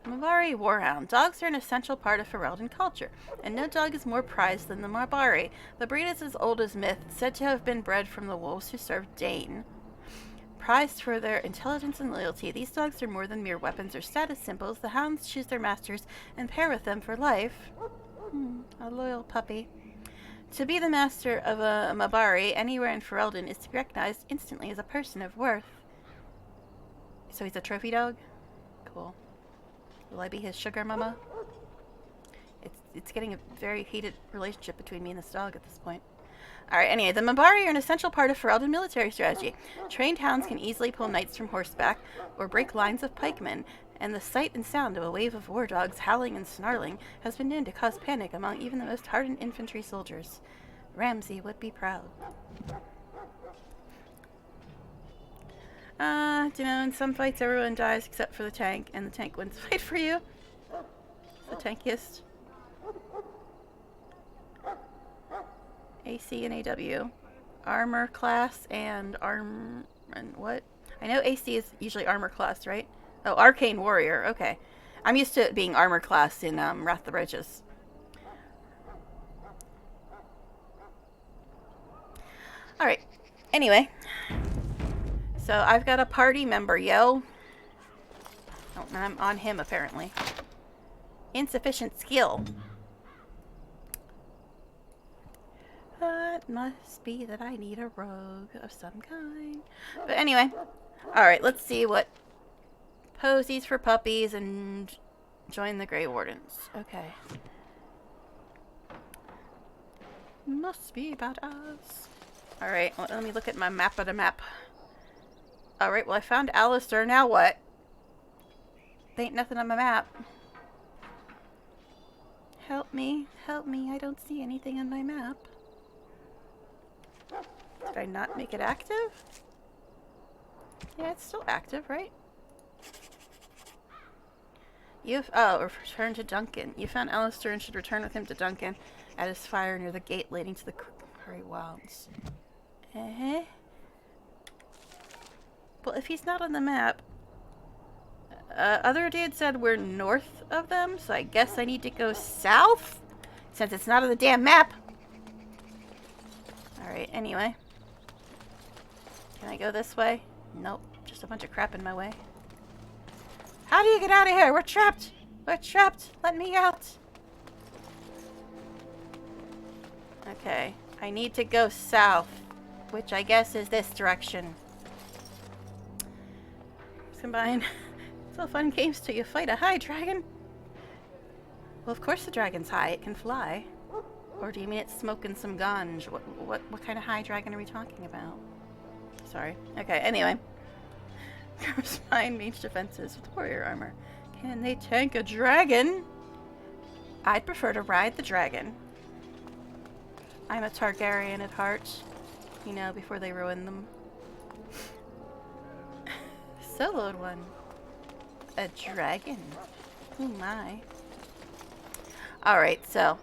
S1: Mabari Warhound. Dogs are an essential part of Ferelden culture, and no dog is more prized than the Mabari. The breed is as old as myth, said to have been bred from the wolves who served Dane. Prized for their intelligence and loyalty, these dogs are more than mere weapons or status symbols. The hounds choose their masters and pair with them for life. A loyal puppy. To be the master of a Mabari anywhere in Ferelden is to be recognized instantly as a person of worth. So he's a trophy dog? Cool. Will I be his sugar mama? It's getting a very heated relationship between me and this dog at this point. Alright, anyway, the Mabari are an essential part of Ferelden military strategy. Trained hounds can easily pull knights from horseback or break lines of pikemen, and the sight and sound of a wave of war dogs howling and snarling has been known to cause panic among even the most hardened infantry soldiers. Ramsay would be proud. You know, in some fights everyone dies except for the tank, and the tank wins the fight for you. The tankiest. AC and AW. Armor class and and what? I know AC is usually armor class, right? Oh, Arcane Warrior. Okay. I'm used to it being armor class in Wrath of the Righteous. Alright. Anyway. So I've got a party member, yo. Oh, and I'm on him apparently. Insufficient skill. It must be that I need a rogue of some kind. But anyway. Alright, let's see what posies for puppies and join the Grey Wardens. Okay. Must be about us. Alright, well, let me look at my map of the map. Alright, well I found Alistair, now what? There ain't nothing on my map. Help me, I don't see anything on my map. Did I not make it active? Yeah, it's still active, right? Return to Duncan. You found Alistair and should return with him to Duncan at his fire near the gate leading to the Quarry Wilds. Well, if he's not on the map, other dude said we're north of them, so I guess I need to go south? Since it's not on the damn map. Alright, anyway. Can I go this way? Nope, just a bunch of crap in my way. How do you get out of here? We're trapped! We're trapped! Let me out! Okay, I need to go south, which I guess is this direction. Combine. It's all fun games till you fight a high dragon. Well, of course the dragon's high. It can fly. Or do you mean it's smoking some ganj? What kind of high dragon are we talking about? Sorry. Okay, anyway. Spine mage defenses with warrior armor. Can they tank a dragon? I'd prefer to ride the dragon. I'm a Targaryen at heart. You know, before they ruin them. Soloed one. A dragon. Oh my. Alright, so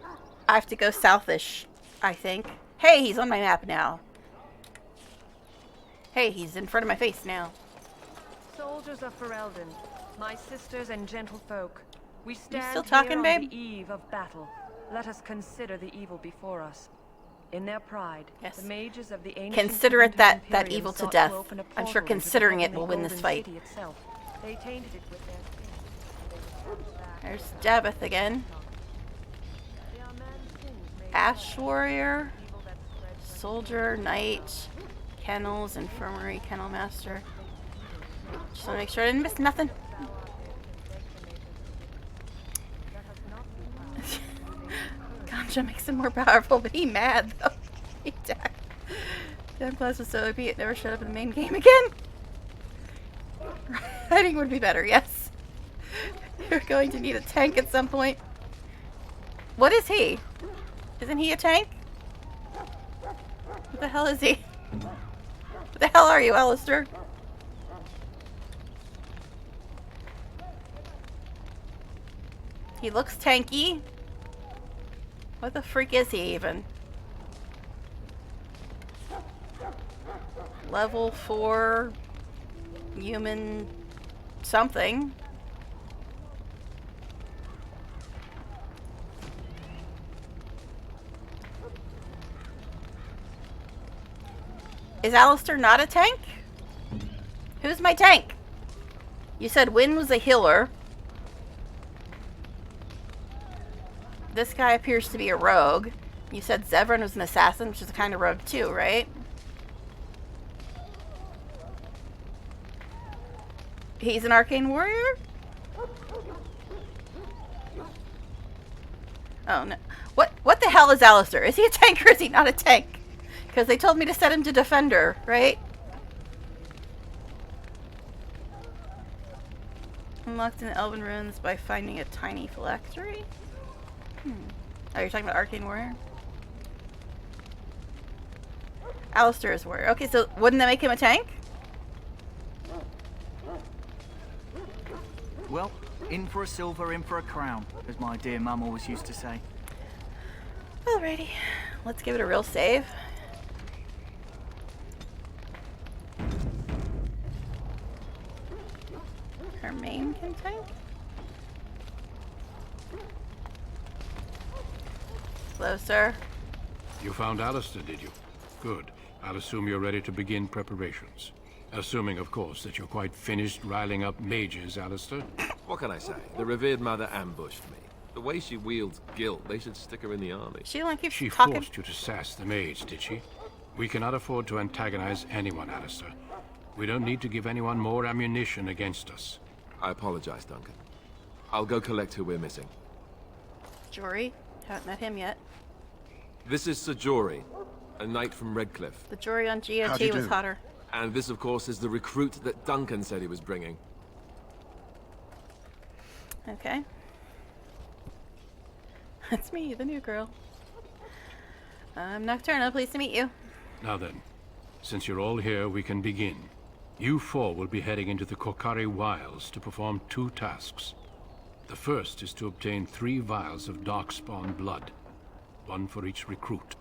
S1: I have to go southish, I think. Hey, he's on my map now. Hey, he's in front of my face now.
S15: Soldiers of Ferelden, my sisters and gentlefolk, we stand
S1: still talking,
S15: here
S1: babe?
S15: on the eve of battle. Let us consider the evil before us. In their pride, the mages of the ancient
S1: Consider it
S15: Tevinter
S1: that
S15: Imperium
S1: evil to
S15: sought
S1: death.
S15: open a
S1: I'm
S15: portal
S1: sure
S15: into the
S1: considering it
S15: heavenly
S1: will win this
S15: Golden
S1: fight.
S15: City itself. They tainted it with their
S1: There's Daveth again. Ash Warrior. Soldier, Knight. Kennels, Infirmary, Kennel Master. Just want to make sure I didn't miss nothing. Ganja makes him more powerful, but he mad though. He died. Damn Plus was so OP it never showed up in the main game again. Riding would be better, yes. You're going to need a tank at some point. What is he? Isn't he a tank? What the hell is he? What the hell are you, Alistair? He looks tanky. What the freak is he even? Level 4 human something. Is Alistair not a tank? Who's my tank? You said Wynn was a healer. This guy appears to be a rogue. You said Zevran was an assassin, which is a kind of rogue too, right? He's an arcane warrior? Oh no. What the hell is Alistair? Is he a tank or is he not a tank? Because they told me to set him to defender, right? Unlocked in the Elven Ruins by finding a tiny phylactery? Oh, you're talking about Arcane Warrior? Alistair is warrior. Okay, so wouldn't that make him a tank?
S18: Well, in for a silver, in for a crown, as my dear mum always used to say.
S1: Alrighty, let's give it a real save. Her main can tank? Hello, sir.
S2: You found Alistair, did you? Good. I'll assume you're ready to begin preparations. Assuming, of course, that you're quite finished riling up mages, Alistair.
S21: What can I say? The revered mother ambushed me. The way she wields guilt, they should stick her in the army.
S1: She don't keep
S2: She
S1: talking.
S2: forced you to sass the mage, did she? We cannot afford to antagonize anyone, Alistair. We don't need to give anyone more ammunition against us.
S21: I apologize, Duncan. I'll go collect who we're missing.
S1: Jory? Haven't met him yet.
S21: This is Sir Jory, a knight from Redcliffe.
S1: The Jory on GOT was hotter.
S21: And this, of course, is the recruit that Duncan said he was bringing.
S1: Okay. That's me, the new girl. I'm Nocturna, pleased to meet you.
S2: Now then, since you're all here, we can begin. You four will be heading into the Korcari Wilds to perform 2 tasks. The first is to obtain 3 vials of Darkspawn blood. 1 for each recruit.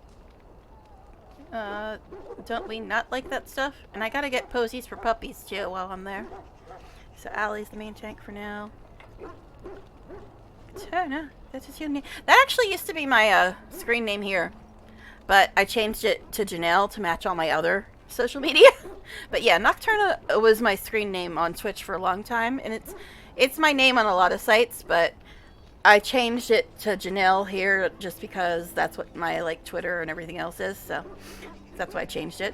S1: Don't we not like that stuff? And I gotta get posies for puppies too while I'm there. So Allie's the main tank for now. Turner, that's his name. That actually used to be my screen name here, but I changed it to Janelle to match all my other social media. But yeah, Nocturna was my screen name on Twitch for a long time, and it's my name on a lot of sites, but I changed it to Janelle here just because that's what my like Twitter and everything else is, so that's why I changed it.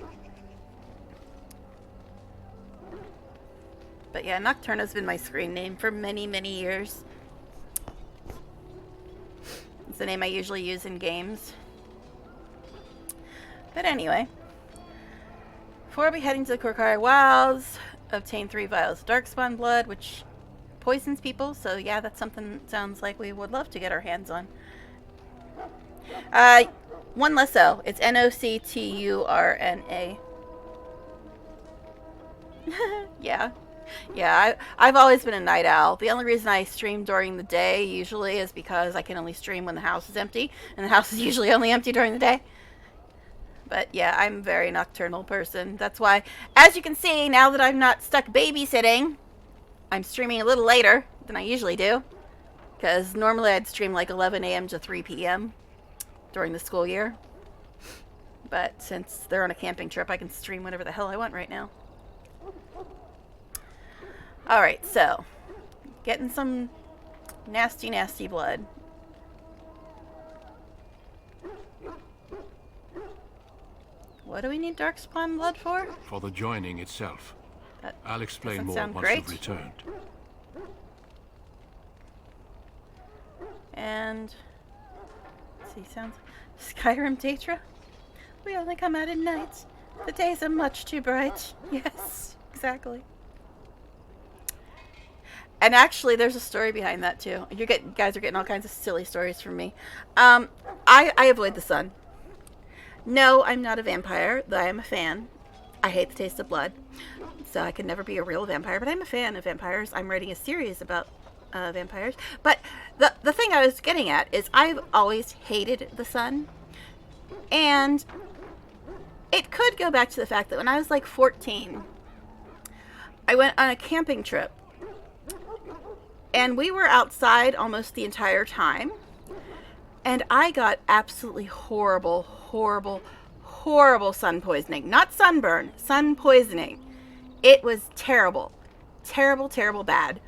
S1: But yeah, Nocturna's been my screen name for many, many years. It's the name I usually use in games. But anyway, before we head into the Korkari Wilds, obtain 3 vials of Darkspawn blood, which poisons people. So yeah, that's something that sounds like we would love to get our hands on. One less O. It's Nocturna. Yeah. Yeah, I've always been a night owl. The only reason I stream during the day usually is because I can only stream when the house is empty, and the house is usually only empty during the day. But yeah, I'm a very nocturnal person. That's why, as you can see, now that I'm not stuck babysitting, I'm streaming a little later than I usually do. Because normally I'd stream like 11 a.m. to 3 p.m. during the school year. But since they're on a camping trip, I can stream whatever the hell I want right now. Alright, so, getting some nasty, nasty blood. What do we need Darkspawn blood for?
S2: For the joining itself. I'll explain more once
S1: great.
S2: you've returned.
S1: And, let's see, sounds... Skyrim Tetra? We only come out at night. The days are much too bright. Yes, exactly. And actually, there's a story behind that too. You guys are getting all kinds of silly stories from me. I avoid the sun. No, I'm not a vampire, though I am a fan. I hate the taste of blood, so I could never be a real vampire. But I'm a fan of vampires. I'm writing a series about vampires. But the thing I was getting at is I've always hated the sun, and it could go back to the fact that when I was like 14, I went on a camping trip. And we were outside almost the entire time. And I got absolutely horrible, horrible, horrible sun poisoning. Not sunburn, sun poisoning. It was terrible. Terrible, terrible bad.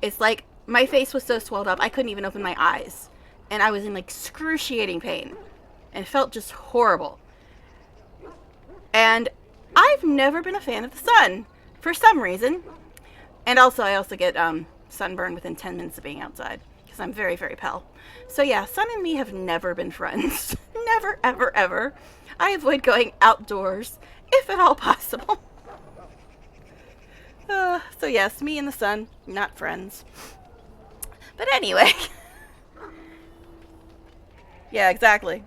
S1: It's like my face was so swelled up I couldn't even open my eyes. And I was in like excruciating pain. And it felt just horrible. And I've never been a fan of the sun. For some reason. And also, I also get, sunburn within 10 minutes of being outside because I'm very, very pale. So yeah, sun and me have never been friends. Never, ever, ever. I avoid going outdoors if at all possible. So yes, me and the sun, not friends. But anyway. Yeah, exactly.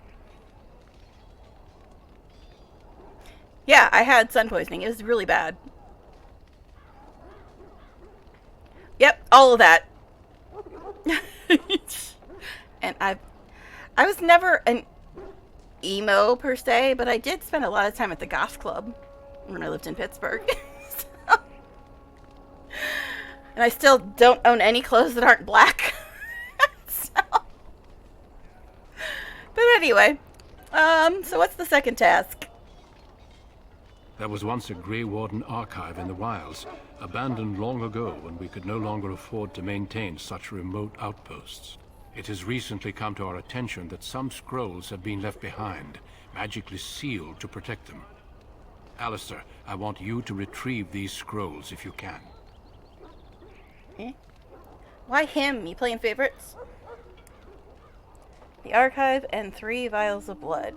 S1: Yeah, I had sun poisoning. It was really bad. Yep, all of that. And I was never an emo per se, but I did spend a lot of time at the goth club when I lived in Pittsburgh. And I still don't own any clothes that aren't black. But anyway, so what's the second task?
S2: There was once a Grey Warden archive in the wilds, abandoned long ago when we could no longer afford to maintain such remote outposts. It has recently come to our attention that some scrolls have been left behind, magically sealed to protect them. Alistair, I want you to retrieve these scrolls if you can.
S1: Why him? You playing favorites? The archive and 3 vials of blood.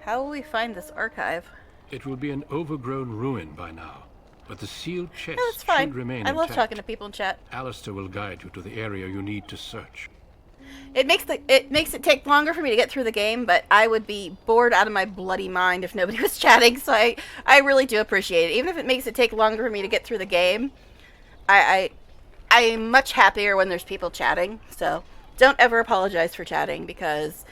S1: How will we find this archive?
S2: It will be an overgrown ruin by now, but the sealed chest
S1: That's fine.
S2: should remain
S1: I love
S2: intact.
S1: talking to people in chat.
S2: Alistair will guide you to the area you need to search.
S1: It makes it take longer for me to get through the game, but I would be bored out of my bloody mind if nobody was chatting, so I really do appreciate it. Even if it makes it take longer for me to get through the game, I'm much happier when there's people chatting, so don't ever apologize for chatting, because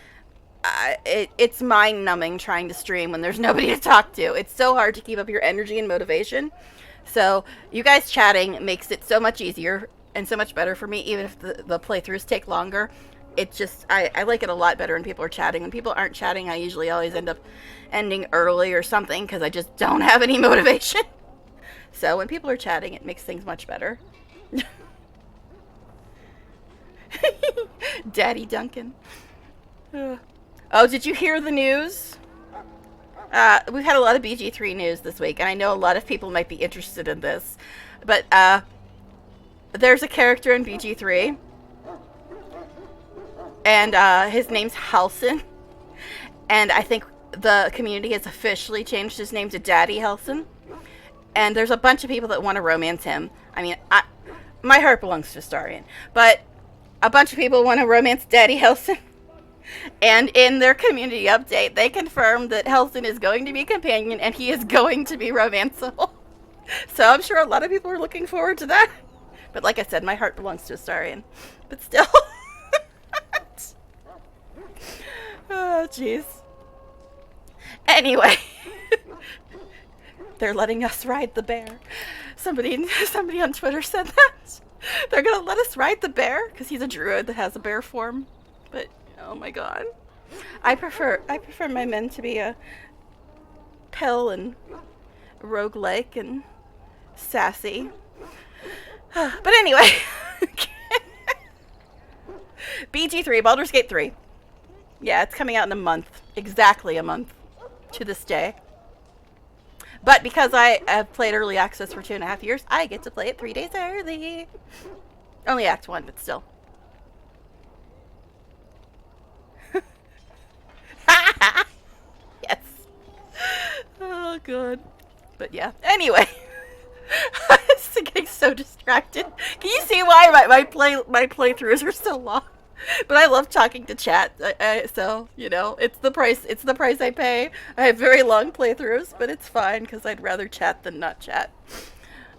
S1: it's mind-numbing trying to stream when there's nobody to talk to. It's so hard to keep up your energy and motivation, so you guys chatting makes it so much easier and so much better for me, even if the playthroughs take longer. It's just, I like it a lot better when people are chatting. When people aren't chatting, I usually always end up ending early or something because I just don't have any motivation. So when people are chatting, it makes things much better. Daddy Duncan. Oh, did you hear the news? We've had a lot of BG3 news this week, and I know a lot of people might be interested in this. But there's a character in BG3, and his name's Halsin. And I think the community has officially changed his name to Daddy Halsin. And there's a bunch of people that want to romance him. I mean, my heart belongs to Astarion, but a bunch of people want to romance Daddy Halsin. And in their community update, they confirmed that Halsin is going to be a companion and he is going to be romanceable. So I'm sure a lot of people are looking forward to that. But like I said, my heart belongs to Astarion. But still. Oh, jeez. Anyway. They're letting us ride the bear. Somebody on Twitter said that. They're going to let us ride the bear because he's a druid that has a bear form. But oh my god. I prefer my men to be a Pell and roguelike and sassy. But anyway. BG3, Baldur's Gate 3. Yeah, it's coming out in a month. Exactly a month. To this day. But because I have played early access for 2.5 years, I get to play it 3 days early. Only Act 1, but still. Yes. Oh, good. But yeah. Anyway. I was getting so distracted. Can you see why my playthroughs are so long? But I love talking to chat, so, you know, it's the price I pay. I have very long playthroughs, but it's fine, because I'd rather chat than not chat.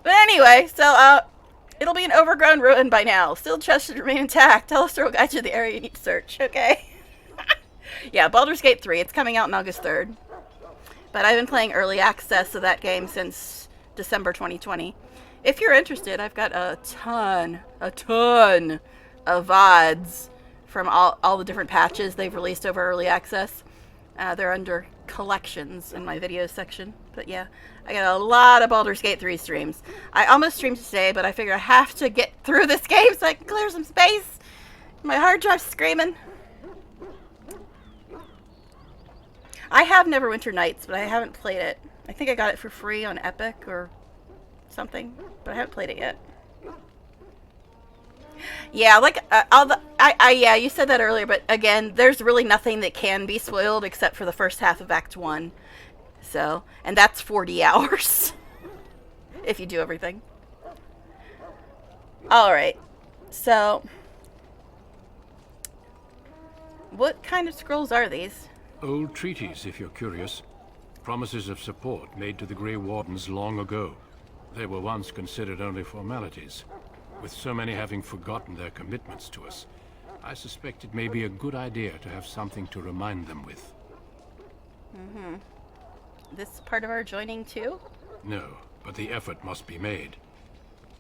S1: But anyway, so, it'll be an overgrown ruin by now. Still chest should remain intact. Alistair will guide you to the area you need to search, okay? Yeah, Baldur's Gate 3, it's coming out on August 3rd. But I've been playing early access of that game since December 2020. If you're interested, I've got a ton of VODs from all the different patches they've released over early access. They're under collections in my videos section. But yeah, I got a lot of Baldur's Gate 3 streams. I almost streamed today, but I figure I have to get through this game so I can clear some space. My hard drive's screaming. I have Neverwinter Nights, but I haven't played it. I think I got it for free on Epic or something, but I haven't played it yet. Yeah, like yeah, you said that earlier, but again, there's really nothing that can be spoiled except for the first half of Act 1. So, and that's 40 hours if you do everything. All right. So, what kind of scrolls are these?
S2: Old treaties, if you're curious. Promises of support made to the Grey Wardens long ago. They were once considered only formalities. With so many having forgotten their commitments to us, I suspect it may be a good idea to have something to remind them with.
S1: Mm-hmm. This part of our joining too?
S2: No, but the effort must be made.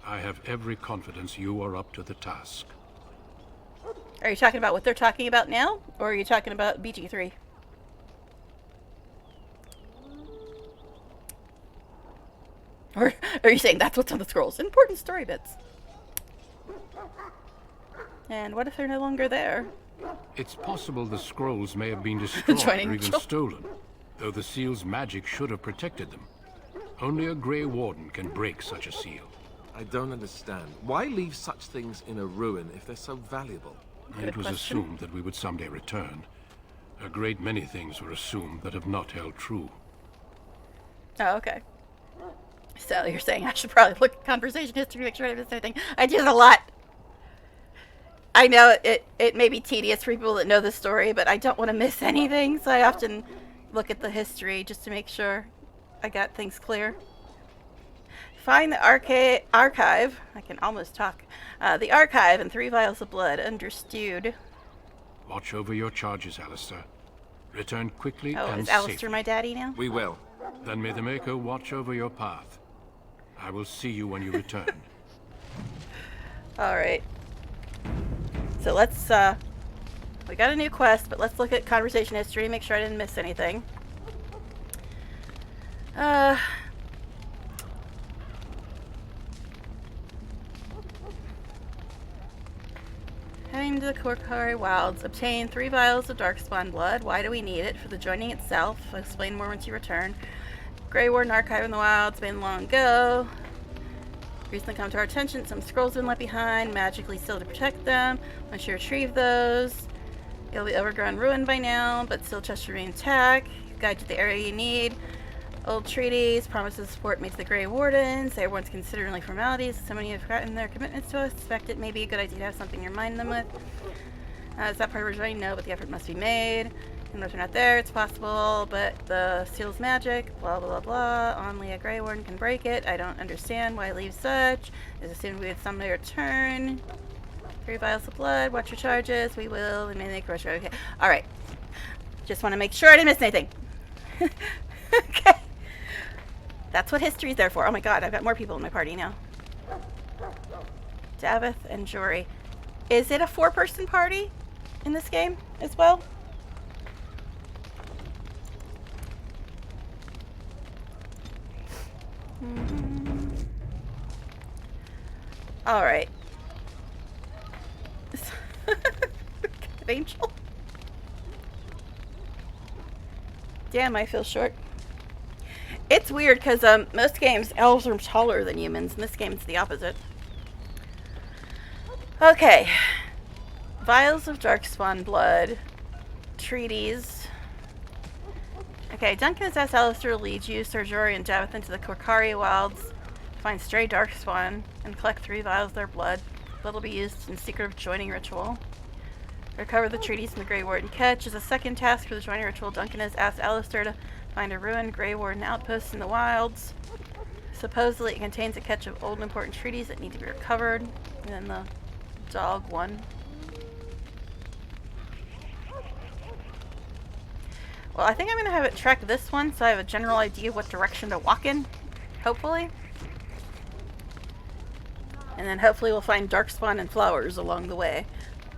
S2: I have every confidence you are up to the task.
S1: Are you talking about what they're talking about now? Or are you talking about BG3? Or are you saying that's what's on the scrolls? Important story bits. And what if they're no longer there?
S2: It's possible the scrolls may have been destroyed or even stolen, though the seal's magic should have protected them. Only a Grey Warden can break such a seal.
S21: I don't understand. Why leave such things in a ruin if they're so valuable?
S2: It was assumed that we would someday return. A great many things were assumed that have not held true.
S1: Oh, okay. So you're saying I should probably look at conversation history to make sure I missed anything. I do that a lot. I know it may be tedious for people that know the story, but I don't want to miss anything, so I often look at the history just to make sure I got things clear. Find the archive. I can almost talk. The archive and 3 vials of blood. Understood.
S2: Watch over your charges, Alistair. Return quickly and
S1: safely. Is Alistair my daddy now?
S21: We will.
S2: Then may the Maker watch over your path. I will see you when you return.
S1: Alright. So let's, we got a new quest, but let's look at conversation history, make sure I didn't miss anything. Heading to the Korkari Wilds. Obtain 3 vials of Darkspawn blood. Why do we need it? For the joining itself. I'll explain more once you return. Grey Warden Archive in the Wilds. Been long ago. Recently come to our attention. Some scrolls have been left behind. Magically sealed to protect them. Once you retrieve those, it'll be overgrown and ruined by now, but still chests remain intact. Guide to the area you need. Old treaties, promises support made to the Grey Wardens. They everyone's considered only formalities. So many have forgotten their commitments to us. Suspect it may be a good idea to have something to remind them with. Is that part of our journey? No, but the effort must be made. And if they're not there, it's possible, but the seal's magic, blah blah blah. Only a Grey Warden can break it. I don't understand why leave such. It's assumed we would someday return. 3 vials of blood, watch your charges. We will, and make rush. Okay. Alright. Just want to make sure I didn't miss anything. Okay. That's what history's there for. Oh my god, I've got more people in my party now. Davith and Jory. Is it a 4-person party in this game as well? Alright. Angel. Damn, I feel short. It's weird because most games elves are taller than humans. In this game, it's the opposite. Okay. Vials of Darkspawn blood. Treaties. Okay, Duncan has asked Alistair to lead you, Sir Jory, and Davith into the Korkari Wilds. Find stray Darkspawn and collect 3 vials of their blood. Blood will be used in secret joining ritual. Recover the treaties from the Grey Warden Ketch. As a second task for the joining ritual, Duncan has asked Alistair to find a ruined Grey Warden outpost in the wilds. Supposedly it contains a catch of old and important treaties that need to be recovered. And then the dog one. Well, I think I'm going to have it track this one so I have a general idea of what direction to walk in. Hopefully. And then hopefully we'll find Darkspawn and flowers along the way.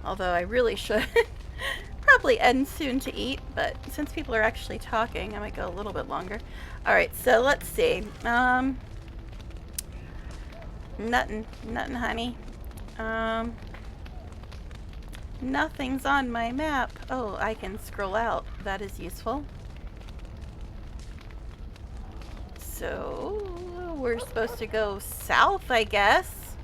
S1: Although I really should probably end soon to eat, but since people are actually talking, I might go a little bit longer. Alright, so let's see. Nothing, honey. Nothing's on my map. Oh, I can scroll out. That is useful. So, we're supposed to go south, I guess.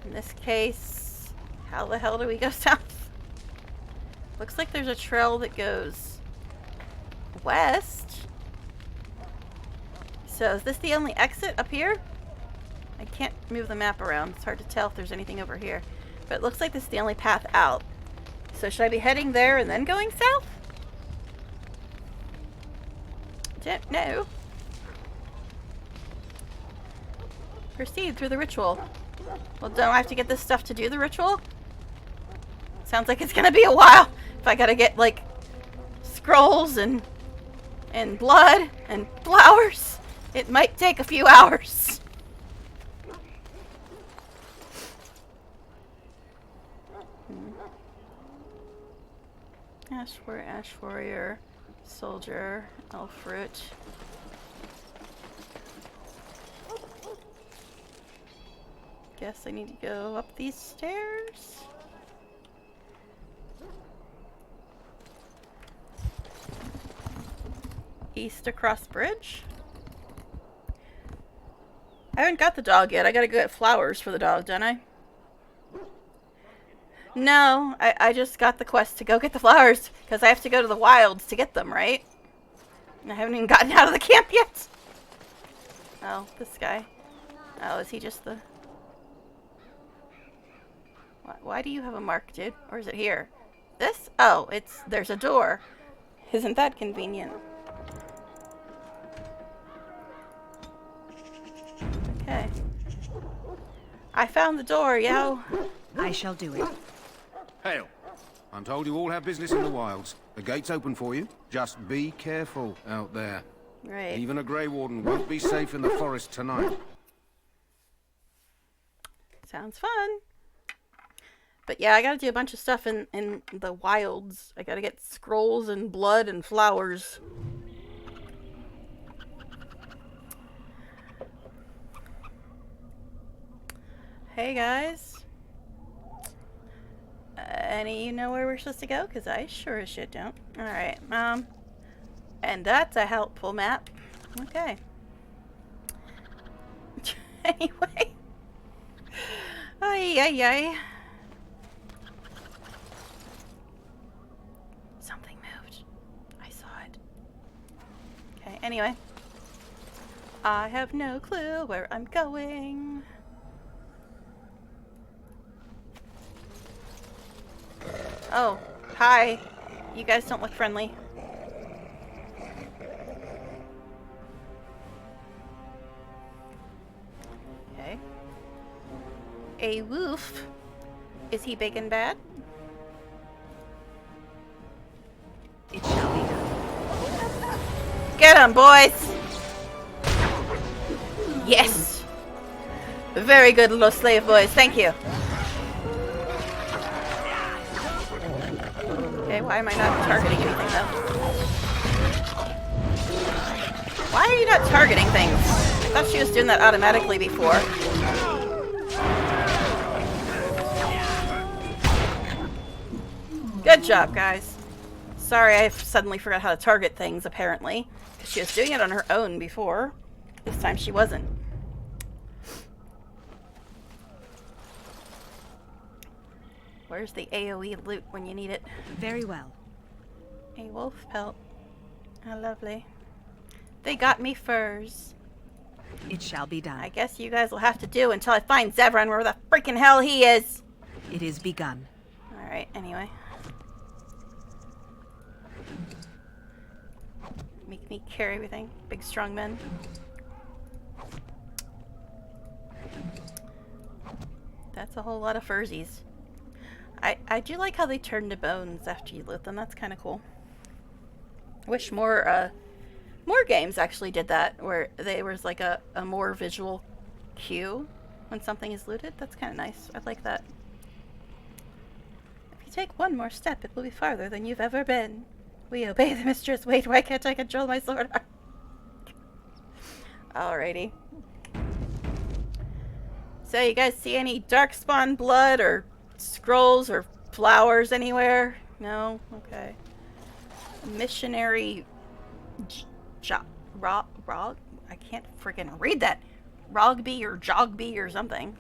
S1: In this case, how the hell do we go south? Looks like there's a trail that goes west. So is this the only exit up here? I can't move the map around. It's hard to tell if there's anything over here. But it looks like this is the only path out. So should I be heading there and then going south? Don't know. Proceed through the ritual. Well, don't I have to get this stuff to do the ritual? Sounds like it's gonna be a while. If I gotta get, like, scrolls and blood and flowers, it might take a few hours. Ash warrior, soldier, elf fruit. Guess I need to go up these stairs. East across bridge. I haven't got the dog yet. I gotta go get flowers for the dog, don't I? No, I just got the quest to go get the flowers because I have to go to the wilds to get them, right? And I haven't even gotten out of the camp yet. Oh, this guy. Oh, is he just the... Why do you have a mark, dude? Or is it here? This? Oh, there's a door. Isn't that convenient? Okay. I found the door, yo.
S7: I shall do it.
S20: Hail. I'm told you all have business in the wilds. The gate's open for you. Just be careful out there.
S1: Right.
S20: Even a Grey Warden won't be safe in the forest tonight.
S1: Sounds fun. But yeah, I gotta do a bunch of stuff in the wilds. I gotta get scrolls and blood and flowers. Hey guys. Any of you know where we're supposed to go? Because I sure as shit don't. Alright, and that's a helpful map. Okay. Anyway. Ay, ay, ay. Something moved. I saw it. Okay, anyway. I have no clue where I'm going. Oh, hi. You guys don't look friendly. Okay. A wolf. Is he big and bad?
S7: It shall be done.
S1: Get him, boys! Yes! Very good, little slave boys. Thank you. Okay, why am I not targeting anything, though? Why are you not targeting things? I thought she was doing that automatically before. Good job, guys. Sorry, I suddenly forgot how to target things, apparently. She was doing it on her own before. This time she wasn't. Where's the AoE loot when you need it?
S7: Very well.
S1: A wolf pelt. How lovely. They got me furs.
S7: It shall be done.
S1: I guess you guys will have to do until I find Zevran where the freaking hell he is.
S7: It is begun.
S1: Alright, anyway. Make me carry everything. Big strong men. That's a whole lot of fursies. I do like how they turn to bones after you loot them. That's kind of cool. I wish more games actually did that, where there was like a more visual cue when something is looted. That's kind of nice. I like that. If you take one more step, it will be farther than you've ever been. We obey the mistress. Wait, why can't I control my sword arm? Alrighty. So, you guys see any darkspawn blood or scrolls or flowers anywhere? No? Okay. Missionary Rog? I can't freaking read that. Rogby or Jogby or something.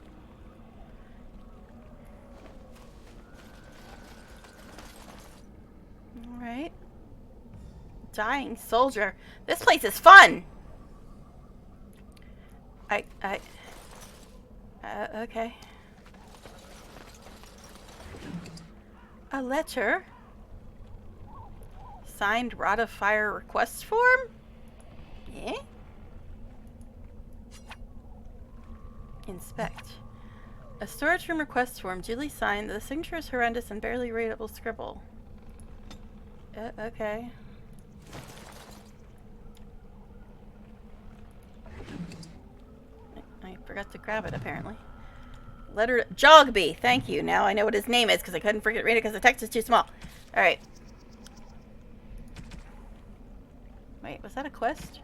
S1: Alright. Dying soldier. This place is fun! Okay. A letter? Signed Rod of Fire request form? Yeah? Inspect. A storage room request form duly signed. The signature is horrendous and barely readable scribble. Okay. I forgot to grab it, apparently. Letter Jogby. Thank you. Now I know what his name is because I couldn't freaking read it because the text is too small. Alright. Wait, was that a quest?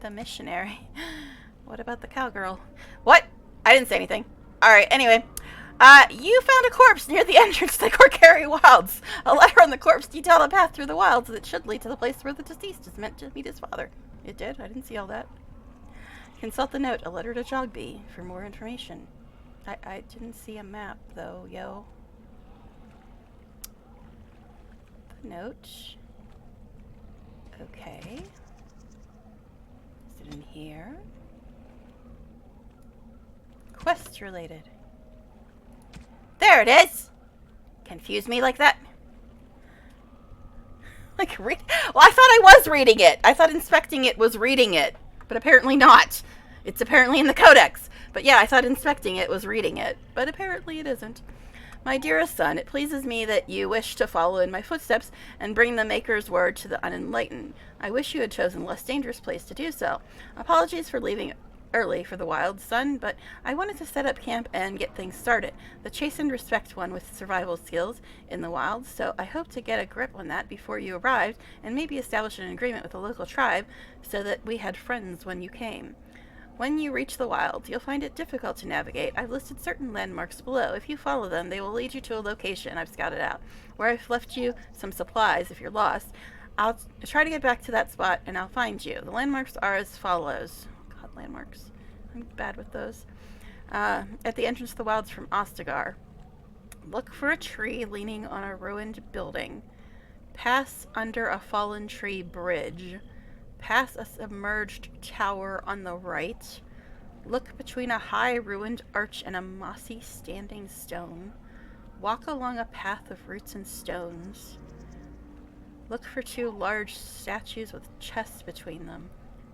S1: The missionary. What about the cowgirl? What? I didn't say anything. Alright, anyway. You found a corpse near the entrance to the Korcari Wilds. A letter on the corpse detailed a path through the wilds that should lead to the place where the deceased is meant to meet his father. It did? I didn't see all that. Consult the note, a letter to Jogby, for more information. I didn't see a map, though, yo. The note. Okay. Is it in here? Quest related. There it is! Confuse me like that? Like, read? Well, I thought I was reading it. I thought inspecting it was reading it. But apparently not. It's apparently in the codex. But yeah, I thought inspecting it was reading it. But apparently it isn't. My dearest son, it pleases me that you wish to follow in my footsteps and bring the Maker's word to the unenlightened. I wish you had chosen a less dangerous place to do so. Apologies for leaving early for the wild, son, but I wanted to set up camp and get things started. The chastened respect one with survival skills in the wild, so I hope to get a grip on that before you arrived and maybe establish an agreement with the local tribe so that we had friends when you came. When you reach the wild, you'll find it difficult to navigate. I've listed certain landmarks below. If you follow them, they will lead you to a location I've scouted out, where I've left you some supplies if you're lost. I'll try to get back to that spot, and I'll find you. The landmarks are as follows. God, landmarks. I'm bad with those. At the entrance to the wilds from Ostagar. Look for a tree leaning on a ruined building. Pass under a fallen tree bridge. Pass a submerged tower on the right. Look between a high ruined arch and a mossy standing stone. Walk along a path of roots and stones. Look for 2 large statues with chests between them.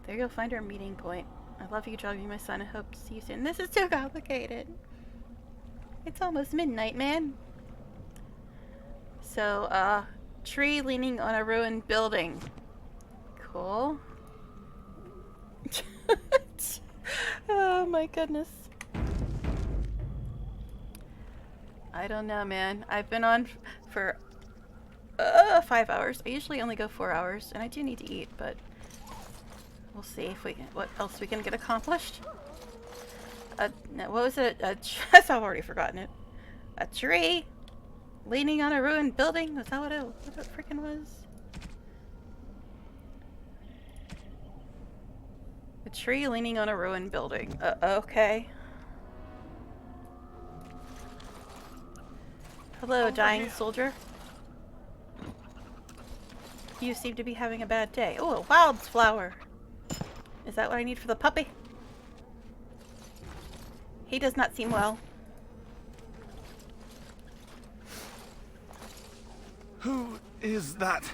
S1: There you'll find our meeting point. I love you, Joggy, my son. I hope to see you soon. This is too complicated. It's almost midnight, man. So, tree leaning on a ruined building. Cool. Oh my goodness. I don't know, man. I've been on for 5 hours. I usually only go 4 hours, and I do need to eat, but we'll see if we can, what else we can get accomplished. No, what was it? I've already forgotten it. A tree leaning on a ruined building. Was that what it freaking was? A tree leaning on a ruined building. Okay. Hello, dying soldier. You seem to be having a bad day. Oh, a wildflower. Is that what I need for the puppy? He does not seem well.
S19: Who is that?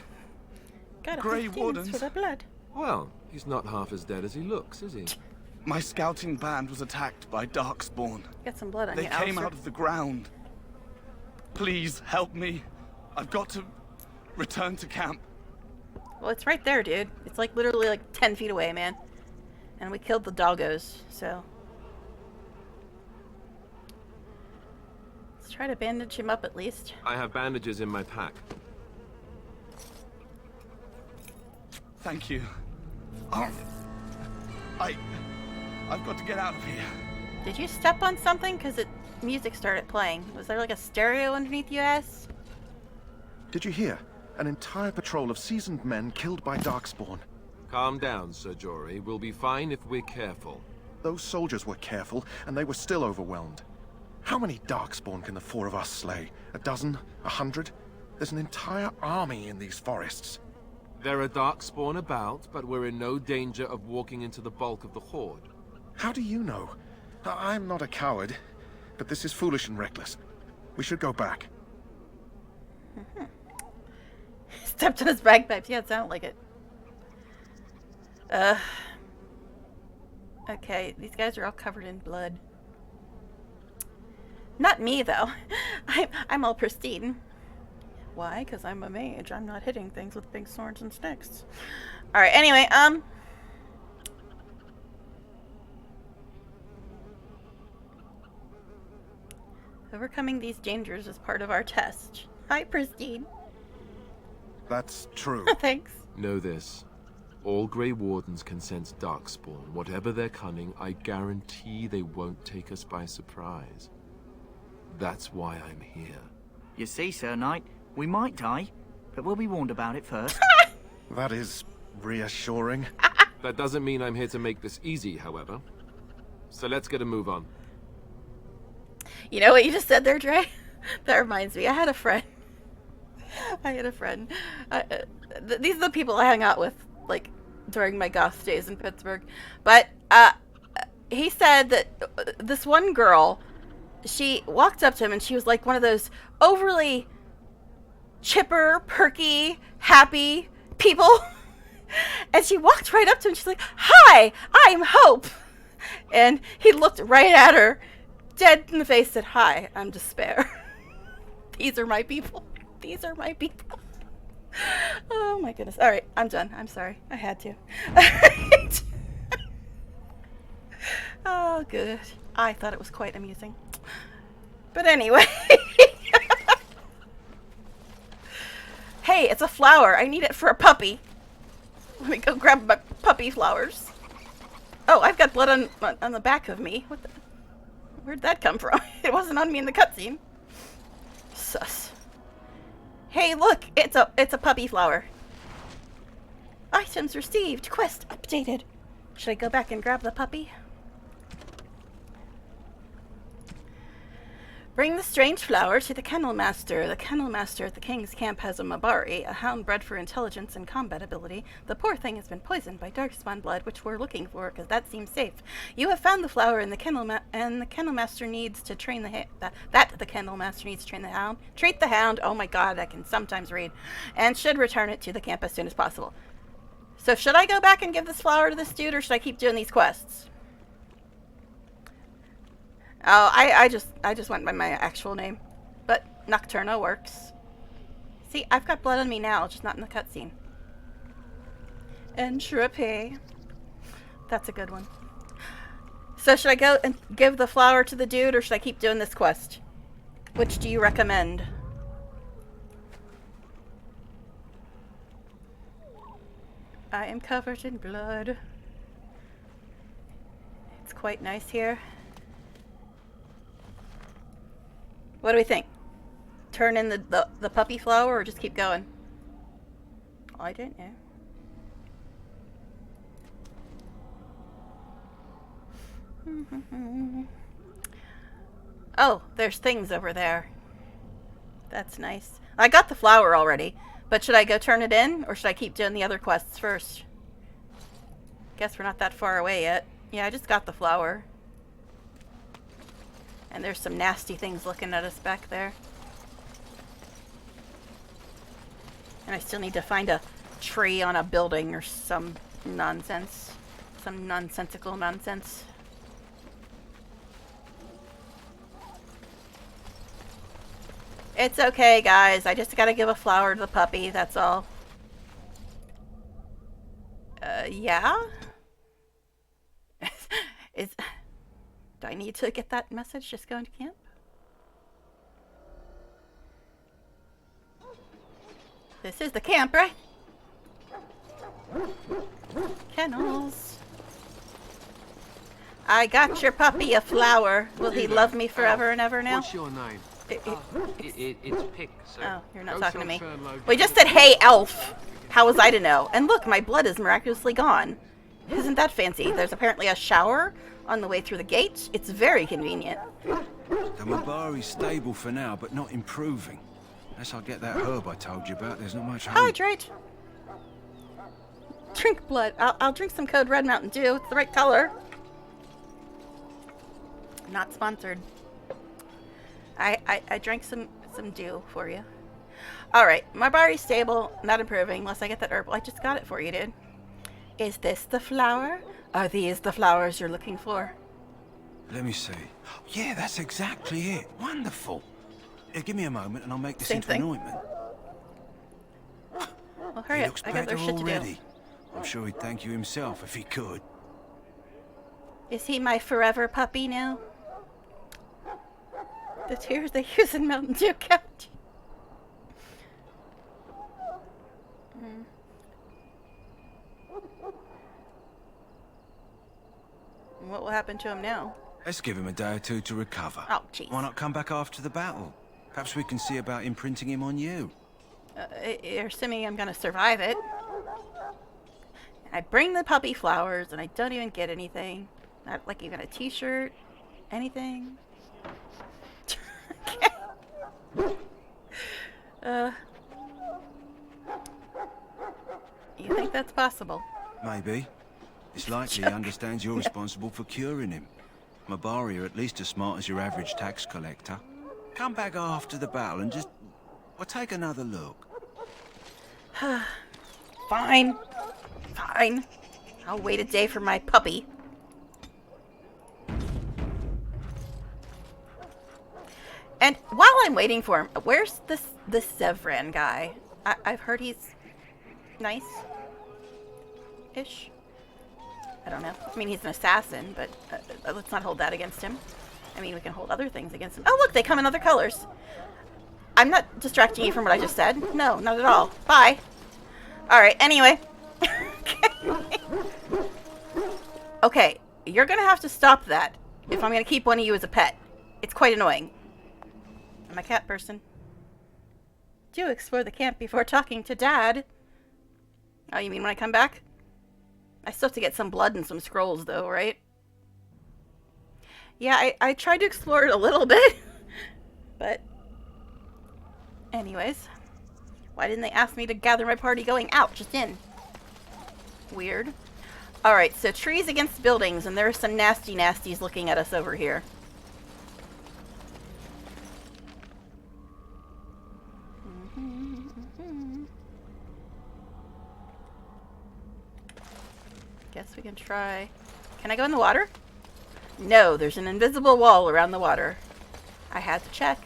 S1: Got a
S19: Grey
S1: 15
S19: Wardens
S1: for the blood.
S21: Well, he's not half as dead as he looks, is he?
S18: My scouting band was attacked by Darkspawn.
S1: Got some blood on
S18: They
S1: you,
S18: came
S1: Alistair.
S18: out of the ground. Please help me. I've got to return to camp.
S1: Well, it's right there, dude. It's like literally like 10 feet away, man. And we killed the doggos, so. Let's try to bandage him up at least.
S21: I have bandages in my pack.
S18: Thank you. I've got to get out of here.
S1: Did you step on something? Because music started playing. Was there like a stereo underneath you, ass?
S8: Did you hear? An entire patrol of seasoned men killed by Darkspawn.
S21: Calm down, Sir Jory. We'll be fine if we're careful.
S8: Those soldiers were careful, and they were still overwhelmed. How many Darkspawn can the 4 of us slay? A dozen? 100? There's an entire army in these forests.
S21: There are Darkspawn about, but we're in no danger of walking into the bulk of the Horde.
S8: How do you know? I'm not a coward, but this is foolish and reckless. We should go back.
S1: Stepped on his bagpipes. Yeah, it sounded like it. Okay, these guys are all covered in blood. Not me, though. I'm all pristine. Why? Because I'm a mage. I'm not hitting things with big swords and sticks. Alright, anyway, overcoming these dangers is part of our test. Hi, Pristine.
S8: That's true.
S1: Thanks.
S21: Know this. All Grey Wardens can sense Darkspawn. Whatever their cunning, I guarantee they won't take us by surprise. That's why I'm here.
S18: You see, Sir Knight, we might die, but we'll be warned about it first.
S8: That is reassuring.
S21: That doesn't mean I'm here to make this easy, however. So let's get a move on.
S1: You know what you just said there, Dre? That reminds me. I had a friend. These are the people I hung out with, like, during my goth days in Pittsburgh. But he said that this one girl, she walked up to him and she was like one of those overly chipper, perky, happy people. And she walked right up to him and she's like, "Hi, I'm Hope." And he looked right at her, dead in the face, said, "Hi, I'm Despair." These are my people. These are my people. Oh my goodness. All right, I'm done. I'm sorry. I had to. Oh, good. I thought it was quite amusing. But anyway. Hey, it's a flower. I need it for a puppy. Let me go grab my puppy flowers. Oh, I've got blood on the back of me. What the? Where'd that come from? It wasn't on me in the cutscene. Sus. Hey, look! It's a puppy flower. Items received. Quest updated. Should I go back and grab the puppy? Bring the strange flower to the Kennel Master. The Kennel Master at the King's Camp has a Mabari, a hound bred for intelligence and combat ability. The poor thing has been poisoned by darkspawn blood, which we're looking for, because that seems safe. You have found the flower, and the Kennel Master needs to train the the Kennel Master needs to train the hound. Treat the hound. Oh my God, I can sometimes read, and should return it to the camp as soon as possible. So should I go back and give this flower to this dude, or should I keep doing these quests? Oh, I just went by my actual name. But Nocturna works. See, I've got blood on me now, just not in the cutscene. Entropy. That's a good one. So should I go and give the flower to the dude, or should I keep doing this quest? Which do you recommend? I am covered in blood. It's quite nice here. What do we think? Turn in the puppy flower or just keep going? I don't know. Oh, there's things over there. That's nice. I got the flower already, but should I go turn it in or should I keep doing the other quests first? Guess we're not that far away yet. Yeah, I just got the flower. And there's some nasty things looking at us back there. And I still need to find a tree on a building or some nonsense. Some nonsensical nonsense. It's okay, guys. I just gotta give a flower to the puppy, that's all. Yeah? Do I need to get that message? Just going to camp? This is the camp, right? Kennels. I got your puppy a flower. Will he love me forever and ever now?
S21: What's your name?
S12: It's Pick, sir.
S1: Oh, you're not talking to me. We just said, hey, elf. How was I to know? And look, my blood is miraculously gone. Isn't that fancy? There's apparently a shower on the way through the gate. It's very convenient.
S17: The Mabari's stable for now, but not improving. Unless I get that herb I told you about, there's not much hope.
S1: Hydrate. Drink blood. I'll drink some Code Red Mountain Dew. It's the right color. Not sponsored. I drank some dew for you. Alright, Mabari's stable, not improving unless I get that herb. I just got it for you, dude. Is this the flower? Are these the flowers you're looking for?
S17: Let me see. Yeah, that's exactly it. Wonderful. Give me a moment and I'll make this into an ointment.
S1: Well, hurry up. I got their shit to do.
S17: I'm sure he'd thank you himself if he could.
S1: Is he my forever puppy now? The tears they use in Mountain Dew County. What will happen to him now?
S17: Let's give him a day or two to recover.
S1: Oh, jeez.
S17: Why not come back after the battle? Perhaps we can see about imprinting him on you.
S1: You're assuming I'm gonna survive it. I bring the puppy flowers and I don't even get anything. Not like even a t-shirt. Anything. You think that's possible?
S17: Maybe. It's likely he understands you're responsible for curing him. Mabari are at least as smart as your average tax collector. Come back after the battle and just... well, take another look.
S1: Fine. Fine. I'll wait a day for my puppy. And while I'm waiting for him, where's this Zevran guy? I've heard he's nice-ish. I don't know. I mean, he's an assassin, but let's not hold that against him. I mean, we can hold other things against him. Oh, look, they come in other colors. I'm not distracting you from what I just said. No, not at all. Bye. All right, anyway. Okay, you're gonna have to stop that if I'm gonna keep one of you as a pet. It's quite annoying. I'm a cat person. Do explore the camp before talking to Dad. Oh, you mean when I come back? I still have to get some blood and some scrolls, though, right? Yeah, I tried to explore it a little bit. But... anyways. Why didn't they ask me to gather my party going out, just in? Weird. Alright, so trees against buildings, and there are some nasty nasties looking at us over here. Guess we can try... Can I go in the water? No, there's an invisible wall around the water. I had to check.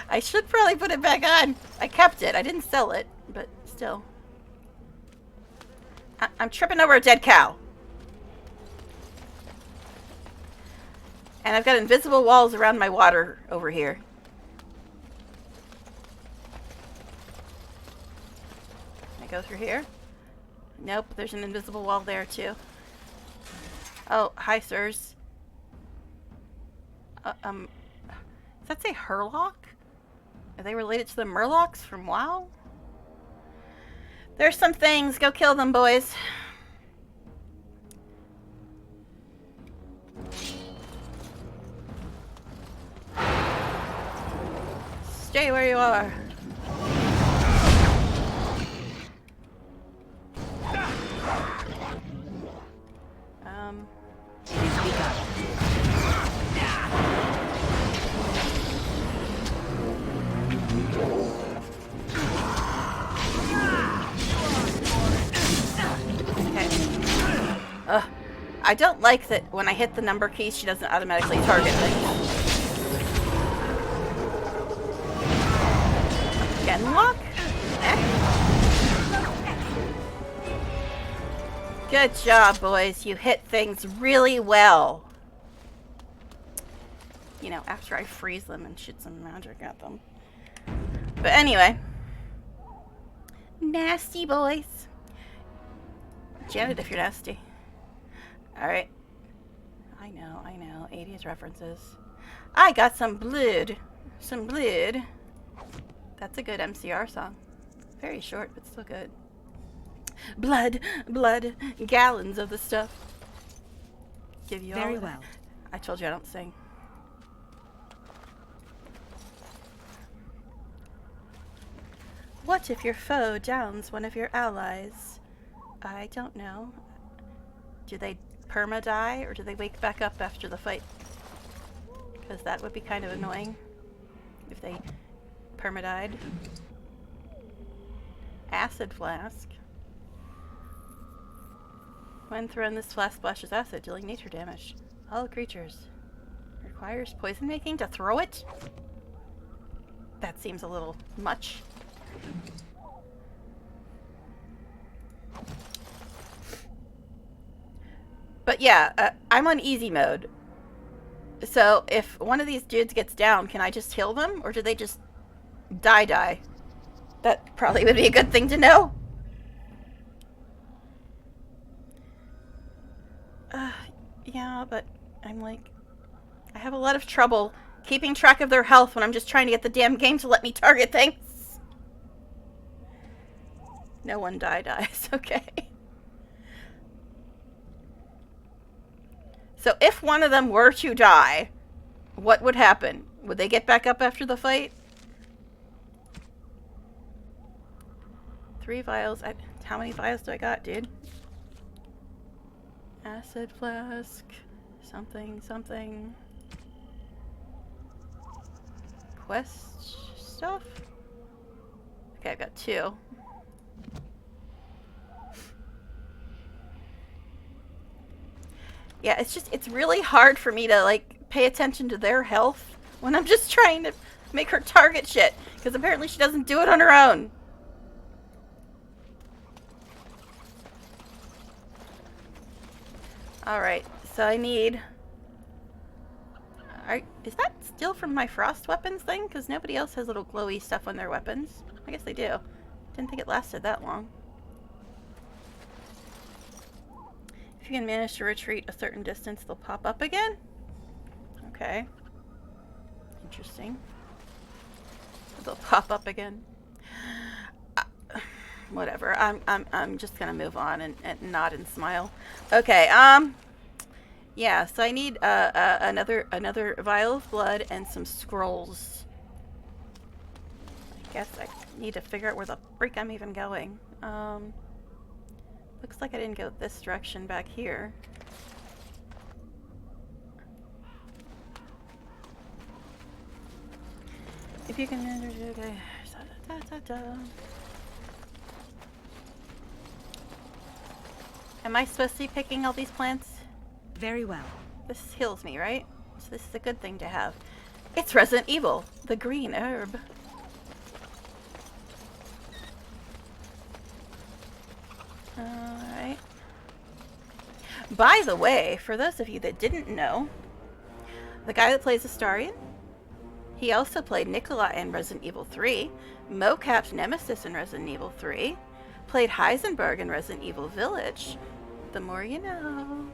S1: I should probably put it back on. I kept it. I didn't sell it, but still. I'm tripping over a dead cow. And I've got invisible walls around my water over here. Can I go through here? Nope, there's an invisible wall there too. Oh, hi, sirs. Does that say Herlock? Are they related to the Murlocs from WoW? There's some things. Go kill them, boys. Stay where you are. I don't like that when I hit the number keys, she doesn't automatically target things. Genlock? Good job, boys. You hit things really well. You know, after I freeze them and shoot some magic at them. But anyway. Nasty boys. Janet, if you're nasty. Alright. I know. 80s references. I got some blood. Some blood. That's a good MCR song. Very short, but still good. Blood, blood, gallons of the stuff. Give you all.
S7: Very well.
S1: I told you I don't sing. What if your foe downs one of your allies? I don't know. Do they perma-die, or do they wake back up after the fight? Because that would be kind of annoying if they perma-died. Acid flask. When thrown, this flask splashes acid, dealing nature damage. All creatures. Requires poison making to throw it? That seems a little much. But yeah, I'm on easy mode. So if one of these dudes gets down, can I just heal them? Or do they just die? That probably would be a good thing to know. Yeah, but I'm like... I have a lot of trouble keeping track of their health when I'm just trying to get the damn game to let me target things. No one dies, okay. So if one of them were to die, what would happen? Would they get back up after the fight? 3 vials. How many vials do I got, dude? Acid flask. Something. Quest stuff? Okay, I've got 2. Yeah, it's really hard for me to, like, pay attention to their health when I'm just trying to make her target shit. Because apparently she doesn't do it on her own. Alright, so I need... Is that still from my frost weapons thing? Because nobody else has little glowy stuff on their weapons. I guess they do. Didn't think it lasted that long. If you can manage to retreat a certain distance, they'll pop up again? Okay. Interesting. They'll pop up again. Whatever. I'm just gonna move on and nod and smile. Okay. Yeah. So I need another vial of blood and some scrolls. I guess I need to figure out where the freak I'm even going. Looks like I didn't go this direction back here. If you can okay. Am I supposed to be picking all these plants?
S7: Very well.
S1: This heals me, right? So this is a good thing to have. It's Resident Evil, the green herb. Alright. By the way, for those of you that didn't know, the guy that plays Astarion, he also played Nikolai in Resident Evil 3, mocapped Nemesis in Resident Evil 3, played Heisenberg in Resident Evil Village. The more you know.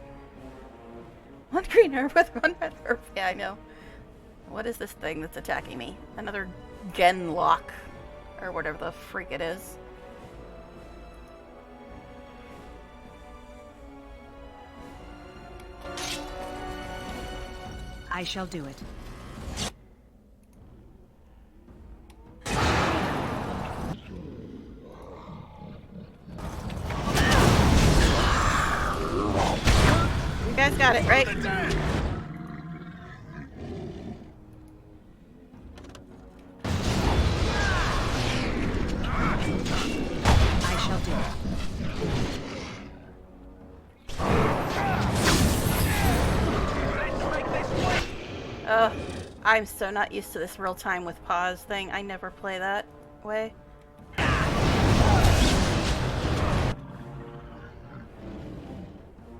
S1: One green herb with one red herb. Yeah, I know. What is this thing that's attacking me? Another Genlock, or whatever the freak it is.
S7: I shall do it.
S1: You guys got it, right?
S7: I shall do it.
S1: Ugh, I'm so not used to this real time with pause thing. I never play that way.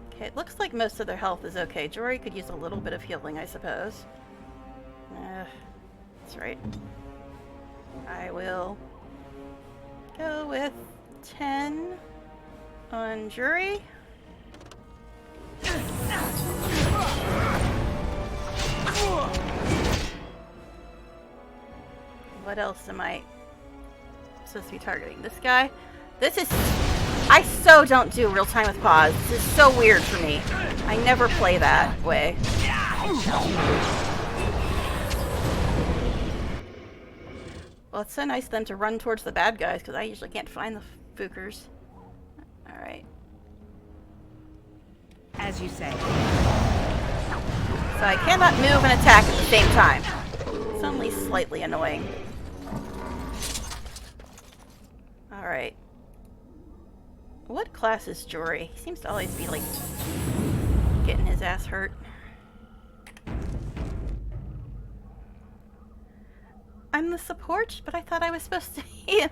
S1: Okay, it looks like most of their health is okay. Jory could use a little bit of healing, I suppose. That's right. I will go with 10 on Jory. What else am I supposed to be targeting? This guy? This is... I so don't do real time with pause. This is so weird for me. I never play that way. Well, it's so nice of them to run towards the bad guys, because I usually can't find the fookers. Alright.
S7: As you say.
S1: So I cannot move and attack at the same time. It's only slightly annoying. Alright. What class is Jory? He seems to always be, like, getting his ass hurt. I'm the support, but I thought I was supposed to be a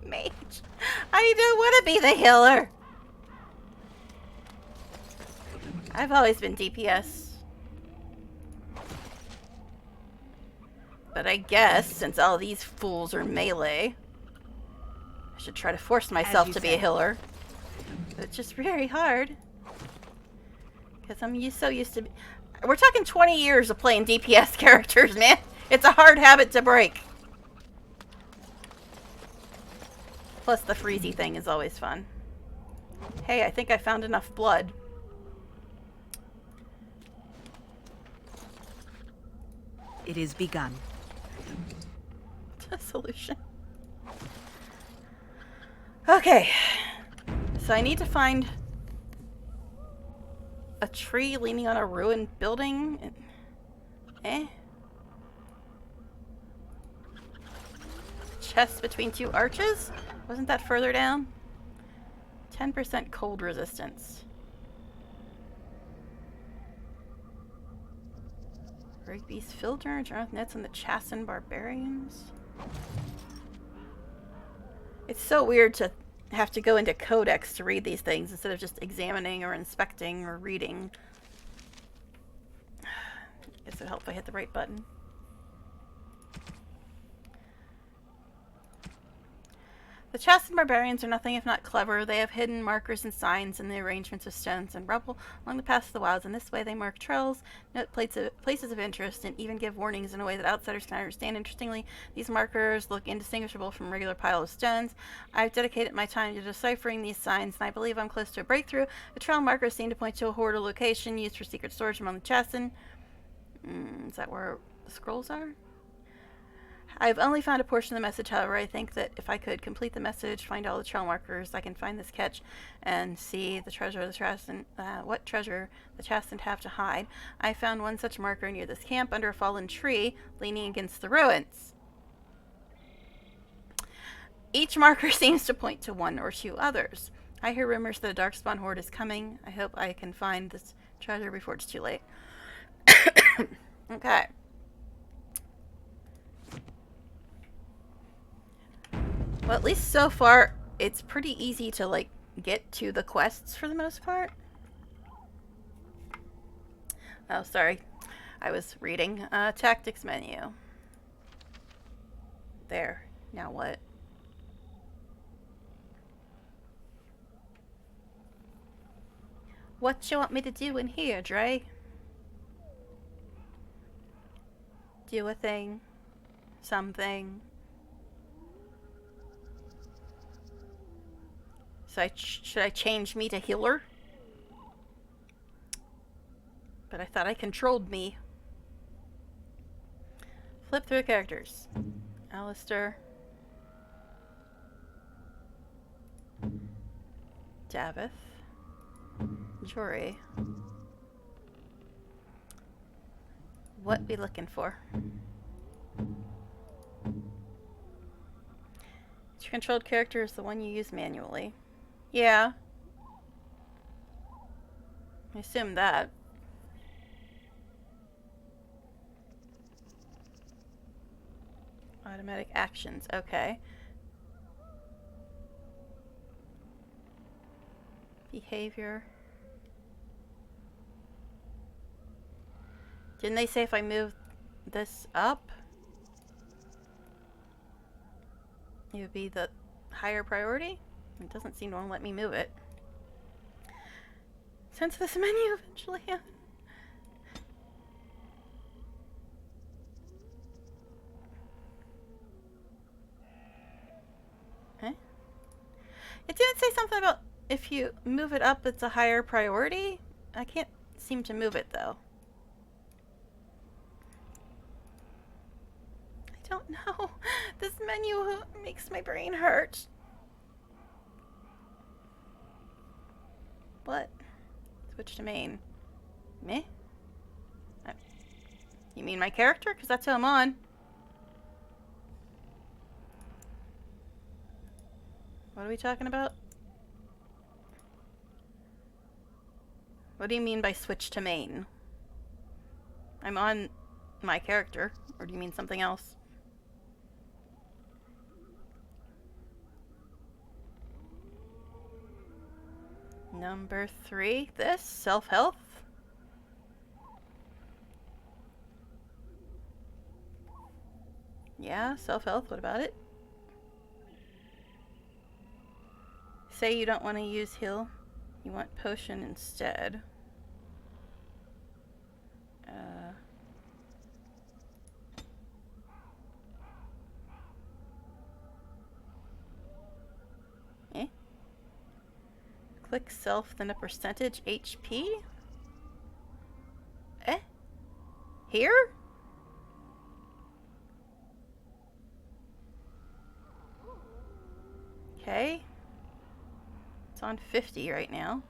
S1: mage. I don't want to be the healer. I've always been DPS. But I guess, since all these fools are melee, I should try to force myself to be a healer. But it's just very hard. Because I'm so used to... We're talking 20 years of playing DPS characters, man. It's a hard habit to break. Plus the freezy thing is always fun. Hey, I think I found enough blood.
S7: It is begun.
S1: A solution. Okay. So I need to find a tree leaning on a ruined building. Chest between two arches? Wasn't that further down? 10% cold resistance. Rigby's filter, Jonathan Nets and the Chassin Barbarians. It's so weird to have to go into Codex to read these things instead of just examining or inspecting or reading. Guess it would help if I hit the right button. The Chasten barbarians are nothing if not clever. They have hidden markers and signs in the arrangements of stones and rubble along the paths of the wilds. In this way, they mark trails, note places of interest, and even give warnings in a way that outsiders can understand. Interestingly, these markers look indistinguishable from a regular pile of stones. I've dedicated my time to deciphering these signs, and I believe I'm close to a breakthrough. The trail markers seem to point to a hoard or location used for secret storage among the Chasten. Is that where the scrolls are? I've only found a portion of the message, however. I think that if I could complete the message, find all the trail markers, I can find this catch and see the treasure of the Chasten, what treasure the Chasten have to hide. I found one such marker near this camp under a fallen tree, leaning against the ruins. Each marker seems to point to one or two others. I hear rumors that a Darkspawn horde is coming. I hope I can find this treasure before it's too late. Okay. Well, at least so far, it's pretty easy to, like, get to the quests for the most part. Oh, sorry. I was reading. Tactics menu. There. Now what? What you want me to do in here, Dre? Do a thing. Something. So should I change me to healer? But I thought I controlled me. Flip through the characters. Alistair. Davith. Jory. What we looking for? Your controlled character is the one you use manually. Yeah. I assume that. Automatic actions, okay. Behavior. Didn't they say if I move this up, it would be the higher priority? It doesn't seem to want to let me move it. Since this menu eventually happened. Okay. It didn't say something about if you move it up, it's a higher priority. I can't seem to move it though. I don't know. This menu makes my brain hurt. What? Switch to main. Me? You mean my character? Because that's who I'm on. What are we talking about? What do you mean by switch to main? I'm on my character. Or do you mean something else? Number 3, this, self-health. Yeah, self-health, what about it? Say you don't want to use heal, you want potion instead. Click self, then a percentage HP? Here? Okay. It's on 50 right now.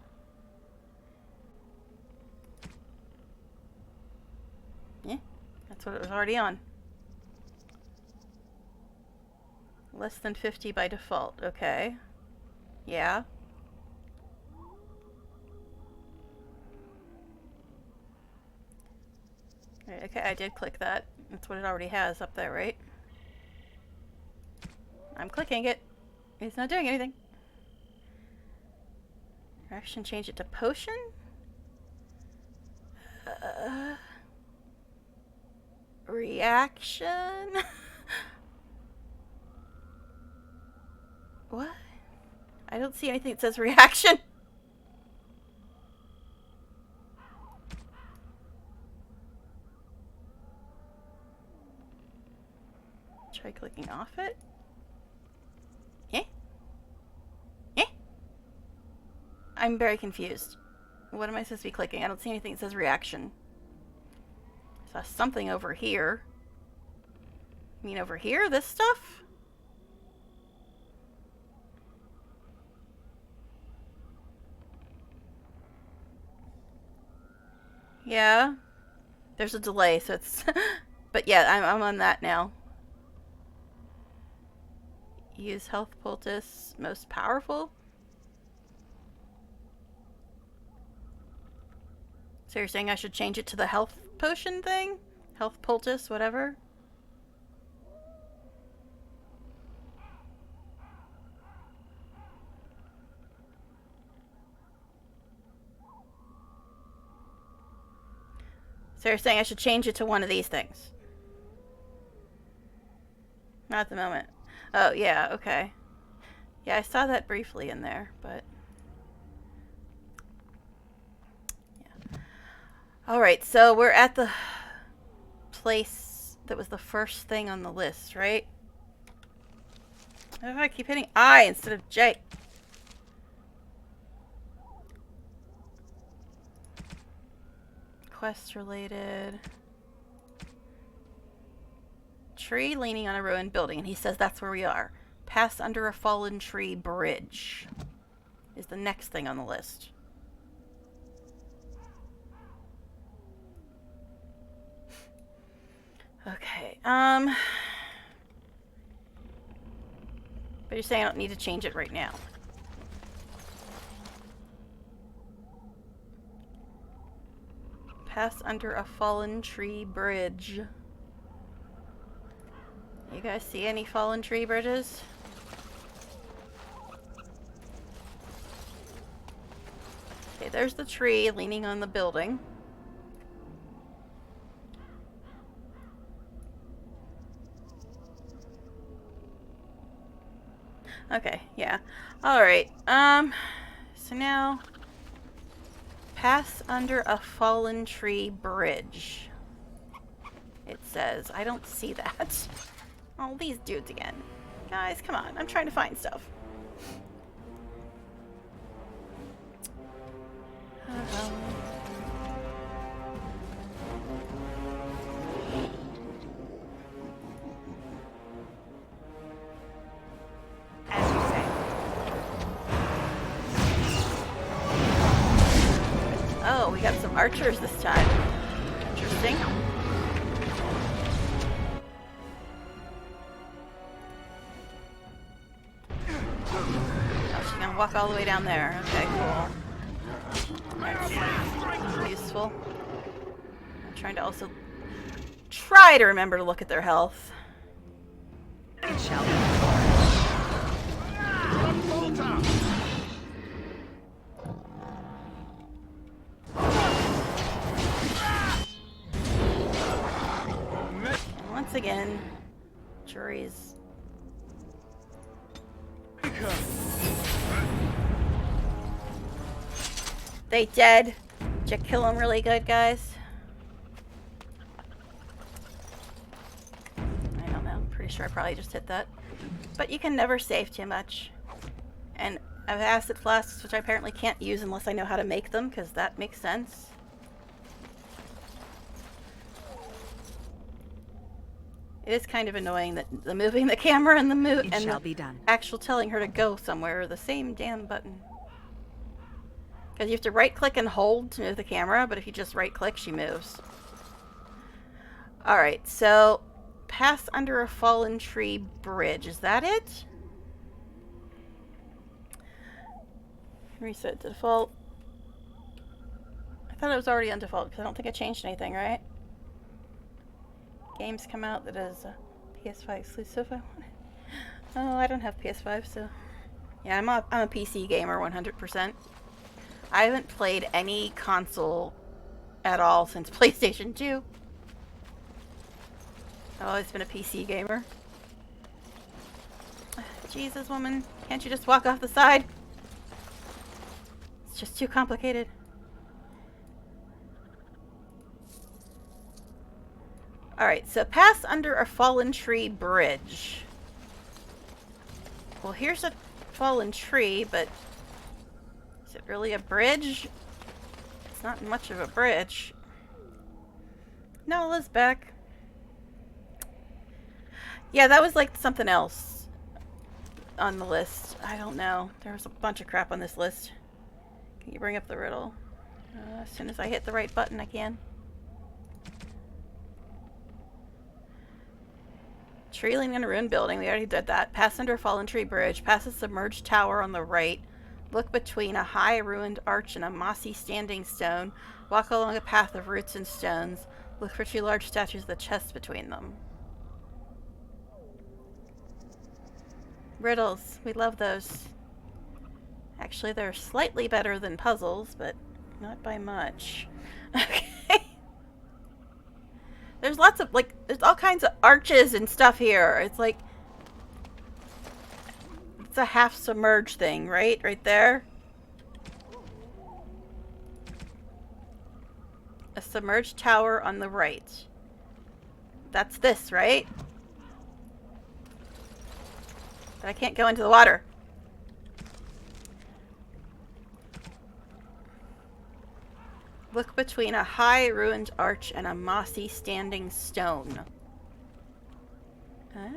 S1: Yeah, that's what it was already on. Less than 50 by default, okay. Yeah. Okay, I did click that. That's what it already has up there, right? I'm clicking it. It's not doing anything. Action, change it to potion? Reaction? What? I don't see anything that says reaction. Try clicking off it. Eh? Eh? I'm very confused. What am I supposed to be clicking? I don't see anything that says reaction. I saw something over here. You mean over here? This stuff? Yeah. There's a delay, so it's... But yeah, I'm on that now. Use health poultice most powerful. So you're saying I should change it to the health potion thing? Health poultice, whatever? So you're saying I should change it to one of these things? Not at the moment. Oh, yeah, okay. Yeah, I saw that briefly in there, but... Yeah. Alright, so we're at the place that was the first thing on the list, right? Why do I keep hitting I instead of J? Quest related. Tree leaning on a ruined building, and he says that's where we are. Pass under a fallen tree bridge is the next thing on the list. Okay, but you're saying I don't need to change it right now. Pass under a fallen tree bridge. You guys see any fallen tree bridges? Okay, there's the tree leaning on the building. Okay, yeah. Alright, so now... Pass under a fallen tree bridge. It says. I don't see that. All these dudes again. Guys, come on. I'm trying to find stuff.
S7: As you say.
S1: Oh, we got some archers this time. Interesting. Oh, she's gonna walk all the way down there. Okay, cool. That's useful. I'm trying to also try to remember to look at their health.
S7: It shall be.
S1: Once again, juries. They dead. Did you kill them really good, guys? I don't know. I'm pretty sure I probably just hit that. But you can never save too much. And I have acid flasks, which I apparently can't use unless I know how to make them, because that makes sense. It is kind of annoying that the moving the camera and the actual telling her to go somewhere are the same damn button. Because you have to right click and hold to move the camera, but if you just right click, she moves. Alright, so pass under a fallen tree bridge. Is that it? Reset to default. I thought it was already on default because I don't think I changed anything, right? Games come out that is PS5 exclusive. I want it. Oh, I don't have PS5, so yeah, I'm a PC gamer 100%. I haven't played any console at all since PlayStation 2. I've always been a PC gamer. Jesus, woman. Can't you just walk off the side? It's just too complicated. Alright, so pass under a fallen tree bridge. Well, here's a fallen tree, but is it really a bridge? It's not much of a bridge. Nola's back. Yeah, that was like something else on the list. I don't know. There was a bunch of crap on this list. Can you bring up the riddle? As soon as I hit the right button, I can. Tree leaning in a ruined building. We already did that. Pass under a fallen tree bridge. Pass a submerged tower on the right. Look between a high ruined arch and a mossy standing stone. Walk along a path of roots and stones. Look for 2 large statues with a chest between them. Riddles. We love those. Actually, they're slightly better than puzzles, but not by much. Okay. There's lots of, like, there's all kinds of arches and stuff here. It's like, it's a half submerged thing, right? Right there. A submerged tower on the right. That's this, right? But I can't go into the water. Look between a high ruined arch and a mossy standing stone. Huh?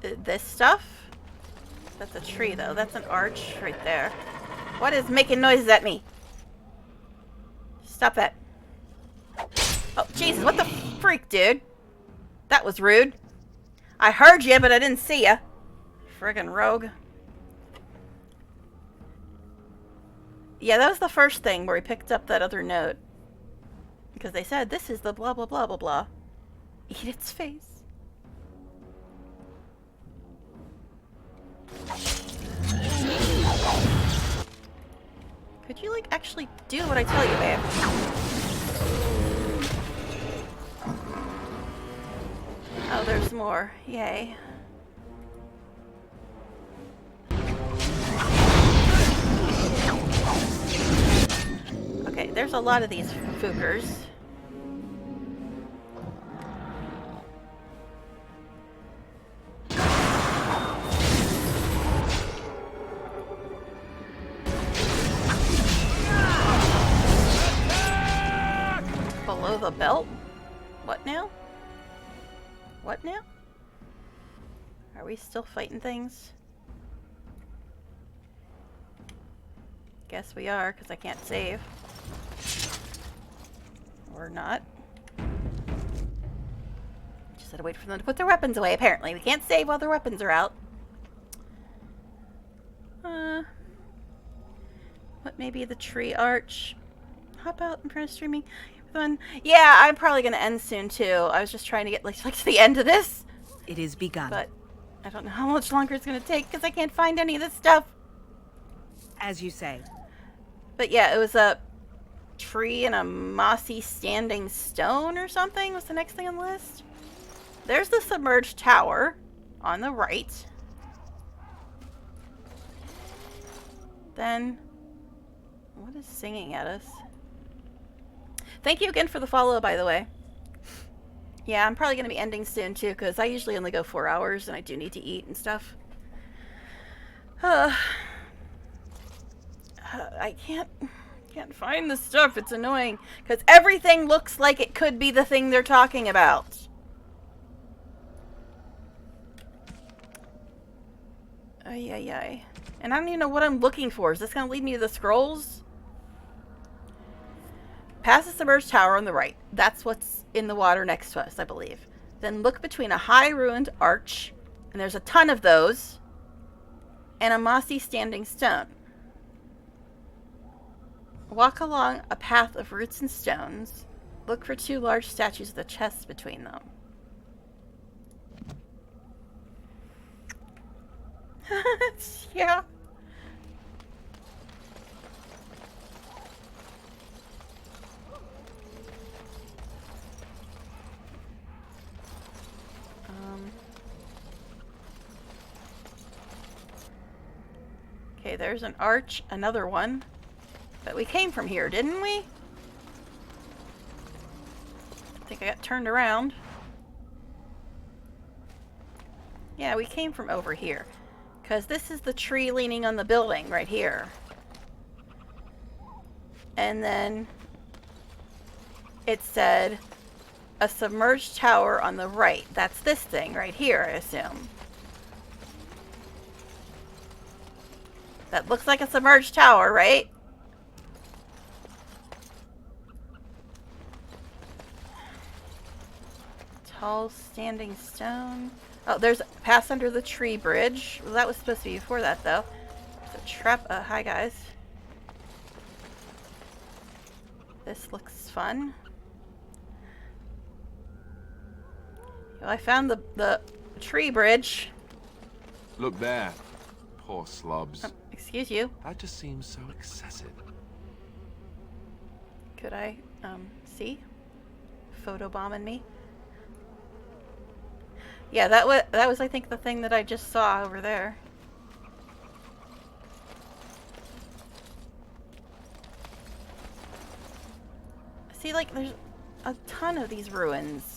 S1: This stuff? That's a tree, though. That's an arch right there. What is making noises at me? Stop that. Oh, Jesus, what the freak, dude? That was rude. I heard you, but I didn't see you. Friggin' rogue. Yeah, that was the first thing where he picked up that other note. Because they said, this is the blah blah blah blah blah. Eat its face. Could you, like, actually do what I tell you, babe? Oh, there's more. Yay. Okay, there's a lot of these fookers. Below the belt? What now? What now? Are we still fighting things? Guess we are, because I can't save. Or not. Just had to wait for them to put their weapons away, apparently. We can't save while their weapons are out. What may be the tree arch? Hop out in front of streaming. Fun. Yeah, I'm probably going to end soon, too. I was just trying to get like to the end of this.
S7: It is begun.
S1: But I don't know how much longer it's going to take, because I can't find any of this stuff.
S7: As you say.
S1: But yeah, it was a tree and a mossy standing stone or something was the next thing on the list. There's the submerged tower on the right. Then, what is singing at us? Thank you again for the follow, by the way. Yeah, I'm probably going to be ending soon too, because I usually only go 4 hours and I do need to eat and stuff. I can't find the stuff. It's annoying because everything looks like it could be the thing they're talking about. Ay, ay, ay. And I don't even know what I'm looking for. Is this going to lead me to the scrolls? Pass the submerged tower on the right. That's what's in the water next to us, I believe. Then look between a high ruined arch, and there's a ton of those, and a mossy standing stone. Walk along a path of roots and stones. Look for 2 large statues with a chest between them. Yeah. Okay, there's an arch, another one. But we came from here, didn't we? I think I got turned around. Yeah, we came from over here. Because this is the tree leaning on the building right here. And then it said a submerged tower on the right. That's this thing right here, I assume. That looks like a submerged tower, right? Tall standing stone. Oh, there's a pass under the tree bridge. Well, that was supposed to be before that, though. There's a trap. Hi, guys. This looks fun. Well, I found the tree bridge.
S21: Look there. Poor slobs.
S1: Excuse you.
S21: That just seems so excessive.
S1: Could I, see? Photobombing me? Yeah, that was I think the thing that I just saw over there. See, like, there's a ton of these ruins.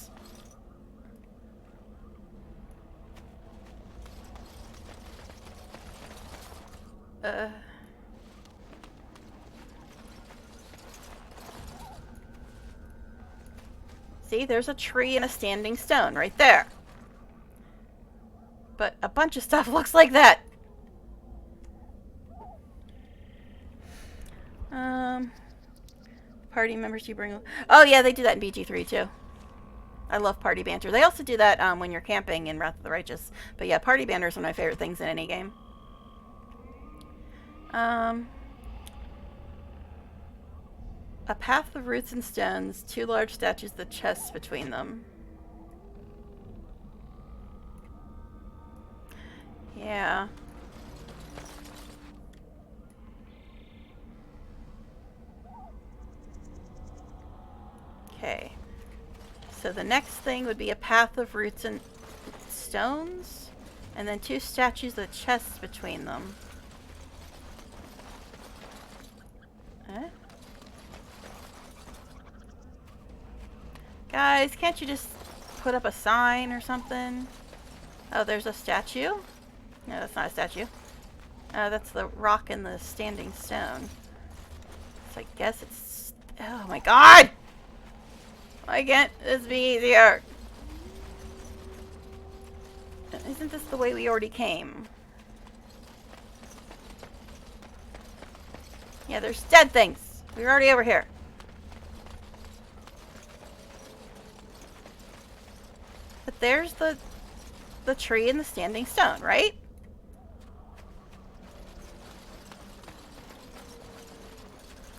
S1: See, there's a tree and a standing stone right there. But a bunch of stuff looks like that. Party members you bring... Oh yeah, they do that in BG3 too. I love party banter. They also do that when you're camping in Wrath of the Righteous. But yeah, party banter is one of my favorite things in any game. A path of roots and stones, 2 large statues with chests between them. Yeah. Okay. So the next thing would be a path of roots and stones, and then 2 statues with chests between them. Guys, can't you just put up a sign or something? Oh, there's a statue? No, that's not a statue. That's the rock and the standing stone. So I guess it's... Oh my god! Why can't this be easier? Isn't this the way we already came? Yeah, there's dead things. We're already over here. But there's the tree and the standing stone, right?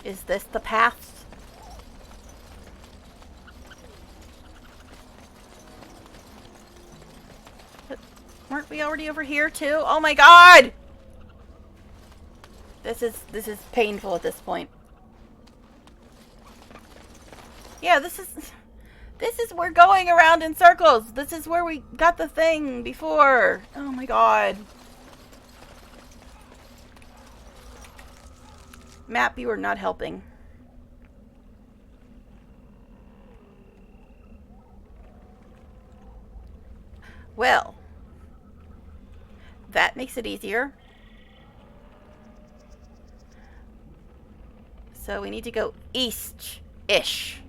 S1: Is this the path? But weren't we already over here too? Oh my god! This is painful at this point. Yeah, this is we're going around in circles. This is where we got the thing before. Oh my god. Map, you are not helping. Well, that makes it easier. So we need to go east-ish.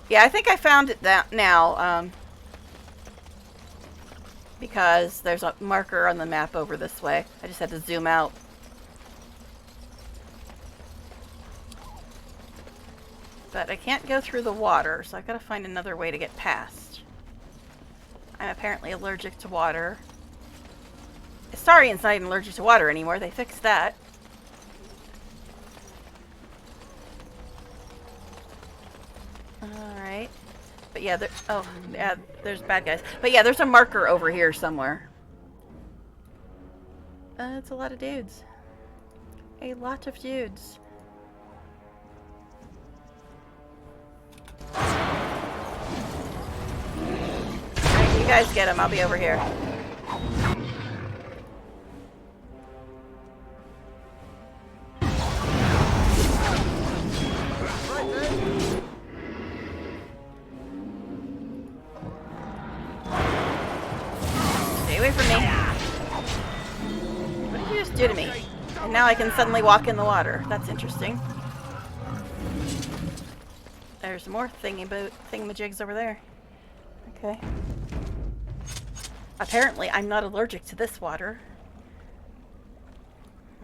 S1: Yeah, I think I found it now, because there's a marker on the map over this way. I just had to zoom out. But I can't go through the water, so I've got to find another way to get past. I'm apparently allergic to water. Astarian's not even allergic to water anymore. They fixed that. Alright. But yeah, oh, yeah, there's bad guys. But yeah, there's a marker over here somewhere. It's a lot of dudes. A lot of dudes. Alright, you guys get them. I'll be over here. now I can suddenly walk in the water. That's interesting. There's more thingamajigs over there. Okay. Apparently, I'm not allergic to this water.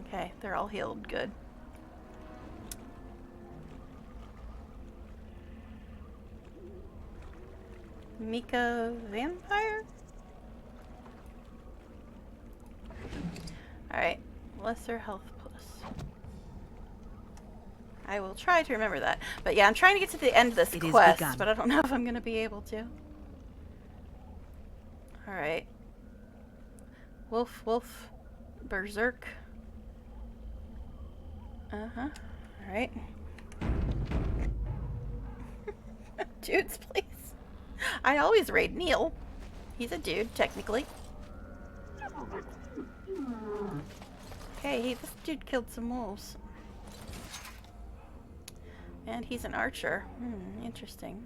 S1: Okay, they're all healed. Good. Mika vampire? Alright. Lesser health plus. I will try to remember that. But yeah, I'm trying to get to the end of this quest, but I don't know if I'm going to be able to. Alright. Wolf. Berserk. Uh-huh. Alright. Dudes, please. I always raid Neil. He's a dude, technically. Hey, this dude killed some wolves. And he's an archer. Interesting.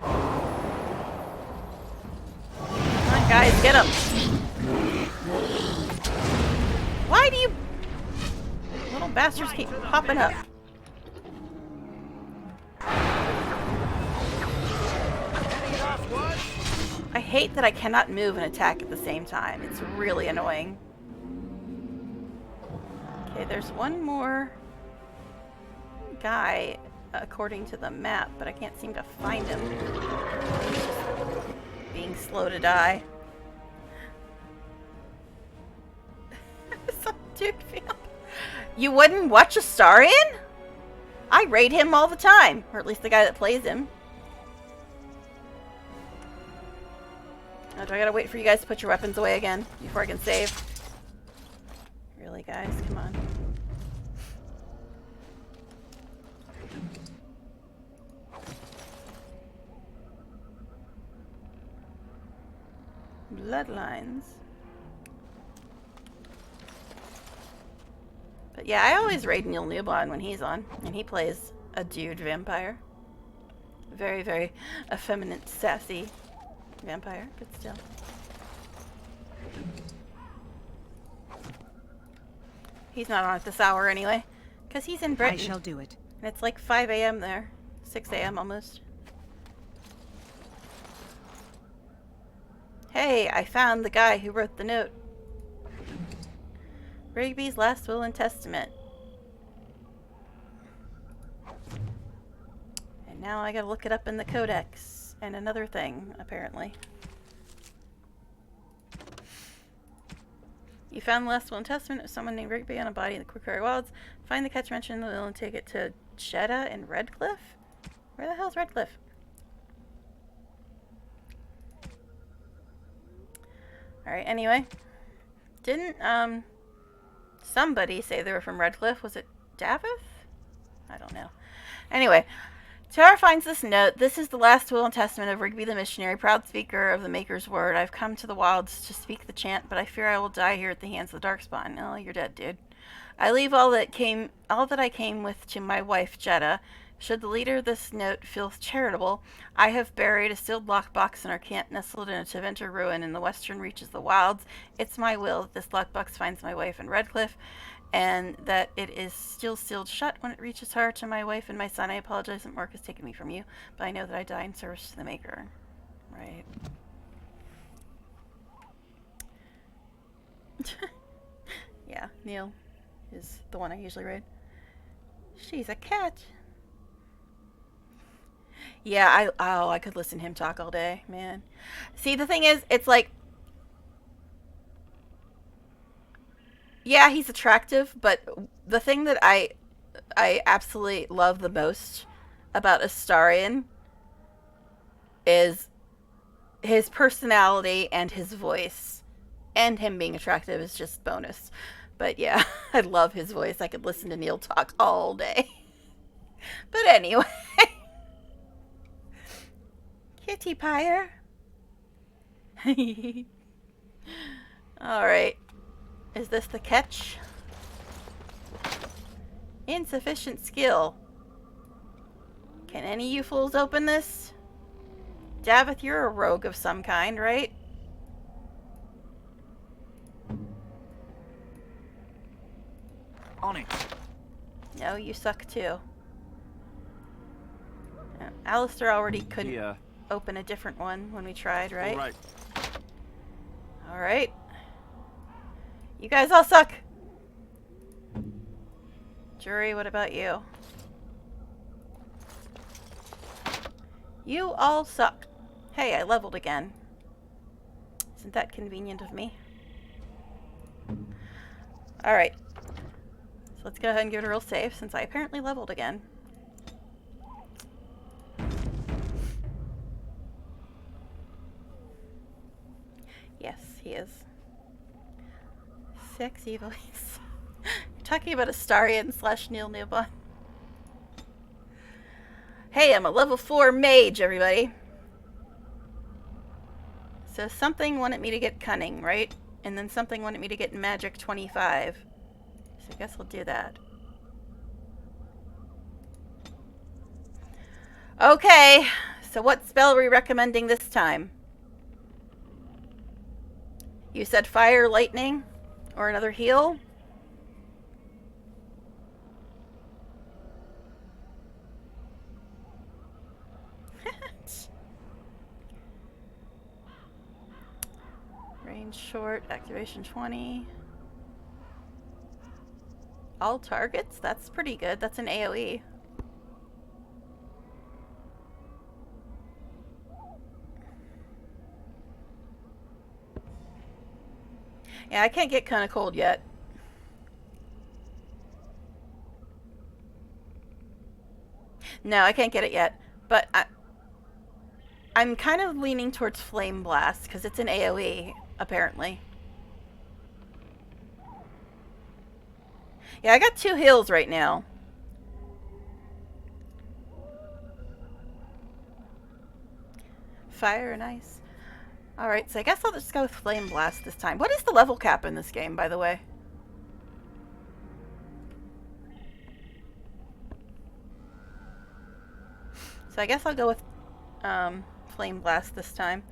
S1: Come on, guys, get him! Why do you little bastards keep popping up? I hate that I cannot move and attack at the same time. It's really annoying. Okay, there's one more guy according to the map, but I can't seem to find him. He's just being slow to die. Some dude vamp. You wouldn't watch Astarion? I raid him all the time, or at least the guy that plays him. Oh, do I gotta wait for you guys to put your weapons away again before I can save? Really, guys? Come on. Bloodlines. But yeah, I always raid Neil Newbon when he's on, and he plays a dude vampire. Very, very effeminate, sassy vampire, but still. He's not on at this hour anyway, because he's in Britain.
S7: I shall do it.
S1: And it's like 5 a.m. there. 6 a.m. almost. Hey, I found the guy who wrote the note. Rigby's last will and testament. And now I gotta look it up in the codex. And another thing, apparently. You found the last will and testament of someone named Rigby on a body in the Quickfire Wilds. Find the catch mentioned in the will and take it to Jeddah and Redcliffe? Where the hell's Redcliffe? Alright, anyway. Didn't, somebody say they were from Redcliffe? Was it Davith? I don't know. Anyway, Tara finds this note. This is the last will and testament of Rigby the missionary, proud speaker of the Maker's word. I've come to the wilds to speak the chant, but I fear I will die here at the hands of the Darkspawn. Oh, you're dead, dude. I leave all that I came with to my wife, Jeddah. Should the leader of this note feel charitable, I have buried a sealed lockbox in our camp nestled in a Tevinter ruin in the western reaches of the wilds. It's my will that this lockbox finds my wife in Redcliffe, and that it is still sealed shut when it reaches her. To my wife and my son, I apologize that Mark has taken me from you, but I know that I die in service to the Maker. Right. Yeah, Neil is the one I usually raid. She's a cat. Yeah, I could listen to him talk all day, man. See, the thing is, it's like, yeah, he's attractive, but the thing that I absolutely love the most about Astarion is his personality and his voice. And him being attractive is just bonus. But yeah, I love his voice. I could listen to Neil talk all day. But anyway. Kitty Pyre. Alright. Is this the catch? Insufficient skill. Can any of you fools open this? Davith, you're a rogue of some kind, right?
S18: On it.
S1: No, you suck too. Alistair already could open a different one when we tried, right?
S18: All right.
S1: Alright. You guys all suck. Jury, what about you? You all suck. Hey, I leveled again. Isn't that convenient of me? Alright. So let's go ahead and give it a real save since I apparently leveled again. Yes, he is. Sexy voice. Talking about Astarion / Neil Newbon. Hey, I'm a level 4 mage, everybody. So something wanted me to get cunning, right? And then something wanted me to get magic 25. So I guess we'll do that. Okay, so what spell are we recommending this time? You said fire, lightning, or another heal? Range short, activation 20. All targets? That's pretty good. That's an AoE. Yeah, I can't get kind of cold yet. No, I can't get it yet. But I'm kind of leaning towards Flame Blast because it's an AoE, apparently. Yeah, I got 2 heals right now. Fire and ice. Alright, so I guess I'll just go with Flame Blast this time. What is the level cap in this game, by the way? So I guess I'll go with Flame Blast this time.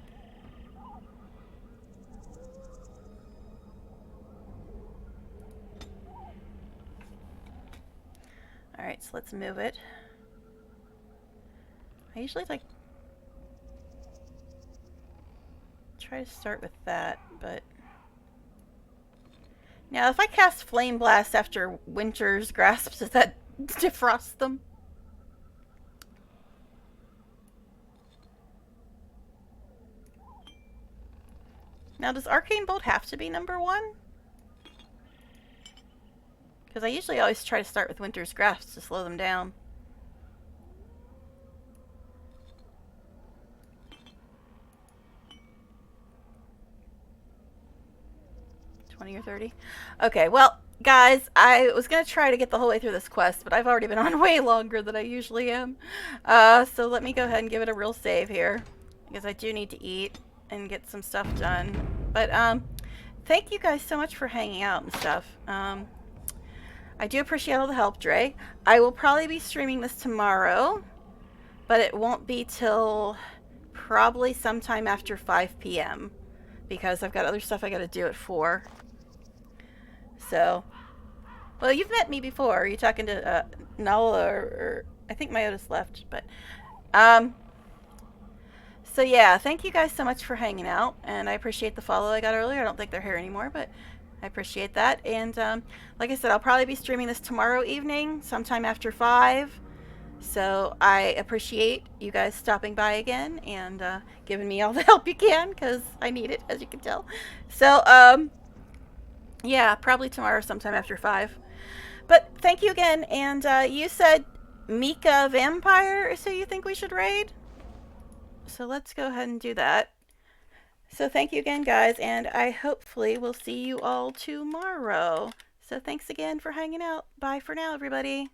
S1: Alright, so let's move it. I usually like try to start with that, but now if I cast Flame Blast after Winter's Grasp, does that defrost them? Now does Arcane Bolt have to be number 1? Because I usually always try to start with Winter's Grasp to slow them down. Or 30. Okay, well, guys, I was going to try to get the whole way through this quest, but I've already been on way longer than I usually am. So let me go ahead and give it a real save here, because I do need to eat and get some stuff done. But thank you guys so much for hanging out and stuff. I do appreciate all the help, Dre. I will probably be streaming this tomorrow, but it won't be till probably sometime after 5 p.m. because I've got other stuff I got to do at 4. So, well, you've met me before. Are you talking to Nala or I think Myotis left, but so yeah, thank you guys so much for hanging out, and I appreciate the follow I got earlier. I don't think they're here anymore, but I appreciate that. And like I said, I'll probably be streaming this tomorrow evening, sometime after 5. So I appreciate you guys stopping by again and giving me all the help you can, because I need it, as you can tell. So yeah, probably tomorrow sometime after 5. But thank you again, and you said Mika Vampire is who you think we should raid? So let's go ahead and do that. So thank you again, guys, and I hopefully will see you all tomorrow. So thanks again for hanging out. Bye for now, everybody.